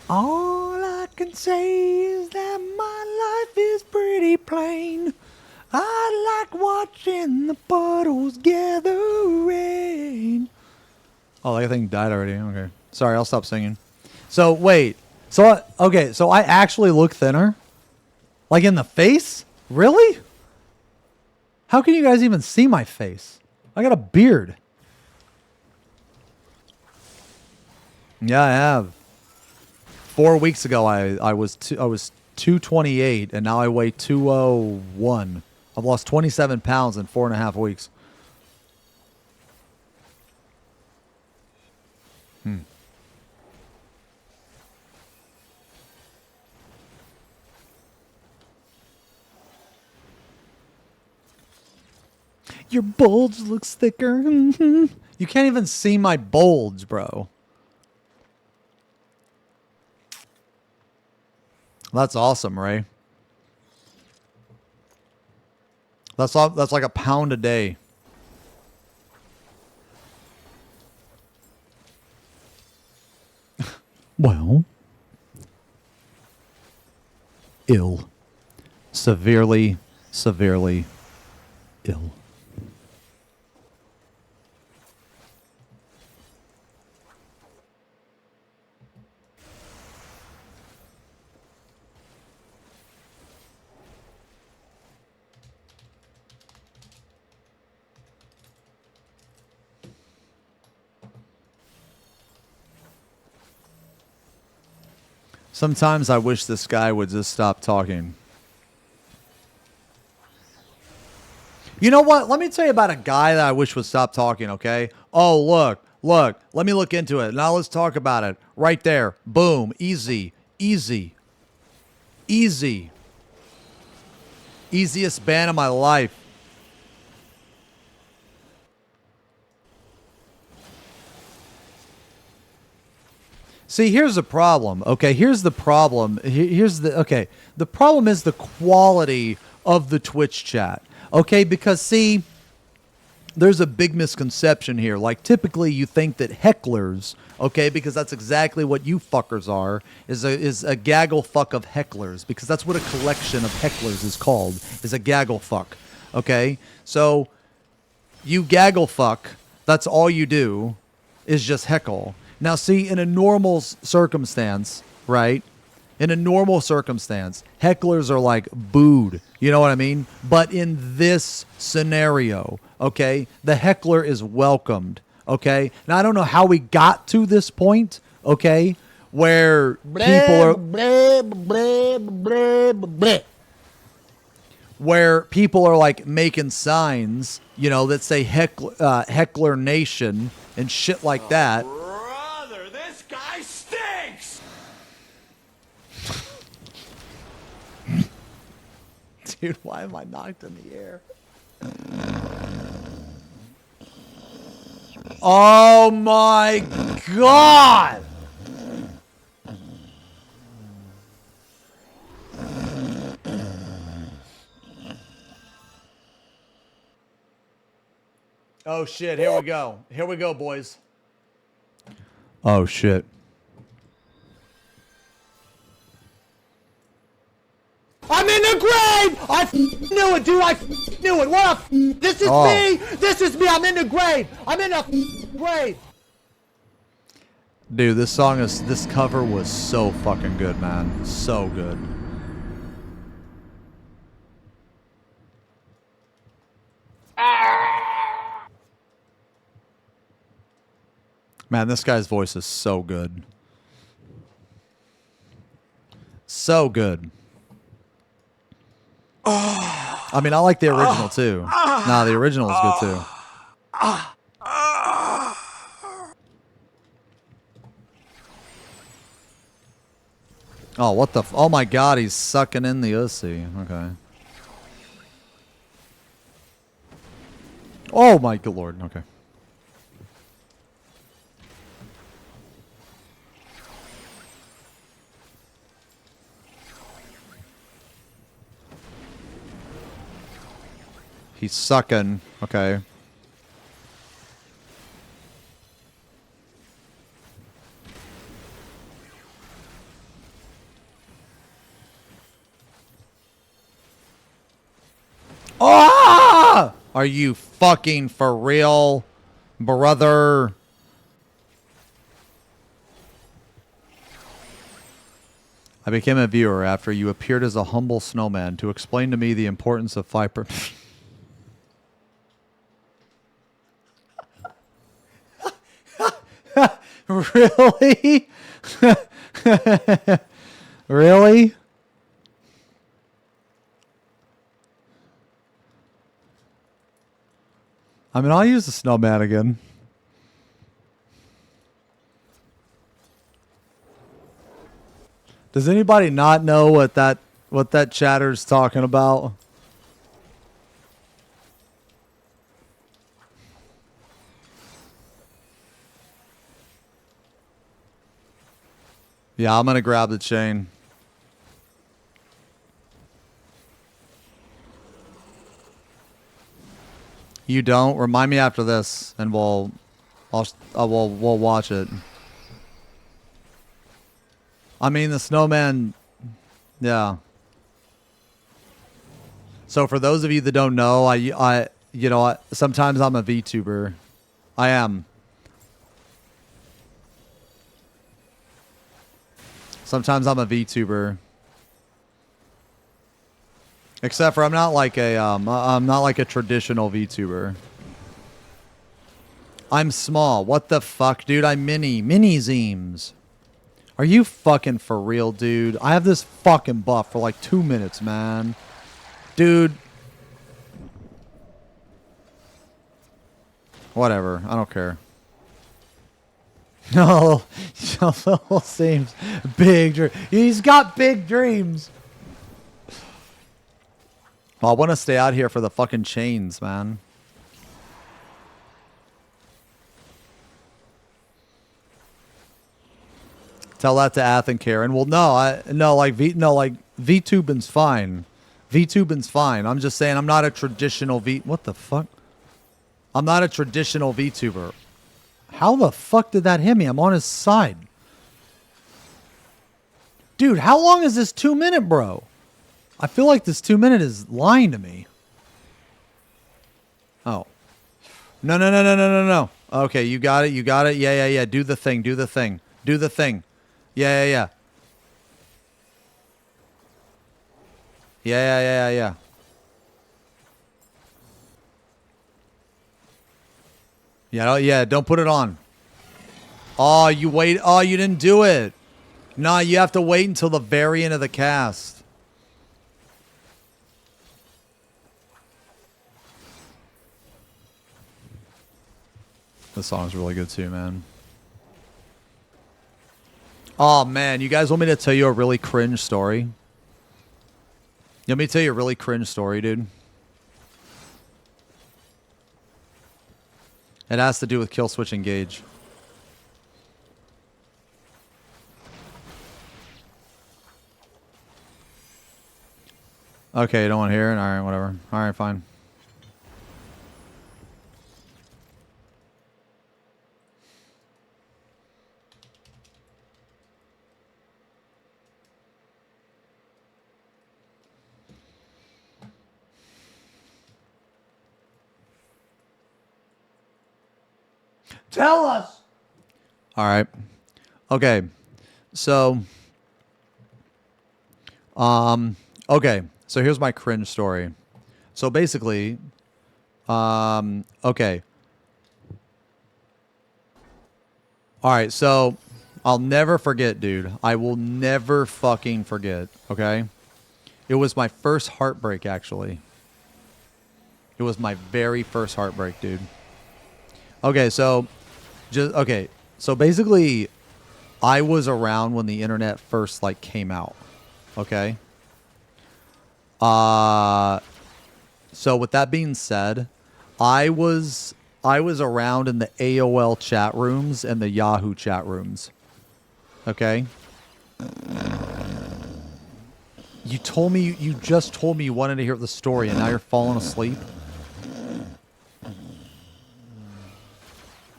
All I can say is that my life is pretty plain. I like watching the puddles gathering. Oh, that thing died already. Okay. Sorry, I'll stop singing. So, wait. So, okay, so I actually look thinner? Like in the face? Really? How can you guys even see my face? I got a beard. Yeah, I have. 4 weeks ago, I was 228, and now I weigh 201. I've lost 27 pounds in 4.5 weeks. Your bulge looks thicker. You can't even see my bulge, bro. That's awesome, Ray. That's like a pound a day. Well, ill. Severely, severely ill. Sometimes I wish this guy would just stop talking. You know what? Let me tell you about a guy that I wish would stop talking, okay? Oh, look. Let me look into it. Now let's talk about it. Right there. Boom. Easy. Easiest ban of my life. See, here's the problem. Okay, here's the problem. The problem is the quality of the Twitch chat. Okay, because see, there's a big misconception here. Like, typically you think that hecklers, okay, because that's exactly what you fuckers are, is a gaggle fuck of hecklers, because that's what a collection of hecklers is called, is a gaggle fuck. Okay, so you gaggle fuck, that's all you do, is just heckle. Now, see, in a normal circumstance, right? In a normal circumstance, hecklers are like booed. You know what I mean? But in this scenario, okay, the heckler is welcomed. Okay? Now, I don't know how we got to this point, okay, where people are... where people are like making signs, you know, that say Heckler Nation and shit like that. Brother, this guy stinks! Dude, why am I knocked in the air? Oh my God! Oh shit, here we go. Here we go, boys. Oh shit. I'm in the grave! I knew it, dude. I knew it. What a this is me! This is me! I'm in the grave! I'm in the grave! Dude, this cover was so fucking good, man. So good. Man, this guy's voice is so good. So good. I mean, I like the original too. Nah, the original is good too. Oh, what the oh my God, he's sucking in the ussy. Okay. Oh my good lord, okay. He's sucking. Okay. Ah! Are you fucking for real, brother? I became a viewer after you appeared as a humble snowman to explain to me the importance of fiber. Really? Really? I mean, I'll use the snowman again. Does anybody not know what that chatter's talking about? Yeah, I'm gonna grab the chain. You don't? Remind me after this, and we'll watch it. I mean, the snowman, yeah. So for those of you that don't know, sometimes I'm a VTuber. I am. Sometimes I'm a VTuber. Except for I'm not like a traditional VTuber. I'm small. What the fuck, dude? I'm mini Zeems. Are you fucking for real, dude? I have this fucking buff for like 2 minutes, man. Dude. Whatever. I don't care. No, little seems big. He's got big dreams. Well, I want to stay out here for the fucking chains, man. Tell that to aftercare. And well, VTubing's fine. VTubing's fine. I'm just saying I'm not a traditional What the fuck? I'm not a traditional VTuber. How the fuck did that hit me? I'm on his side. Dude, how long is this 2 minute, bro? I feel like this 2 minute is lying to me. Oh. No. Okay, you got it. Yeah. Do the thing. Yeah. Yeah. Yeah, don't put it on. Oh, you wait. Oh, you didn't do it. Nah, you have to wait until the very end of the cast. This song's really good too, man. Oh man, you guys want me to tell you a really cringe story? You want me to tell you a really cringe story, dude? It has to do with kill switch engage. Okay, you don't want to hear it? Alright, whatever. Alright, fine. Tell us. Alright. Okay. So okay. So here's my cringe story. So basically, okay. All right, so I'll never forget, dude. I will never fucking forget, okay? It was my first heartbreak, actually. It was my very first heartbreak, dude. Okay, so so basically I was around when the internet first like came out, okay? So with that being said, I was around in the AOL chat rooms and the Yahoo chat rooms. Okay? You just told me you wanted to hear the story and now you're falling asleep.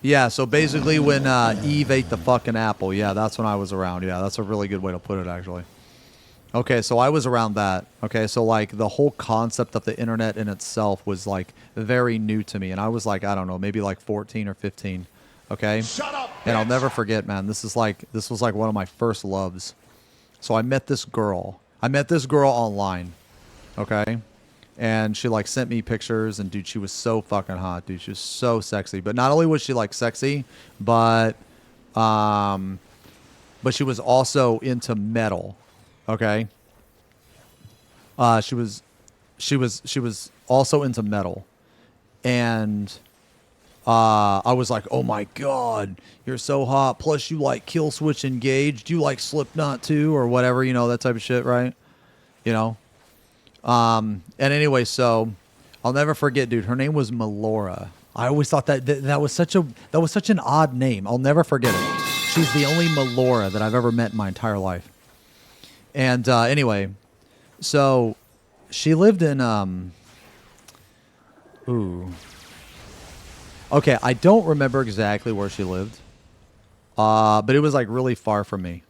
Yeah, so basically when Eve ate the fucking apple, yeah, that's when I was around. Yeah, that's a really good way to put it, actually. Okay, so I was around that. Okay, so like the whole concept of the internet in itself was like very new to me. And I was like, I don't know, maybe like 14 or 15. Okay? Shut up, and I'll never forget, man. This was like one of my first loves. So I met this girl. I met this girl online. Okay? And she like sent me pictures and dude, she was so fucking hot, dude. She was so sexy. But not only was she like sexy, but she was also into metal. Okay. She was also into metal. And I was like, "Oh my god, you're so hot. Plus you like Kill Switch Engage. Do you like Slipknot too or whatever, you know, that type of shit, right?" You know? And anyway, so I'll never forget, dude. Her name was Melora. I always thought that was such an odd name. I'll never forget it. She's the only Melora that I've ever met in my entire life. And anyway, so she lived in okay, I don't remember exactly where she lived. But it was like really far from me.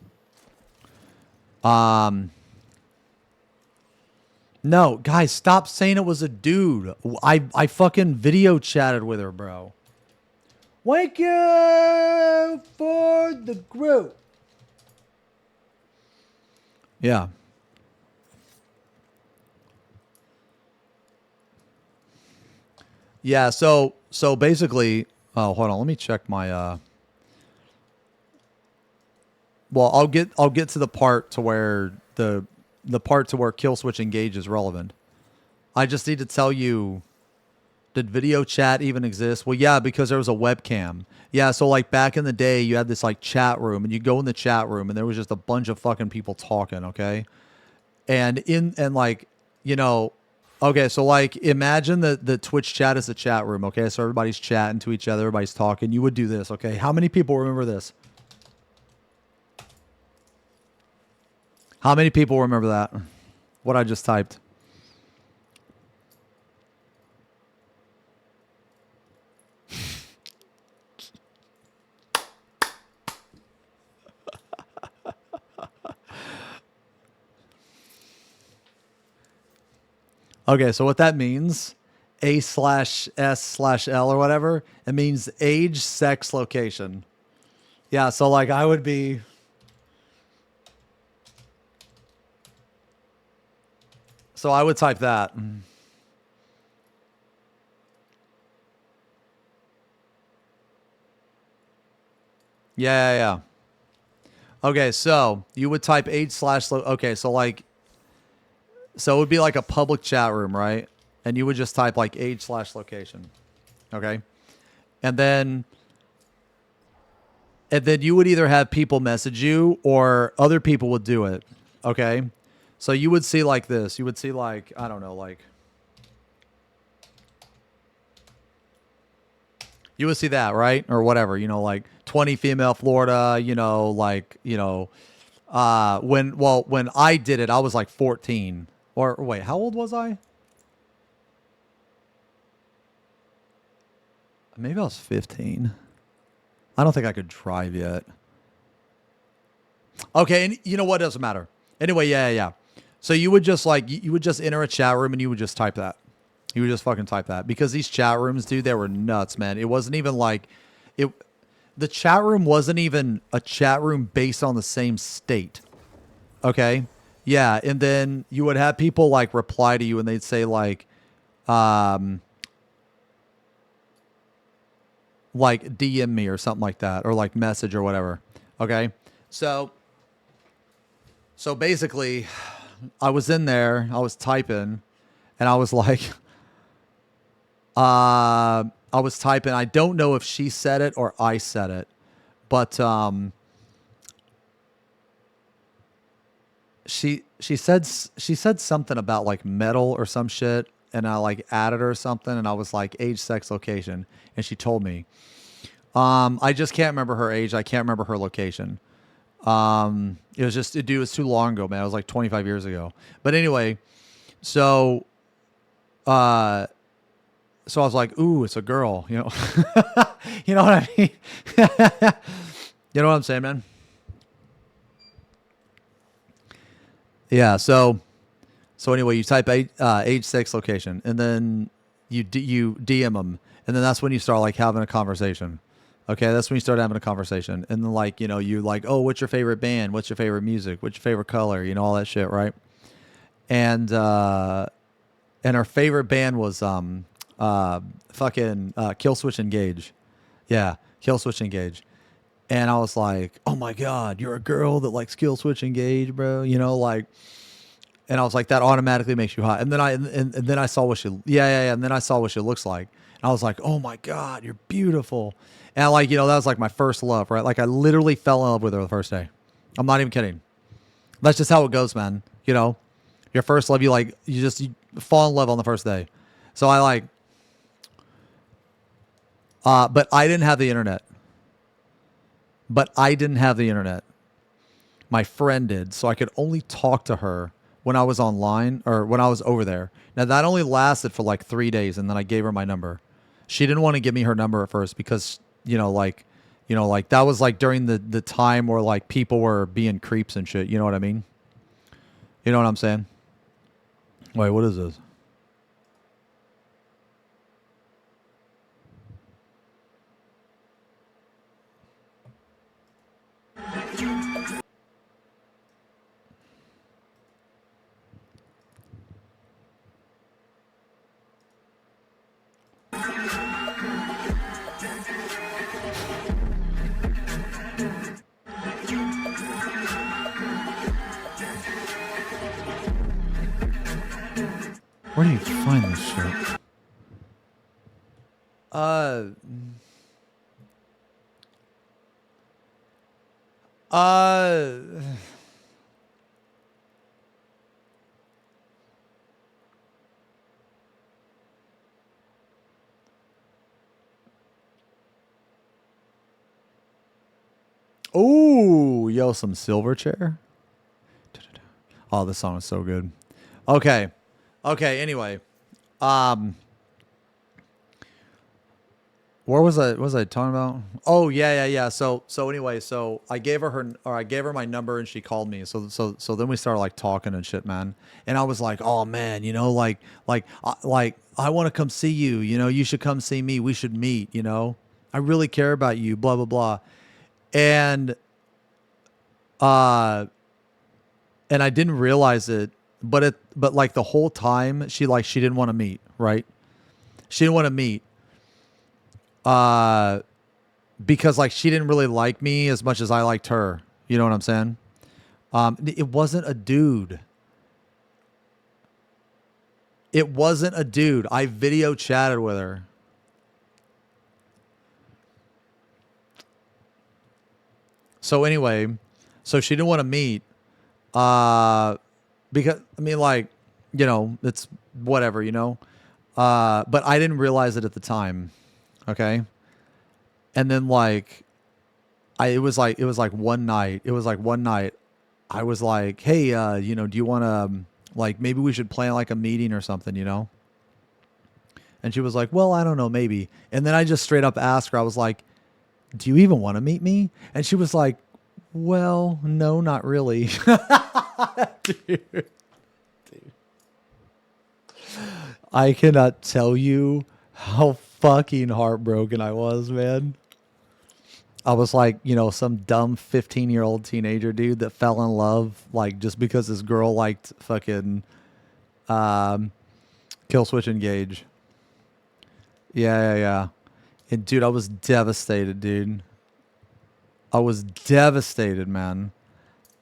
No, guys, stop saying it was a dude. I fucking video chatted with her, bro. Wake you for the group. Yeah. Yeah, so basically, oh, hold on, let me check my well, I'll get to the part to where the part to where Kill Switch Engage is relevant. I just need to tell you, did video chat even exist? Well, yeah, because there was a webcam. Yeah, so like back in the day, you had this like chat room, and you go in the chat room, and there was just a bunch of fucking people talking, okay? And like, you know, okay, so like imagine the Twitch chat is a chat room, okay? So everybody's chatting to each other, everybody's talking. You would do this, okay? How many people remember this? How many people remember that? What I just typed. Okay, so what that means, A/S/L or whatever, it means age, sex, location. Yeah, so like I would be... So I would type that. Yeah. Okay, so you would type age / okay, so like, so it would be like a public chat room, right? And you would just type like age / location. Okay. And then And then you would either have people message you or other people would do it. Okay. So you would see like this. You would see like, I don't know, like. You would see that, right? Or whatever, you know, like 20 female Florida, you know, like, you know, when I did it, I was like 14. Or wait, how old was I? Maybe I was 15. I don't think I could drive yet. Okay, and you know what? Doesn't matter. Anyway, yeah. So you would just like, you would just enter a chat room and you would just type that. You would just fucking type that. Because these chat rooms, dude, they were nuts, man. It wasn't even like, the chat room wasn't even a chat room based on the same state. Okay? Yeah, and then you would have people like reply to you and they'd say like DM me or something like that, or like message or whatever. Okay? So basically, I was in there, I was typing, and I was like, I was typing. I don't know if she said it or I said it, but she said something about like metal or some shit, and I like added her or something, and I was like age, sex, location, and she told me. I just can't remember her age. I can't remember her location. It was just, dude, it was too long ago, man. It was like 25 years ago. But anyway, so I was like, ooh, it's a girl, you know. You know what I mean? You know what I'm saying, man? Yeah, so anyway, you type age, sex, location, and then you DM them, and then that's when you start like having a conversation. Okay, that's when you start having a conversation, and then like, you know, you like, oh, what's your favorite band? What's your favorite music? What's your favorite color? You know, all that shit, right? And her favorite band was fucking Kill Switch Engage. Yeah, Kill Switch Engage. And I was like, oh my God, you're a girl that likes Kill Switch Engage, bro. You know, like, and I was like, that automatically makes you hot. And then I saw what she, and then I saw what she looks like. And I was like, oh my God, you're beautiful. And like, you know, that was like my first love, right? Like I literally fell in love with her the first day. I'm not even kidding. That's just how it goes, man. You know, your first love, you fall in love on the first day. So I like, but I didn't have the internet. My friend did. So I could only talk to her when I was online or when I was over there. Now that only lasted for like 3 days. And then I gave her my number. She didn't want to give me her number at first because, you know, like that was like during the time where like people were being creeps and shit. You know what I mean? You know what I'm saying? Wait, what is this? Where do you find this shit? Oh, yo, some Silverchair. Oh, this song is so good. Okay. Anyway, where was I talking about? Oh, yeah. So anyway, so I gave her my number and she called me. So then we started like talking and shit, man. And I was like, oh man, you know, like I want to come see you. You know, you should come see me. We should meet. You know, I really care about you. Blah blah blah. And I didn't realize it, but like the whole time she didn't want to meet, right? She didn't want to meet. Because like she didn't really like me as much as I liked her. You know what I'm saying? It wasn't a dude. I video chatted with her. So anyway, so she didn't want to meet, because I mean, like, you know, it's whatever, you know. But I didn't realize it at the time. Okay. And then like, it was like one night. It was like one night. I was like, hey, you know, do you want to like maybe we should plan like a meeting or something, you know? And she was like, well, I don't know, maybe. And then I just straight up asked her. I was like, do you even want to meet me? And she was like, well, no, not really. Dude. I cannot tell you how fucking heartbroken I was, man. I was like, you know, some dumb 15-year-old teenager dude that fell in love, like, just because this girl liked fucking Kill Switch Engage. Yeah. And dude, I was devastated, dude. I was devastated, man.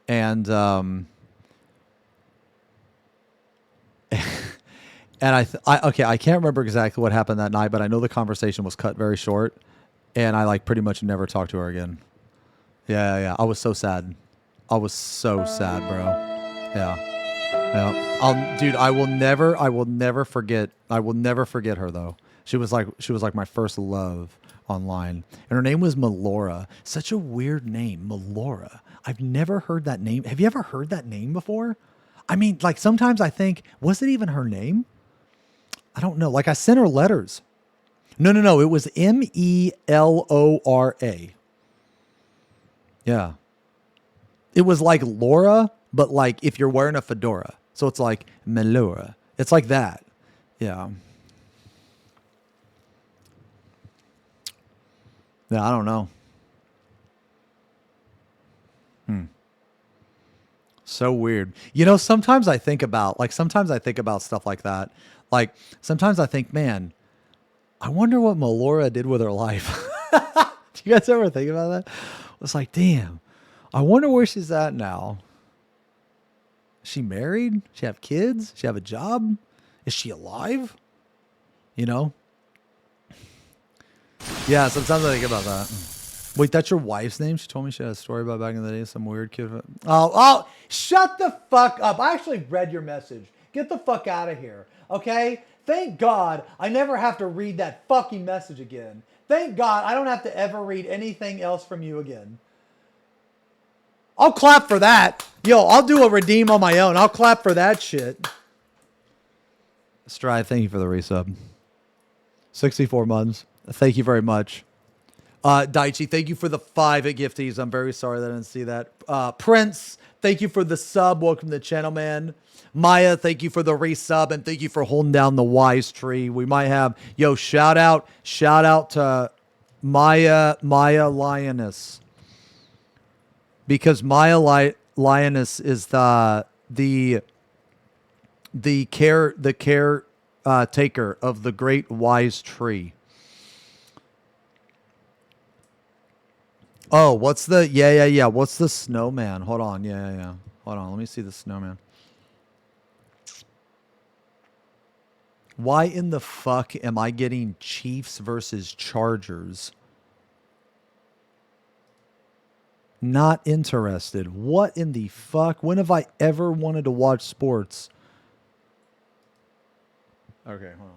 And and I can't remember exactly what happened that night, but I know the conversation was cut very short, and I like pretty much never talked to her again. Yeah. I was so sad. I was so sad, bro. Yeah. Dude, I will never forget her though. She was like my first love online, and her name was Melora. Such a weird name, Melora. I've never heard that name. Have you ever heard that name before? I mean, like sometimes I think, was it even her name? I don't know. Like I sent her letters. No. It was Melora. Yeah. It was like Laura, but like if you're wearing a fedora. So it's like Melora. It's like that. Yeah. Yeah, I don't know. So weird. You know, sometimes I think about stuff like that. Like sometimes I think, man, I wonder what Melora did with her life. Do you guys ever think about that? It's like, damn, I wonder where she's at now. Is she married? She have kids? She have a job? Is she alive? You know? Yeah, sometimes I think about that. Wait, that's your wife's name? She told me she had a story about back in the day, some weird kid. Oh, shut the fuck up. I actually read your message. Get the fuck out of here, okay? Thank God I never have to read that fucking message again. Thank God I don't have to ever read anything else from you again. I'll clap for that. Yo, I'll do a redeem on my own. I'll clap for that shit. Stride, thank you for the resub. 64 months. Thank you very much. Daichi, thank you for the 5 at gifties. I'm very sorry that I didn't see that. Prince, thank you for the sub. Welcome to the channel, man. Maya, thank you for the resub, and thank you for holding down the wise tree. We might have, shout out to Maya Lioness, because Maya Lioness is the caretaker of the great wise tree. Oh, what's the yeah. What's the snowman? Hold on, yeah. Hold on, let me see the snowman. Why in the fuck am I getting Chiefs versus Chargers? Not interested. What in the fuck? When have I ever wanted to watch sports? Okay, hold on.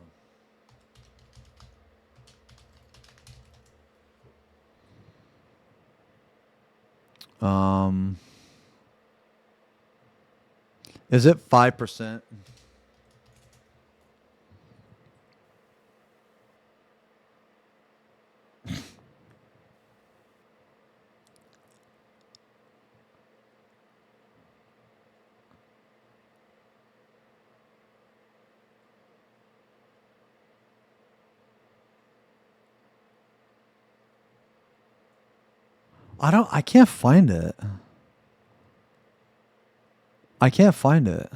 Is it 5%? I can't find it. I can't find it.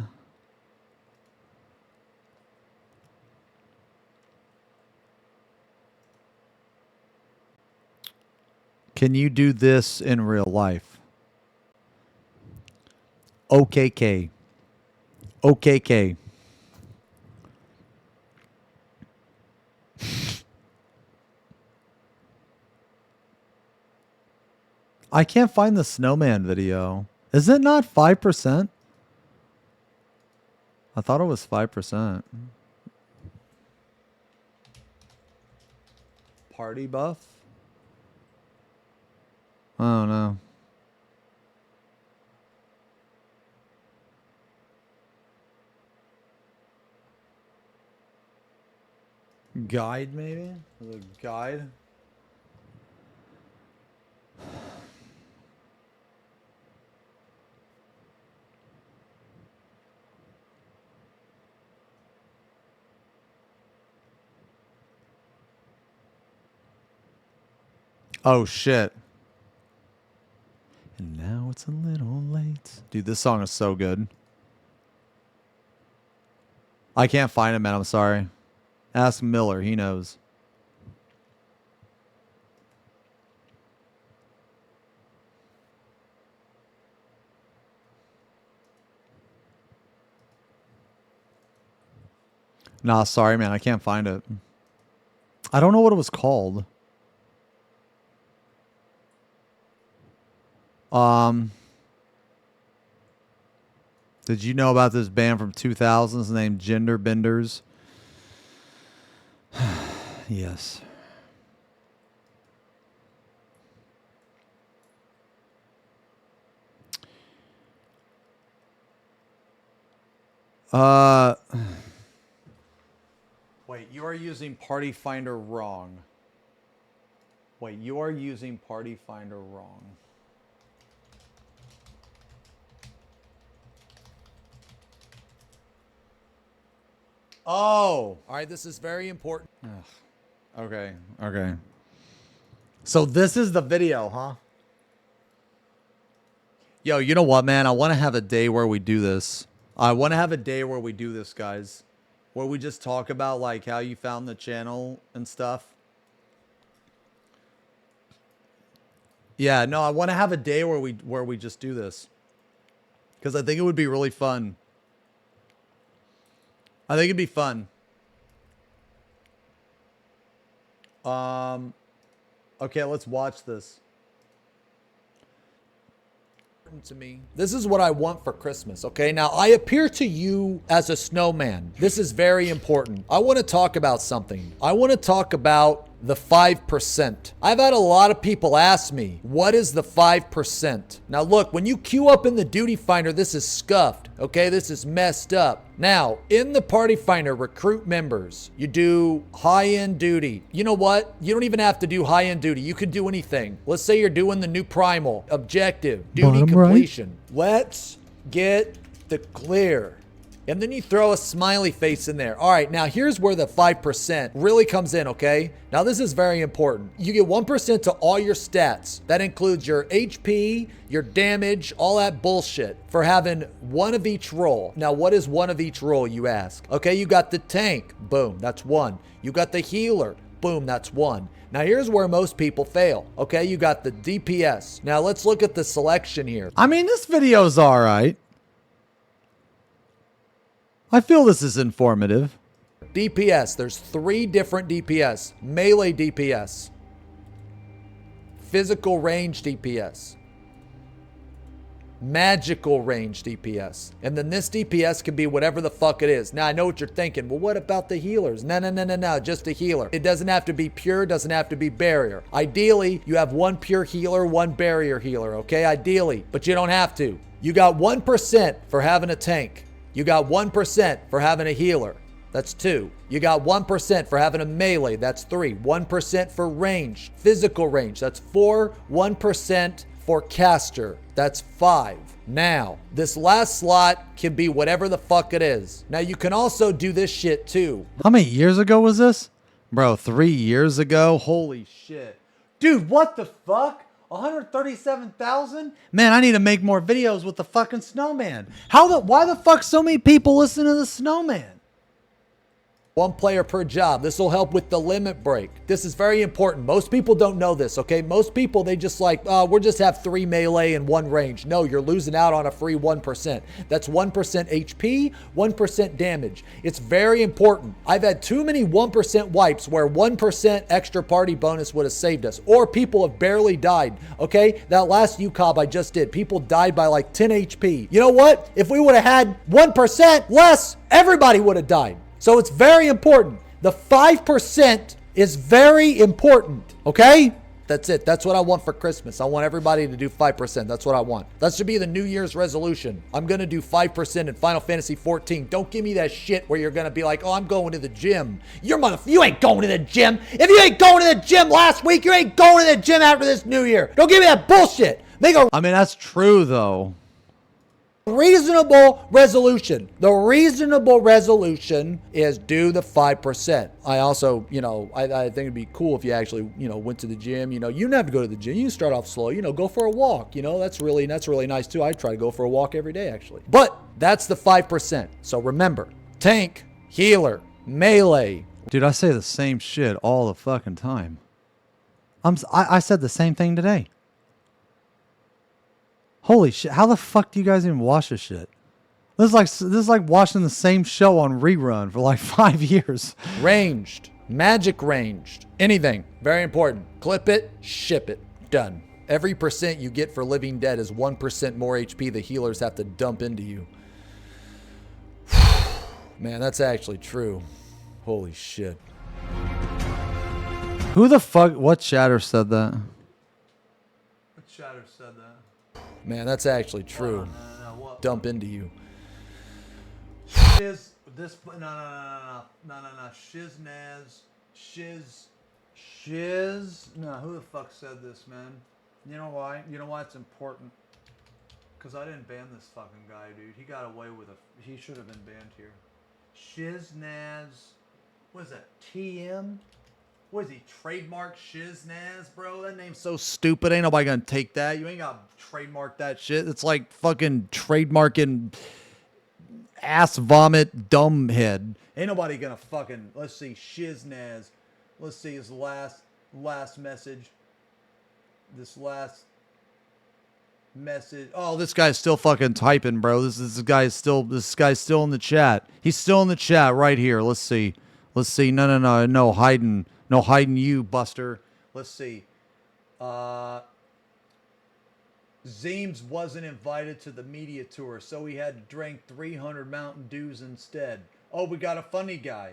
Can you do this in real life? OKK. OKK. I can't find the snowman video. Is it not 5%? I thought it was 5%. Party buff? I don't know. Guide, maybe? The guide? Oh, shit. And now it's a little late. Dude, this song is so good. I can't find it, man. I'm sorry. Ask Miller. He knows. Nah, sorry, man. I can't find it. I don't know what it was called. Did you know about this band from 2000s named Gender Benders? Yes. Wait, you are using Party Finder wrong. Wait, you are using Party Finder wrong. Oh, all right. This is very important. Ugh. Okay. Okay. So this is the video, huh? Yo, you know what, man? I want to have a day where we do this. I want to have a day where we do this, guys. Where we just talk about like how you found the channel and stuff. Yeah, no, I want to have a day where we just do this. Because I think it would be really fun. I think it'd be fun. Okay, let's watch this. To me, this is what I want for Christmas. Okay, now I appear to you as a snowman. This is very important. I want to talk about something. I want to talk about the 5%. I've had a lot of people ask me, what is the 5%? Now look, when you queue up in the duty finder, this is scuffed. Okay, this is messed up. Now, in the party finder, recruit members. You do high-end duty. You know what? You don't even have to do high-end duty. You could do anything. Let's say you're doing the new primal, objective, duty Bottom completion. Right. Let's get the clear. And then you throw a smiley face in there. All right, now here's where the 5% really comes in, okay? Now this is very important. You get 1% to all your stats. That includes your HP, your damage, all that bullshit for having one of each role. Now what is one of each role, you ask? Okay, you got the tank, boom, that's 1. You got the healer, boom, that's 1. Now here's where most people fail. Okay, you got the DPS. Now let's look at the selection here. I mean, this video's all right. I feel this is informative. DPS, there's 3 different DPS. Melee DPS. Physical range DPS. Magical range DPS. And then this DPS can be whatever the fuck it is. Now I know what you're thinking. Well, what about the healers? No, just a healer. It doesn't have to be pure, doesn't have to be barrier. Ideally, you have 1 pure healer, 1 barrier healer, okay? Ideally, but you don't have to. You got 1% for having a tank. You got 1% for having a healer. That's 2. You got 1% for having a melee. That's 3. 1% for range, physical range. That's 4. 1% for caster. That's 5. Now, this last slot can be whatever the fuck it is. Now, you can also do this shit too. How many years ago was this? Bro, 3 years ago? Holy shit. Dude, what the fuck? 137,000? Man, I need to make more videos with the fucking snowman. Why the fuck so many people listen to the snowman? 1 player per job. This will help with the limit break. This is very important. Most people don't know this, okay? Most people, they just like, we'll just have 3 melee and 1 range. No, you're losing out on a free 1%. That's 1% HP, 1% damage. It's very important. I've had too many 1% wipes where 1% extra party bonus would have saved us, or people have barely died, okay? That last UCOB I just did, people died by like 10 HP. You know what? If we would have had 1% less, everybody would have died. So it's very important. The 5% is very important, okay? That's it. That's what I want for Christmas. I want everybody to do 5%. That's what I want. That should be the New Year's resolution. I'm going to do 5% in Final Fantasy 14. Don't give me that shit where you're going to be like, oh, I'm going to the gym. You ain't going to the gym. If you ain't going to the gym last week, you ain't going to the gym after this New Year. Don't give me that bullshit. I mean, that's true, though. Reasonable resolution. The reasonable resolution is do the 5%. I also, I think it'd be cool if you actually, went to the gym. You don't have to go to the gym. You can start off slow. Go for a walk. That's really nice too. I try to go for a walk every day actually. But that's the 5%. So remember, tank, healer, melee. Dude, I say the same shit all the fucking time. I said the same thing today. Holy shit, how the fuck do you guys even watch this shit? This is like watching the same show on rerun for like 5 years. Ranged, magic ranged, anything, very important. Clip it, ship it, done. Every percent you get for Living Dead is 1% more HP the healers have to dump into you. Man, that's actually true. Holy shit. Who the fuck, what chatter said that? What chatter said that? Man, that's actually true. Dump into you. Shiz, this, no. Shiz. No, who the fuck said this, man? You know why? You know why it's important? Because I didn't ban this fucking guy, dude. He got away with he should have been banned here. Shiznaz. What is that? TM? What is he? Trademark Shiznaz, bro? That name's so stupid. Ain't nobody gonna take that. You ain't gotta trademark that shit. It's like fucking trademarking ass vomit dumb head. Ain't nobody gonna fucking, let's see, Shiznaz. Let's see his last message. This last message. Oh, this guy's still fucking typing, bro. This guy's still in the chat. He's still in the chat right here. Let's see. No hiding. No hiding you, Buster. Let's see. Zeems wasn't invited to the media tour, so he had to drink 300 Mountain Dews instead. Oh, we got a funny guy.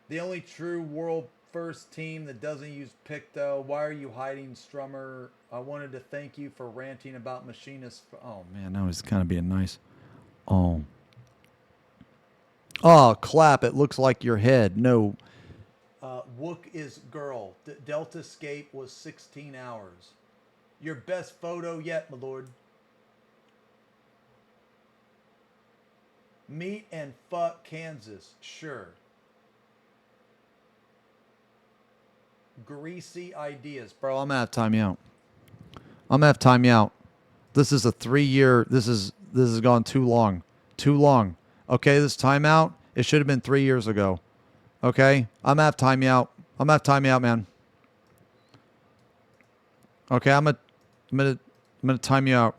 The only true world first team that doesn't use Picto. Why are you hiding, Strummer? I wanted to thank you for ranting about machinists. Oh, man, that was kind of being nice. Oh, clap. It looks like your head. No. Wook is girl. Delta Escape was 16 hours. Your best photo yet, my lord. Meet and fuck Kansas. Sure. Greasy ideas. Bro, I'm gonna have to time you out. This is a 3-year. This has gone too long. Okay, this timeout, it should have been 3 years ago. Okay? I'm gonna have to time you out. Man. Okay, I'm gonna time you out.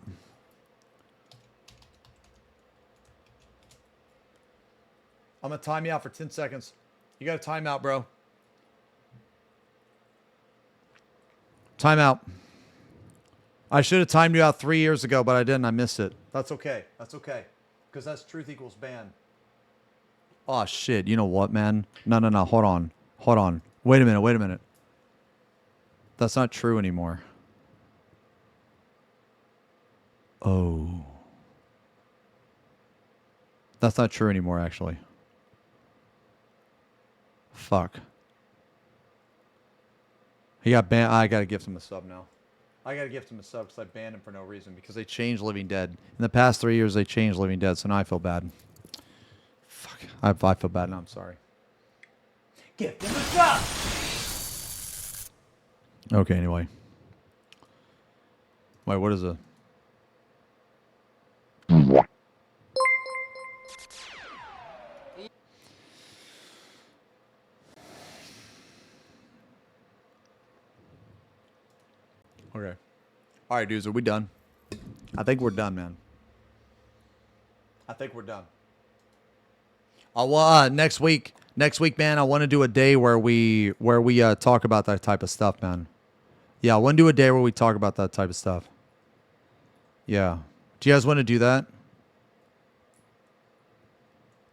I'm gonna time you out for 10 seconds. You got a timeout, bro. Timeout. I should have timed you out 3 years ago, but I didn't. I missed it. That's okay. Because that's truth equals ban. Oh, shit. You know what, man? No. Hold on. Wait a minute. That's not true anymore. Oh. That's not true anymore, actually. Fuck. He got banned. I gotta gift him a sub now. I gotta gift him a sub because I banned him for no reason. Because they changed Living Dead. In the past 3 years, they changed Living Dead, so now I feel bad. Fuck. I feel bad now. I'm sorry. Gift him a sub! Okay, anyway. Wait, what is it? Okay. All right, dudes, are we done? I think we're done, man. I think we're done. Next week, man, I want to do a day where we talk about that type of stuff, man. Yeah, I want to do a day where we talk about that type of stuff. Yeah. Do you guys want to do that?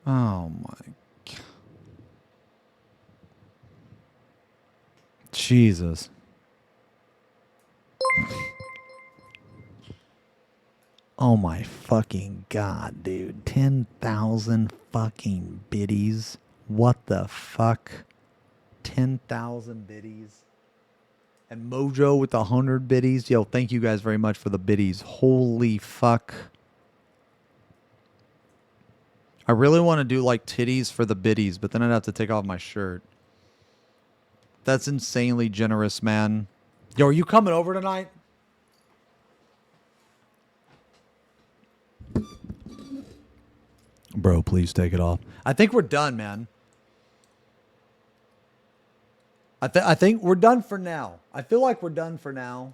Oh my God. Jesus. Oh my fucking God, dude. 10,000 fucking biddies. What the fuck? 10,000 biddies. And Mojo with 100 biddies. Yo, thank you guys very much for the biddies. Holy fuck. I really want to do like titties for the biddies, but then I'd have to take off my shirt. That's insanely generous, man. Yo, are you coming over tonight? Bro, please take it off. I think we're done, man. I think we're done for now. I feel like we're done for now.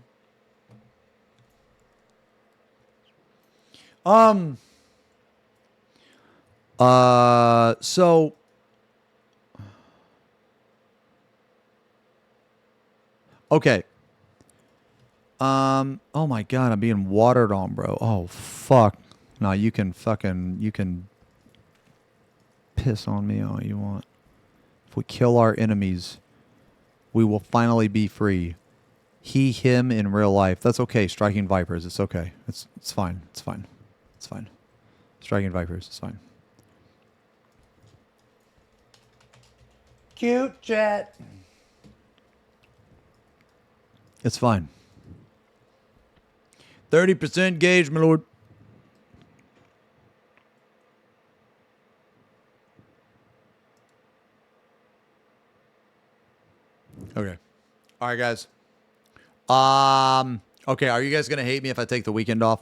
So okay. Oh my God, I'm being watered on, bro. Oh fuck. No, you can piss on me all you want. If we kill our enemies, we will finally be free. He, him in real life. That's okay. Striking vipers. It's okay. It's fine. It's fine. It's fine. Striking vipers. It's fine. Cute chat. It's fine. 30% gauge, my lord. Okay. All right, guys. Okay, are you guys going to hate me if I take the weekend off?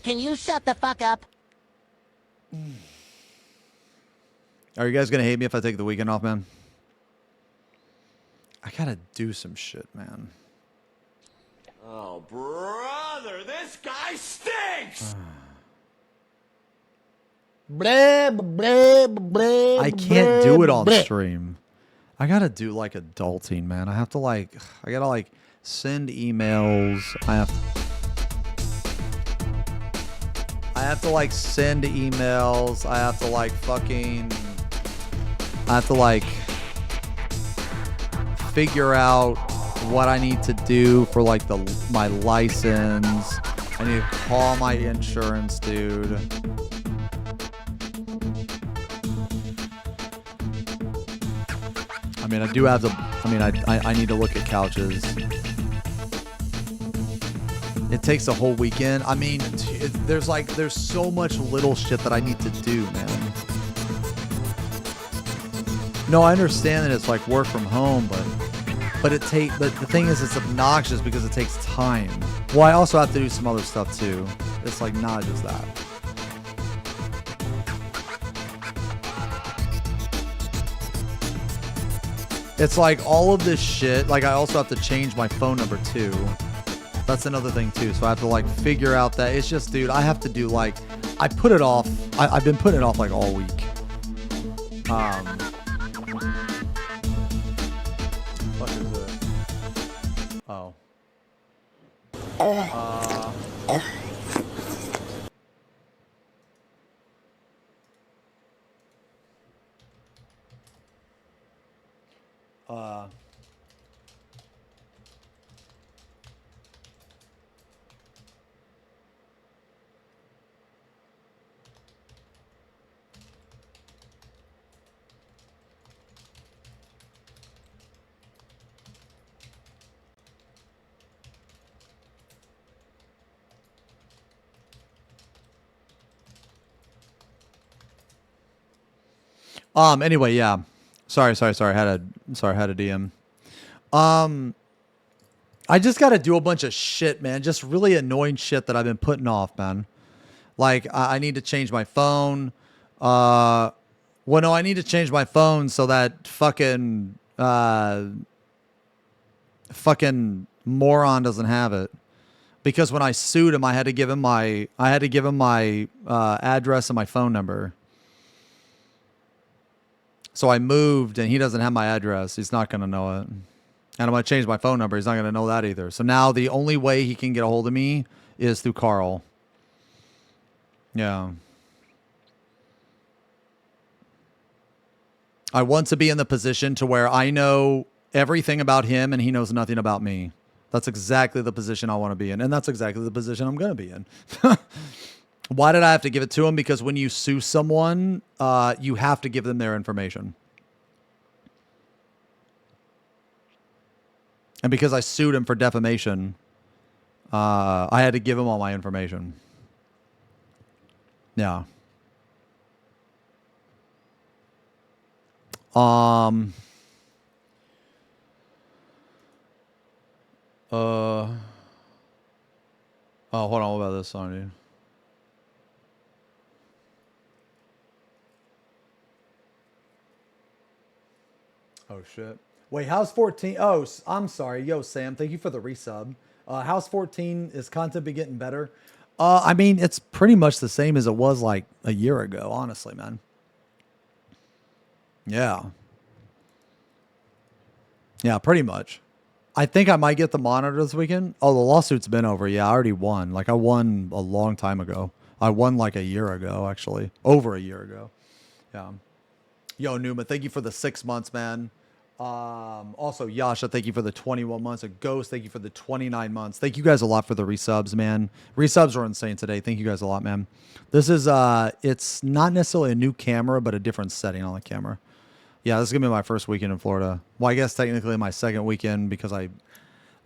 Can you shut the fuck up? Are you guys going to hate me if I take the weekend off, man? I got to do some shit, man. Oh, brother, this guy stinks! I can't do it on stream. I gotta do like adulting, man. I gotta like send emails. I have to like send emails. I have to like figure out what I need to do for like my license. I need to call my insurance dude. I mean, I do have to. I mean, I need to look at couches. It takes a whole weekend. I mean, there's so much little shit that I need to do, man. No, I understand that it's like work from home, but the thing is, it's obnoxious because it takes time. Well, I also have to do some other stuff too. It's like not just that. It's like all of this shit. Like I also have to change my phone number too. That's another thing too. So I have to like figure out that it's just, dude, I have to do like, I put it off. I've been putting it off like all week. What is it? Oh. Anyway, yeah. Sorry. I had a DM. I just got to do a bunch of shit, man. Just really annoying shit that I've been putting off, man. Like, I need to change my phone. Well, no, I need to change my phone so that fucking moron doesn't have it. Because when I sued him, I had to give him my address and my phone number. So I moved, and he doesn't have my address. He's not going to know it. And I'm going to change my phone number. He's not going to know that either. So now the only way he can get a hold of me is through Carl. Yeah. I want to be in the position to where I know everything about him and he knows nothing about me. That's exactly the position I want to be in. And that's exactly the position I'm going to be in. Why did I have to give it to him? Because when you sue someone, you have to give them their information. And because I sued him for defamation, I had to give him all my information. Yeah. Oh, hold on. What about this song, dude? Oh, shit. Wait, House 14. Oh, I'm sorry. Yo, Sam, thank you for the resub. House 14, is content be getting better? I mean, it's pretty much the same as it was like a year ago, honestly, man. Yeah. Yeah, pretty much. I think I might get the monitor this weekend. Oh, the lawsuit's been over. Yeah, I already won. Like, I won a long time ago. I won like a year ago, actually. Over a year ago. Yeah. Yo, Numa, thank you for the 6 months, man. Also, Yasha, thank you for the 21 months. A Ghost, thank you for the 29 months. Thank you guys a lot for the resubs, man. Resubs are insane today. Thank you guys a lot, man. This is, it's not necessarily a new camera, but a different setting on the camera. Yeah, this is going to be my first weekend in Florida. Well, I guess technically my second weekend because this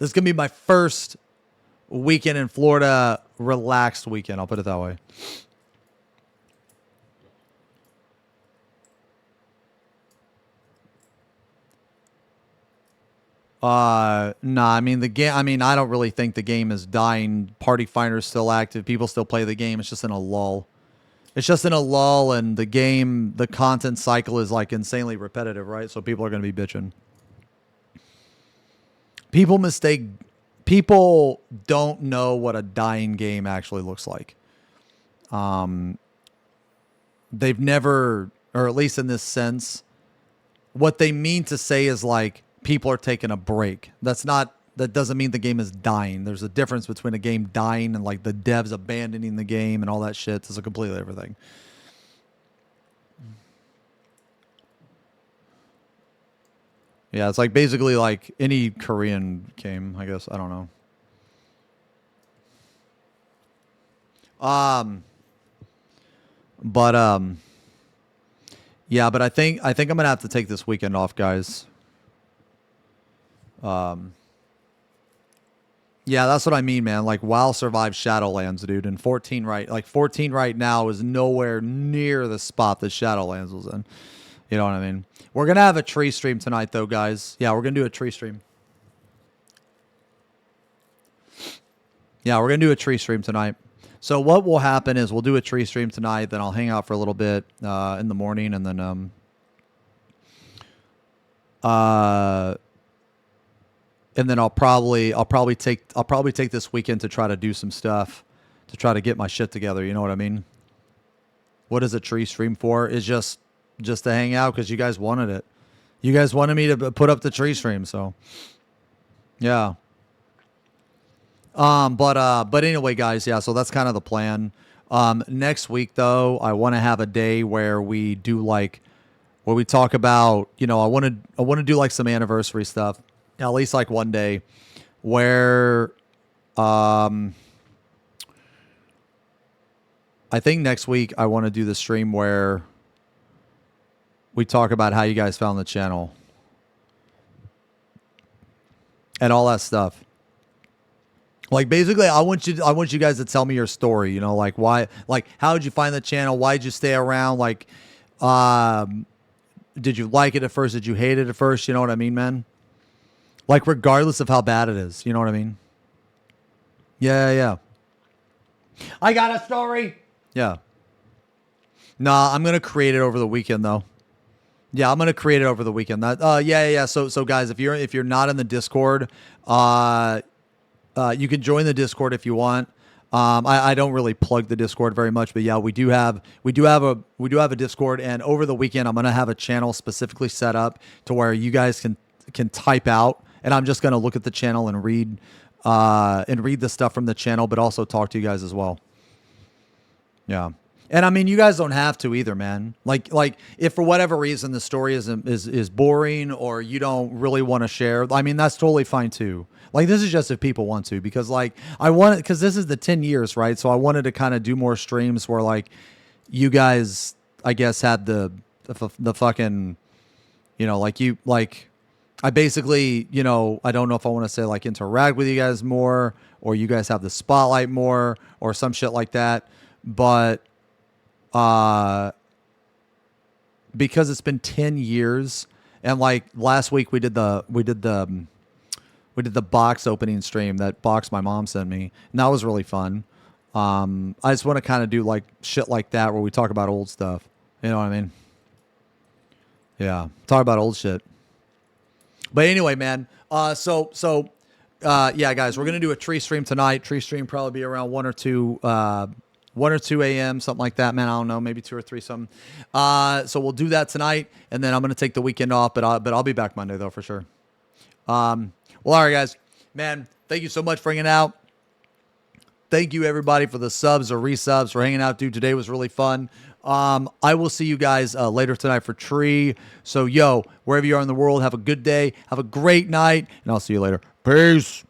is going to be my first weekend in Florida, relaxed weekend. I'll put it that way. Nah, I mean, the game, I don't really think the game is dying. Party Finder's still active. People still play the game. It's just in a lull. It's just in a lull, and the content cycle is like insanely repetitive, right? So people are going to be bitching. People don't know what a dying game actually looks like. They've never, or at least in this sense, what they mean to say is like people are taking a break. That doesn't mean the game is dying. There's a difference between a game dying and like the devs abandoning the game and all that shit. It's a completely different thing. Yeah, it's like basically like any Korean game, I guess. I don't know. Yeah, but I think I'm gonna have to take this weekend off, guys. Yeah, that's what I mean, man. Like, WoW survived Shadowlands, dude. And 14 right now is nowhere near the spot that Shadowlands was in. You know what I mean? We're going to have a tree stream tonight, though, guys. Yeah, we're going to do a tree stream. Yeah, we're going to do a tree stream tonight. So what will happen is we'll do a tree stream tonight, then I'll hang out for a little bit in the morning, and then I'll probably take this weekend to try to do some stuff, to try to get my shit together. You know what I mean? What is a tree stream for? Is just to hang out because you guys wanted it. You guys wanted me to put up the tree stream, so yeah. But anyway, guys, yeah. So that's kind of the plan. Next week, though, I want to have a day where we do like, where we talk about, you know, I want to do like some anniversary stuff. At least like one day where I think next week I want to do the stream where we talk about how you guys found the channel and all that stuff. Like basically I want you guys to tell me your story, you know, like why, like how did you find the channel? Why did you stay around? Like did you like it at first? Did you hate it at first? You know what I mean, man? Like, regardless of how bad it is. You know what I mean? Yeah. I got a story. Yeah. Nah, I'm going to create it over the weekend, though. Yeah, I'm gonna create it over the weekend. That yeah. So guys, if you're not in the Discord, you can join the Discord if you want. I don't really plug the Discord very much, but yeah, we do have a Discord, and over the weekend I'm gonna have a channel specifically set up to where you guys can type out, and I'm just gonna look at the channel and read the stuff from the channel, but also talk to you guys as well. Yeah. And I mean, you guys don't have to either, man. Like if for whatever reason the story is boring or you don't really want to share, I mean, that's totally fine too. Like this is just if people want to, because like because this is the 10 years, right? So I wanted to kind of do more streams where like you guys, I guess, had the fucking, you know, like I basically, you know, I don't know if I want to say like interact with you guys more, or you guys have the spotlight more, or some shit like that. But because it's been 10 years, and like last week we did the box opening stream, that box my mom sent me, and that was really fun. I just want to kind of do like shit like that where we talk about old stuff. You know what I mean? Yeah, talk about old shit. But anyway, man. Yeah, guys, we're gonna do a tree stream tonight. Tree stream probably be around 1 or 2 a.m., something like that, man. I don't know, maybe 2 or 3 something. So we'll do that tonight, and then I'm gonna take the weekend off, but I'll be back Monday though for sure. Well, all right, guys, man. Thank you so much for hanging out. Thank you everybody for the subs or resubs for hanging out, dude. Today was really fun. I will see you guys later tonight for Tree. So, yo, wherever you are in the world, have a good day. Have a great night. And I'll see you later. Peace.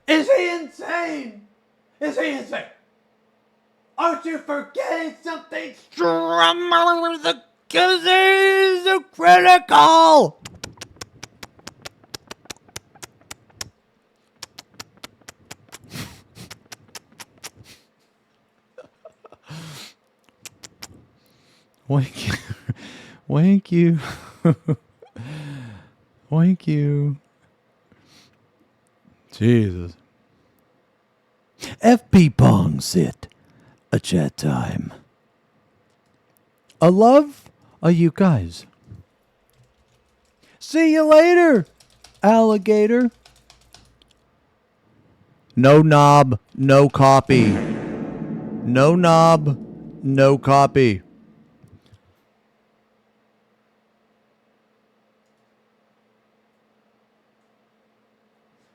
Is he insane? Is he insane? Aren't you forgetting something? The kisses are critical. Wank you. Wank you. Wank you. Jesus. FP Pong sit. A chat time. A love? Are you guys? See you later, alligator. No knob, no copy. No knob, no copy.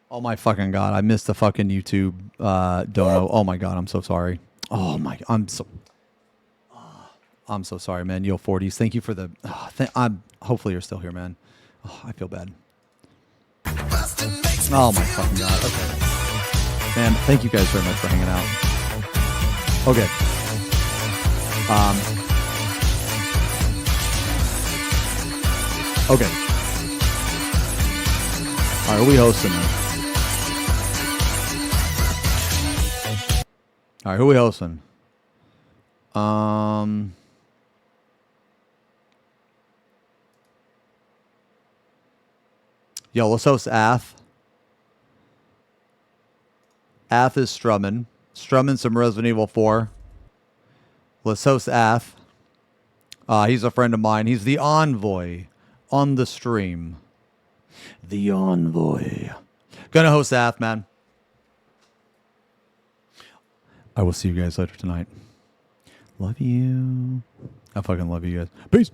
Oh my fucking god! I missed the fucking YouTube dono. Oh my god! I'm so sorry. Oh my! I'm so sorry, man. Yo, 40s. Thank you for the. Hopefully you're still here, man. Oh, I feel bad. Oh my fucking god. Okay, man. Thank you guys very much for hanging out. Okay. Okay. All right, who we hosting? All right, who we hosting? Yo, let's host Ath. Ath is strumming some Resident Evil 4. Let's host Ath. He's a friend of mine. He's the envoy on the stream. The envoy. Gonna host Ath, man. I will see you guys later tonight. Love you. I fucking love you guys. Peace.